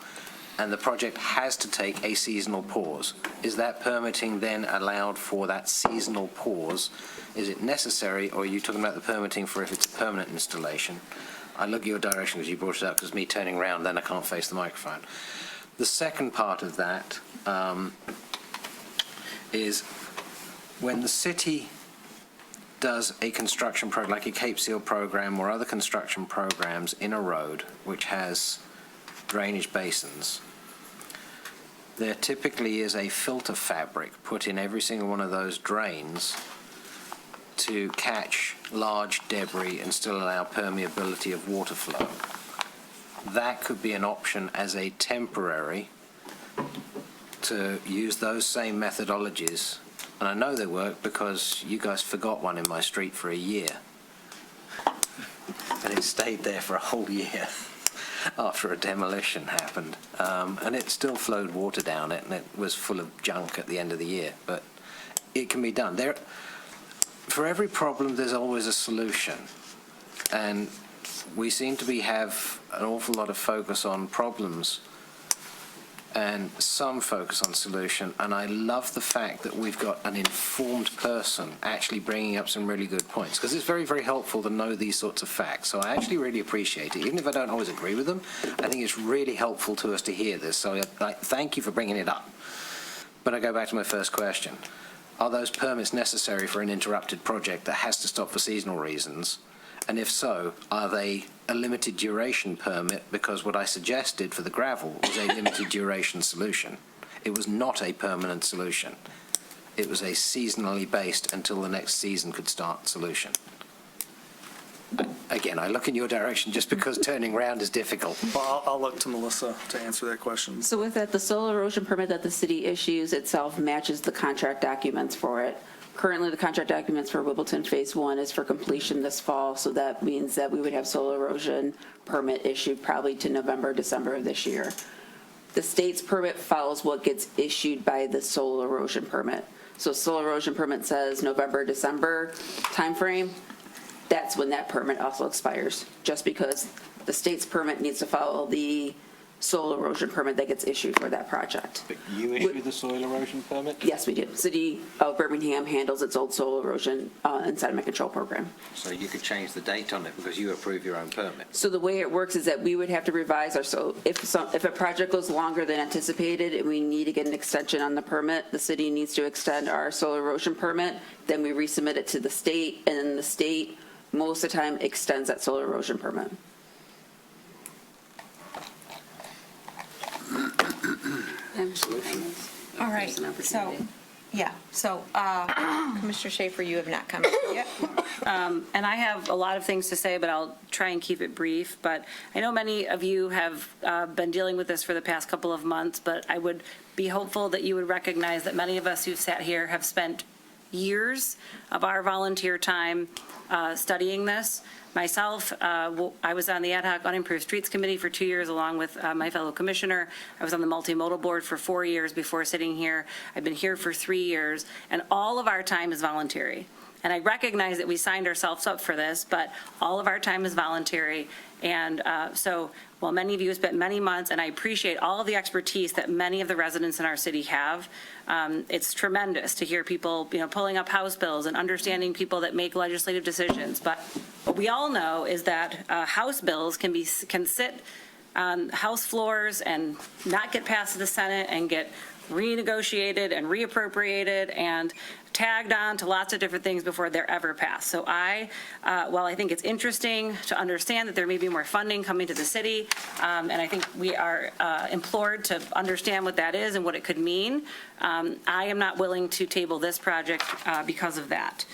and the project has to take a seasonal pause? Is that permitting then allowed for that seasonal pause? Is it necessary, or are you talking about the permitting for if it's a permanent installation? I look your direction because you brought it up, because me turning around, then I can't face the microphone. The second part of that is when the city does a construction program, like a Cape Seal program or other construction programs in a road which has drainage basins, there typically is a filter fabric put in every single one of those drains to catch large debris and still allow permeability of water flow. That could be an option as a temporary to use those same methodologies. And I know they work because you guys forgot one in my street for a year. And it stayed there for a whole year after a demolition happened. And it still flowed water down it, and it was full of junk at the end of the year. But it can be done. For every problem, there's always a solution. And we seem to have an awful lot of focus on problems and some focus on solution. And I love the fact that we've got an informed person actually bringing up some really good points, because it's very, very helpful to know these sorts of facts. So I actually really appreciate it. Even if I don't always agree with them, I think it's really helpful to us to hear this. So I thank you for bringing it up. But I go back to my first question. Are those permits necessary for an interrupted project that has to stop for seasonal reasons? And if so, are they a limited duration permit? Because what I suggested for the gravel was a limited duration solution. It was not a permanent solution. It was a seasonally based until the next season could start solution. Again, I look in your direction just because turning around is difficult. Well, I'll look to Melissa to answer that question. So with that, the soil erosion permit that the city issues itself matches the contract documents for it. Currently, the contract documents for Wimbledon Phase 1 is for completion this fall, so that means that we would have soil erosion permit issued probably to November, December of this year. The state's permit follows what gets issued by the soil erosion permit. So soil erosion permit says November, December timeframe. That's when that permit also expires, just because the state's permit needs to follow the soil erosion permit that gets issued for that project. But you issue the soil erosion permit? Yes, we do. City of Birmingham handles its old soil erosion and sediment control program. So you could change the date on it because you approve your own permit. So the way it works is that we would have to revise our, so if a project goes longer than anticipated and we need to get an extension on the permit, the city needs to extend our soil erosion permit, then we resubmit it to the state, and then the state most of the time extends that soil erosion permit. All right, so, Commissioner Schaefer, you have not come yet. And I have a lot of things to say, but I'll try and keep it brief. But I know many of you have been dealing with this for the past couple of months, but I would be hopeful that you would recognize that many of us who've sat here have spent years of our volunteer time studying this. Myself, I was on the Ad Hoc Unimproved Streets Committee for 2 years along with my fellow commissioner. I was on the Multimodal Board for 4 years before sitting here. I've been here for 3 years, and all of our time is voluntary. And I recognize that we signed ourselves up for this, but all of our time is voluntary. And so while many of you have spent many months, and I appreciate all of the expertise that many of the residents in our city have, it's tremendous to hear people, pulling up House bills and understanding people that make legislative decisions. But what we all know is that House bills can sit on House floors and not get passed to the Senate and get renegotiated and reappropriated and tagged on to lots of different things before they're ever passed. So while I think it's interesting to understand that there may be more funding coming to the city, and I think we are implored to understand what that is and what it could mean, I am not willing to table this project because of that.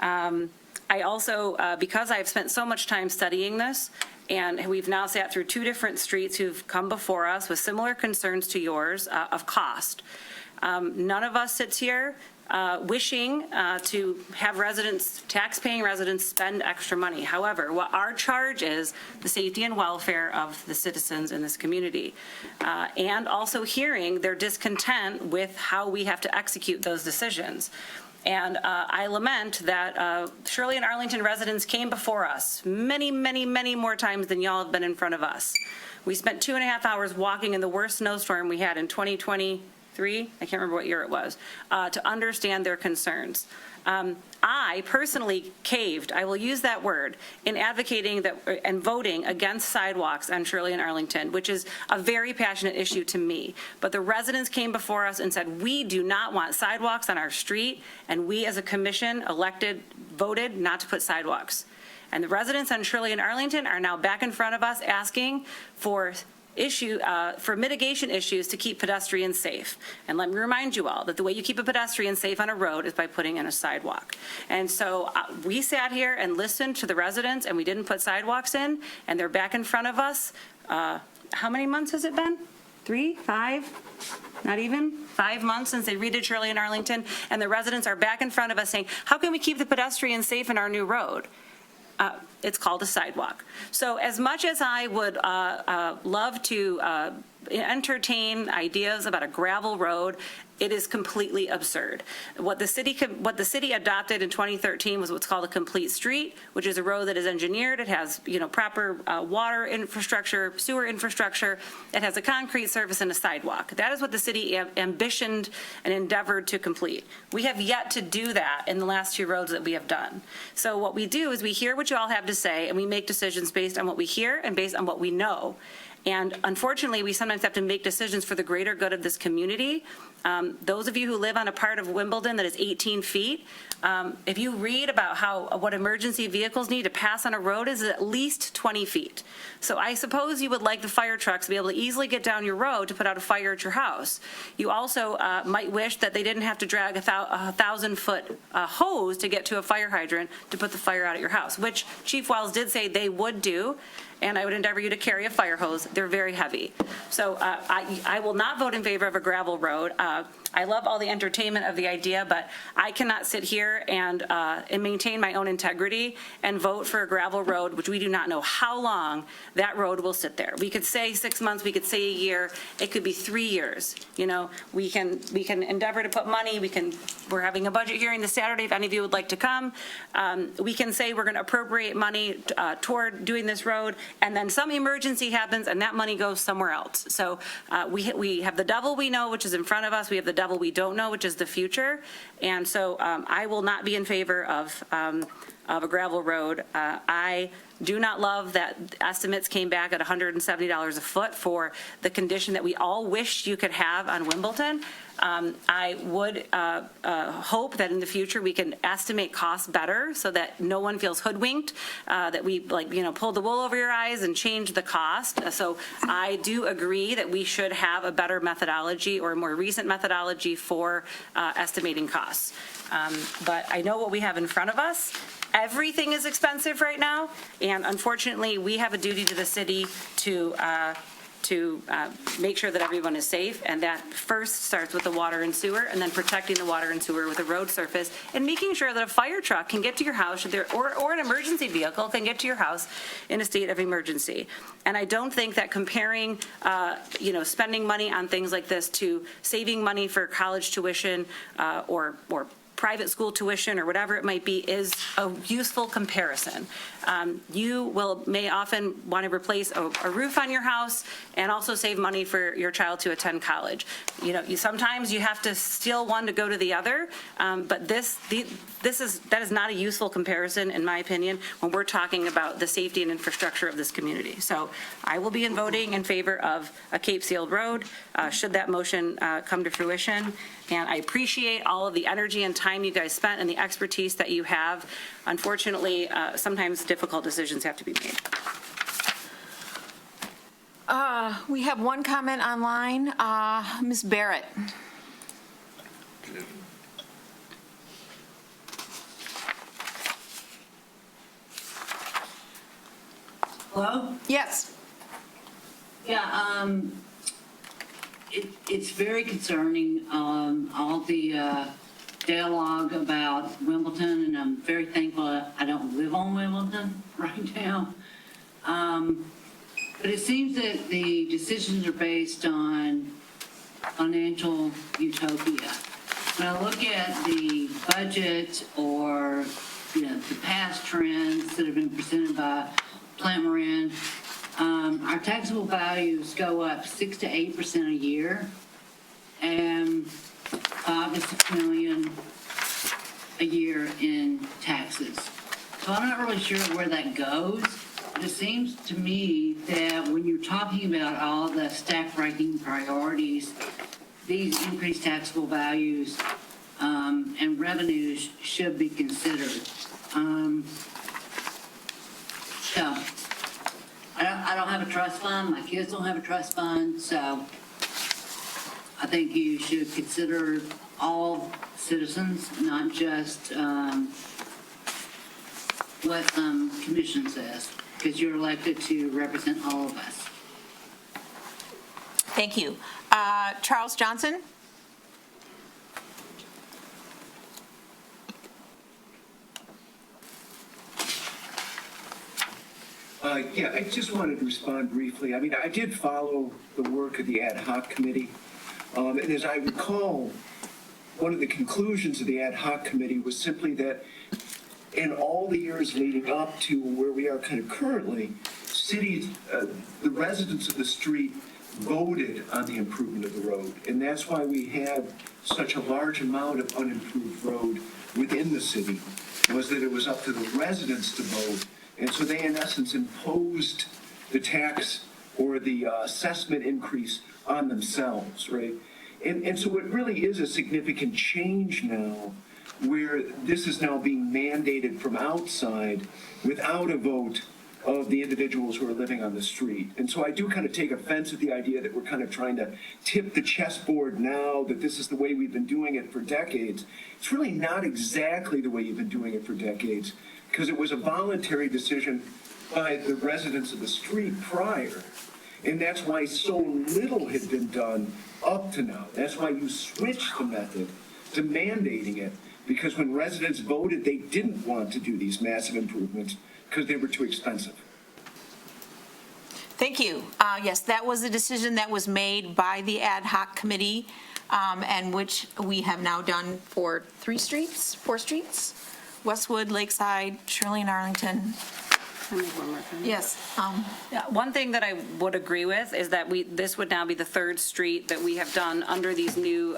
I also, because I've spent so much time studying this, and we've now sat through 2 different streets who've come before us with similar concerns to yours of cost. None of us sits here wishing to have residents, tax-paying residents, spend extra money. However, what our charge is the safety and welfare of the citizens in this community, and also hearing their discontent with how we have to execute those decisions. And I lament that Shirley and Arlington residents came before us many, many, many more times than y'all have been in front of us. We spent 2.5 hours walking in the worst snowstorm we had in 2023, I can't remember what year it was, to understand their concerns. I personally caved, I will use that word, in advocating that and voting against sidewalks on Shirley and Arlington, which is a very passionate issue to me. But the residents came before us and said, we do not want sidewalks on our street, and we as a commission elected, voted not to put sidewalks. And the residents on Shirley and Arlington are now back in front of us asking for mitigation issues to keep pedestrians safe. And let me remind you all that the way you keep a pedestrian safe on a road is by putting in a sidewalk. And so we sat here and listened to the residents, and we didn't put sidewalks in, and they're back in front of us. How many months has it been? 3, 5, not even 5 months since they redid Shirley and Arlington, and the residents are back in front of us saying, how can we keep the pedestrians safe in our new road? It's called a sidewalk. So as much as I would love to entertain ideas about a gravel road, it is completely absurd. What the city adopted in 2013 was what's called a complete street, which is a road that is engineered. It has, proper water infrastructure, sewer infrastructure. It has a concrete surface and a sidewalk. That is what the city ambitioned and endeavored to complete. We have yet to do that in the last 2 roads that we have done. So what we do is we hear what you all have to say, and we make decisions based on what we hear and based on what we know. And unfortunately, we sometimes have to make decisions for the greater good of this community. Those of you who live on a part of Wimbledon that is 18 feet, if you read about what emergency vehicles need to pass on a road is at least 20 feet. So I suppose you would like the fire trucks to be able to easily get down your road to put out a fire at your house. You also might wish that they didn't have to drag a 1,000-foot hose to get to a fire hydrant to put the fire out at your house, which Chief Wells did say they would do. And I would endeavor you to carry a fire hose. They're very heavy. So I will not vote in favor of a gravel road. I love all the entertainment of the idea, but I cannot sit here and maintain my own integrity and vote for a gravel road, which we do not know how long that road will sit there. We could say 6 months, we could say a year, it could be 3 years. We can endeavor to put money. We're having a budget hearing this Saturday if any of you would like to come. We can say we're going to appropriate money toward doing this road, and then some emergency happens and that money goes somewhere else. So we have the devil we know, which is in front of us. We have the devil we don't know, which is the future. And so I will not be in favor of a gravel road. I do not love that estimates came back at $170 a foot for the condition that we all wish you could have on Wimbledon. I would hope that in the future we can estimate costs better so that no one feels hoodwinked, that we pull the wool over your eyes and change the cost. So I do agree that we should have a better methodology or a more recent methodology for estimating costs. But I know what we have in front of us. Everything is expensive right now, and unfortunately, we have a duty to the city to make sure that everyone is safe, and that first starts with the water and sewer, and then protecting the water and sewer with a road surface, and making sure that a fire truck can get to your house, or an emergency vehicle can get to your house in a state of emergency. And I don't think that comparing, spending money on things like this to saving money for college tuition or private school tuition or whatever it might be is a useful comparison. You may often want to replace a roof on your house and also save money for your child to attend college. Sometimes you have to steal one to go to the other, but that is not a useful comparison, in my opinion, when we're talking about the safety and infrastructure of this community. So I will be voting in favor of a Cape Sealed Road, should that motion come to fruition. And I appreciate all of the energy and time you guys spent and the expertise that you have. Unfortunately, sometimes difficult decisions have to be made. We have one comment online. Ms. Barrett. Hello? Yes. Yeah, it's very concerning, all the dialogue about Wimbledon, and I'm very thankful I don't live on Wimbledon right now. But it seems that the decisions are based on financial utopia. When I look at the budget or, the past trends that have been presented by Plant Moran, our taxable values go up 6 to 8% a year, and 5 to 6 million a year in taxes. So I'm not really sure where that goes. But it seems to me that when you're talking about all the stack ranking priorities, these increased taxable values and revenues should be considered. So I don't have a trust fund. My kids don't have a trust fund. So I think you should consider all citizens, not just what commission says, because you're elected to represent all of us. Thank you. Charles Johnson? Yeah, I just wanted to respond briefly. I mean, I did follow the work of the ad hoc committee. And as I recall, one of the conclusions of the ad hoc committee was simply that in all the years leading up to where we are kind of currently, cities, the residents of the street voted on the improvement of the road. And that's why we had such a large amount of unimproved road within the city, was that it was up to the residents to vote. And so they, in essence, imposed the tax or the assessment increase on themselves, right? And so it really is a significant change now where this is now being mandated from outside without a vote of the individuals who are living on the street. And so I do kind of take offense at the idea that we're kind of trying to tip the chessboard now, that this is the way we've been doing it for decades. It's really not exactly the way you've been doing it for decades, because it was a voluntary decision by the residents of the street prior. And that's why so little had been done up to now. That's why you switched the method to mandating it, because when residents voted, they didn't want to do these massive improvements because they were too expensive. Thank you. Yes, that was a decision that was made by the ad hoc committee, and which we have now done for 4 streets, Westwood, Lakeside, Shirley, and Arlington. Yes. Yeah, one thing that I would agree with is that this would now be the 3rd street that we have done under these new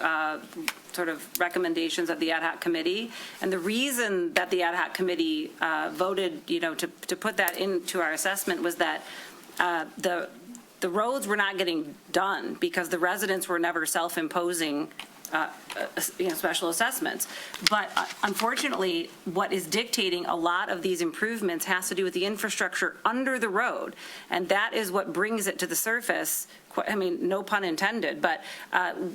sort of recommendations of the ad hoc committee. And the reason that the ad hoc committee voted, to put that into our assessment was that the roads were not getting done because the residents were never self-imposing special assessments. But unfortunately, what is dictating a lot of these improvements has to do with the infrastructure under the road. And that is what brings it to the surface. I mean, no pun intended, but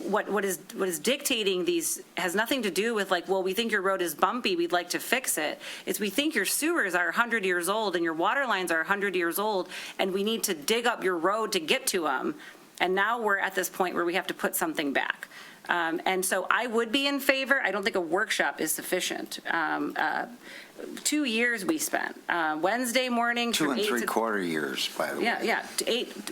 what is dictating these has nothing to do with like, well, we think your road is bumpy, we'd like to fix it. It's we think your sewers are 100 years old and your water lines are 100 years old, and we need to dig up your road to get to them. And now we're at this point where we have to put something back. And so I would be in favor. I don't think a workshop is sufficient. 2 years we spent. Wednesday mornings from 8 to 2.75 years, by the way. Yeah.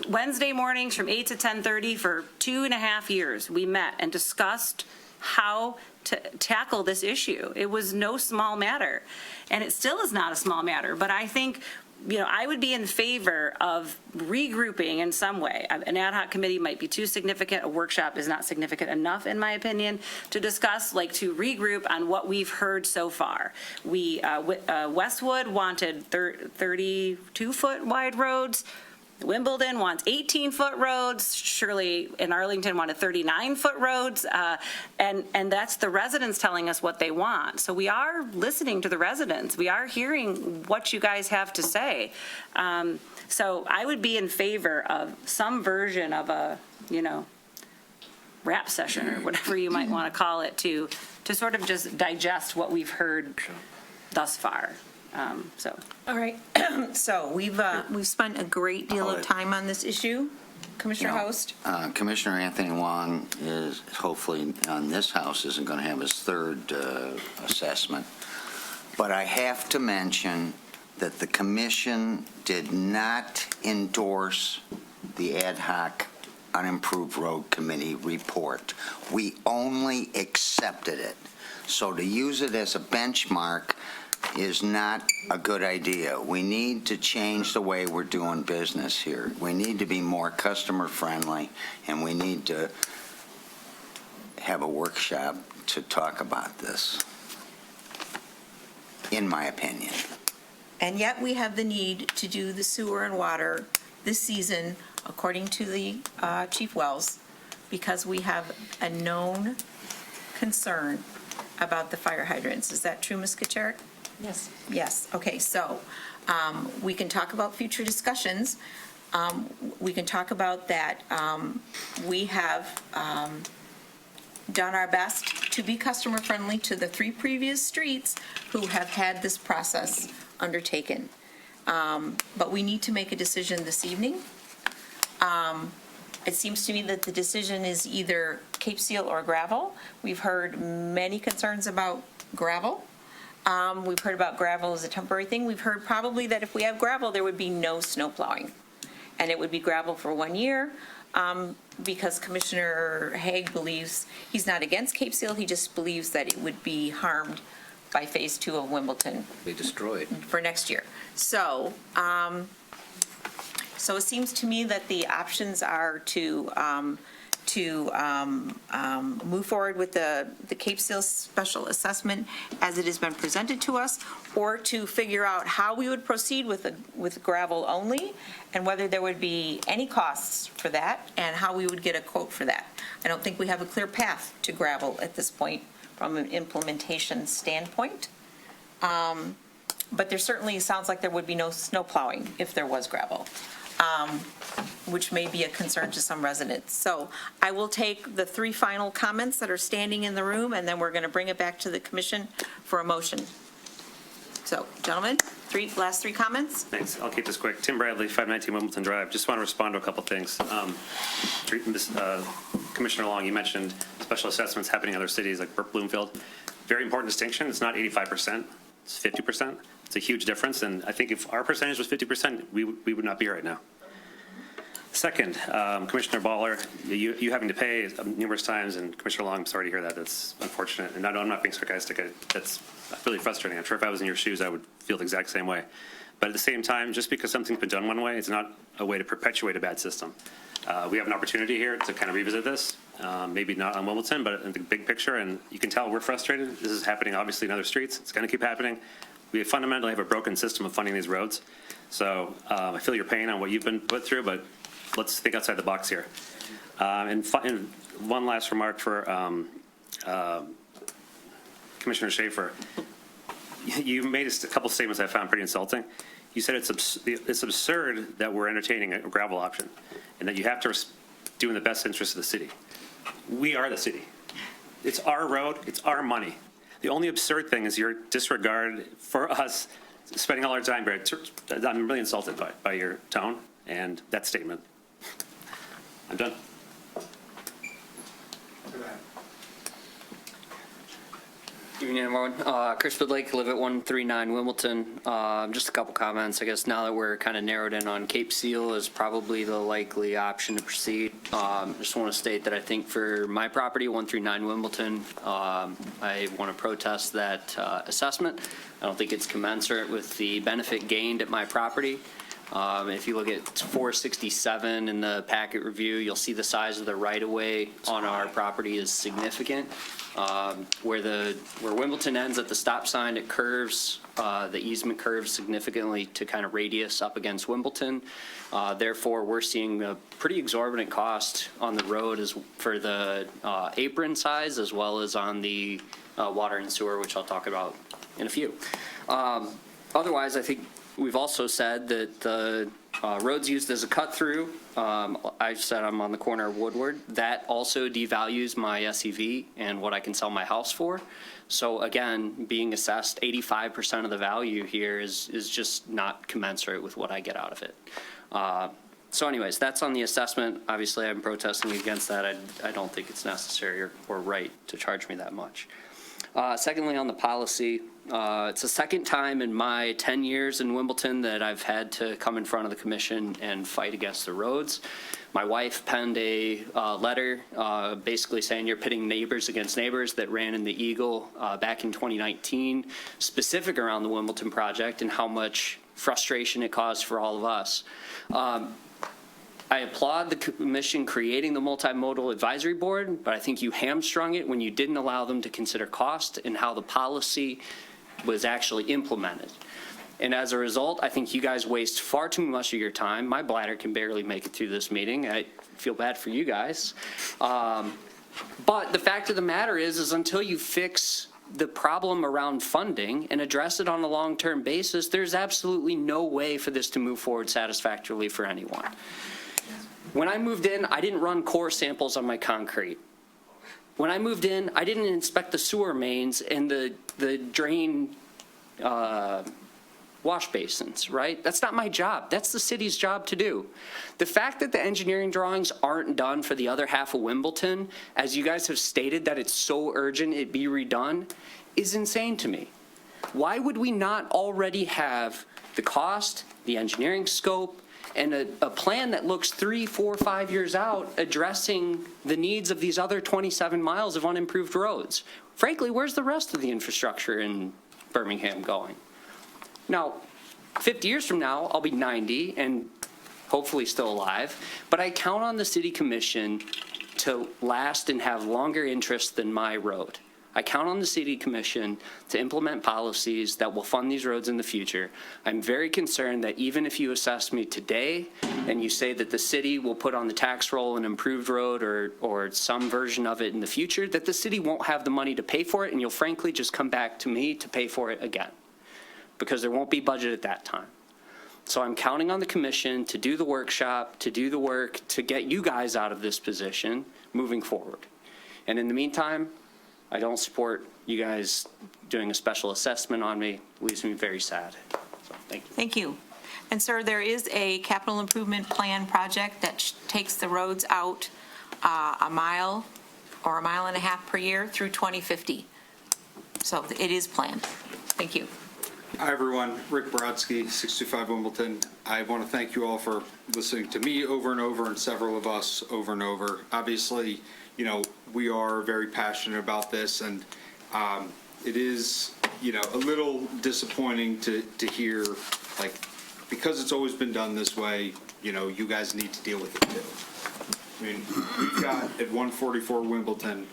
Wednesday mornings from 8 to 10:30 for 2.5 years. We met and discussed how to tackle this issue. It was no small matter, and it still is not a small matter. But I think, I would be in favor of regrouping in some way. An ad hoc committee might be too significant. A workshop is not significant enough, in my opinion, to discuss, to regroup on what we've heard so far. Westwood wanted 32-foot wide roads. Wimbledon wants 18-foot roads. Shirley and Arlington wanted 39-foot roads. And that's the residents telling us what they want. So we are listening to the residents. We are hearing what you guys have to say. So I would be in favor of some version of a, rap session or whatever you might want to call it to sort of just digest what we've heard thus far. All right. So we've spent a great deal of time on this issue. Commissioner You know, Host? Commissioner Anthony Wong is hopefully on this house isn't going to have his third assessment. But I have to mention that the commission did not endorse the ad hoc unimproved road committee report. We only accepted it. So to use it as a benchmark is not a good idea. We need to change the way we're doing business here. We need to be more customer friendly, and we need to have a workshop to talk about this, in my opinion. And yet we have the need to do the sewer and water this season, according to the Chief Wells, because we have a known concern about the fire hydrants. Is that true, Ms. Kucherick? Yes. Yes, okay, so we can talk about future discussions. We can talk about that we have done our best to be customer friendly to the 3 previous streets who have had this process undertaken. But we need to make a decision this evening. It seems to me that the decision is either Cape Seal or gravel. We've heard many concerns about gravel. We've heard about gravel as a temporary thing. We've heard probably that if we have gravel, there would be no snow plowing. And it would be gravel for 1 year, because Commissioner Haig believes, he's not against Cape Seal, he just believes that it would be harmed by Phase 2 of Wimbledon. Be destroyed. For next year. So, so it seems to me that the options are to move forward with the Cape Seal special assessment as it has been presented to us, or to figure out how we would proceed with gravel only, and whether there would be any costs for that, and how we would get a quote for that. I don't think we have a clear path to gravel at this point from an implementation standpoint. But there certainly sounds like there would be no snow plowing if there was gravel, which may be a concern to some residents. So I will take the 3 final comments that are standing in the room, and then we're going to bring it back to the commission for a motion. So, gentlemen, last 3 comments? Thanks. I'll keep this quick. Tim Bradley, 519 Wimbledon Drive. Just want to respond to a couple things. Commissioner Long, you mentioned special assessments happening in other cities like Bloomfield. Very important distinction. It's not 85%. It's 50%. It's a huge difference. And I think if our percentage was 50%, we would not be here right now. Second, Commissioner Baller, you having to pay numerous times, and Commissioner Long, I'm sorry to hear that. That's unfortunate. And I'm not being sarcastic. That's really frustrating. I'm sure if I was in your shoes, I would feel the exact same way. But at the same time, just because something's been done one way, it's not a way to perpetuate a bad system. We have an opportunity here to kind of revisit this, maybe not on Wimbledon, but in the big picture. And you can tell we're frustrated. This is happening, obviously, in other streets. It's going to keep happening. We fundamentally have a broken system of funding these roads. So I feel your pain on what you've been put through, but let's think outside the box here. And one last remark for Commissioner Schaefer. You made a couple statements I found pretty insulting. You said it's absurd that we're entertaining a gravel option, and that you have to do in the best interest of the city. We are the city. It's our road. It's our money. The only absurd thing is your disregard for us spending all our time here. I'm really insulted by your tone and that statement. I'm done. Evening, everyone. Chris Lake, live at 139 Wimbledon. Just a couple comments. I guess now that we're kind of narrowed in on Cape Seal is probably the likely option to proceed. Just want to state that I think for my property, 139 Wimbledon, I want to protest that assessment. I don't think it's commensurate with the benefit gained at my property. If you look at 467 in the packet review, you'll see the size of the right-of-way on our property is significant. Where Wimbledon ends at the stop sign, it curves, the easement curves significantly to kind of radius up against Wimbledon. Therefore, we're seeing a pretty exorbitant cost on the road for the apron size, as well as on the water and sewer, which I'll talk about in a few. Otherwise, I think we've also said that the road's used as a cut-through. I said I'm on the corner of Woodward. That also devalues my SUV and what I can sell my house for. So again, being assessed 85% of the value here is just not commensurate with what I get out of it. So anyways, that's on the assessment. Obviously, I'm protesting against that. I don't think it's necessary or right to charge me that much. Secondly, on the policy, it's the second time in my 10 years in Wimbledon that I've had to come in front of the commission and fight against the roads. My wife penned a letter basically saying you're pitting neighbors against neighbors that ran in the Eagle back in 2019, specific around the Wimbledon project and how much frustration it caused for all of us. I applaud the commission creating the multimodal advisory board, but I think you hamstrung it when you didn't allow them to consider cost and how the policy was actually implemented. And as a result, I think you guys waste far too much of your time. My bladder can barely make it through this meeting. I feel bad for you guys. But the fact of the matter is until you fix the problem around funding and address it on a long-term basis, there's absolutely no way for this to move forward satisfactorily for anyone. When I moved in, I didn't run core samples on my concrete. When I moved in, I didn't inspect the sewer mains and the drain wash basins, right? That's not my job. That's the city's job to do. The fact that the engineering drawings aren't done for the other half of Wimbledon, as you guys have stated that it's so urgent it be redone, is insane to me. Why would we not already have the cost, the engineering scope, and a plan that looks 3, 4, 5 years out addressing the needs of these other 27 miles of unimproved roads? Frankly, where's the rest of the infrastructure in Birmingham going? Now, 50 years from now, I'll be 90 and hopefully still alive, but I count on the city commission to last and have longer interest than my road. I count on the city commission to implement policies that will fund these roads in the future. I'm very concerned that even if you assess me today and you say that the city will put on the tax roll an improved road or some version of it in the future, that the city won't have the money to pay for it, and you'll frankly just come back to me to pay for it again, because there won't be budget at that time. So I'm counting on the commission to do the workshop, to do the work, to get you guys out of this position moving forward. And in the meantime, I don't support you guys doing a special assessment on me. It leaves me very sad. So thank you. Thank you. And sir, there is a capital improvement plan project that takes the roads out a mile or a mile and a half per year through 2050. So it is planned. Thank you. Hi, everyone. Rick Brodsky, 625 Wimbledon. I want to thank you all for listening to me over and over and several of us over and over. Obviously, you know, we are very passionate about this, and it is, you know, a little disappointing to hear, like, because it's always been done this way, you know, you guys need to deal with it too. I mean, we've got at 144 Wimbledon,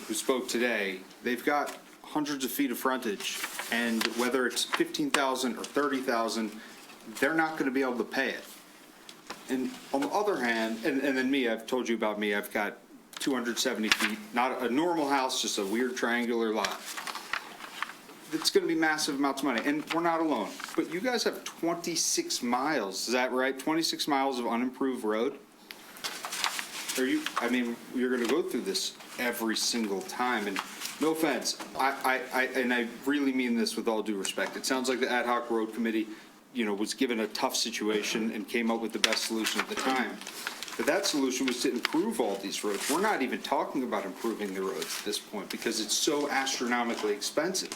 who spoke today, they've got hundreds of feet of frontage, and whether it's 15,000 or 30,000, they're not going to be able to pay it. And on the other hand, and then me, I've told you about me, I've got 270 feet, not a normal house, just a weird triangular lot. It's going to be massive amounts of money, and we're not alone. But you guys have 26 miles, is that right? 26 miles of unimproved road? Are you, I mean, you're going to go through this every single time, and no offense, and I really mean this with all due respect. It sounds like the ad hoc road committee, you know, was given a tough situation and came up with the best solution at the time. But that solution was to improve all these roads. We're not even talking about improving the roads at this point because it's so astronomically expensive.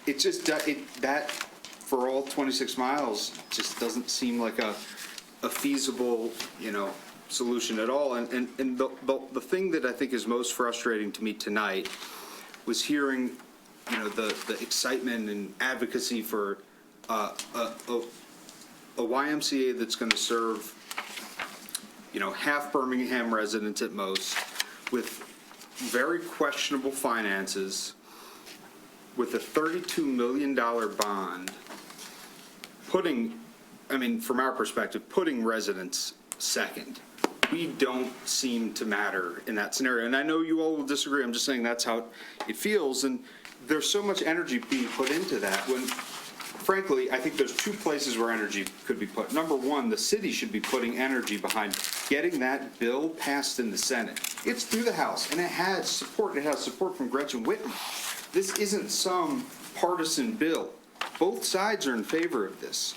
It just, that for all 26 miles just doesn't seem like a feasible, you know, solution at all. And the thing that I think is most frustrating to me tonight was hearing, you know, the excitement and advocacy for a YMCA that's going to serve, you know, half Birmingham residents at most, with very questionable finances, with a $32 million bond, putting, I mean, from our perspective, putting residents second. We don't seem to matter in that scenario. And I know you all will disagree. I'm just saying that's how it feels. And there's so much energy being put into that when, frankly, I think there's two places where energy could be put. Number one, the city should be putting energy behind getting that bill passed in the Senate. It's through the House, and it has support. It has support from Gretchen Whitmer. This isn't some partisan bill. Both sides are in favor of this.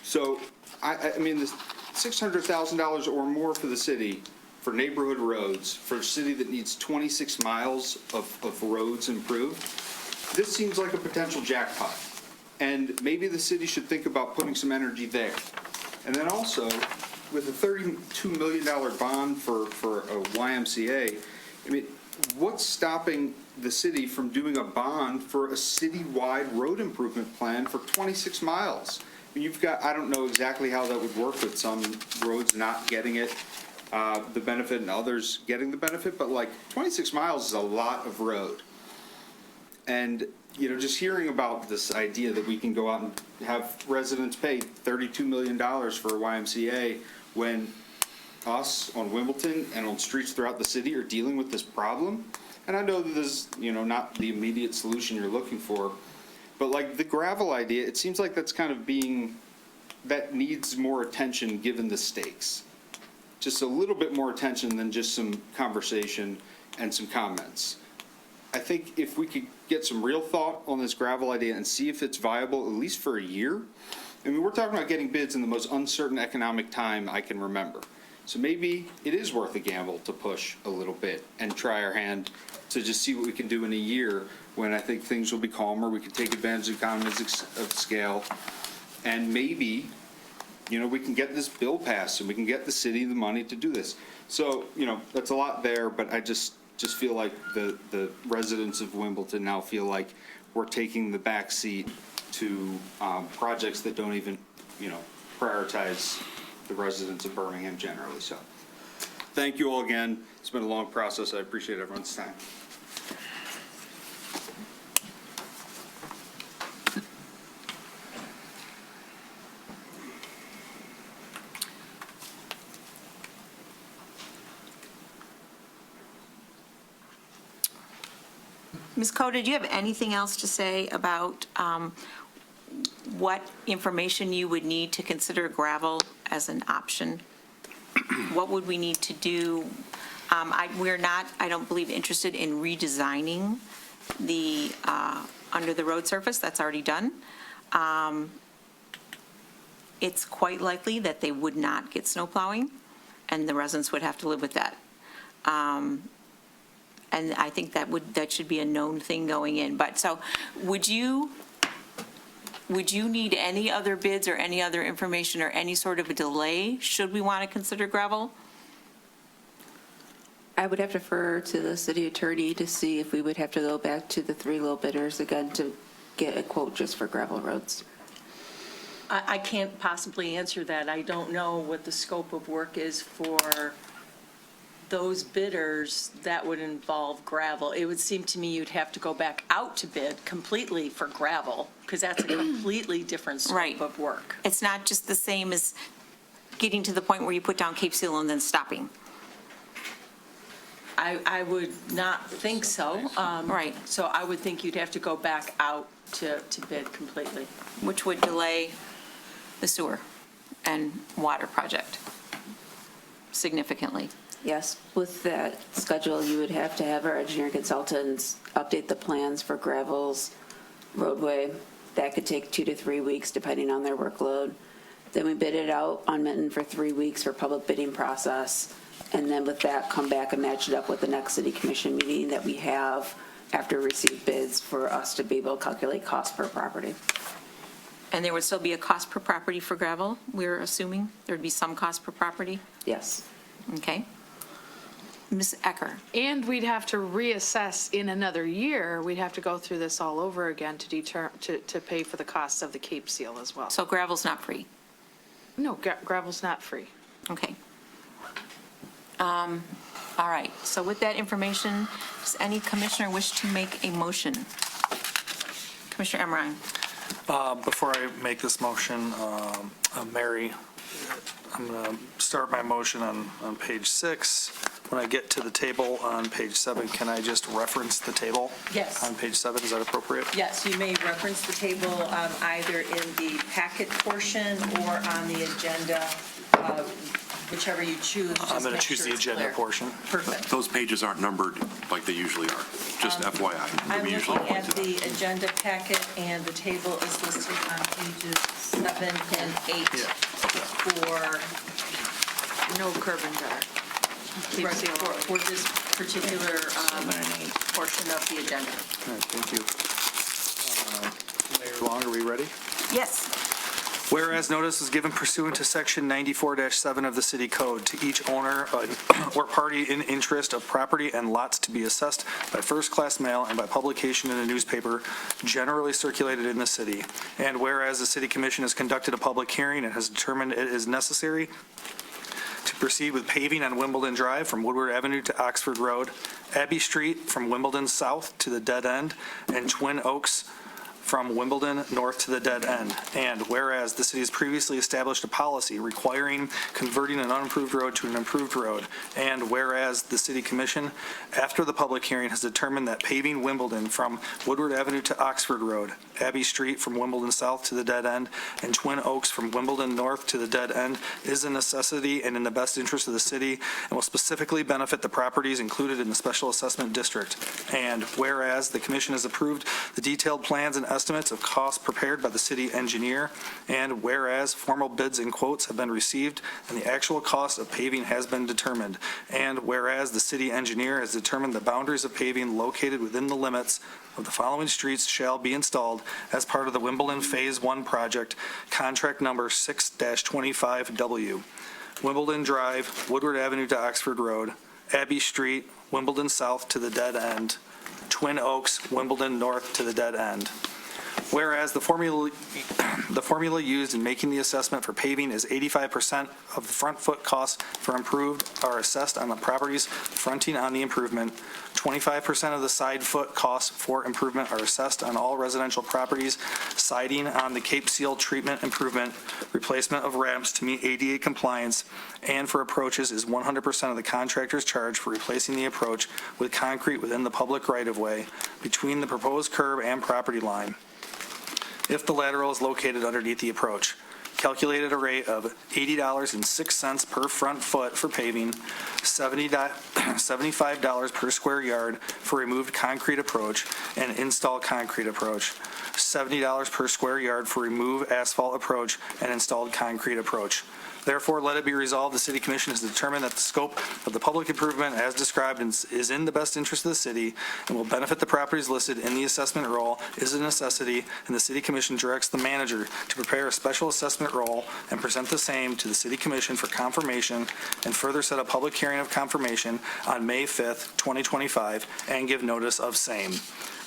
So, I mean, $600,000 or more for the city for neighborhood roads, for a city that needs 26 miles of roads improved. This seems like a potential jackpot. And maybe the city should think about putting some energy there. And then also, with a $32 million bond for a YMCA, I mean, what's stopping the city from doing a bond for a citywide road improvement plan for 26 miles? I mean, you've got, I don't know exactly how that would work with some roads not getting it, the benefit, and others getting the benefit, but like 26 miles is a lot of road. And, you know, just hearing about this idea that we can go out and have residents pay $32 million for a YMCA when us on Wimbledon and on streets throughout the city are dealing with this problem. And I know that this is, you know, not the immediate solution you're looking for, but like the gravel idea, it seems like that's kind of that needs more attention given the stakes. Just a little bit more attention than just some conversation and some comments. I think if we could get some real thought on this gravel idea and see if it's viable, at least for a year. I mean, we're talking about getting bids in the most uncertain economic time I can remember. So maybe it is worth a gamble to push a little bit and try our hand to just see what we can do in a year when I think things will be calmer. We can take advantage of economies of scale. And maybe, you know, we can get this bill passed and we can get the city the money to do this. So, you know, that's a lot there, but I just feel like the residents of Wimbledon now feel like we're taking the back seat to projects that don't even, you know, prioritize the residents of Birmingham generally. So thank you all again. It's been a long process. I appreciate everyone's time. Ms. Coe, did you have anything else to say about what information you would need to consider gravel as an option? What would we need to do? We're not, I don't believe, interested in redesigning the, under the road surface. That's already done. It's quite likely that they would not get snow plowing, and the residents would have to live with that. And I think that should be a known thing going in. But so would you need any other bids or any other information or any sort of a delay should we want to consider gravel? I would have to defer to the city attorney to see if we would have to go back to the 3 low bidders again to get a quote just for gravel roads. I can't possibly answer that. I don't know what the scope of work is for those bidders that would involve gravel. It would seem to me you'd have to go back out to bid completely for gravel, because that's a completely different scope of work. It's not just the same as getting to the point where you put down Cape Seal and then stopping. I would not think so. Right. So I would think you'd have to go back out to bid completely. Which would delay the sewer and water project significantly. Yes, with that schedule, you would have to have our engineering consultants update the plans for gravel's roadway. That could take 2 to 3 weeks, depending on their workload. Then we bid it out on Minton for 3 weeks for public bidding process. And then with that, come back and match it up with the next city commission meeting that we have after received bids for us to be able to calculate cost per property. And there would still be a cost per property for gravel, we're assuming? There'd be some cost per property? Yes. Okay. Ms. Ecker? And we'd have to reassess in another year. We'd have to go through this all over again to pay for the cost of the Cape Seal as well. So gravel's not free? No, gravel's not free. Okay. All right, so with that information, does any commissioner wish to make a motion? Commissioner Emmerine. Before I make this motion, Mary, I'm going to start my motion on page 6. When I get to the table on page 7, can I just reference the table? Yes. On page 7, is that appropriate? Yes, you may reference the table either in the packet portion or on the agenda, whichever you choose. I'm going to choose the agenda portion. Perfect. Those pages aren't numbered like they usually are, just FYI. I'm We looking usually at point to that. the agenda packet, and the table is listed on pages 7 and 8 for No curb and gutter. Cape Right, Seal. for this particular portion of the agenda. All right, thank you. Mayor Long, are we ready? Yes. Whereas notice is given pursuant to Section 94-7 of the City Code to each owner or party in interest of property and lots to be assessed by first-class mail and by publication in a newspaper generally circulated in the city. And whereas the City Commission has conducted a public hearing and has determined it is necessary to proceed with paving on Wimbledon Drive from Woodward Avenue to Oxford Road, Abbey Street from Wimbledon South to the dead end, and Twin Oaks from Wimbledon north to the dead end. And whereas the city has previously established a policy requiring converting an unimproved road to an improved road, and whereas the city commission, after the public hearing, has determined that paving Wimbledon from Woodward Avenue to Oxford Road, Abbey Street from Wimbledon south to the dead end, and Twin Oaks from Wimbledon north to the dead end is a necessity and in the best interest of the city and will specifically benefit the properties included in the special assessment district. And whereas the commission has approved the detailed plans and estimates of costs prepared by the city engineer, and whereas formal bids and quotes have been received and the actual cost of paving has been determined, and whereas the city engineer has determined the boundaries of paving located within the limits of the following streets shall be installed as part of the Wimbledon Phase 1 project, contract number 6-25W. Wimbledon Drive, Woodward Avenue to Oxford Road, Abbey Street, Wimbledon South to the dead end, Twin Oaks, Wimbledon North to the dead end. Whereas the formula used in making the assessment for paving is 85% of the front foot costs for improved are assessed on the properties fronting on the improvement, 25% of the side foot costs for improvement are assessed on all residential properties siding on the Cape Seal treatment improvement, replacement of ramps to meet ADA compliance, and for approaches is 100% of the contractor's charge for replacing the approach with concrete within the public right-of-way between the proposed curb and property line, if the lateral is located underneath the approach. Calculated a rate of $80.06 per front foot for paving, $75 per square yard for removed concrete approach and installed concrete approach, $70 per square yard for removed asphalt approach and installed concrete approach. Therefore, let it be resolved, the City Commission has determined that the scope of the public improvement as described is in the best interest of the city and will benefit the properties listed in the assessment roll is a necessity, and the City Commission directs the manager to prepare a special assessment roll and present the same to the City Commission for confirmation and further set a public hearing of confirmation on May 5th, 2025, and give notice of same.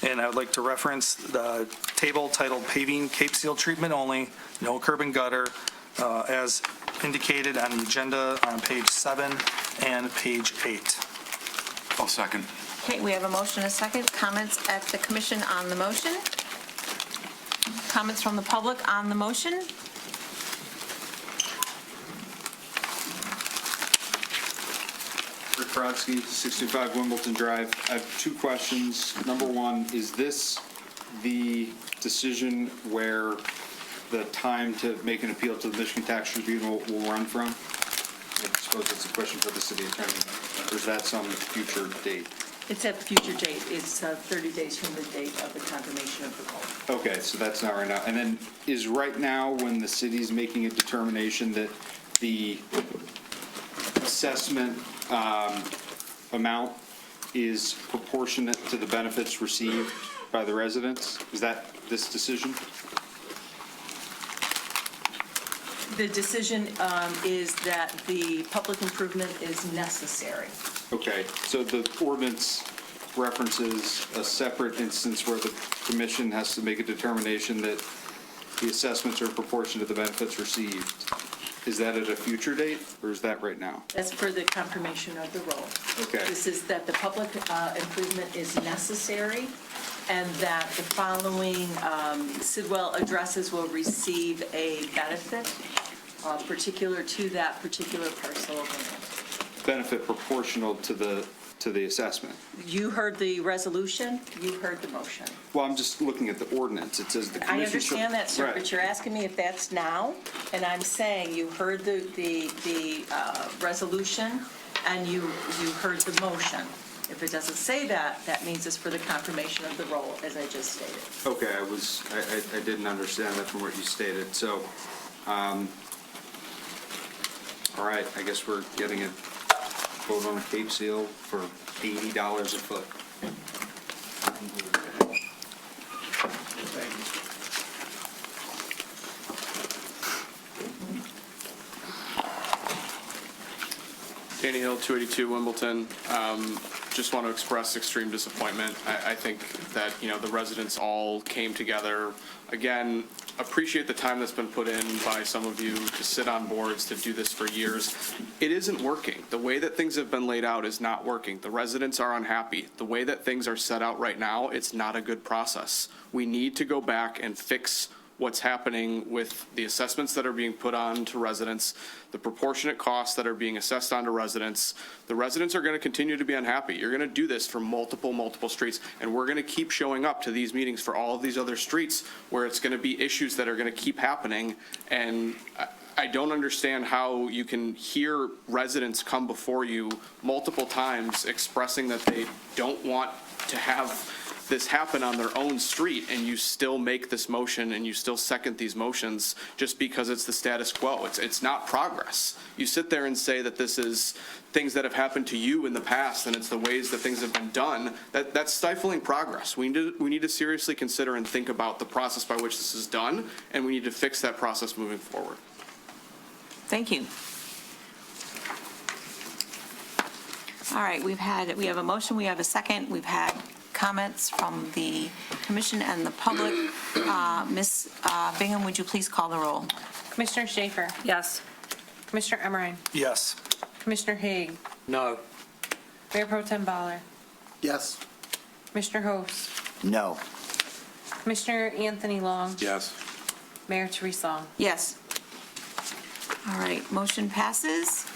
And I would like to reference the table titled Paving Cape Seal Treatment Only, No Curb and Gutter, as indicated on the agenda on page 7 and page 8. I'll second. Okay, we have a motion and a second. Comments at the commission on the motion? Comments from the public on the motion? Rick Brodsky, 65 Wimbledon Drive. I have two questions. Number one, is this the decision where the time to make an appeal to the Michigan Tax Tribunal will run from? I suppose it's a question for the city attorney. Or is that some future date? It's at a future date. It's 30 days from the date of the confirmation of the vote. Okay, so that's not right now. And then is right now when the city's making a determination that the assessment amount is proportionate to the benefits received by the residents? Is that this decision? The decision is that the public improvement is necessary. Okay, so the ordinance references a separate instance where the commission has to make a determination that the assessments are in proportion to the benefits received. Is that at a future date, or is that right now? That's for the confirmation of the roll. Okay. This is that the public improvement is necessary and that the following Sidwell addresses will receive a benefit particular to that particular parcel of land. Benefit proportional to the assessment. You heard the resolution, you heard the motion. Well, I'm just looking at the ordinance. It says the commission. I understand that, sir, Right. but you're asking me if that's now, and I'm saying you heard the resolution and you heard the motion. If it doesn't say that, that means it's for the confirmation of the roll, as I just stated. Okay, I didn't understand that from what you stated. So All right, I guess we're getting a quote on a Cape Seal for $80 a foot. Danny Hill, 282 Wimbledon. Just want to express extreme disappointment. I think that, the residents all came together. Again, appreciate the time that's been put in by some of you to sit on boards to do this for years. It isn't working. The way that things have been laid out is not working. The residents are unhappy. The way that things are set out right now, it's not a good process. We need to go back and fix what's happening with the assessments that are being put on to residents, the proportionate costs that are being assessed onto residents. The residents are going to continue to be unhappy. You're going to do this for multiple streets, and we're going to keep showing up to these meetings for all of these other streets where it's going to be issues that are going to keep happening. And I don't understand how you can hear residents come before you multiple times expressing that they don't want to have this happen on their own street, and you still make this motion and you still second these motions just because it's the status quo. It's not progress. You sit there and say that this is things that have happened to you in the past and it's the ways that things have been done. That's stifling progress. We need to seriously consider and think about the process by which this is done, and we need to fix that process moving forward. Thank you. All right, we have a motion, we have a second, we've had comments from the commission and the public. Ms. Bingham, would you please call the roll? Commissioner Schaefer? Yes. Commissioner Emmerine? Yes. Commissioner Haig? No. Mayor Pro Tem Baller? Yes. Commissioner Host? No. Commissioner Anthony Long? Yes. Mayor Therese Long? Yes. All right, motion passes.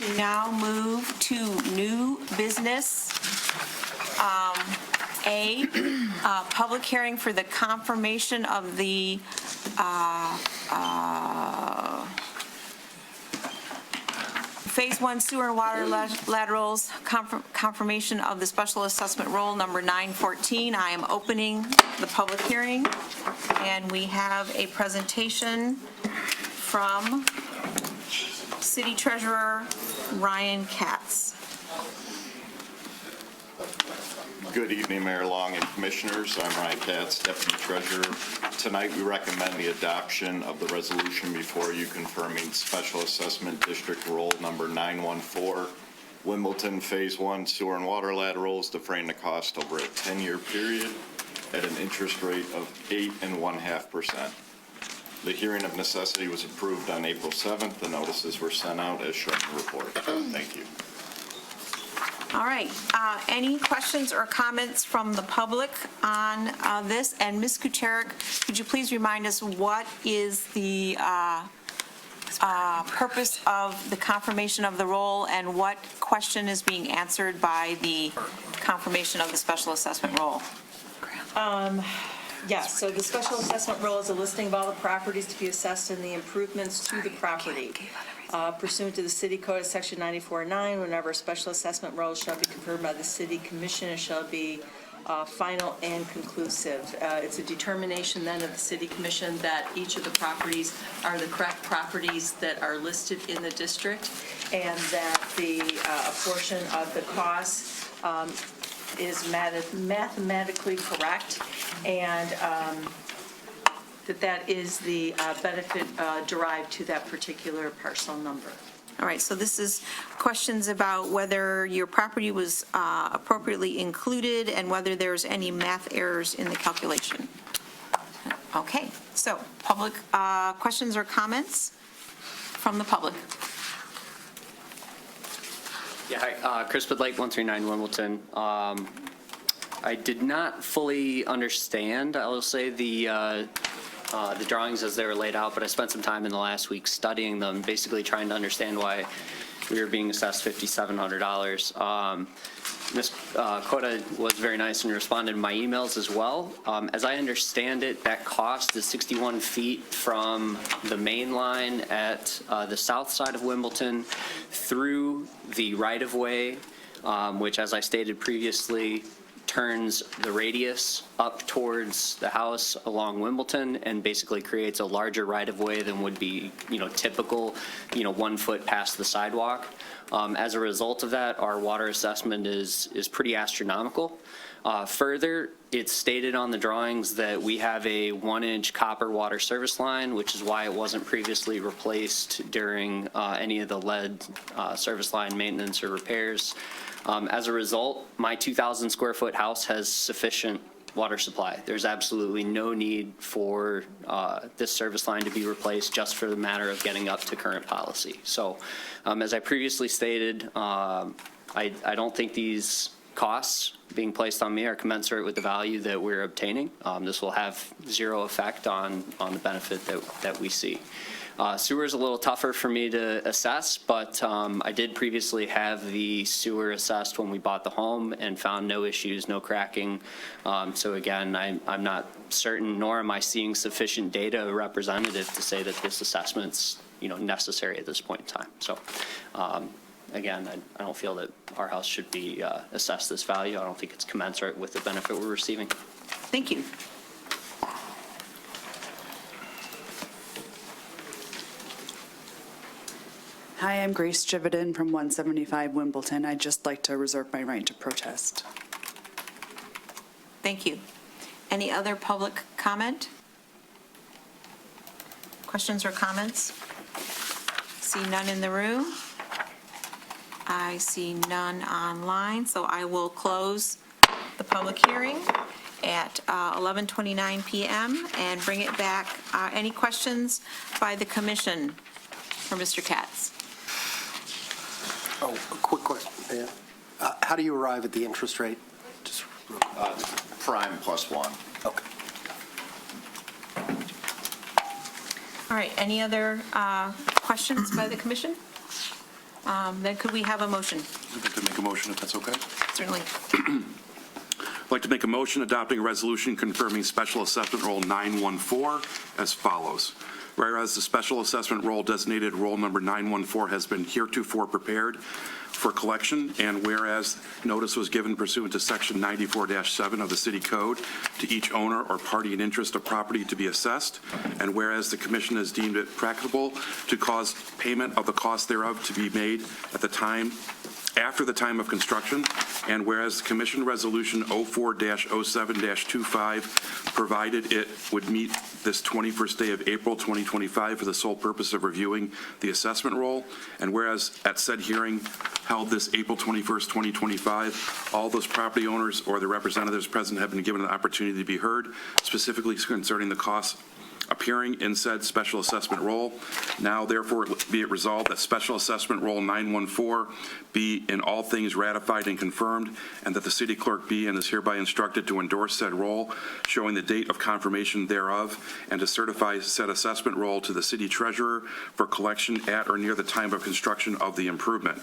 We now move to new business. Public hearing for the confirmation of the Phase 1 sewer and water laterals, confirmation of the special assessment roll number 914. I am opening the public hearing, and we have a presentation from City Treasurer Ryan Katz. Good evening, Mayor Long and Commissioners. I'm Ryan Katz, Deputy Treasurer. Tonight, we recommend the adoption of the resolution before you confirming Special Assessment District Roll Number 914, Wimbledon Phase 1 Sewer and Water Laterals, defraying the cost over a 10-year period at an interest rate of 8.5%. The hearing of necessity was approved on April 7th. The notices were sent out as shown in the report. Thank you. All right. Any questions or comments from the public on this? And Ms. Kucherik, could you please remind us what is the purpose of the confirmation of the roll, and what question is being answered by the confirmation of the special assessment roll? Yes, so the special assessment roll is a listing of all the properties to be assessed and the improvements to the property. Pursuant to the City Code of Section 94.9, whenever a special assessment roll shall be confirmed by the City Commission, it shall be final and conclusive. It's a determination then of the City Commission that each of the properties are the correct properties that are listed in the district, and that a portion of the cost is mathematically correct, and that is the benefit derived to that particular parcel number. All right, so this is questions about whether your property was appropriately included and whether there's any math errors in the calculation. Okay, so public questions or comments from the public? Yeah, hi, Chris Lake, 139 Wimbledon. I did not fully understand, I will say, the drawings as they were laid out, but I spent some time in the last week studying them, basically trying to understand why we were being assessed $5,700. Ms. Cota was very nice and responded to my emails as well. As I understand it, that cost is 61 feet from the main line at the south side of Wimbledon through the right-of-way, which, as I stated previously, turns the radius up towards the house along Wimbledon and basically creates a larger right-of-way than would be, typical, 1 foot past the sidewalk. As a result of that, our water assessment is pretty astronomical. Further, it's stated on the drawings that we have a 1-inch copper water service line, which is why it wasn't previously replaced during any of the lead service line maintenance or repairs. As a result, my 2,000 square foot house has sufficient water supply. There's absolutely no need for this service line to be replaced just for the matter of getting up to current policy. So as I previously stated, I don't think these costs being placed on me are commensurate with the value that we're obtaining. This will have zero effect on the benefit that we see. Sewer is a little tougher for me to assess, but I did previously have the sewer assessed when we bought the home and found no issues, no cracking. So again, I'm not certain, nor am I seeing sufficient data representative to say that this assessment's necessary at this point in time. So again, I don't feel that our house should be assessed this value. I don't think it's commensurate with the benefit we're receiving. Thank you. Hi, I'm Grace Jividan from 175 Wimbledon. I'd just like to reserve my right to protest. Thank you. Any other public comment? Questions or comments? See none in the room. I see none online, so I will close the public hearing at 11:29 p.m. and bring it back. Any questions by the commission for Mr. Katz? Oh, a quick question. Yeah. How do you arrive at the interest rate? Just Prime +1. Okay. All right, any other questions by the commission? Then could we have a motion? I'd like to make a motion if that's okay. Certainly. I'd like to make a motion adopting a resolution confirming special assessment roll 914 as follows. Whereas the special assessment roll designated roll number 914 has been heretofore prepared for collection, and whereas notice was given pursuant to section 94-7 of the city code to each owner or party in interest of property to be assessed, and whereas the commission has deemed it practicable to cause payment of the cost thereof to be made at the time after the time of construction, and whereas the Commission Resolution 04-07-25 provided it would meet this 21st day of April 2025 for the sole purpose of reviewing the assessment roll, and whereas at said hearing held this April 21st, 2025, all those property owners or the representatives present have been given an opportunity to be heard, specifically concerning the costs appearing in said special assessment roll. Now, therefore, be it resolved that special assessment roll 914 be in all things ratified and confirmed, and that the city clerk be and is hereby instructed to endorse said roll, showing the date of confirmation thereof, and to certify said assessment roll to the city treasurer for collection at or near the time of construction of the improvement.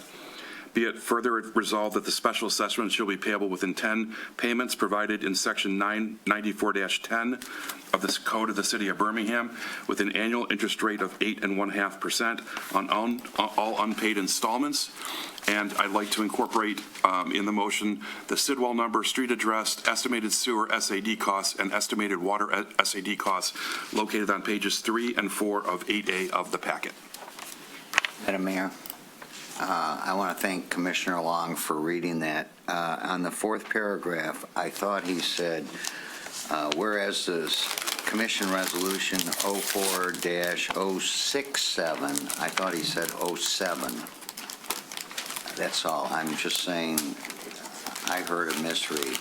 Be it further resolved that the special assessment shall be payable within 10 payments provided in section 994-10 of the Code of the City of Birmingham, with an annual interest rate of 8.5% on all unpaid installments. And I'd like to incorporate in the motion the Sidwell number, street address, estimated sewer SAD costs, and estimated water SAD costs located on pages 3 and 4 of 8A of the packet. Madam Mayor, I want to thank Commissioner Long for reading that. On the fourth paragraph, I thought he said, whereas this Commission Resolution 04-067, I thought he said 07. That's all. I'm just saying I heard a misread.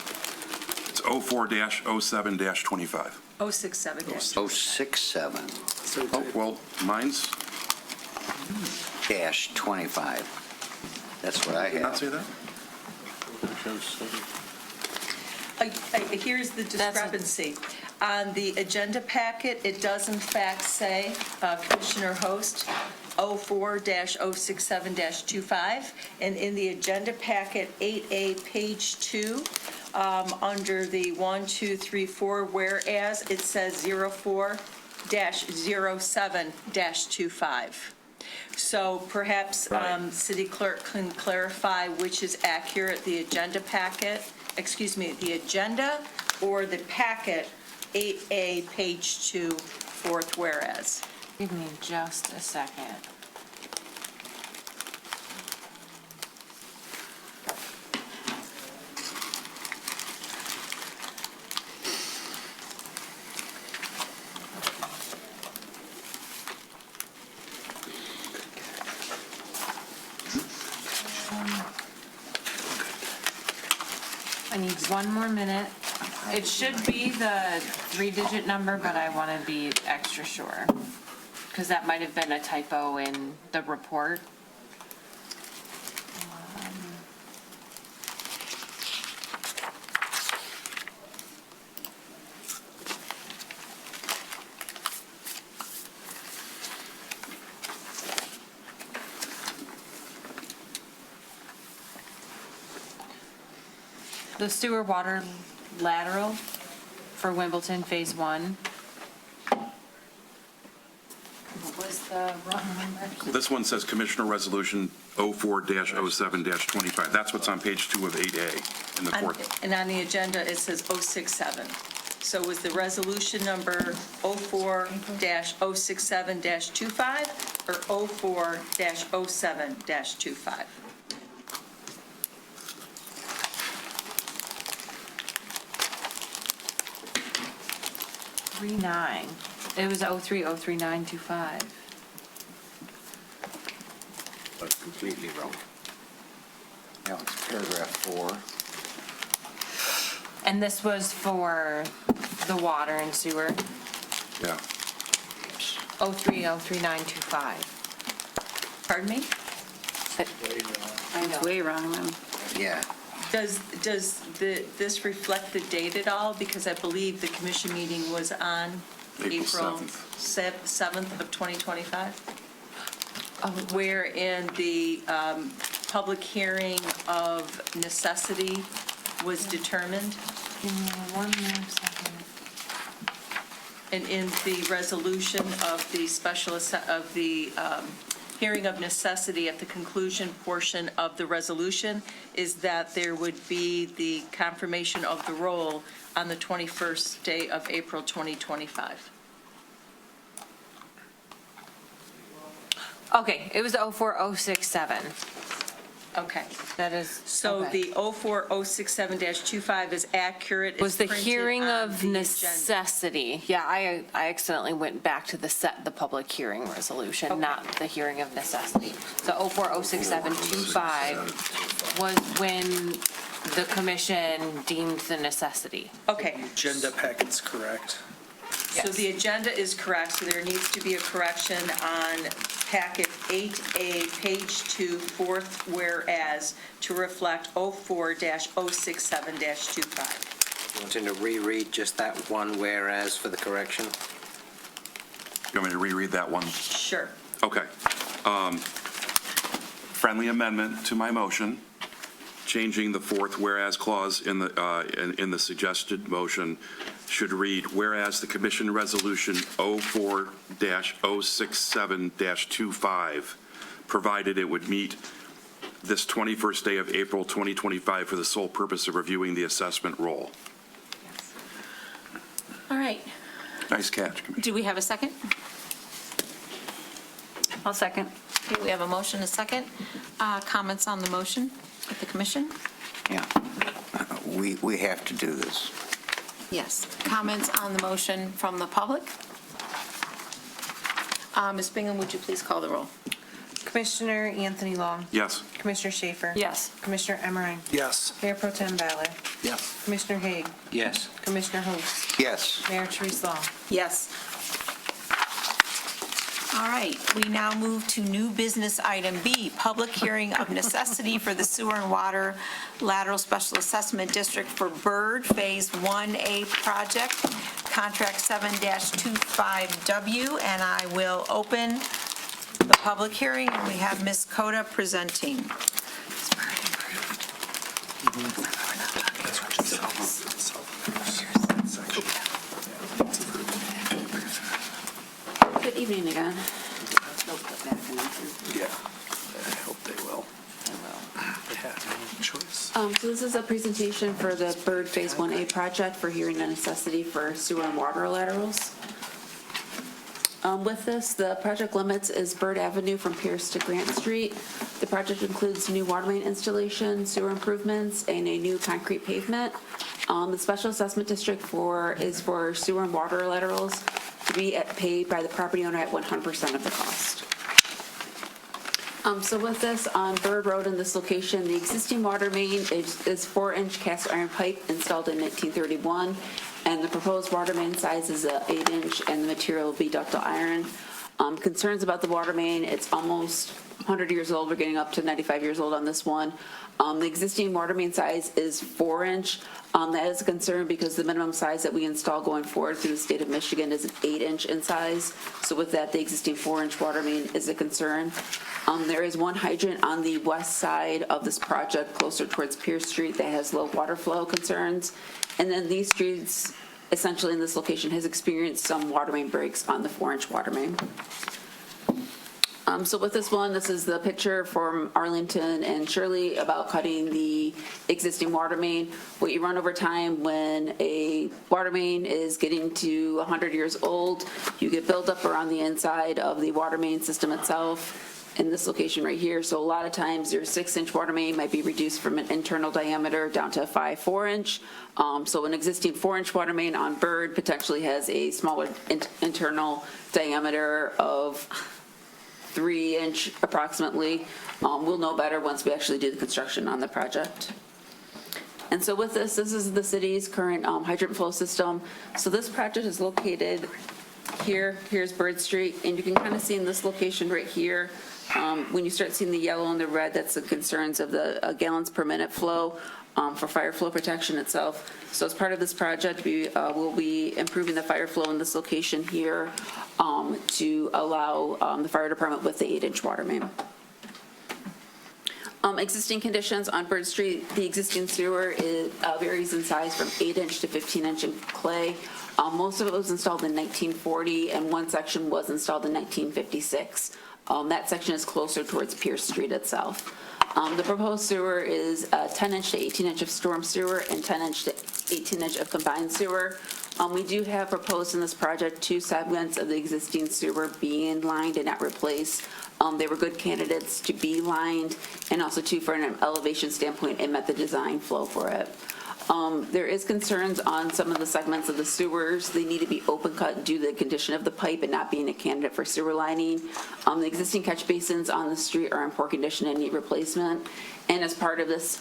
It's 04-07-25. 067. 067. Oh, well, mine's dash 25. That's what I have. Did not say that? Here's the discrepancy. On the agenda packet, it does in fact say, Commissioner Host, 04-067-25, and in the agenda packet 8A, page 2, under the 1, 2, 3, 4, whereas it says 04-07-25. So perhaps City Clerk can clarify which is accurate, the agenda packet the agenda or the packet, 8A, page 2, fourth whereas. Give me just a second. I need one more minute. It should be the 3-digit number, but I want to be extra sure, because that might have been a typo in the report. The sewer water lateral for Wimbledon Phase 1. What was the wrong number? This one says Commissioner Resolution 04-07-25. That's what's on page 2 of 8A in the fourth. And on the agenda, it says 067. So was the resolution number 04-067-25 or 04-07-25? 39. It was 03-03925. That's completely wrong. Now it's paragraph 4. And this was for the water and sewer, Yeah. 03-03925. Pardon me? It's way wrong then. Yeah. Does this reflect the date at all? Because I believe the commission meeting was on April April 7th of 2025, wherein the public hearing of necessity was determined. Give me one more second. And in the resolution of the hearing of necessity at the conclusion portion of the resolution is that there would be the confirmation of the roll on the 21st day of April 2025. Okay, it was 04067. Okay. That is. So okay. the 04067-25 is accurate. It's Was the printed hearing on of the agenda. necessity. Yeah, I accidentally went back to the public hearing resolution, Okay. not the hearing of necessity. So 0406725 was when the commission deemed the necessity. Okay. Agenda packet's correct. So the agenda is correct, so there needs to be a correction on packet 8A, page 2, fourth whereas, to reflect 04-067-25. You wanting to reread just that one whereas for the correction? You want me to reread that one? Sure. Okay. Friendly amendment to my motion, changing the fourth whereas clause in the suggested motion should read, whereas the commission resolution 04-067-25 provided it would meet this 21st day of April 2025 for the sole purpose of reviewing the assessment roll. All right. Nice catch, Commissioner. Do we have a second? I'll second. Okay, we have a motion, a second. Comments on the motion at the commission? Yeah. We have to do this. Yes. Comments on the motion from the public? Ms. Bingham, would you please call the roll? Commissioner Anthony Long. Yes. Commissioner Schaefer. Yes. Commissioner Emmerich. Yes. Mayor Pro Tem Ballard. Yes. Commissioner Haig. Yes. Commissioner Host. Yes. Mayor Therese Long. Yes. All right, we now move to new business item B, public hearing of necessity for the sewer and water lateral special assessment district for Bird Phase 1A project, contract 7-25W, and I will open the public hearing, and we have Ms. Coda presenting. Good evening again. Yeah, I hope they will. They have. choice. So this is a presentation for the Bird Phase 1A project for hearing the necessity for sewer and water laterals. With this, the project limits is Bird Avenue from Pierce to Grant Street. The project includes new water main installation, sewer improvements, and a new concrete pavement. The special assessment district is for sewer and water laterals to be paid by the property owner at 100% of the cost. So with this, on Bird Road in this location, the existing water main is 4-inch cast iron pipe installed in 1931, and the proposed water main size is 8-inch, and the material will be ductile iron. Concerns about the water main, it's almost 100 years old. We're getting up to 95 years old on this one. The existing water main size is 4-inch. That is a concern because the minimum size that we install going forward through the state of Michigan is an 8-inch in size. So with that, the existing 4-inch water main is a concern. There is one hydrant on the west side of this project closer towards Pierce Street that has low water flow concerns. And then these streets, essentially in this location, has experienced some water main breaks on the 4-inch water main. So with this one, this is the picture from Arlington and Shirley about cutting the existing water main. What you run over time when a water main is getting to 100 years old, you get buildup around the inside of the water main system itself in this location right here. So a lot of times your 6-inch water main might be reduced from an internal diameter down to a 4-inch. So an existing 4-inch water main on Bird potentially has a smaller internal diameter of 3-inch approximately. We'll know better once we actually do the construction on the project. And so with this is the city's current hydrant flow system. So this project is located here. Here's Bird Street, and you can kind of see in this location right here, when you start seeing the yellow and the red, that's the concerns of the gallons per minute flow for fire flow protection itself. So as part of this project, we will be improving the fire flow in this location here to allow the fire department with the 8-inch water main. Existing conditions on Bird Street, the existing sewer varies in size from 8-inch to 15-inch in clay. Most of it was installed in 1940, and one section was installed in 1956. That section is closer towards Pierce Street itself. The proposed sewer is 10-inch to 18-inch of storm sewer and 10-inch to 18-inch of combined sewer. We do have proposed in this project 2 segments of the existing sewer being lined and not replaced. They were good candidates to be lined, and also 2 for an elevation standpoint, it met the design flow for it. There is concerns on some of the segments of the sewers. They need to be open cut due to the condition of the pipe and not being a candidate for sewer lining. The existing catch basins on the street are in poor condition and need replacement. And as part of this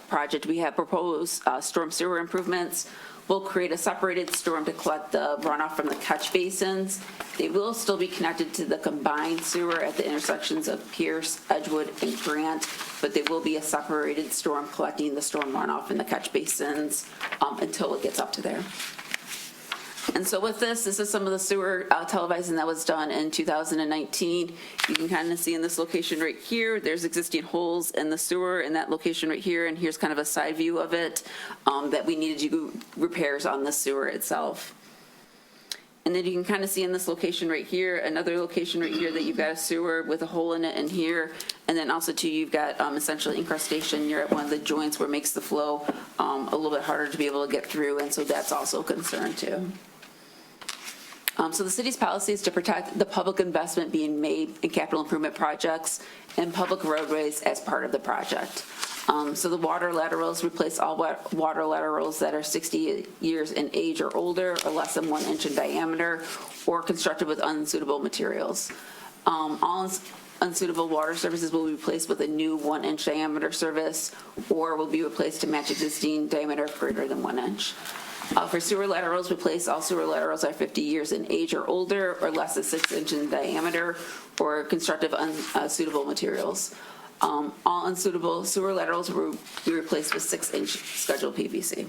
project, we have proposed storm sewer improvements. We'll create a separated storm to collect the runoff from the catch basins. They will still be connected to the combined sewer at the intersections of Pierce, Edgewood, and Grant, but they will be a separated storm collecting the storm runoff in the catch basins until it gets up to there. And so with this is some of the sewer televising that was done in 2019. You can kind of see in this location right here, there's existing holes in the sewer in that location right here, and here's kind of a side view of it that we needed to do repairs on the sewer itself. And then you can kind of see in this location right here, another location right here that you've got a sewer with a hole in it in here. And then also too, you've got essentially incrustation. You're at one of the joints where it makes the flow a little bit harder to be able to get through. And so that's also a concern too. So the city's policy is to protect the public investment being made in capital improvement projects and public roadways as part of the project. So the water laterals replace all water laterals that are 60 years in age or older or less than 1 inch in diameter or constructed with unsuitable materials. All unsuitable water services will be replaced with a new 1 inch diameter service or will be replaced to match existing diameter greater than 1 inch. For sewer laterals, replace all sewer laterals are 50 years in age or older or less than 6 inches in diameter or constructive unsuitable materials. All unsuitable sewer laterals will be replaced with 6-inch scheduled PVC.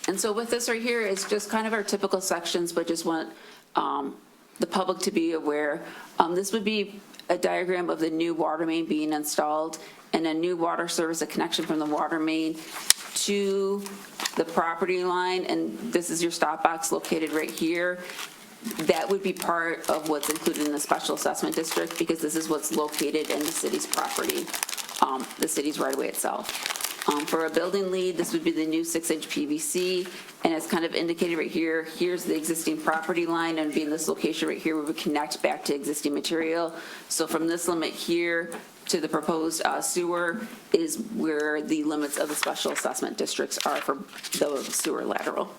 And so with this right here, it's just kind of our typical sections, but just want the public to be aware. This would be a diagram of the new water main being installed and a new water service, a connection from the water main to the property line, and this is your stop box located right here. That would be part of what's included in the special assessment district because this is what's located in the city's property. the city's right-of-way itself. For a building lead, this would be the new 6-inch PVC, and it's kind of indicated right here. Here's the existing property line, and being this location right here, we would connect back to existing material. So from this limit here to the proposed sewer is where the limits of the special assessment districts are for the sewer lateral.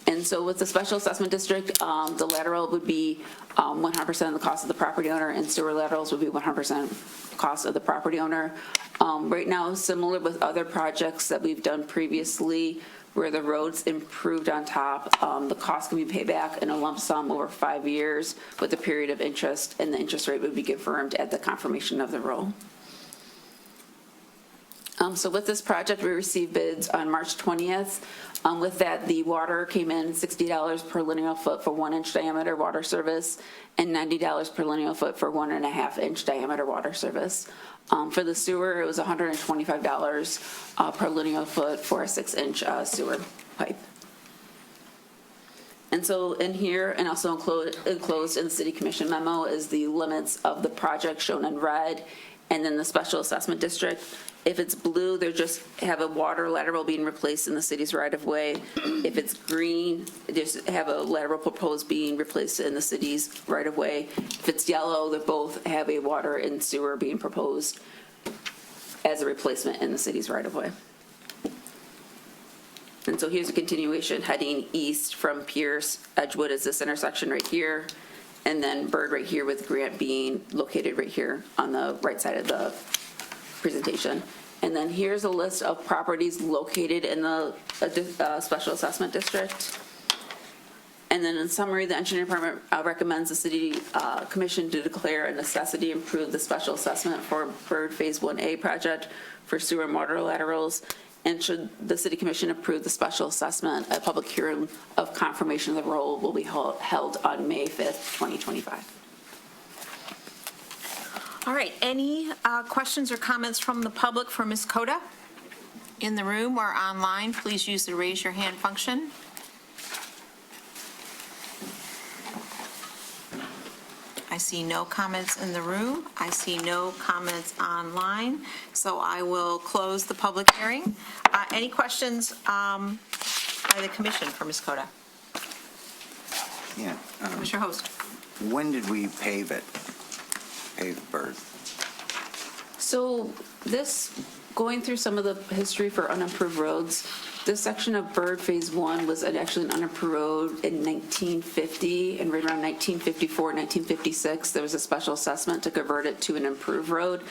And so with the special assessment district, the lateral would be 100% of the cost of the property owner, and sewer laterals would be 100% cost of the property owner. Right now, similar with other projects that we've done previously, where the roads improved on top, the cost can be paid back in a lump sum over 5 years with a period of interest, and the interest rate would be confirmed at the confirmation of the roll. So with this project, we received bids on March 20th. With that, the water came in $60 per linear foot for 1-inch diameter water service and $90 per linear foot for 1.5-inch diameter water service. For the sewer, it was $125 per linear foot for a 6-inch sewer pipe. And so in here, and also enclosed in the city commission memo, is the limits of the project shown in red, and then the special assessment district. If it's blue, they just have a water lateral being replaced in the city's right-of-way. If it's green, they just have a lateral proposed being replaced in the city's right-of-way. If it's yellow, they both have a water and sewer being proposed as a replacement in the city's right-of-way. And so here's a continuation heading east from Pierce. Edgewood is this intersection right here, and then Bird right here, with Grant being located right here on the right side of the presentation. And then here's a list of properties located in the special assessment district. And then in summary, the engineering department recommends the city commission to declare a necessity to improve the special assessment for Bird Phase 1A project for sewer and water laterals. And should the city commission approve the special assessment, a public hearing of confirmation of the roll will be held on May 5th, 2025. All right, any questions or comments from the public for Ms. Coda? In the room or online, please use the raise your hand function. I see no comments in the room. I see no comments online, so I will close the public hearing. Any questions by the commission for Ms. Coda? Yeah. Commissioner Host. When did we pave it? Pave Bird? So this, going through some of the history for unimproved roads, this section of Bird Phase 1 was actually an unimproved road in 1950, and right around 1954, 1956, there was a special assessment to convert it to an improved road.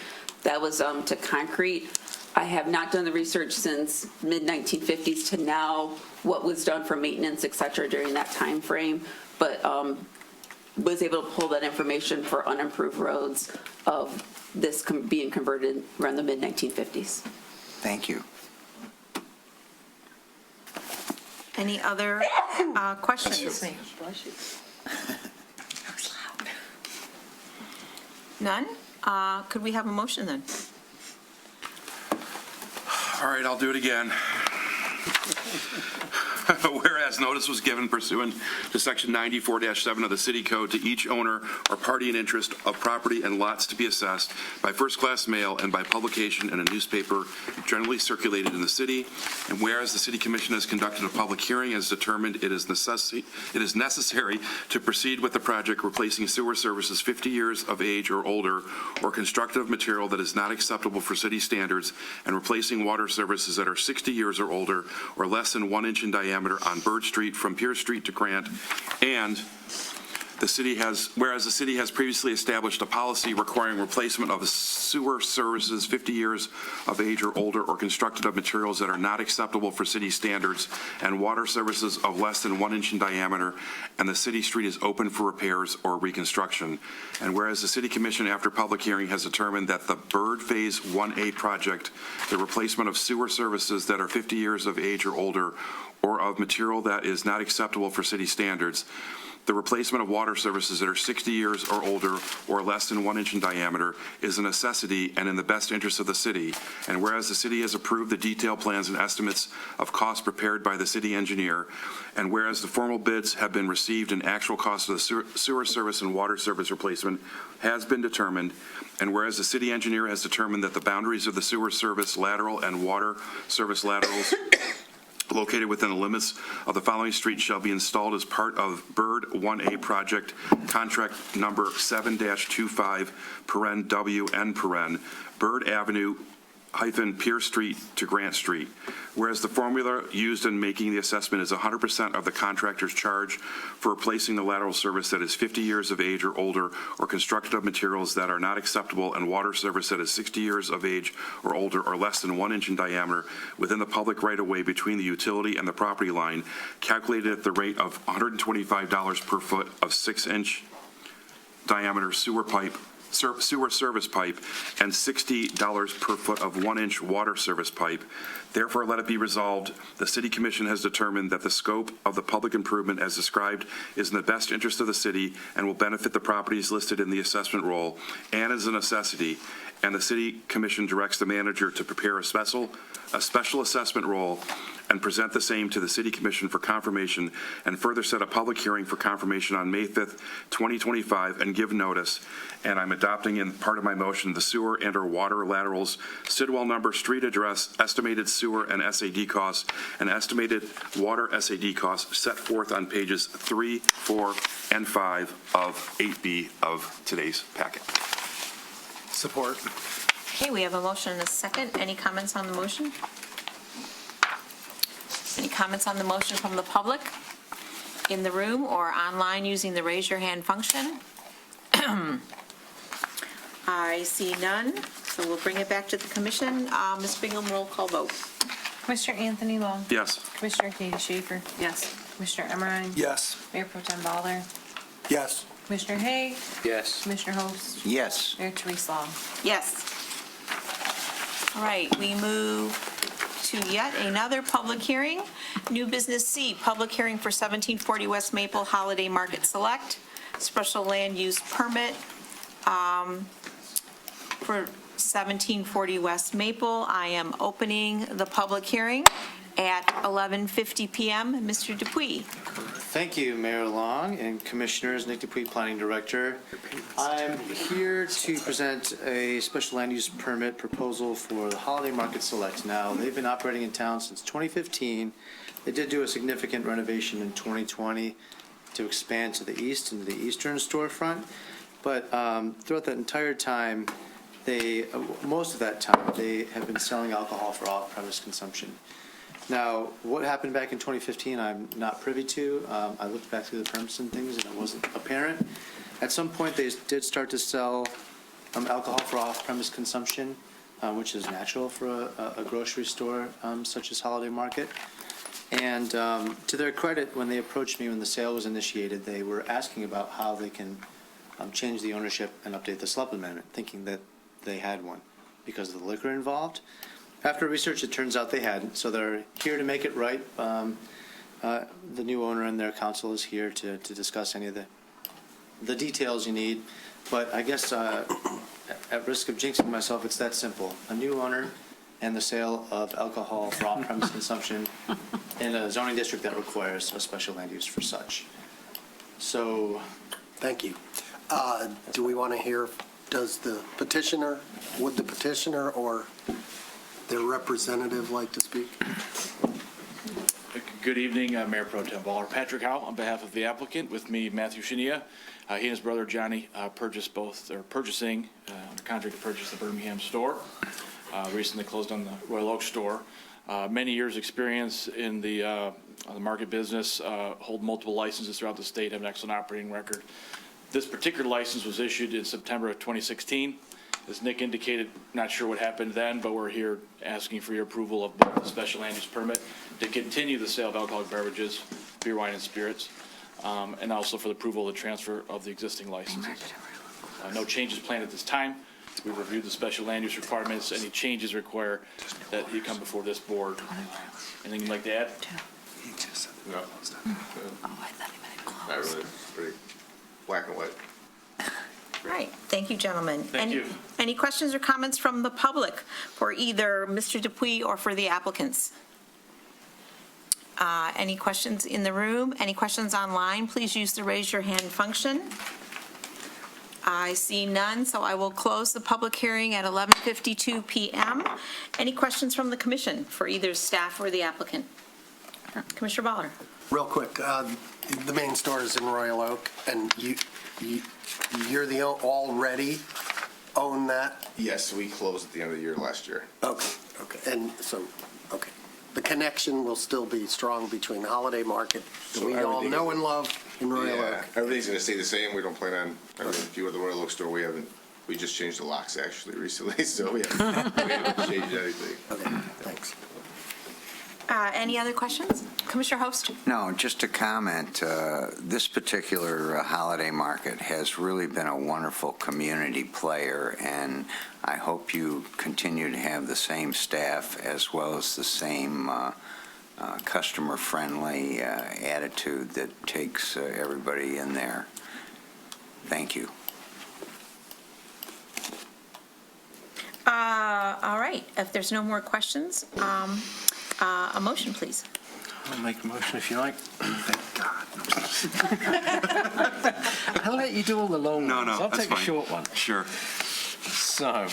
That was to concrete. I have not done the research since mid-1950s to now, what was done for maintenance, et cetera, during that time frame, but was able to pull that information for unimproved roads of this being converted around the mid-1950s. Thank you. Any other questions? None? Could we have a motion then? All right, I'll do it again. Whereas notice was given pursuant to Section 94-7 of the City Code to each owner or party in interest of property and lots to be assessed by first-class mail and by publication in a newspaper generally circulated in the city, and whereas the City Commission has conducted a public hearing and has determined it is necessary to proceed with the project replacing sewer services 50 years of age or older or constructed of material that is not acceptable for city standards and replacing water services that are 60 years or older or less than 1 inch in diameter on Bird Street from Pierce Street to Grant, and whereas the city has previously established a policy requiring replacement of sewer services 50 years of age or older or constructed of materials that are not acceptable for city standards and water services of less than 1 inch in diameter, and the city street is open for repairs or reconstruction. And whereas the City Commission, after public hearing, has determined that the Bird Phase 1A project, the replacement of sewer services that are 50 years of age or older or of material that is not acceptable for city standards, the replacement of water services that are 60 years or older or less than 1 inch in diameter is a necessity and in the best interest of the city. And whereas the city has approved the detailed plans and estimates of costs prepared by the city engineer, and whereas the formal bids have been received and actual cost of the sewer service and water service replacement has been determined, and whereas the city engineer has determined that the boundaries of the sewer service lateral and water service laterals located within the limits of the following streets shall be installed as part of Bird 1A project, contract number 7-25, WN, Bird Avenue, Pierce Street to Grant Street. Whereas the formula used in making the assessment is 100% of the contractor's charge for replacing the lateral service that is 50 years of age or older or constructed of materials that are not acceptable, and water service that is 60 years of age or older or less than 1 inch in diameter within the public right-of-way between the utility and the property line, calculated at the rate of $125 per foot of 6-inch diameter sewer service pipe and $60 per foot of 1-inch water service pipe. Therefore, let it be resolved, the City Commission has determined that the scope of the public improvement as described is in the best interest of the city and will benefit the properties listed in the assessment roll and is a necessity, and the City Commission directs the manager to prepare a special assessment roll and present the same to the City Commission for confirmation, and further set a public hearing for confirmation on May 5th, 2025, and give notice. And I'm adopting in part of my motion the sewer and or water laterals, Sidwell number, street address, estimated sewer and SAD costs, and estimated water SAD costs set forth on pages 3, 4, and 5 of 8B of today's packet. Support. Okay, we have a motion and a second. Any comments on the motion? Any comments on the motion from the public in the room or online using the raise your hand function? I see none, so we'll bring it back to the commission. Ms. Bingham, roll call vote. Commissioner Anthony Long. Yes. Commissioner Katie Schaefer. Yes. Commissioner Emmerine. Yes. Mayor Pro Tem Ballard. Yes. Commissioner Haig. Yes. Commissioner Host. Yes. Mayor Therese Long. Yes. All right, we move to yet another public hearing. New business C, public hearing for 1740 West Maple Holiday Market Select, special land use permit for 1740 West Maple. I am opening the public hearing at 11:50 p.m. Mr. Dupuy. Thank you, Mayor Long and Commissioners. Nick Dupuy, Planning Director. I'm here to present a special land use permit proposal for the Holiday Market Select. Now, they've been operating in town since 2015. They did do a significant renovation in 2020 to expand to the east into the eastern storefront. But throughout that entire time, most of that time, they have been selling alcohol for off-premise consumption. Now, what happened back in 2015, I'm not privy to. I looked back through the permits and things, and it wasn't apparent. At some point, they did start to sell alcohol for off-premise consumption, which is natural for a grocery store such as Holiday Market. And to their credit, when they approached me when the sale was initiated, they were asking about how they can change the ownership and update the SLUP amendment, thinking that they had one because of the liquor involved. After research, it turns out they hadn't, so they're here to make it right. The new owner and their counsel is here to discuss any of the details you need. But I guess at risk of jinxing myself, it's that simple. A new owner and the sale of alcohol for off-premise consumption in a zoning district that requires a special land use for such. So. Thank you. Do we want to hear, would the petitioner or their representative like to speak? Good evening, Mayor Pro Tem Ballard. Patrick Howe on behalf of the applicant. With me, Matthew Shania. He and his brother Johnny purchasing the contract to purchase the Birmingham store. Recently closed on the Royal Oak store. Many years experience in the market business, hold multiple licenses throughout the state, have an excellent operating record. This particular license was issued in September of 2016. As Nick indicated, not sure what happened then, but we're here asking for your approval of both the special land use permit to continue the sale of alcoholic beverages, beer, wine, and spirits, and also for the approval of the transfer of the existing licenses. No changes planned at this time. We've reviewed the special land use requirements. Any changes require that you come before this board. Anything you'd like to add? No. Oh, I thought he meant Not really, it's pretty black and white. All right, thank you, gentlemen. Thank you. Any questions or comments from the public for either Mr. Dupuy or for the applicants? Any questions in the room? Any questions online? Please use the raise your hand function. I see none, so I will close the public hearing at 11:52 PM. Any questions from the commission for either staff or the applicant? Commissioner Baller. Real quick, the main store is in Royal Oak, and you're the already own that? Yes, we closed at the end of the year last year. Okay. And so, okay. The connection will still be strong between the holiday market that we all know and love in Royal Oak. Everything's going to stay the same. We don't plan on, if you were the Royal Oak store, we just changed the locks actually recently, so we haven't changed anything. Okay, thanks. Any other questions? Commissioner Host? No, just a comment. This particular holiday market has really been a wonderful community player, and I hope you continue to have the same staff as well as the same customer-friendly attitude that takes everybody in there. Thank you. All right, if there's no more questions, a motion, please. I'll make a motion if you like. Thank God. I'll let you do all the long ones. I'll that's take a fine. short one. Sure. So,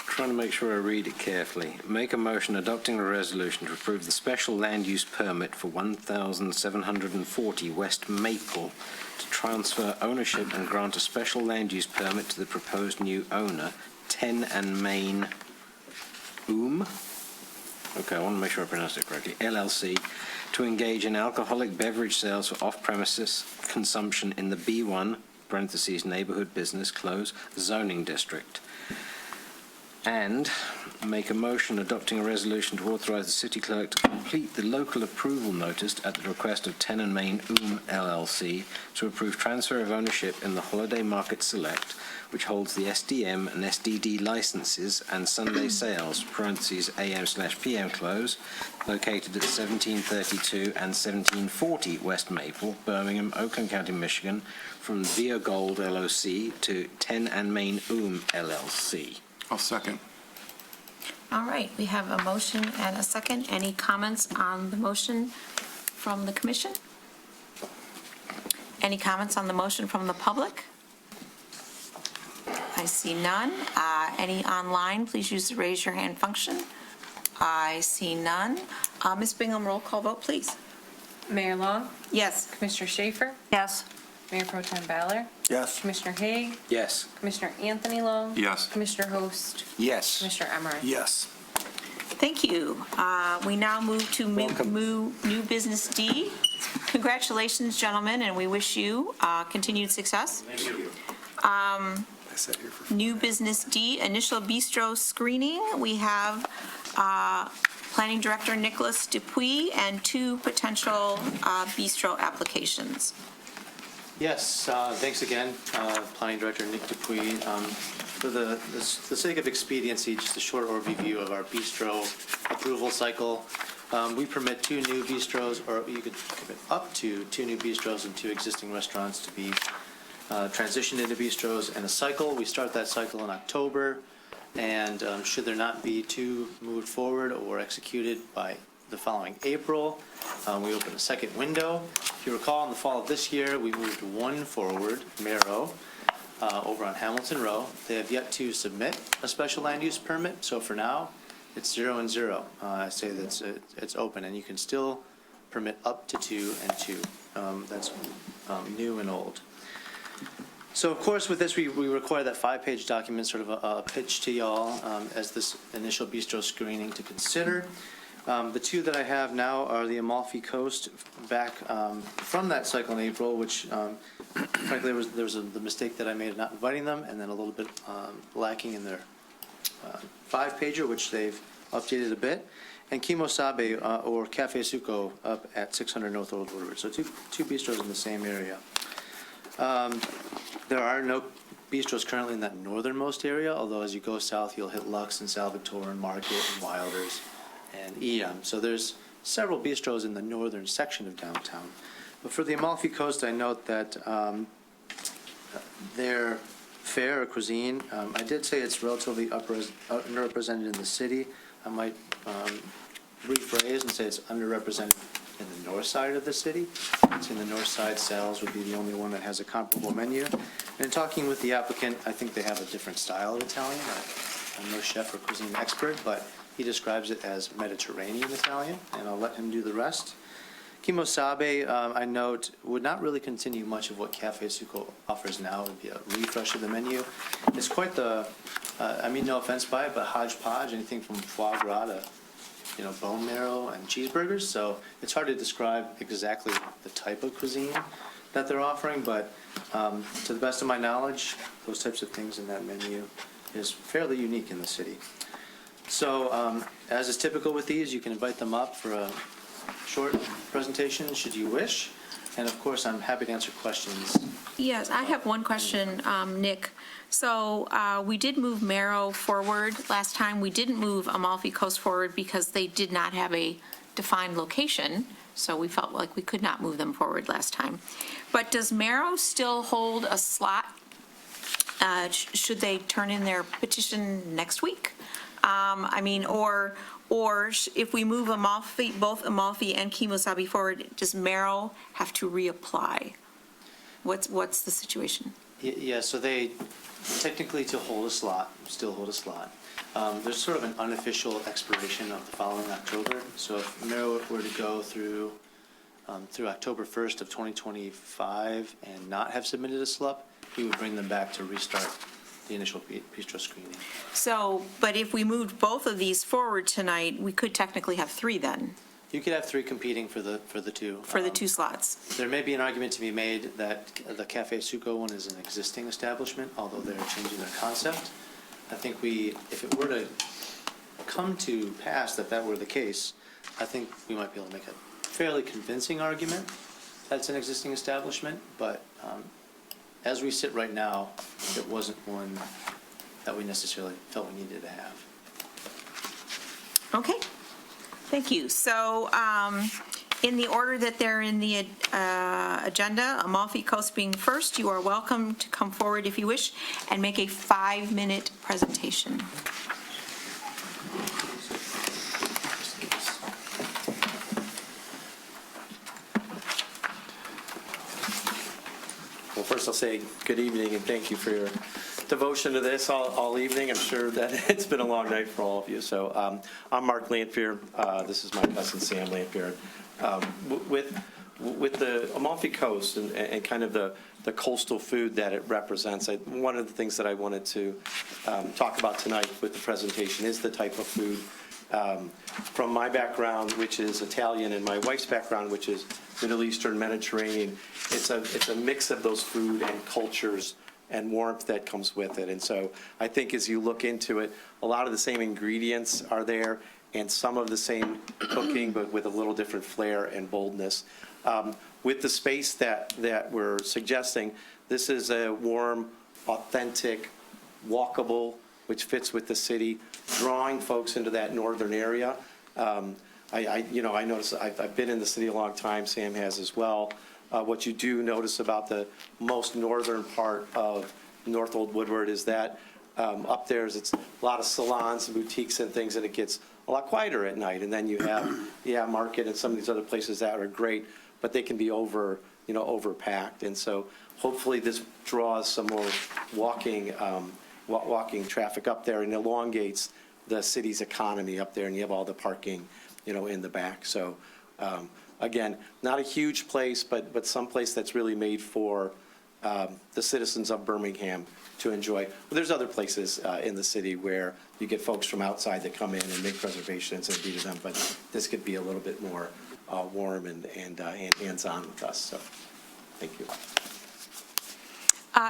trying to make sure I read it carefully. Make a motion adopting a resolution to approve the special land use permit for 1,740 West Maple to transfer ownership and grant a special land use permit to the proposed new owner, 10 and Main Okay, I want to make sure I pronounced it correctly. LLC, to engage in alcoholic beverage sales for off-premises consumption in the B1 (parentheses neighborhood business) close zoning district. And make a motion adopting a resolution to authorize the city clerk to complete the local approval notice at the request of 10 and Main LLC to approve transfer of ownership in the Holiday Market Select, which holds the SDM and SDD licenses and Sunday sales (parentheses AM/PM close) located at 1732 and 1740 West Maple, Birmingham, Oakland County, Michigan, from Via Gold LLC to 10 and Main LLC. I'll second. All right, we have a motion and a second. Any comments on the motion from the commission? Any comments on the motion from the public? I see none. Any online, please use the raise your hand function. I see none. Ms. Bingham, roll call vote, please. Mayor Long? Yes. Commissioner Schaefer? Yes. Mayor Pro Tem Ballard? Yes. Commissioner Haig? Yes. Commissioner Anthony Long? Yes. Commissioner Host? Yes. Commissioner Emery? Yes. Thank you. We now move to new business D. Congratulations, gentlemen, and we wish you continued success. Thank you. New business D, initial bistro screening. We have Planning Director Nicholas Dupuy and 2 potential bistro applications. Yes, thanks again, Planning Director Nick Dupuy. For the sake of expediency, just a short overview of our bistro approval cycle. We permit 2 new bistros, or you could commit up to 2 new bistros and 2 existing restaurants to be transitioned into bistros in a cycle. We start that cycle in October, and should there not be 2 moved forward or executed by the following April, we open a second window. If you recall, in the fall of this year, we moved 1 forward, Marrow, over on Hamilton Row. They have yet to submit a special land use permit, so for now, it's 0 and 0. I say that it's open, and you can still permit up to 2 and 2. That's new and old. So, of course, with this, we require that 5-page document, sort of a pitch to y'all as this initial bistro screening to consider. The 2 that I have now are the Amalfi Coast, back from that cycle in April, which, frankly, there was the mistake that I made of not inviting them, and then a little bit lacking in their 5-pager, which they've updated a bit. And Kimosabe, or Cafe Suko, up at 600 North Old Woodward. So two bistros in the same area. There are no bistros currently in that northernmost area, although as you go south, you'll hit Lux and Salvatore and Market and Wilders and Eam. So there's several bistros in the northern section of downtown. But for the Amalfi Coast, I note that their fare or cuisine, I did say it's relatively underrepresented in the city. I might rephrase and say it's underrepresented in the north side of the city. It's in the north side, Sal's would be the only one that has a comparable menu. And in talking with the applicant, I think they have a different style of Italian. I'm no chef or cuisine expert, but he describes it as Mediterranean Italian, and I'll let him do the rest. Kimosabe, I note, would not really continue much of what Cafe Suko offers now. It would be a refresh of the menu. It's quite the, I mean, no offense by it, but hodgepodge, anything from foie gras to, bone marrow and cheeseburgers. So it's hard to describe exactly the type of cuisine that they're offering, but to the best of my knowledge, those types of things in that menu is fairly unique in the city. So as is typical with these, you can invite them up for a short presentation, should you wish. And of course, I'm happy to answer questions. Yes, I have one question, Nick. So we did move Marrow forward last time. We didn't move Amalfi Coast forward because they did not have a defined location. So we felt like we could not move them forward last time. But does Marrow still hold a slot? Should they turn in their petition next week? Or if we move Amalfi, both Amalfi and Kimosabe forward, does Marrow have to reapply? What's the situation? Yeah, so they technically still hold a slot. There's sort of an unofficial expiration of the following October. So if Marrow were to go through October 1st of 2025 and not have submitted a SLUP, he would bring them back to restart the initial bistro screening. So, but if we moved both of these forward tonight, we could technically have three then, You could have three competing for the two. for the two slots. There may be an argument to be made that the Cafe Suko one is an existing establishment, although they're changing their concept. I think if it were to come to pass that were the case, I think we might be able to make a fairly convincing argument that it's an existing establishment, but as we sit right now, it wasn't one that we necessarily felt we needed to have. Okay, thank you. So in the order that they're in the agenda, Amalfi Coast being first, you are welcome to come forward if you wish and make a 5-minute presentation. Well, first I'll say good evening and thank you for your devotion to this all evening. I'm sure that it's been a long night for all of you. So I'm Mark Lanfear. This is my cousin Sam Lanfear. With the Amalfi Coast and kind of the coastal food that it represents, one of the things that I wanted to talk about tonight with the presentation is the type of food. From my background, which is Italian, and my wife's background, which is Middle Eastern, Mediterranean, it's a mix of those food and cultures and warmth that comes with it. And so I think as you look into it, a lot of the same ingredients are there and some of the same cooking, but with a little different flair and boldness. With the space that we're suggesting, this is a warm, authentic, walkable, which fits with the city, drawing folks into that northern area. I notice I've been in the city a long time, Sam has as well. What you do notice about the most northern part of North Old Woodward is that up there it's a lot of salons and boutiques and things, and it gets a lot quieter at night. And then you have Market and some of these other places that are great, but they can be overpacked. And so hopefully this draws some more walking traffic up there and elongates the city's economy up there, and you have all the parking, in the back. So again, not a huge place, but some place that's really made for the citizens of Birmingham to enjoy. But there's other places in the city where you get folks from outside that come in and make reservations and be to them, but this could be a little bit more warm and hands-on with us. So thank you.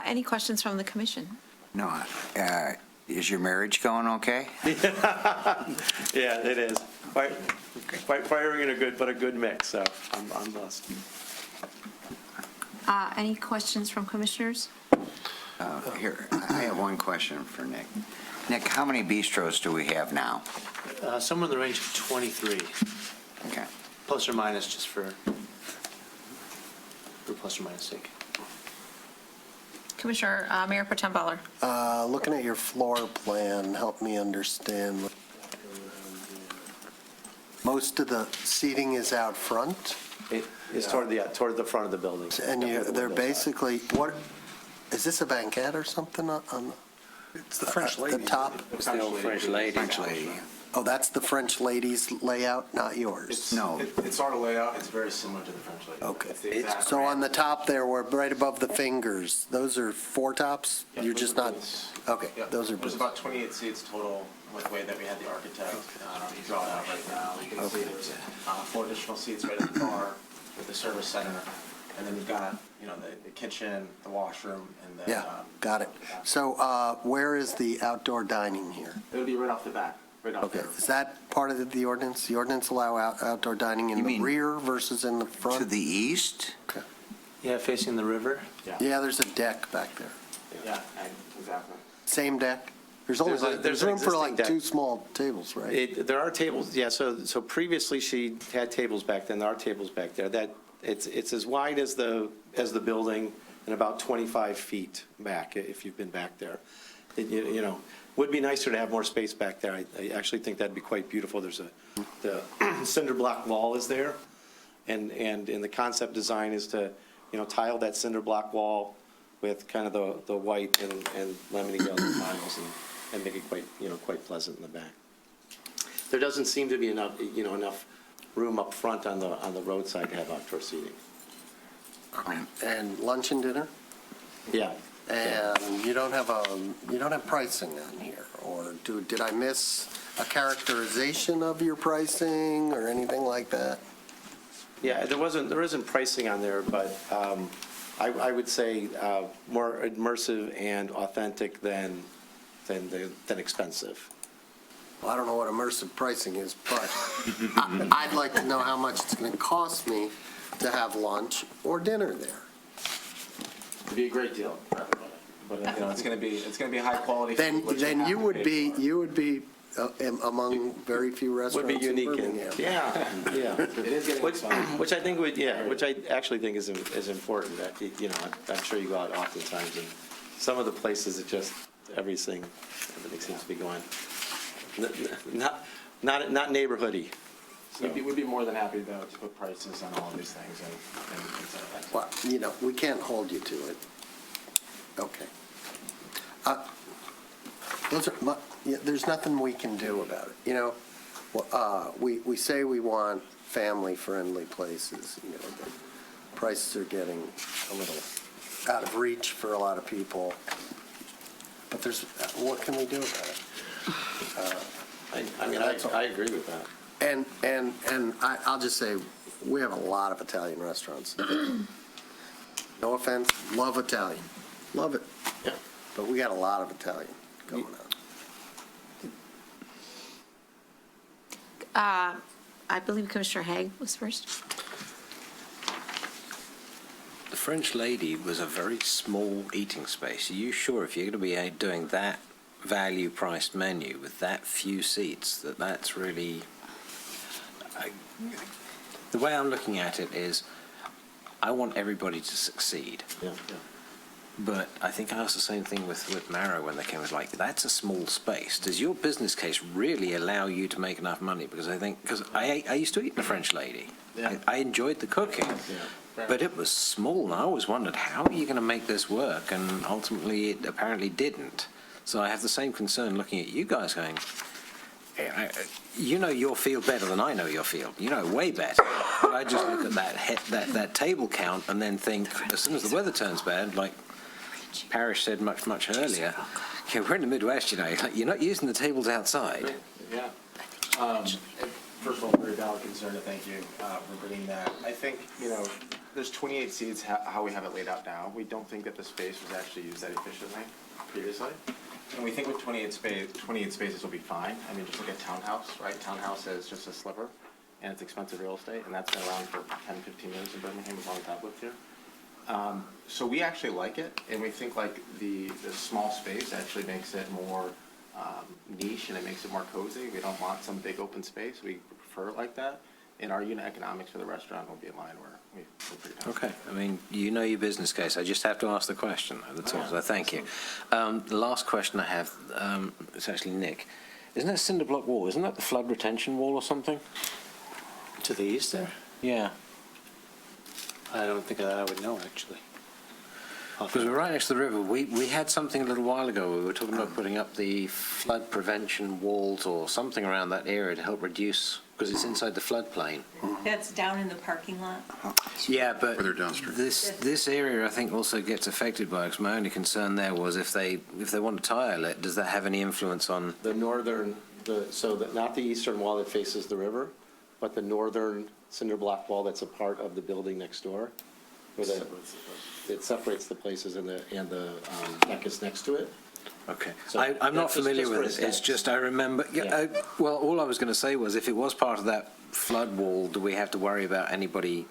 Any questions from the commission? No. Is your marriage going okay? Yeah, it is. Firing in a good mix, so I'm blessed. Any questions from commissioners? Here, I have one question for Nick. Nick, how many bistros do we have now? Somewhere in the range of 23. Okay. plus or minus just for plus or minus sake. Commissioner, Mayor Pro Tem Butler. Looking at your floor plan, help me understand. Most of the seating is out front? It's toward the front of the building. And they're basically, what, is this a banquette or something on? It's the French lady. The top? It's the old French lady. French lady. Oh, that's the French lady's layout, not yours? It's our layout. It's very similar to the French lady. Okay. So on the top there, we're right above the fingers. Those are four tops? You're just not, okay, those are. There's about 28 seats total with the way that we had the architect draw it out right now. You can see there's 4 additional seats right at the bar with the service center. And then you've got, the kitchen, the washroom, and then. Yeah, got it. So where is the outdoor dining here? It would be right off the bat. Right out Okay, there. is that part of the ordinance? The ordinance allow outdoor dining in the rear versus in the front? To the east? Okay. Yeah, facing the river. Yeah, there's a deck back there. Yeah, exactly. Same deck? There's only, there's room for like 2 small tables, right? There are tables, yeah, so previously she had tables back then, there are tables back there. It's as wide as the building and about 25 feet back, if you've been back there. Would be nicer to have more space back there. I actually think that'd be quite beautiful. The cinder block wall is there, and the concept design is to, tile that cinder block wall with kind of the white and lemony yellow tiles and make it quite pleasant in the back. There doesn't seem to be enough room up front on the roadside to have outdoor seating. And lunch and dinner? Yeah. And you don't have pricing on here, or did I miss a characterization of your pricing or anything like that? Yeah, there isn't pricing on there, but I would say more immersive and authentic than expensive. Well, I don't know what immersive pricing is, but I'd like to know how much it's going to cost me to have lunch or dinner there. It'd be a great deal for everybody, but it's going to be high quality. Then you would be among very few restaurants. Would be unique, in Birmingham. yeah. It is getting expensive. Which I actually think is important. That I'm sure you go out oftentimes, and some of the places it just everything seems to be going not neighborhoody. So. We'd be more than happy to put prices on all of these things and Well, we can't hold you to it. Okay. There's nothing we can do about it. We say we want family-friendly places. The prices are getting a little out of reach for a lot of people. But what can we do about it? I agree with that. And I'll just say, we have a lot of Italian restaurants. No offense, love Italian, love it. Yeah. But we got a lot of Italian going on. I believe Commissioner Haig was first. The French lady was a very small eating space. Are you sure if you're going to be doing that value-priced menu with that few seats, that's really... the way I'm looking at it is, I want everybody to succeed. Yeah. But I think I asked the same thing with Marrow when they came with that's a small space. Does your business case really allow you to make enough money? Because I used to eat in the French lady. Yeah. I enjoyed the cooking. Yeah. But it was small, and I always wondered, how are you going to make this work? And ultimately, it apparently didn't. So I have the same concern looking at you guys going, you know your field better than I know your field. You know way better. But I just look at that table count and then think, as soon as the weather turns bad, like Parrish said much earlier, we're in the Midwest, you're not using the tables outside. Yeah. First of all, very valid concern, to thank you for bringing that. I think, there's 28 seats, how we have it laid out now. We don't think that the space was actually used that efficiently previously. And we think with 28 spaces will be fine. I mean, just look at Townhouse, right? Townhouse is just a sliver, and it's expensive real estate, and that's been around for 10, 15 years in Birmingham as long as I've lived here. So we actually like it, and we think like the small space actually makes it more niche, and it makes it more cozy. We don't want some big open space. We prefer it like that. and our unit economics for the restaurant will be in line where we're pretty confident. Okay, I mean, you know your business case, I just have to ask the question, that's all, so thank you. The last question I have, it's actually Nick. Isn't that cinder block wall, isn't that the flood retention wall or something? To the east there? Yeah. I don't think that I would know, actually. Because we're right next to the river. We had something a little while ago. We were talking about putting up the flood prevention walls or something around that area to help reduce, because it's inside the floodplain. That's down in the parking lot? Yeah, but this area I think also gets affected by it, because my only concern there was if they want to tile it, does that have any influence on? The northern, not the eastern wall that faces the river, but the northern cinder block wall that's a part of the building next door, where it separates the places and the deck is next to it. Okay. So I'm not that's familiar just with for it. It's aesthetics. just I remember. Yeah. Well, all I was going to say was if it was part of that flood wall, do we have to worry about anybody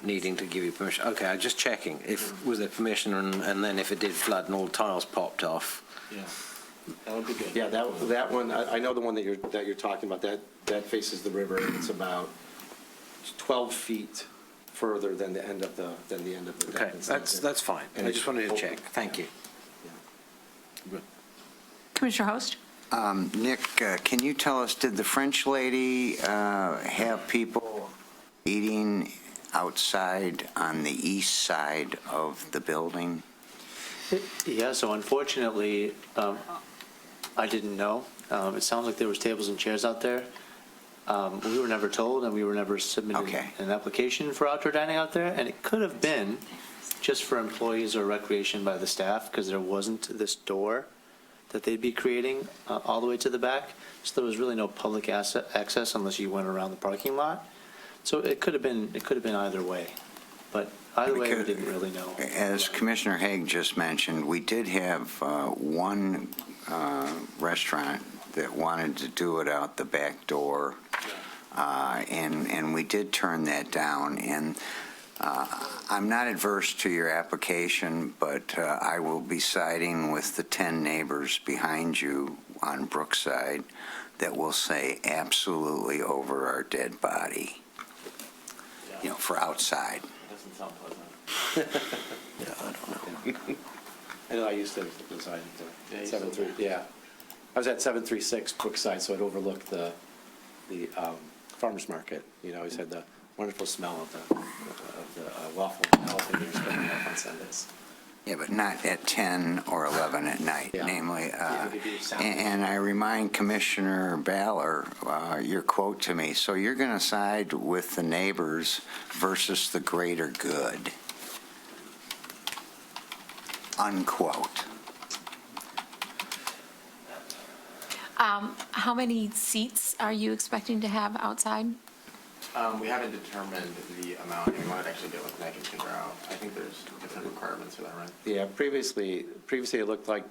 needing to give you permission? Okay, I'm just checking. If was there permission, and then if it did flood and all the tiles popped off. Yeah. That would be good. Yeah, that one, I know the one that you're talking about, that faces the river. It's about 12 feet further than the end of the Okay, that's fine. I just wanted to check. Thank you. Commissioner Host? Nick, can you tell us, did the French lady have people eating outside on the east side of the building? Yeah, so unfortunately, I didn't know. It sounds like there was tables and chairs out there. We were never told, and we were never submitted an application for outdoor dining out there, and it could have been just for employees or recreation by the staff, because there wasn't this door that they'd be creating all the way to the back, so there was really no public access unless you went around the parking lot. So it could have been either way, but either way, we didn't really know. As Commissioner Haig just mentioned, we did have one restaurant that wanted to do it out the back door, and we did turn that down. And I'm not adverse to your application, but I will be siding with the 10 neighbors behind you on Brookside that will say absolutely over our dead body, for outside. Doesn't sound pleasant. Yeah, I don't know. I know I used to reside at 73. Yeah, I was at 736 Brookside, so it overlooked the farmers market. I always had the wonderful smell of the waffle and jalapenos coming up on Sundays. Yeah, but not at 10 or 11 at night, namely. And I remind Commissioner Baller, your quote to me, so you're going to side with the neighbors versus the greater good, unquote. How many seats are you expecting to have outside? We haven't determined the amount. We might actually get with Nick and figure out. I think there's different requirements for that, right? Yeah, previously it looked like,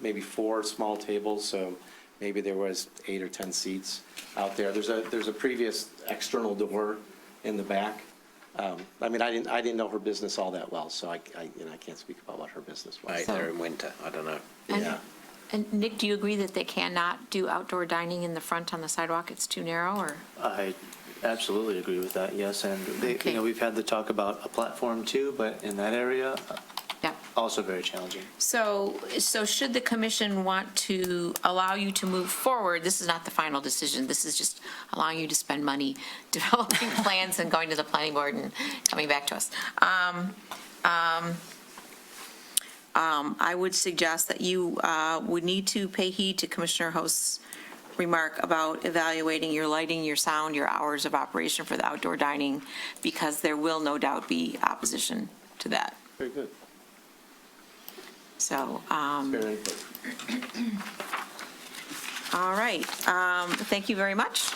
maybe 4 small tables, so maybe there was 8 or 10 seats out there. There's a previous external door in the back. I didn't know her business all that well, so I can't speak about what her business was. Right there in winter, I don't know. Yeah. And Nick, do you agree that they cannot do outdoor dining in the front on the sidewalk? It's too narrow, or? I absolutely agree with that, yes. And we've had the talk about a platform too, but in that area, also very challenging. So should the commission want to allow you to move forward, this is not the final decision, this is just allowing you to spend money developing plans and going to the planning board and coming back to us. I would suggest that you would need to pay heed to Commissioner Host's remark about evaluating your lighting, your sound, your hours of operation for the outdoor dining, because there will no doubt be opposition to that. Very good. So, Fair input. All right, thank you very much.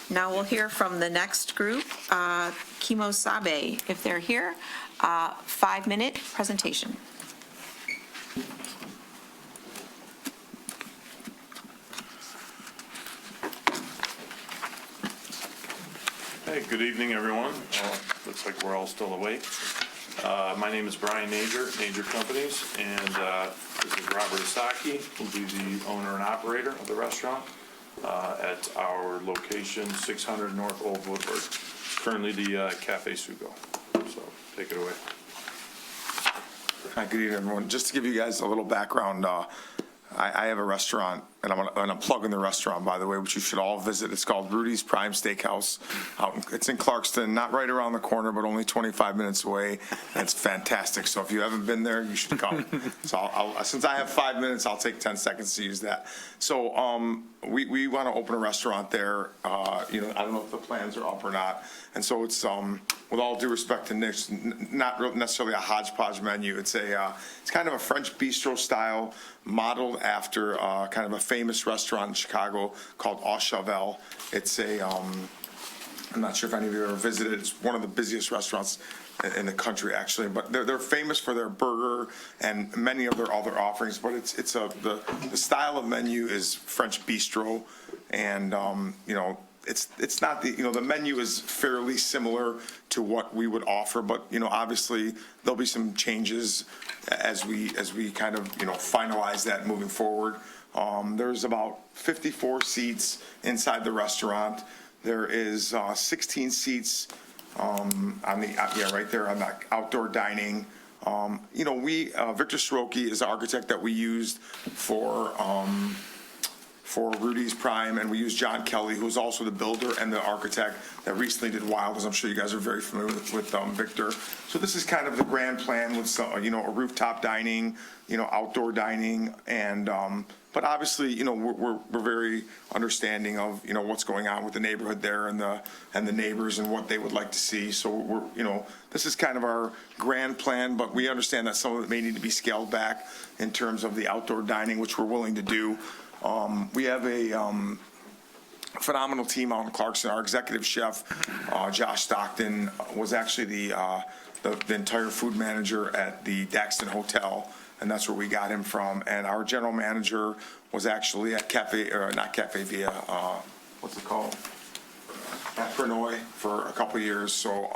Now we'll hear from the next group, Kimo Sabe, if they're here. 5-minute presentation. Hey, good evening, everyone. Looks like we're all still awake. My name is Brian Nager Companies, and this is Robert Asaki, who'll be the owner and operator of the restaurant. at our location, 600 North Old Woodward. Currently the Cafe Sugo. So take it away. Hi, good evening, everyone. Just to give you guys a little background, I have a restaurant, and I'm plugging the restaurant, by the way, which you should all visit. It's called Rudy's Prime Steakhouse. It's in Clarkston, not right around the corner, but only 25 minutes away. And it's fantastic. So if you haven't been there, you should come. So since I have 5 minutes, I'll take 10 seconds to use that. So we want to open a restaurant there. I don't know if the plans are up or not. And so it's, with all due respect to Nick, not necessarily a hodgepodge menu. It's kind of a French bistro style, modeled after kind of a famous restaurant in Chicago called Au Cheval. It's I'm not sure if any of you have ever visited. It's one of the busiest restaurants in the country, actually. But they're famous for their burger and many of their other offerings. But the style of menu is French bistro, and it's not the menu is fairly similar to what we would offer, but obviously there'll be some changes as we kind of finalize that moving forward. There's about 54 seats inside the restaurant. There is 16 seats right there on the outdoor dining. Victor Soroki is the architect that we used for Rudy's Prime, and we used John Kelly, who's also the builder and the architect that recently did Wild, as I'm sure you guys are very familiar with Victor. So this is kind of the grand plan with some, a rooftop dining, outdoor dining, and but obviously, we're very understanding of what's going on with the neighborhood there and the neighbors and what they would like to see. So this is kind of our grand plan, but we understand that some of it may need to be scaled back in terms of the outdoor dining, which we're willing to do. We have a phenomenal team out in Clarkston. Our executive chef, Josh Stockton, was actually the entire food manager at the Daxton Hotel, and that's where we got him from. And our general manager was actually at not Cafe Via, what's it called? At Prinoy for a couple of years. So,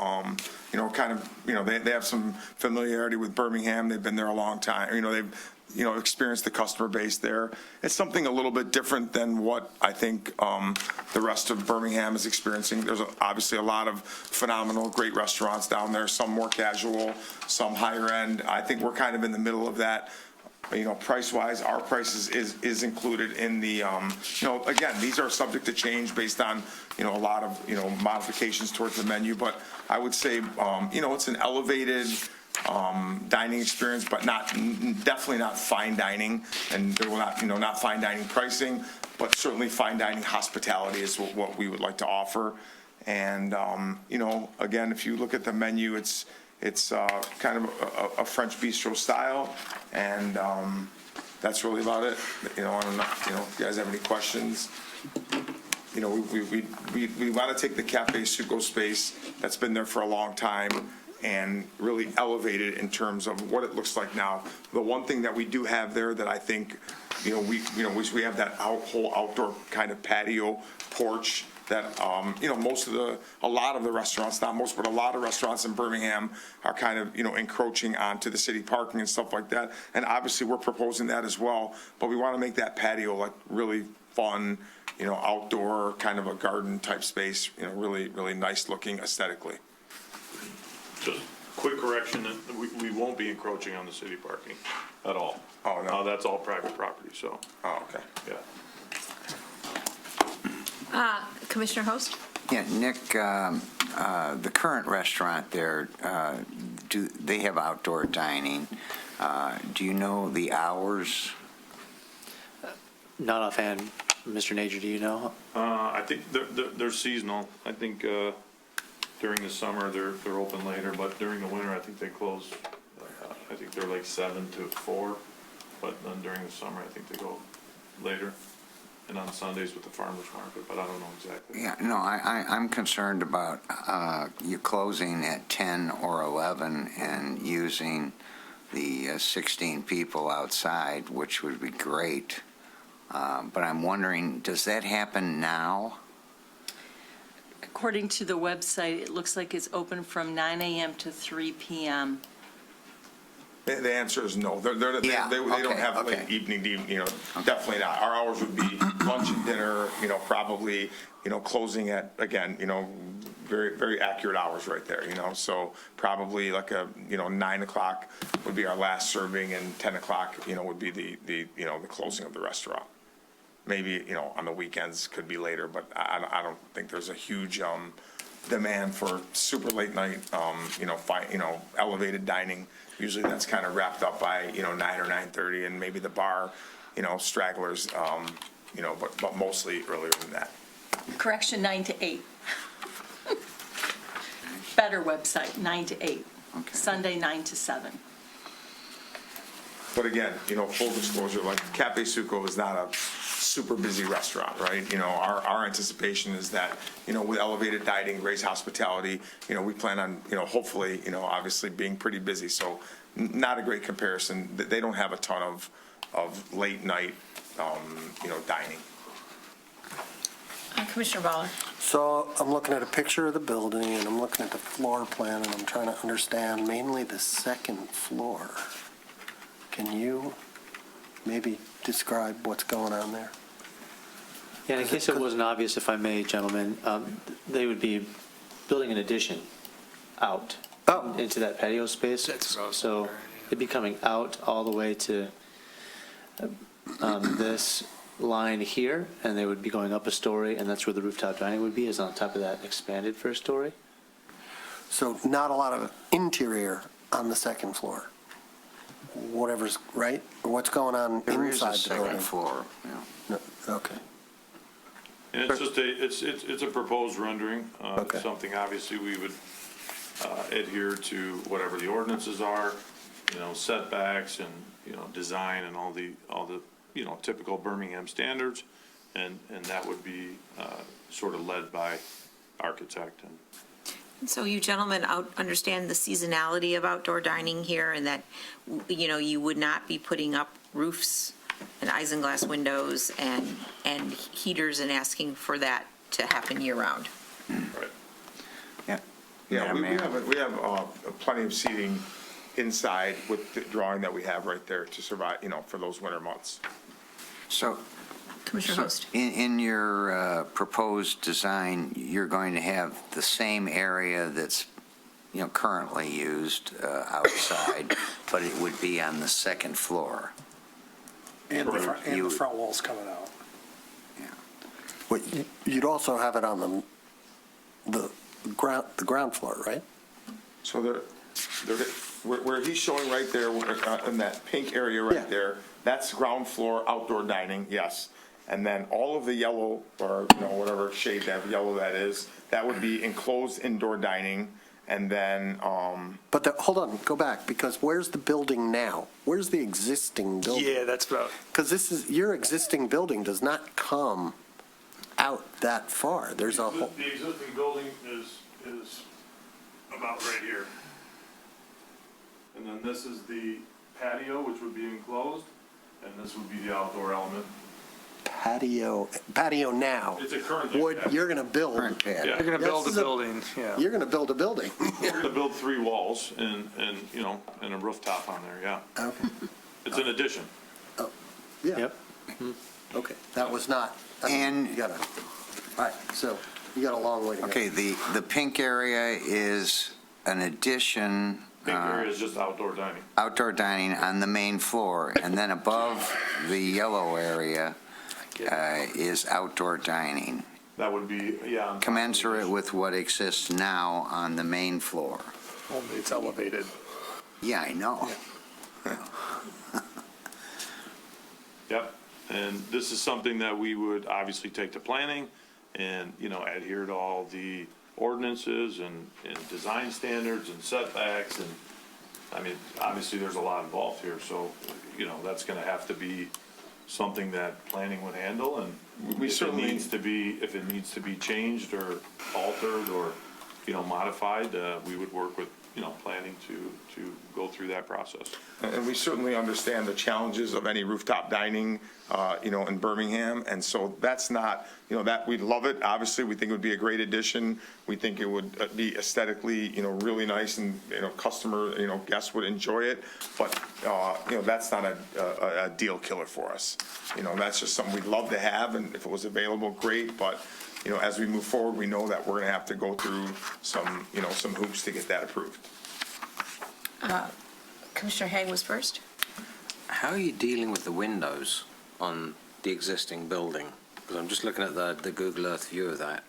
they have some familiarity with Birmingham. They've been there a long time. They've experienced the customer base there. It's something a little bit different than what I think the rest of Birmingham is experiencing. There's obviously a lot of phenomenal, great restaurants down there, some more casual, some higher end. I think we're kind of in the middle of that. Price-wise, our prices is included in the, again, these are subject to change based on, a lot of, modifications towards the menu. But I would say, it's an elevated dining experience, but definitely not fine dining, and there will not fine dining pricing, but certainly fine dining hospitality is what we would like to offer. And again, if you look at the menu, it's kind of a French bistro style, and that's really about it. I don't know, if you guys have any questions. We want to take the Cafe Sugo space that's been there for a long time and really elevate it in terms of what it looks like now. The one thing that we do have there that I think, we have that whole outdoor kind of patio porch that, a lot of the restaurants, not most, but a lot of restaurants in Birmingham are kind of, encroaching onto the city parking and stuff like that. And obviously we're proposing that as well, but we want to make that patio like really fun, outdoor kind of a garden type space, really, really nice looking aesthetically. Just quick correction, we won't be encroaching on the city parking at all. Oh, no. That's all private property, so. Oh, okay. Yeah. Commissioner Host? Yeah, Nick, the current restaurant there, do they have outdoor dining? Do you know the hours? Not offhand. Mr. Nager, do you know? I think they're seasonal. I think during the summer they're open later, but during the winter I think they close. I think they're like 7 to 4, but then during the summer I think they go later, and on Sundays with the farmers market. But I don't know exactly. Yeah, no, I'm concerned about you closing at 10 or 11 and using the 16 people outside, which would be great. But I'm wondering, does that happen now? According to the website, it looks like it's open from 9 a.m. to 3 p.m. The answer is no. They don't have late evening, definitely not. Our hours would be lunch and dinner, probably, closing at, again, very, very accurate hours right there, so probably like 9 o'clock would be our last serving, and 10 o'clock, would be the closing of the restaurant. Maybe, on the weekends could be later, but I don't think there's a huge, demand for super late night, elevated dining. Usually that's kind of wrapped up by, 9 or 9:30, and maybe the bar, stragglers, but mostly earlier than that. Correction, 9 to 8. Better website, 9 to 8. Sunday, 9 to 7. But again, full disclosure, like Cafe Suco is not a super busy restaurant, right? Our anticipation is that, with elevated dining, raise hospitality, we plan on, hopefully, obviously being pretty busy. So not a great comparison. They don't have a ton of late night, dining. Commissioner Bauer. So I'm looking at a picture of the building, and I'm looking at the floor plan, and I'm trying to understand mainly the second floor. Can you maybe describe what's going on there? Yeah, in case it wasn't obvious, if I may, gentlemen, they would be building an addition out into that patio space. So it'd be coming out all the way to this line here, and they would be going up a story, and that's where the rooftop dining would be, is on top of that expanded first story. So not a lot of interior on the second floor? Whatever's, right? What's going on There is a inside the building? second floor, No, okay. And it's just it's a proposed rendering, something obviously we would adhere to whatever the ordinances are, setbacks and, design and all the, typical Birmingham standards. And that would be sort of led by architect. So you gentlemen understand the seasonality of outdoor dining here, and that, you would not be putting up roofs and isinglass windows and heaters and asking for that to happen year-round. Right. Yeah. Yeah, we have plenty of seating inside with the drawing that we have right there to survive, for those winter months. So, Commissioner Host. in your proposed design, you're going to have the same area that's, currently used outside, but it would be on the second floor. And the front wall's coming out. But you'd also have it on the ground floor, right? So where he's showing right there, in that pink area right there, that's ground floor outdoor dining, yes. And then all of the yellow, or whatever shade that yellow that is, that would be enclosed indoor dining. And then, But hold on, go back, because where's the building now? Where's the existing building? Yeah, that's about. Because your existing building does not come out that far. There's a whole. The existing building is about right here. And then this is the patio, which would be enclosed, and this would be the outdoor element. Patio now. It's a current. You're going to build. Yeah. You're going to build a building, yeah. You're going to build a building. We're going to build 3 walls and a rooftop on there, yeah. Okay. It's an addition. Oh, yeah. Yep. Okay, that was not. And- You got all right, so you got a long way to go. Okay, the pink area is an addition. Big area is just outdoor dining. Outdoor dining on the main floor, and then above the yellow area is outdoor dining, That would be, yeah. commensurate with what exists now on the main floor. Only it's elevated. Yeah, I know. Yep, and this is something that we would obviously take to planning and, adhere to all the ordinances and design standards and setbacks, and, I mean, obviously, there's a lot involved here, so, that's gonna have to be something that planning would handle, and if it needs to be changed or altered or, modified, we would work with planning to go through that process. And we certainly understand the challenges of any rooftop dining, in Birmingham. And so that's not, that we love it. Obviously, we think it would be a great addition. We think it would be aesthetically, really nice and, guests would enjoy it. But, that's not a deal killer for us. That's just something we'd love to have. And if it was available, great. But, as we move forward, we know that we're going to have to go through some hoops to get that approved. Commissioner Haig was first. How are you dealing with the windows on the existing building? Because I'm just looking at the Google Earth view of that.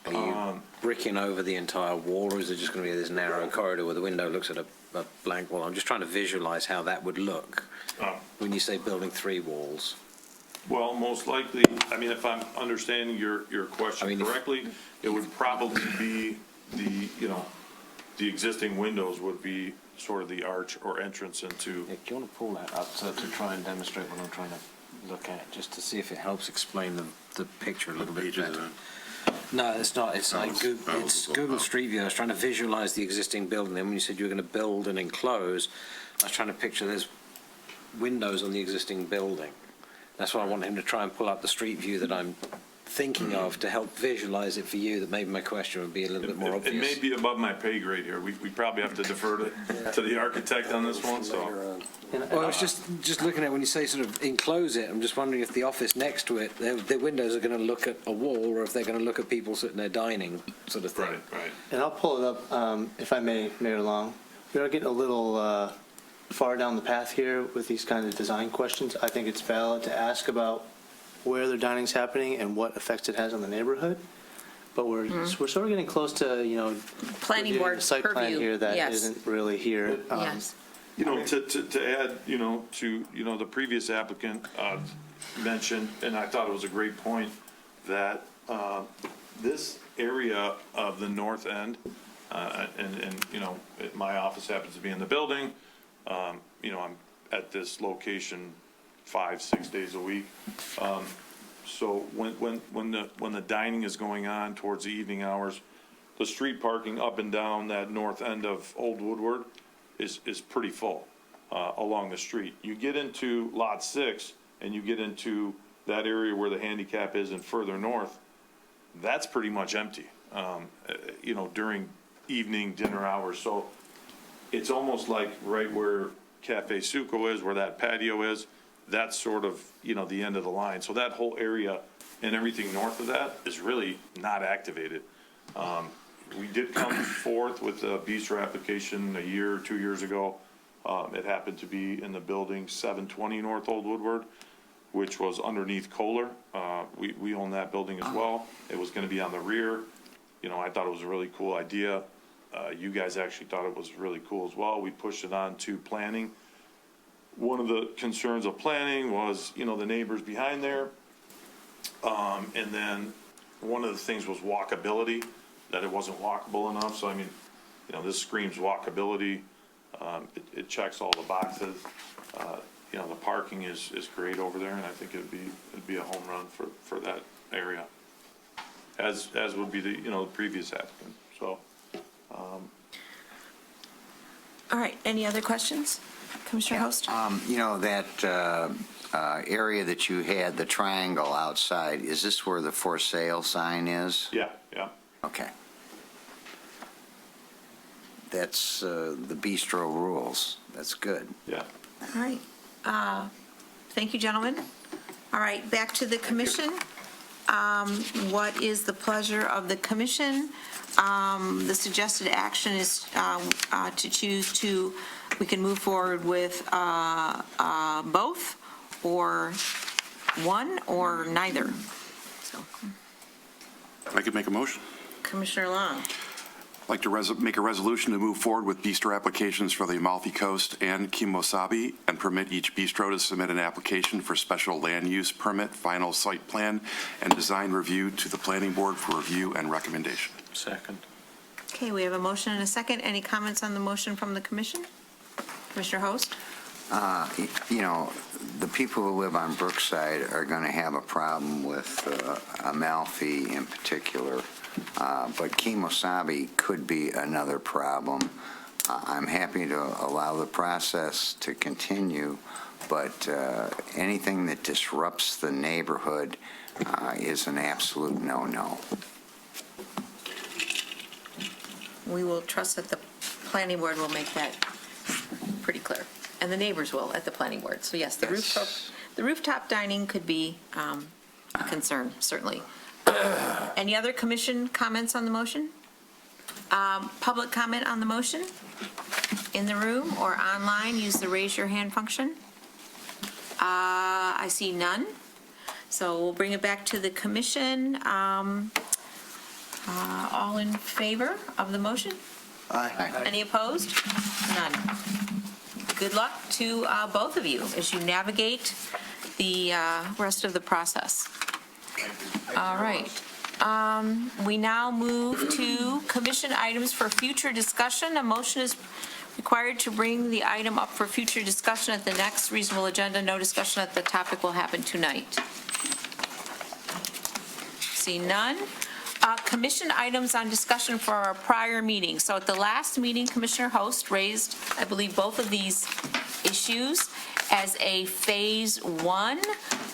Are you bricking over the entire wall, or is it just going to be this narrow corridor where the window looks at a blank wall? I'm just trying to visualize how that would look when you say building 3 walls. Well, most likely, if I'm understanding your question correctly, it would probably be the existing windows would be sort of the arch or entrance into. Yeah, do you want to pull that up to try and demonstrate what I'm trying to look at, just to see if it helps explain the picture a little bit better? No, it's not. It's like Google Street View. I was trying to visualize the existing building. Then when you said you were going to build and enclose, I was trying to picture there's windows on the existing building. That's why I want him to try and pull up the street view that I'm thinking of to help visualize it for you, that maybe my question would be a little bit more obvious. It may be above my pay grade here. We probably have to defer to the architect on this one, so. Well, I was just looking at when you say sort of enclose it, I'm just wondering if the office next to it, the windows are going to look at a wall, or if they're going to look at people sitting there dining, sort of thing. Right. And I'll pull it up, if I may, Mayor Long. We are getting a little far down the path here with these kind of design questions. I think it's valid to ask about where the dining's happening and what effects it has on the neighborhood. But we're sort of getting close to, Planning board site plan purview. here that Yes. isn't really here. Yes. To add, to, the previous applicant mentioned, and I thought it was a great point, that this area of the north end, my office happens to be in the building, I'm at this location 5-6 days a week. So when the dining is going on towards the evening hours, the street parking up and down that north end of Old Woodward is pretty full along the street. You get into Lot 6 and you get into that area where the handicap is and further north, that's pretty much empty, during evening dinner hours. So it's almost like right where Cafe Suco is, where that patio is, that's sort of, the end of the line. So that whole area and everything north of that is really not activated. We did come forth with a bistro application a year or 2 years ago. It happened to be in the building 720 North Old Woodward, which was underneath Kohler. We own that building as well. It was going to be on the rear. I thought it was a really cool idea. You guys actually thought it was really cool as well. We pushed it on to planning. One of the concerns of planning was, the neighbors behind there. And then one of the things was walkability, that it wasn't walkable enough. So, this screams walkability. It checks all the boxes. The parking is great over there, and I think it'd be a home run for that area, as would be the previous applicant. So. All right, any other questions? Commissioner Host? That area that you had, the triangle outside, is this where the for sale sign is? Yeah. Okay. That's the bistro rules. That's good. Yeah. All right. Thank you, gentlemen. All right, back to the commission. What is the pleasure of the commission? The suggested action is to choose to, we can move forward with both, or one, or neither. So, I could make a motion. Commissioner Long. I'd like to make a resolution to move forward with bistro applications for the Amalfi Coast and Kimosabi, and permit each bistro to submit an application for special land use permit, final site plan, and design review to the planning board for review and recommendation. Second. Okay, we have a motion and a second. Any comments on the motion from the commission? Commissioner Host? The people who live on Brookside are going to have a problem with Amalfi in particular. but Kemosabe could be another problem. I'm happy to allow the process to continue, but anything that disrupts the neighborhood is an absolute no-no. We will trust that the planning board will make that pretty clear, and the neighbors will at the planning board. So yes, the rooftop dining could be a concern, certainly. Any other commission comments on the motion? Public comment on the motion? In the room or online, use the raise your hand function. I see none. So we'll bring it back to the commission. All in favor of the motion? Aye. Any opposed? None. Good luck to both of you as you navigate the rest of the process. All right. We now move to commission items for future discussion. A motion is required to bring the item up for future discussion at the next reasonable agenda. No discussion at the topic will happen tonight. See none. Commission items on discussion for our prior meeting. So at the last meeting, Commissioner Host raised, I believe, both of these issues as a phase one,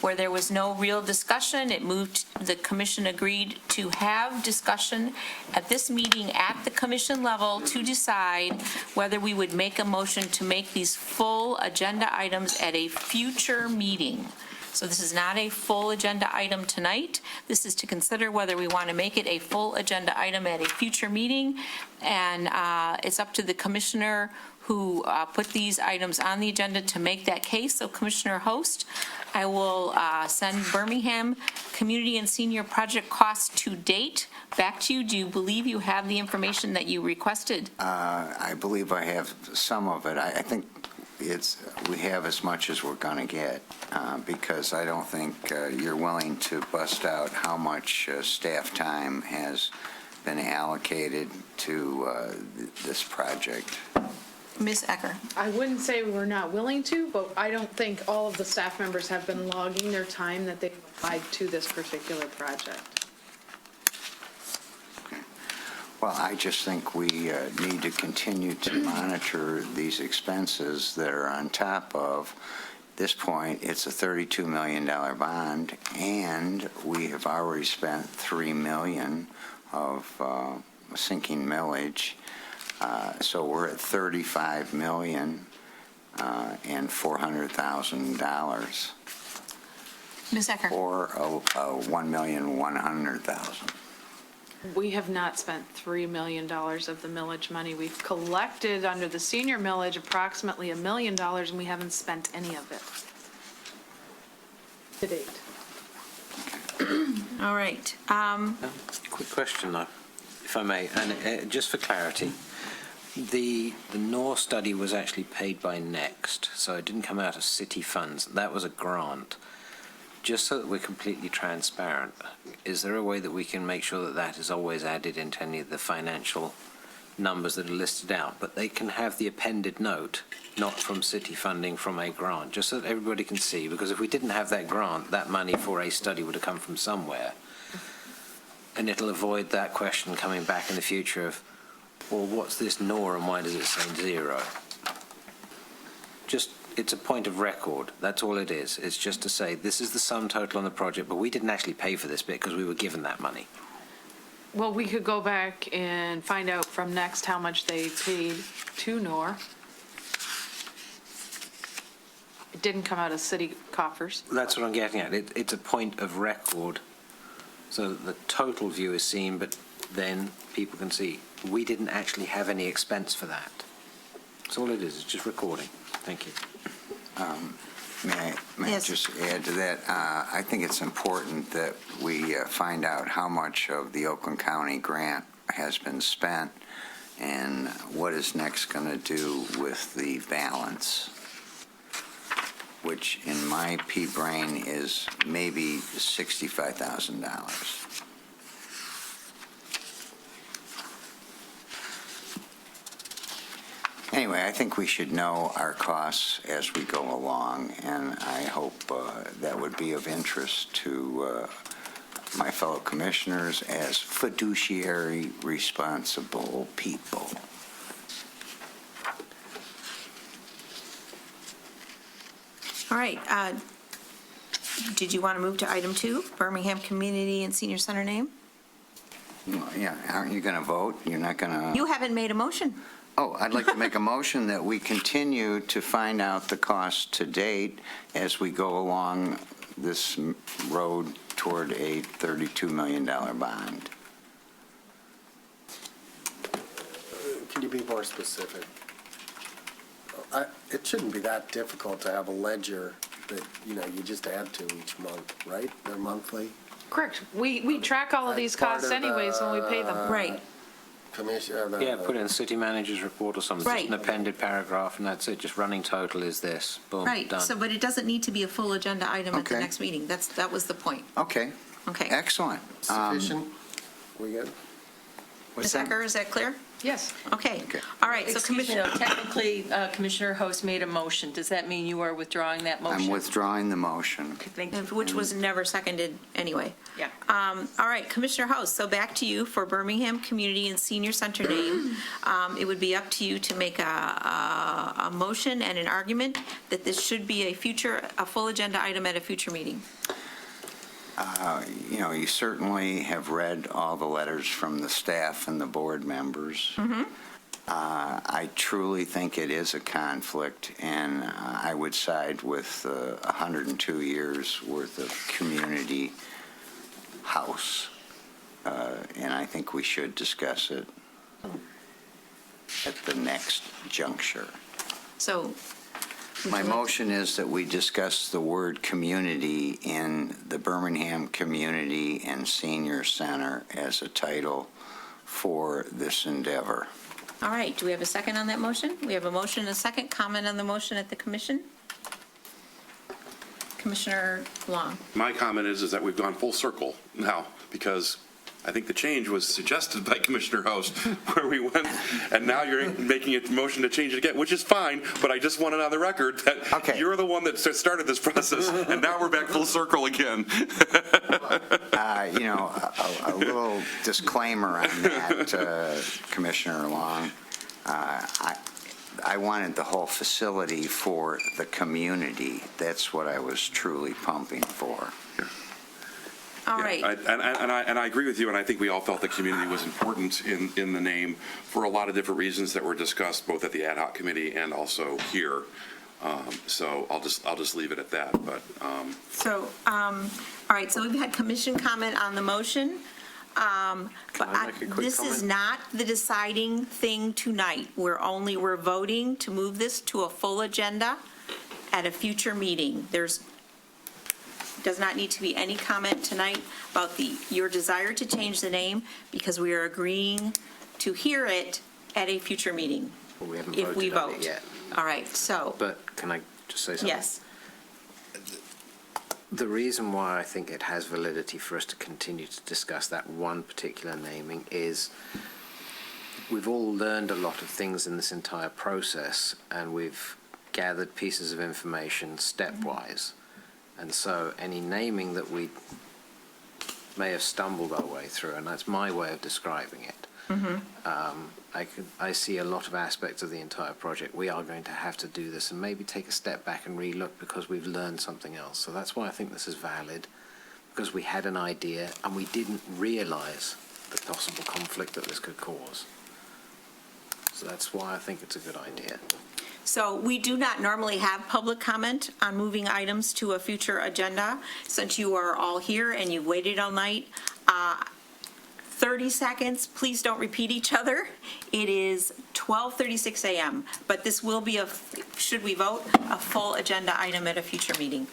where there was no real discussion. It moved, the commission agreed to have discussion at this meeting at the commission level to decide whether we would make a motion to make these full agenda items at a future meeting. So this is not a full agenda item tonight. This is to consider whether we want to make it a full agenda item at a future meeting. And it's up to the commissioner who put these items on the agenda to make that case. So Commissioner Host, I will send Birmingham Community and Senior Project costs to date back to you. Do you believe you have the information that you requested? I believe I have some of it. I think we have as much as we're going to get, because I don't think you're willing to bust out how much staff time has been allocated to this project. Ms. Ecker. I wouldn't say we're not willing to, but I don't think all of the staff members have been logging their time that they've applied to this particular project. Well, I just think we need to continue to monitor these expenses that are on top of this point. It's a $32 million bond, and we have already spent $3 million of sinking millage. So we're at $35 million and $400,000. Ms. Ecker. Or $1,100,000. We have not spent $3 million of the millage money. We've collected under the senior millage approximately $1 million, and we haven't spent any of it to date. All right. Quick question, though, if I may, and just for clarity. The NOR study was actually paid by Next, so it didn't come out of city funds. That was a grant. Just so that we're completely transparent, is there a way that we can make sure that that is always added into any of the financial numbers that are listed out, but they can have the appended note, not from city funding, from a grant, just so that everybody can see? Because if we didn't have that grant, that money for a study would have come from somewhere. And it'll avoid that question coming back in the future of, well, what's this NOR and why does it say zero? Just, it's a point of record. That's all it is. It's just to say this is the sum total on the project, but we didn't actually pay for this bit because we were given that money. Well, we could go back and find out from Next how much they paid to NOR. It didn't come out of city coffers. That's what I'm getting at. It's a point of record so that the total view is seen, but then people can see we didn't actually have any expense for that. That's all it is. It's just recording. Thank you. May I just add to that? I think it's important that we find out how much of the Oakland County grant has been spent and what is Next going to do with the balance, which in my pea brain is maybe $65,000. Anyway, I think we should know our costs as we go along, and I hope that would be of interest to my fellow commissioners as fiduciary responsible people. All right. Did you want to move to item 2, Birmingham Community and Senior Center name? Yeah, aren't you going to vote? You're not going to... You haven't made a motion. Oh, I'd like to make a motion that we continue to find out the cost to date as we go along this road toward a $32 million bond. Can you be more specific? It shouldn't be that difficult to have a ledger that, you just add to each month, right? They're monthly. Correct. We track all of these costs anyways when we pay them. Right. Yeah, put in city manager's report or something, Right. just an appended paragraph, and that's it, just running total is this, boom, Right, done. so, but it doesn't need to be a full agenda item at the Okay. next meeting. That was the point. Okay, Okay. excellent. Sufficient? We good? Ms. Ecker, is that clear? Yes. Okay. All right, so Excuse me, Commissioner, though, technically, Commissioner Host made a motion. Does that mean you are withdrawing that motion? I'm withdrawing the motion. Thank you. which was never seconded anyway. Yeah. All right, Commissioner House, so back to you for Birmingham Community and Senior Center name. It would be up to you to make a motion and an argument that this should be a full agenda item at a future meeting. You certainly have read all the letters from the staff and the board members. I truly think it is a conflict, and I would side with 102 years worth of community house, and I think we should discuss it at the next juncture. So. My motion is that we discuss the word community in the Birmingham Community and Senior Center as a title for this endeavor. All right, do we have a second on that motion? We have a motion and a second. Comment on the motion at the commission? Commissioner Long. My comment is that we've gone full circle now, because I think the change was suggested by Commissioner Host, where we went, and now you're making a motion to change it again, which is fine, but I just want it on the record that you're the one that started this process, and now we're back full circle again. A little disclaimer on that, Commissioner Long. I wanted the whole facility for the community. That's what I was truly pumping for. All right. And I agree with you, and I think we all felt the community was important in the name for a lot of different reasons that were discussed both at the ad hoc committee and also here. So I'll just leave it at that. But All right, so we've had commission comment on the motion. This is not the deciding thing tonight. We're voting to move this to a full agenda at a future meeting. Does not need to be any comment tonight about your desire to change the name, because we are agreeing to hear it at a future meeting. Well, we haven't if we voted on it vote. yet. All right, so, But can I just say something? yes. The reason why I think it has validity for us to continue to discuss that one particular naming is we've all learned a lot of things in this entire process, and we've gathered pieces of information stepwise. And so any naming that we may have stumbled our way through, and that's my way of describing it, I see a lot of aspects of the entire project. We are going to have to do this and maybe take a step back and relook because we've learned something else. So that's why I think this is valid, because we had an idea and we didn't realize the possible conflict that this could cause. So that's why I think it's a good idea. So we do not normally have public comment on moving items to a future agenda. Since you are all here and you've waited all night, 30 seconds, please don't repeat each other. It is 12:36 a.m., but this will be should we vote, a full agenda item at a future meeting.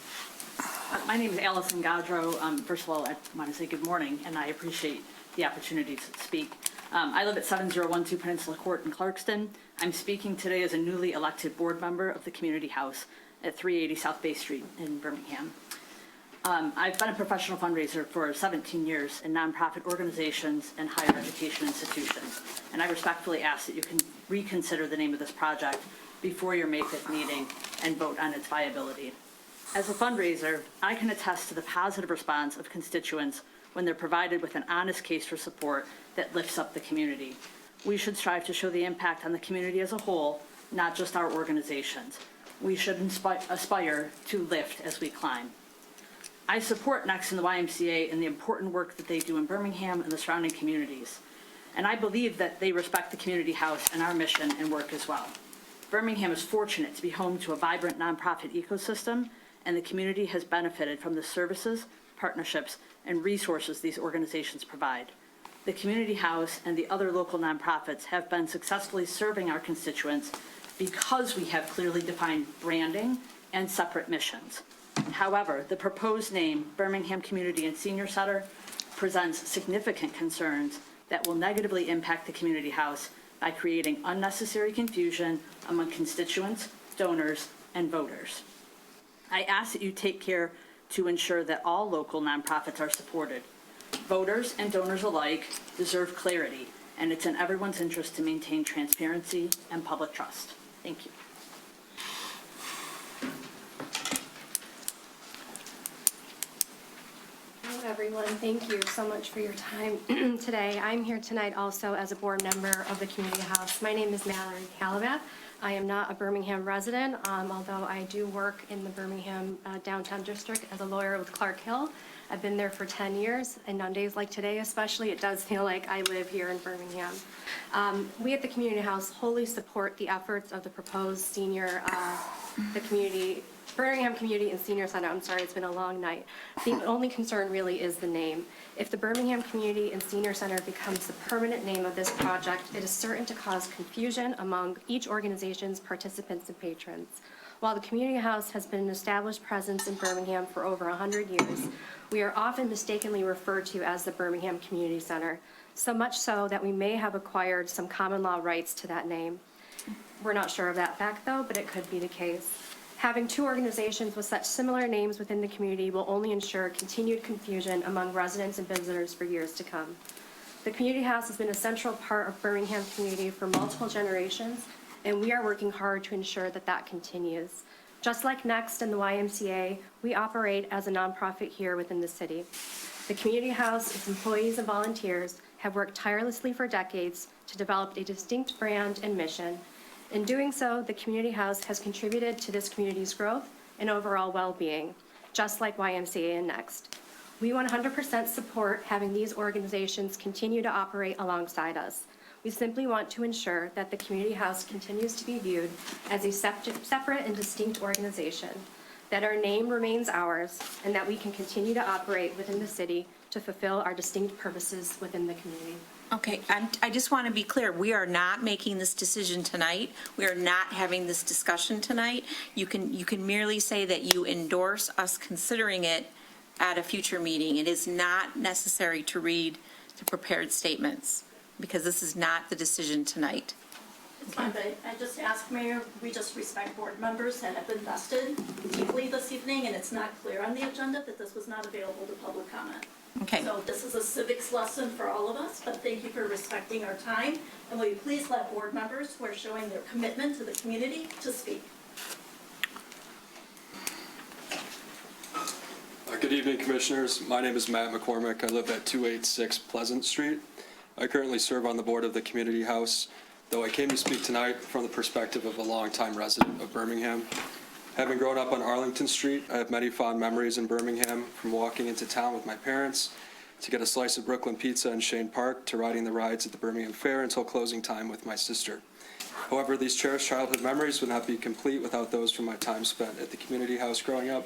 My name is Allison Gaudreau. First of all, I want to say good morning, and I appreciate the opportunity to speak. I live at 7012 Peninsula Court in Clarkston. I'm speaking today as a newly elected board member of the Community House at 380 South Bay Street in Birmingham. I've been a professional fundraiser for 17 years in nonprofit organizations and higher education institutions, and I respectfully ask that you can reconsider the name of this project before your May 5th meeting and vote on its viability. As a fundraiser, I can attest to the positive response of constituents when they're provided with an honest case for support that lifts up the community. We should strive to show the impact on the community as a whole, not just our organizations. We should aspire to lift as we climb. I support Next and the YMCA and the important work that they do in Birmingham and the surrounding communities. And I believe that they respect the community house and our mission and work as well. Birmingham is fortunate to be home to a vibrant nonprofit ecosystem, and the community has benefited from the services, partnerships, and resources these organizations provide. The community house and the other local nonprofits have been successfully serving our constituents because we have clearly defined branding and separate missions. However, the proposed name, Birmingham Community and Senior Center, presents significant concerns that will negatively impact the community house by creating unnecessary confusion among constituents, donors, and voters. I ask that you take care to ensure that all local nonprofits are supported. Voters and donors alike deserve clarity, and it's in everyone's interest to maintain transparency and public trust. Thank you. Hello, everyone. Thank you so much for your time today. I'm here tonight also as a board member of the Community House. My name is Mallory Calabath. I am not a Birmingham resident, although I do work in the Birmingham downtown district as a lawyer with Clark Hill. I've been there for 10 years, and on days like today especially, it does feel like I live here in Birmingham. We at the Community House wholly support the efforts of the proposed senior, Birmingham Community and Senior Center. I'm sorry, it's been a long night. The only concern really is the name. If the Birmingham Community and Senior Center becomes the permanent name of this project, it is certain to cause confusion among each organization's participants and patrons. While the Community House has been an established presence in Birmingham for over 100 years, we are often mistakenly referred to as the Birmingham Community Center, so much so that we may have acquired some common law rights to that name. We're not sure of that fact, though, but it could be the case. Having two organizations with such similar names within the community will only ensure continued confusion among residents and visitors for years to come. The Community House has been a central part of Birmingham community for multiple generations, and we are working hard to ensure that that continues. Just like Next and the YMCA, we operate as a nonprofit here within the city. The Community House, its employees and volunteers, have worked tirelessly for decades to develop a distinct brand and mission. In doing so, the Community House has contributed to this community's growth and overall well-being, just like YMCA and Next. We 100% support having these organizations continue to operate alongside us. We simply want to ensure that the Community House continues to be viewed as a separate and distinct organization, that our name remains ours, and that we can continue to operate within the city to fulfill our distinct purposes within the community. Okay, I just want to be clear, we are not making this decision tonight. We are not having this discussion tonight. You can merely say that you endorse us considering it at a future meeting. It is not necessary to read the prepared statements, because this is not the decision tonight. It's fine, but I just ask, Mayor, we just respect board members that have invested deeply this evening, and it's not clear on the agenda that this was not available to public comment. Okay. So this is a civics lesson for all of us, but thank you for respecting our time. And will you please let board members who are showing their commitment to the community to speak? Good evening, Commissioners. My name is Matt McCormick. I live at 286 Pleasant Street. I currently serve on the board of the Community House, though I came to speak tonight from the perspective of a longtime resident of Birmingham. Having grown up on Arlington Street, I have many fond memories in Birmingham, from walking into town with my parents to get a slice of Brooklyn pizza in Shane Park to riding the rides at the Birmingham Fair until closing time with my sister. However, these cherished childhood memories would not be complete without those from my time spent at the Community House growing up.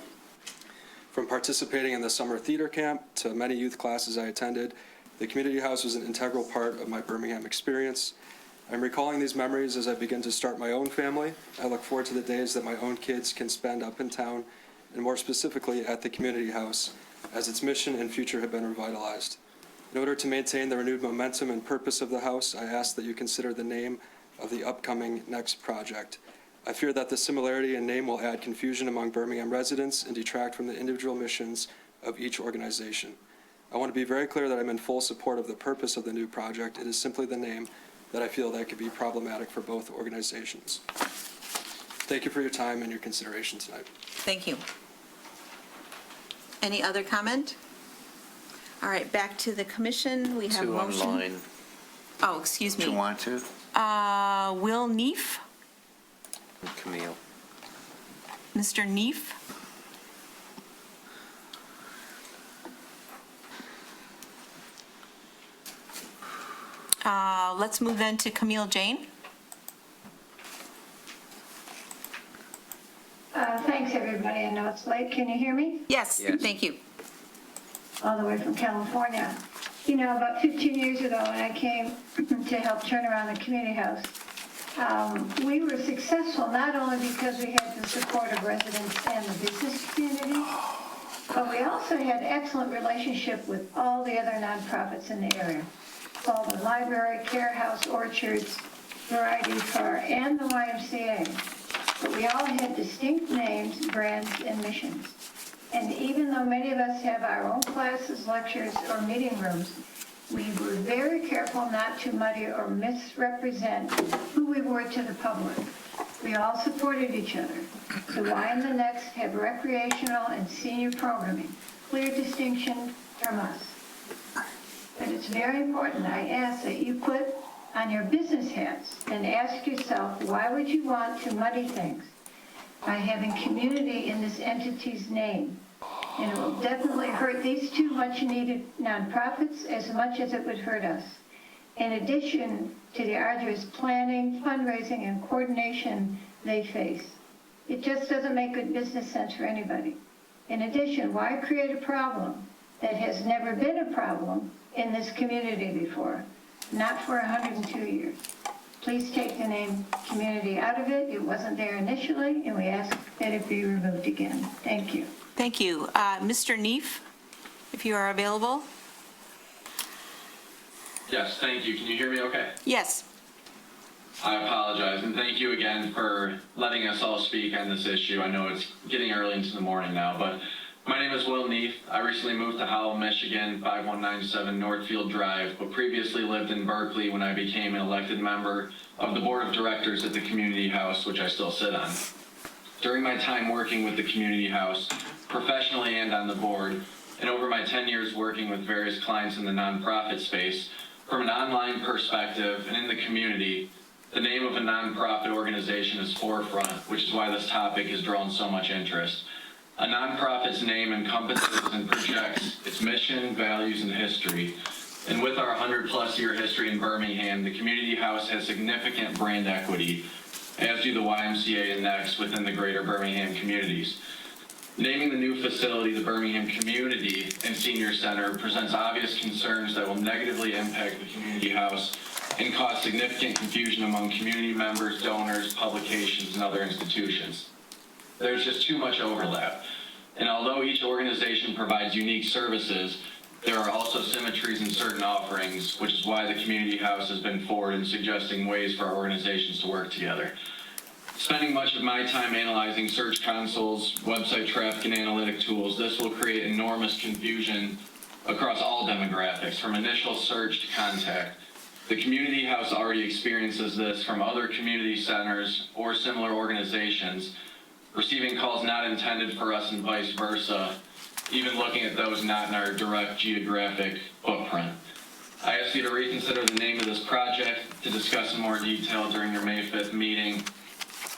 From participating in the summer theater camp to many youth classes I attended, the Community House was an integral part of my Birmingham experience. I'm recalling these memories as I begin to start my own family. I look forward to the days that my own kids can spend up in town, and more specifically at the Community House, as its mission and future have been revitalized. In order to maintain the renewed momentum and purpose of the House, I ask that you consider the name of the upcoming Next project. I fear that the similarity in name will add confusion among Birmingham residents and detract from the individual missions of each organization. I want to be very clear that I'm in full support of the purpose of the new project. It is simply the name that I feel that could be problematic for both organizations. Thank you for your time and your consideration tonight. Thank you. Any other comment? All right, back to the commission. We have a Two motion. online. Oh, excuse Do you me. want to? Will Neef? Camille. Mr. Neef? Let's move then to Camille Jane. Thanks, everybody. I know it's late. Can you hear me? Yes, thank you. All the way from California. You know, about 15 years ago, when I came to help turn around the community house, we were successful not only because we had the support of residents and the business community, but we also had excellent relationship with all the other nonprofits in the area. Baldwin Library, Care House, Orchards, Variety Car, and the YMCA. But we all had distinct names, brands, and missions. And even though many of us have our own classes, lectures, or meeting rooms, we were very careful not to muddy or misrepresent who we were to the public. We all supported each other. The Y and the Next have recreational and senior programming, clear distinction from us. But it's very important, I ask that you put on your business hats and ask yourself, why would you want to muddy things by having community in this entity's name? And it will definitely hurt these two much-needed nonprofits as much as it would hurt us. In addition to the arduous planning, fundraising, and coordination they face. It just doesn't make good business sense for anybody. In addition, why create a problem that has never been a problem in this community before? Not for 102 years. Please take the name community out of it. It wasn't there initially, and we ask that it be removed again. Thank you. Thank you. Mr. Neef, if you are available. Yes, thank you. Can you hear me okay? Yes. I apologize, and thank you again for letting us all speak on this issue. I know it's getting early into the morning now, but my name is Will Neef. I recently moved to Howell, Michigan, 5197 Northfield Drive, but previously lived in Berkeley when I became an elected member of the Board of Directors at the Community House, which I still sit on. During my time working with the Community House, professionally and on the board, and over my 10 years working with various clients in the nonprofit space, from an online perspective and in the community, the name of a nonprofit organization is forefront, which is why this topic has drawn so much interest. A nonprofit's name encompasses and projects its mission, values, and history. And with our 100-plus year history in Birmingham, the Community House has significant brand equity, as do the YMCA and Next within the greater Birmingham communities. Naming the new facility the Birmingham Community and Senior Center presents obvious concerns that will negatively impact the Community House and cause significant confusion among community members, donors, publications, and other institutions. There's just too much overlap. And although each organization provides unique services, there are also symmetries in certain offerings, which is why the Community House has been forward in suggesting ways for our organizations to work together. Spending much of my time analyzing search consoles, website traffic, and analytic tools, this will create enormous confusion across all demographics, from initial search to contact. The Community House already experiences this from other community centers or similar organizations, receiving calls not intended for us and vice versa, even looking at those not in our direct geographic footprint. I ask you to reconsider the name of this project, to discuss in more detail during your May 5th meeting,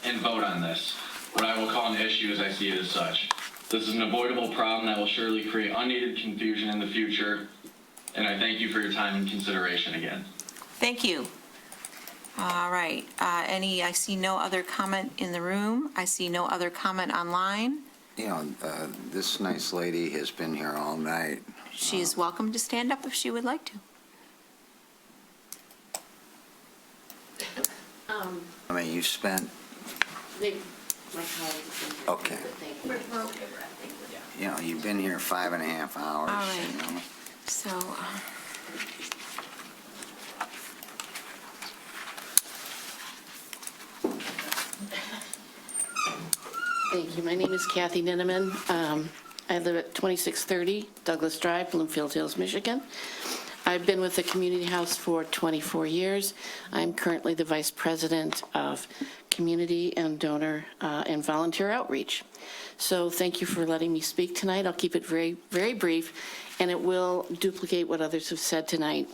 and vote on this, what I will call an issue as I see it as such. This is an avoidable problem that will surely create unneeded confusion in the future, and I thank you for your time and consideration again. Thank you. All right. I see no other comment in the room. I see no other comment online. You know, this nice lady has been here all night. She is welcome to stand up if she would like to. I mean, you spent, My colleagues. okay. We're okay, You know, you've been here 5.5 hours. All right. You know. So, Thank you. My name is Kathy Ninneman. I live at 2630 Douglas Drive, Bloomfield Hills, Michigan. I've been with the community house for 24 years. I'm currently the vice president of community and donor and volunteer outreach. So thank you for letting me speak tonight. I'll keep it very, very brief, and it will duplicate what others have said tonight.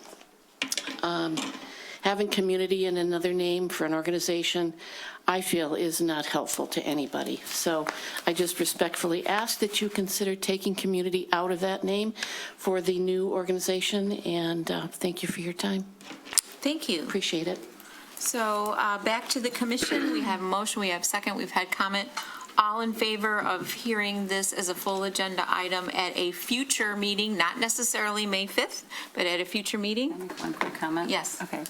Having community in another name for an organization, I feel, is not helpful to anybody. So I just respectfully ask that you consider taking community out of that name for the new organization, and thank you for your time. Thank you. Appreciate it. So back to the commission. We have a motion, we have second, we've had comment. All in favor of hearing this as a full agenda item at a future meeting, not necessarily May 5th, but at a future meeting? One quick comment? Yes. Okay.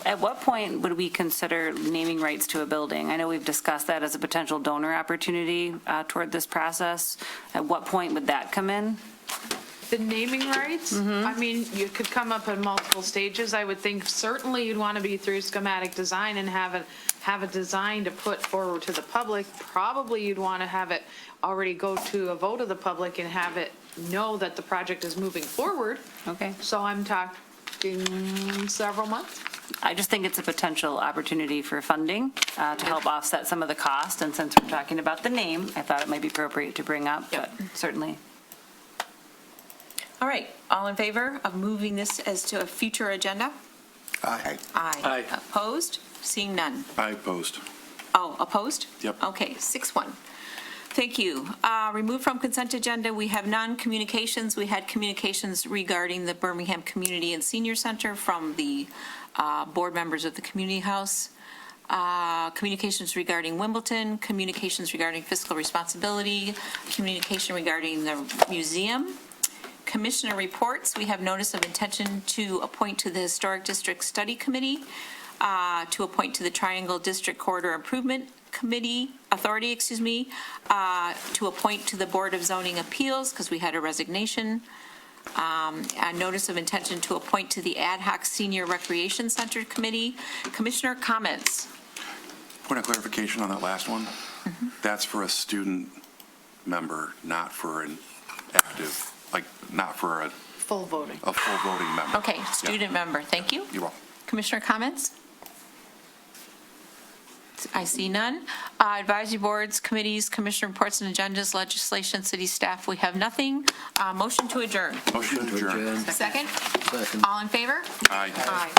At what point would we consider naming rights to a building? I know we've discussed that as a potential donor opportunity toward this process. At what point would that come in? The naming rights, I mean, you could come up in multiple stages. I would think certainly you'd want to be through schematic design and have a design to put forward to the public. Probably you'd want to have it already go to a vote of the public and have it know that the project is moving forward. Okay. So I'm talking several months. I just think it's a potential opportunity for funding to help offset some of the cost. And since we're talking about the name, I thought it might be appropriate to bring up, but certainly. All right, all in favor of moving this as to a future agenda? Aye. Aye. Opposed? Seeing none. I opposed. Oh, opposed? Yep. Okay, 6-1. Thank you. Removed from consent agenda, we have non-communications. We had communications regarding the Birmingham Community and Senior Center from the board members of the Community House. Communications regarding Wimbledon, communications regarding fiscal responsibility, communication regarding the museum. Commissioner reports, we have notice of intention to appoint to the Historic District Study Committee, to appoint to the Triangle District Corridor Improvement Authority, to appoint to the Board of Zoning Appeals, because we had a resignation. A notice of intention to appoint to the Ad Hoc Senior Recreation Center Committee. Commissioner comments? Point of clarification on that last one. That's for a student member, not for an active, not for a Full voting. full voting member. Okay, student member, thank you. You're welcome. Commissioner comments? I see none. Advisory boards, committees, commissioner reports and agendas, legislation, city staff, we have nothing. Motion to adjourn. Motion to adjourn. Second? All in favor? Aye. Aye.